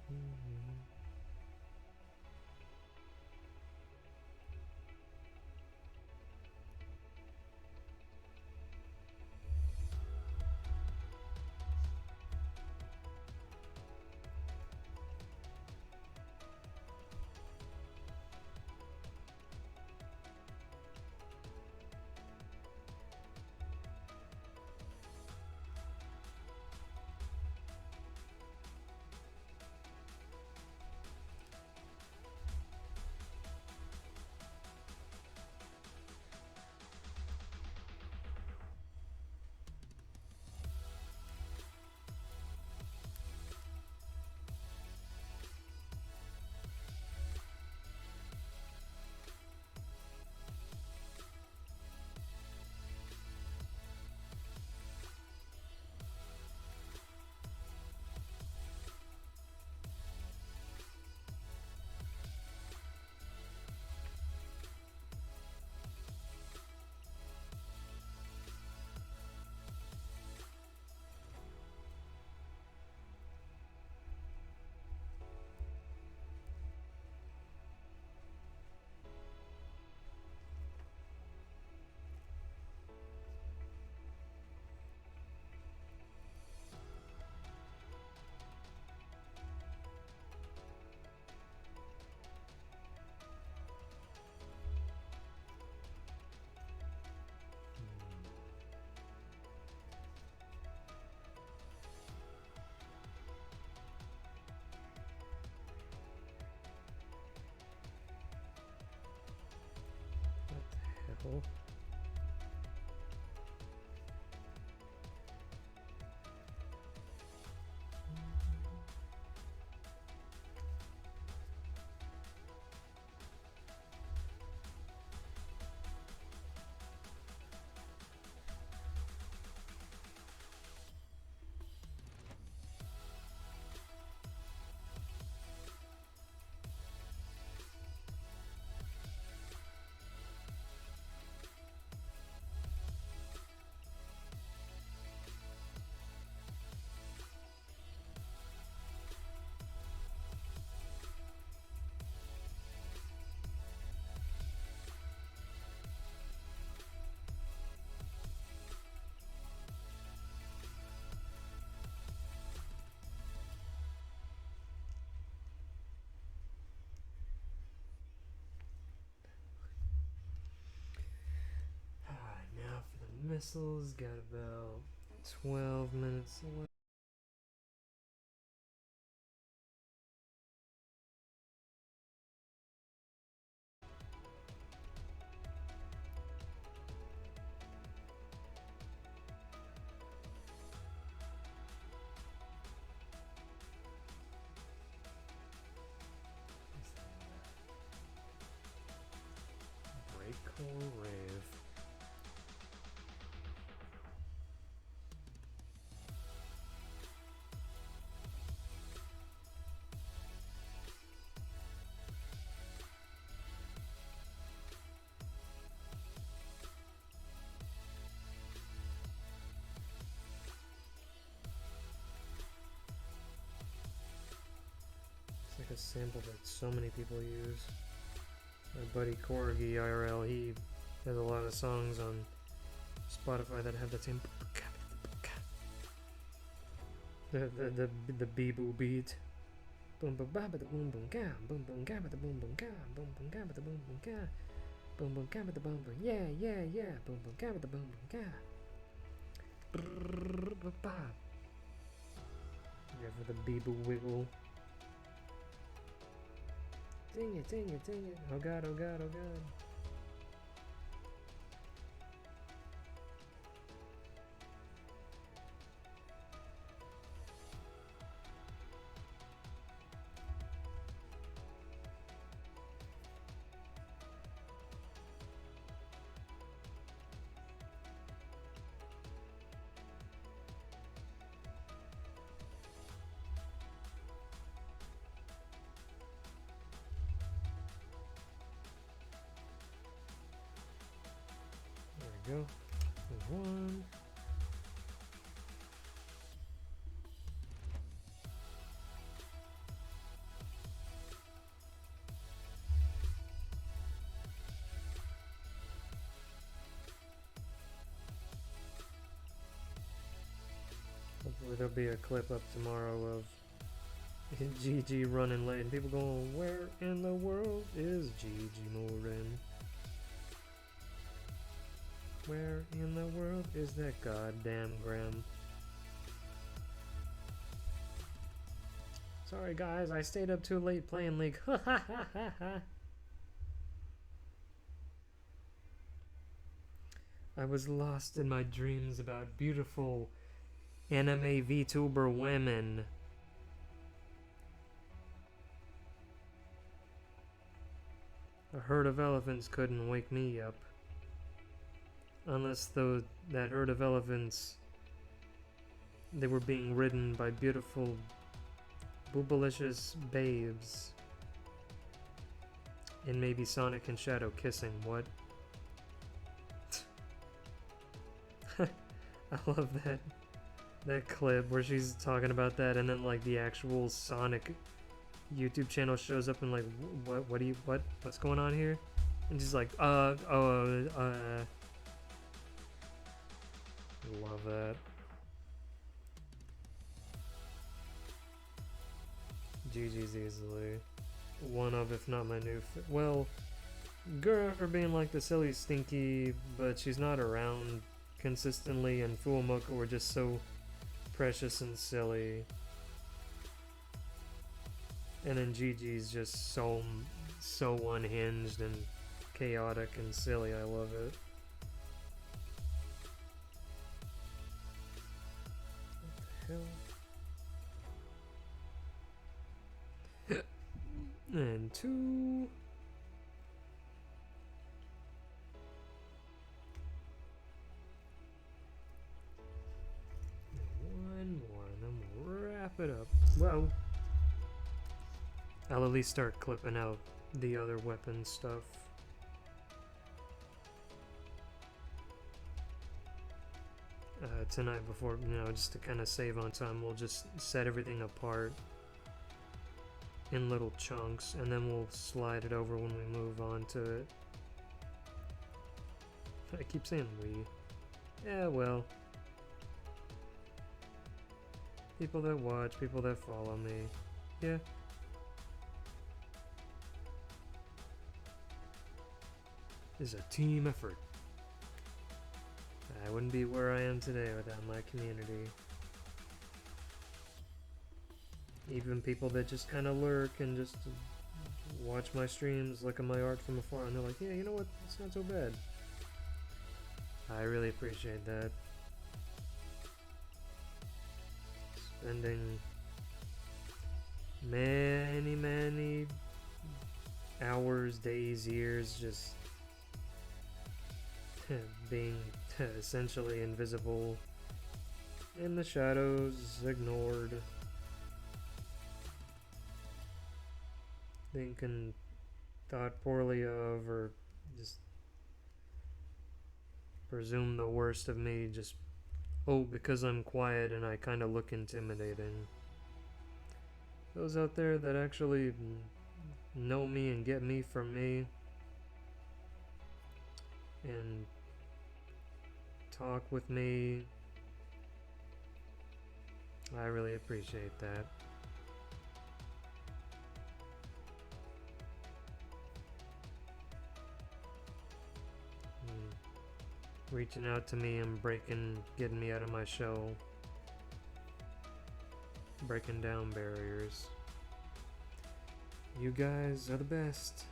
Cool. Alright, now for the missiles, got about 12 minutes left. Break or rave. It's like a sample that so many people use. My buddy Corgi IRL, he has a lot of songs on Spotify that have that same the bee-boo beat. Boom boom ba ba da boom boom ga boom boom ga ba da boom boom ga boom boom ga ba da boom boom ga boom boom ga ba da boom boom yeah yeah yeah boom boom ga ba da boom boom ga. Yeah, for the bee-boo wiggle. Ding it, ding it, ding it. Oh god, oh god, oh god. There we go. There's one. Or there'll be a clip up tomorrow of Gigi running late and people going, where in the world is Gigi Morin? Where in the world is that goddamn Graham? Sorry guys, I stayed up too late playing League. Ha ha ha ha ha. I was lost in my dreams about beautiful anime VTuber women. A herd of elephants couldn't wake me up. Unless though that herd of elephants, they were being ridden by beautiful boobalicious babes. And maybe Sonic and Shadow kissing, what? I love that clip where she's talking about that and then like the actual Sonic YouTube channel shows up and like, what's going on here? And she's like, love that. GG's easily one of, if not my new well, Gura for being like the silly stinky, but she's not around consistently, and Fuumoka were just so precious and silly. And then Gigi's just so unhinged and chaotic and silly. I love it. What the hell? And 2. One more, and then we'll wrap it up. Well, I'll at least start clipping out the other weapon stuff. Tonight before, just to kind of save on time, we'll just set everything apart in little chunks, and then we'll slide it over when we move on to it. I keep saying we. Yeah, well. People that watch, people that follow me. Yeah. It's a team effort. I wouldn't be where I am today without my community. Even people that just kind of lurk and just watch my streams, look at my art from afar, and they're like, yeah, you know what, it's not so bad. I really appreciate that. Spending many hours, days, years just being essentially invisible, in the shadows, ignored, thinking thought poorly of, or just presume the worst of me, just because I'm quiet and I kind of look intimidating. Those out there that actually know me and get me from me and talk with me, I really appreciate that. Reaching out to me and getting me out of my shell, breaking down barriers. You guys are the best.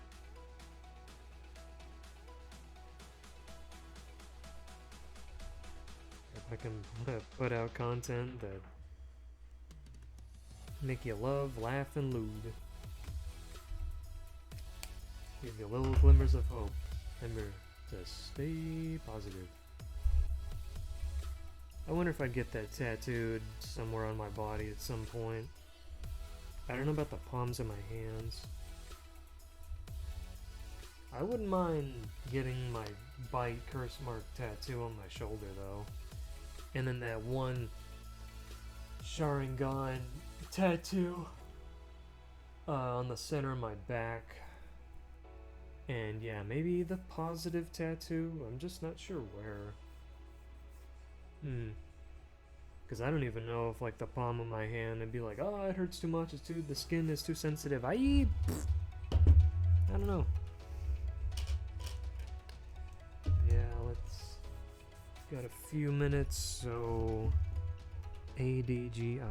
If I can put out content that make you love, laugh, and lewd, give you little glimmers of hope, remember to stay positive. I wonder if I'd get that tattooed somewhere on my body at some point. I don't know about the palms of my hands. I wouldn't mind getting my bite curse mark tattoo on my shoulder though. And then that one Sharingan tattoo on the center of my back. And yeah, maybe the positive tattoo. I'm just not sure where. Because I don't even know if like the palm of my hand would be like, oh, it hurts too much. It's too, the skin is too sensitive. I don't know. Yeah, let's. Got a few minutes, so ADGIJ.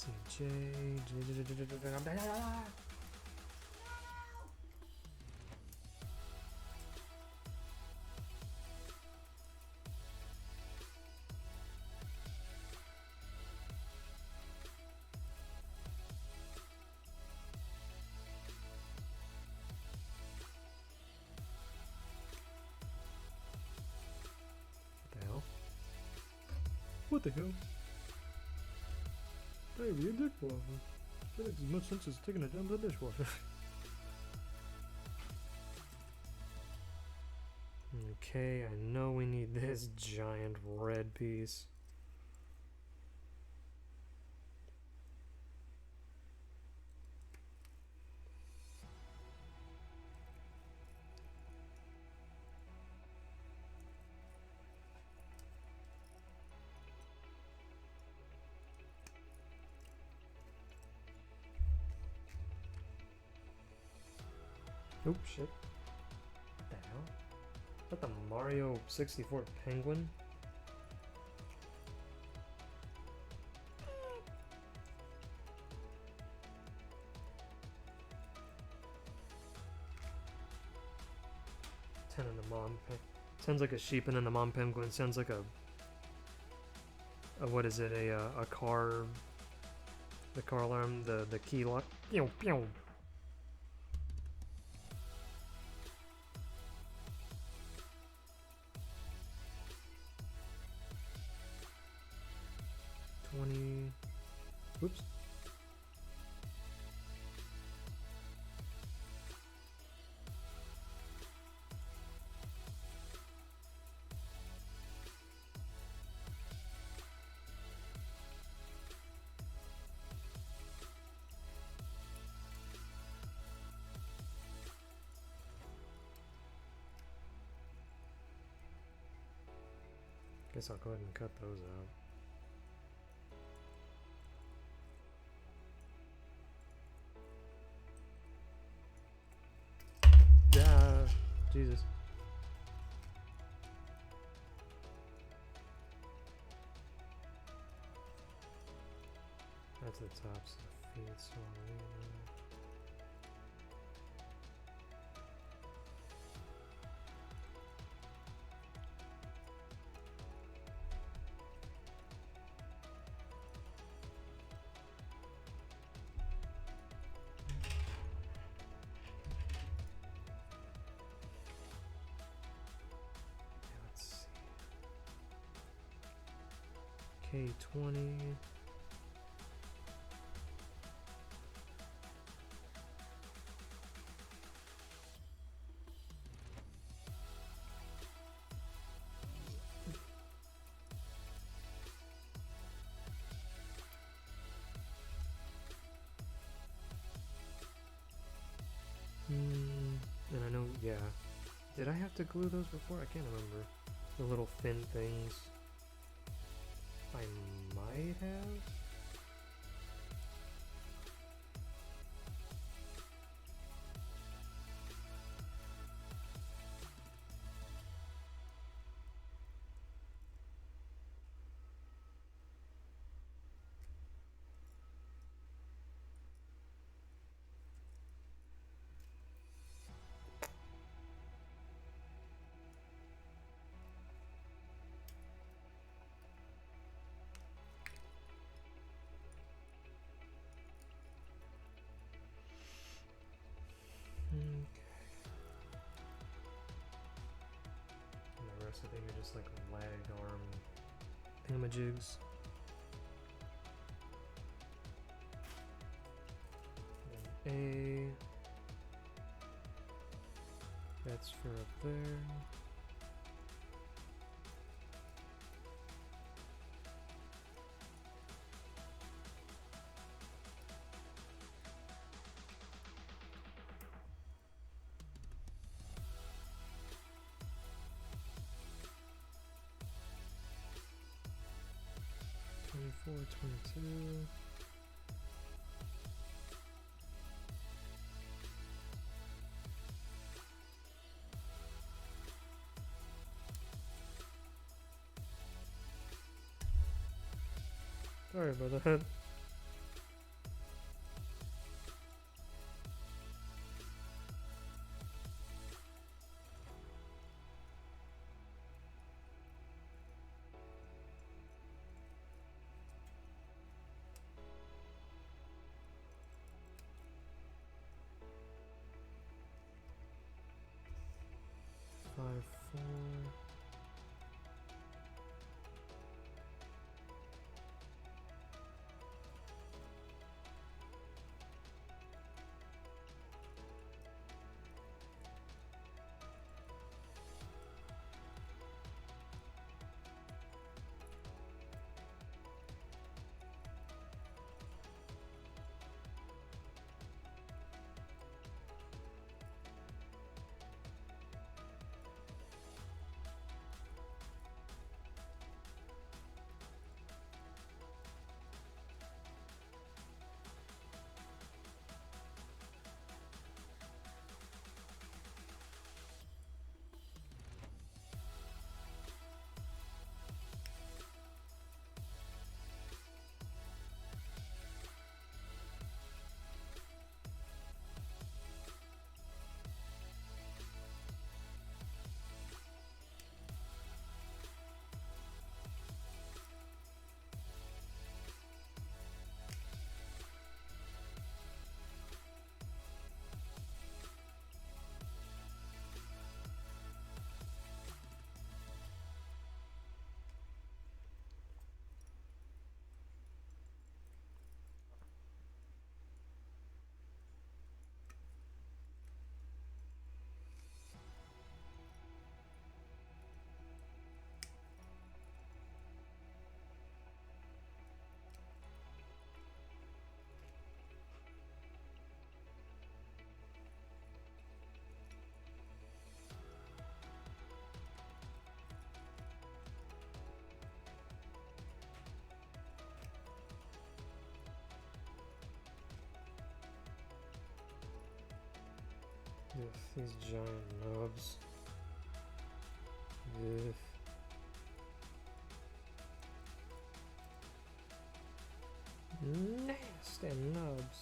CJ. What the hell? What the hell? Baby, your dishwasher. That makes as much sense as taking a dump in the dishwasher. Okay, I know we need this giant red piece. Oop, shit. What the hell? Is that the Mario 64 penguin? Ten and the mom sounds like a sheep, and then the mom penguin sounds like a what is it? A car. The car alarm, the key lock. Pew pew. Whoops. Guess I'll go ahead and cut those out. Jesus. That's the tops of the feet, so I'll leave that. K20. And I know, yeah. Did I have to glue those before? I can't remember. The little thin things. I might have. I think are just like leg arm thingamajigs. A. That's for up there. Four 22. Sorry about that. Five, 4. Ugh, these giant knobs. Ugh. Nasty knobs.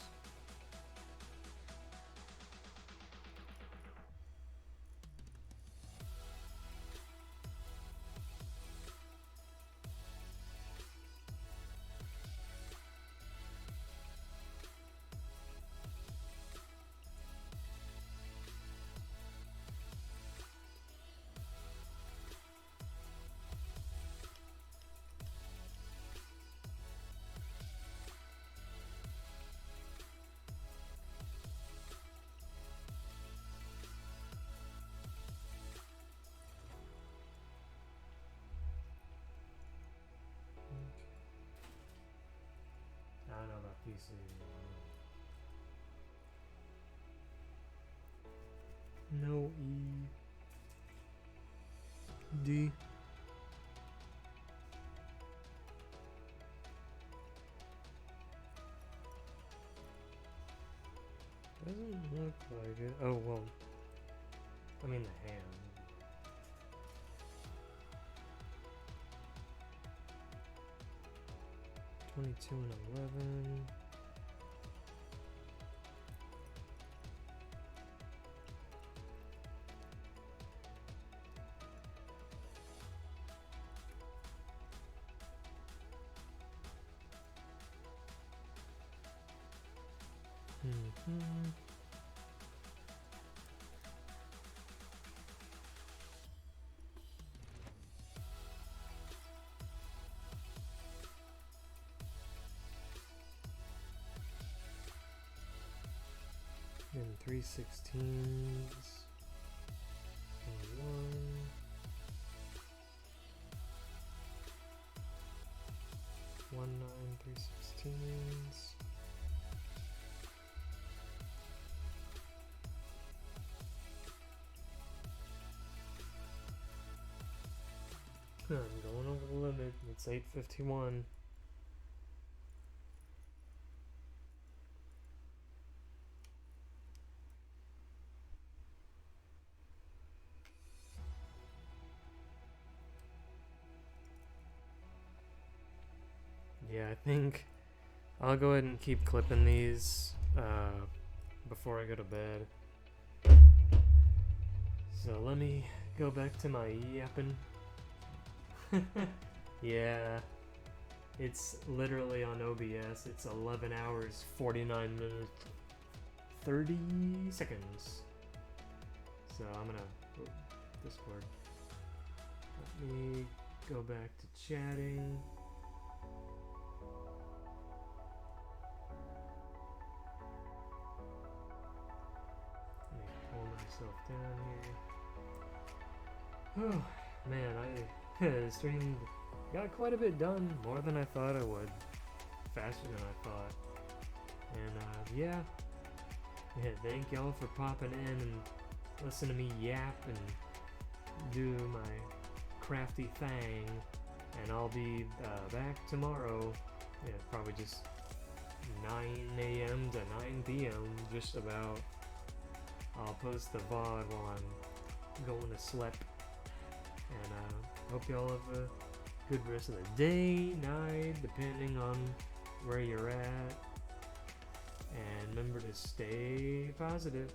I don't know about PC. No E. D. Doesn't look like it. Oh, well. I mean the hand. Two and 11. Mm-hmm. 316s. 21. One 316s. I'm going over the limit. It's 8:51. Yeah, I think I'll go ahead and keep clipping these before I go to bed. So let me go back to my yapping. Yeah, it's literally on OBS. It's 11 hours, 49 minutes, 30 seconds. So I'm gonna Discord. Let me go back to chatting. Let me pull myself down here. Oh man, I streamed, got quite a bit done, more than I thought I would, faster than I thought. And yeah, thank y'all for popping in and listen to me yap and do my crafty thing. And I'll be back tomorrow. Yeah, probably just 9 a.m. to 9 p.m. just about. I'll post the VOD while I'm going to sleep. And hope y'all have a good rest of the day, night, depending on where you're at. And remember to stay positive.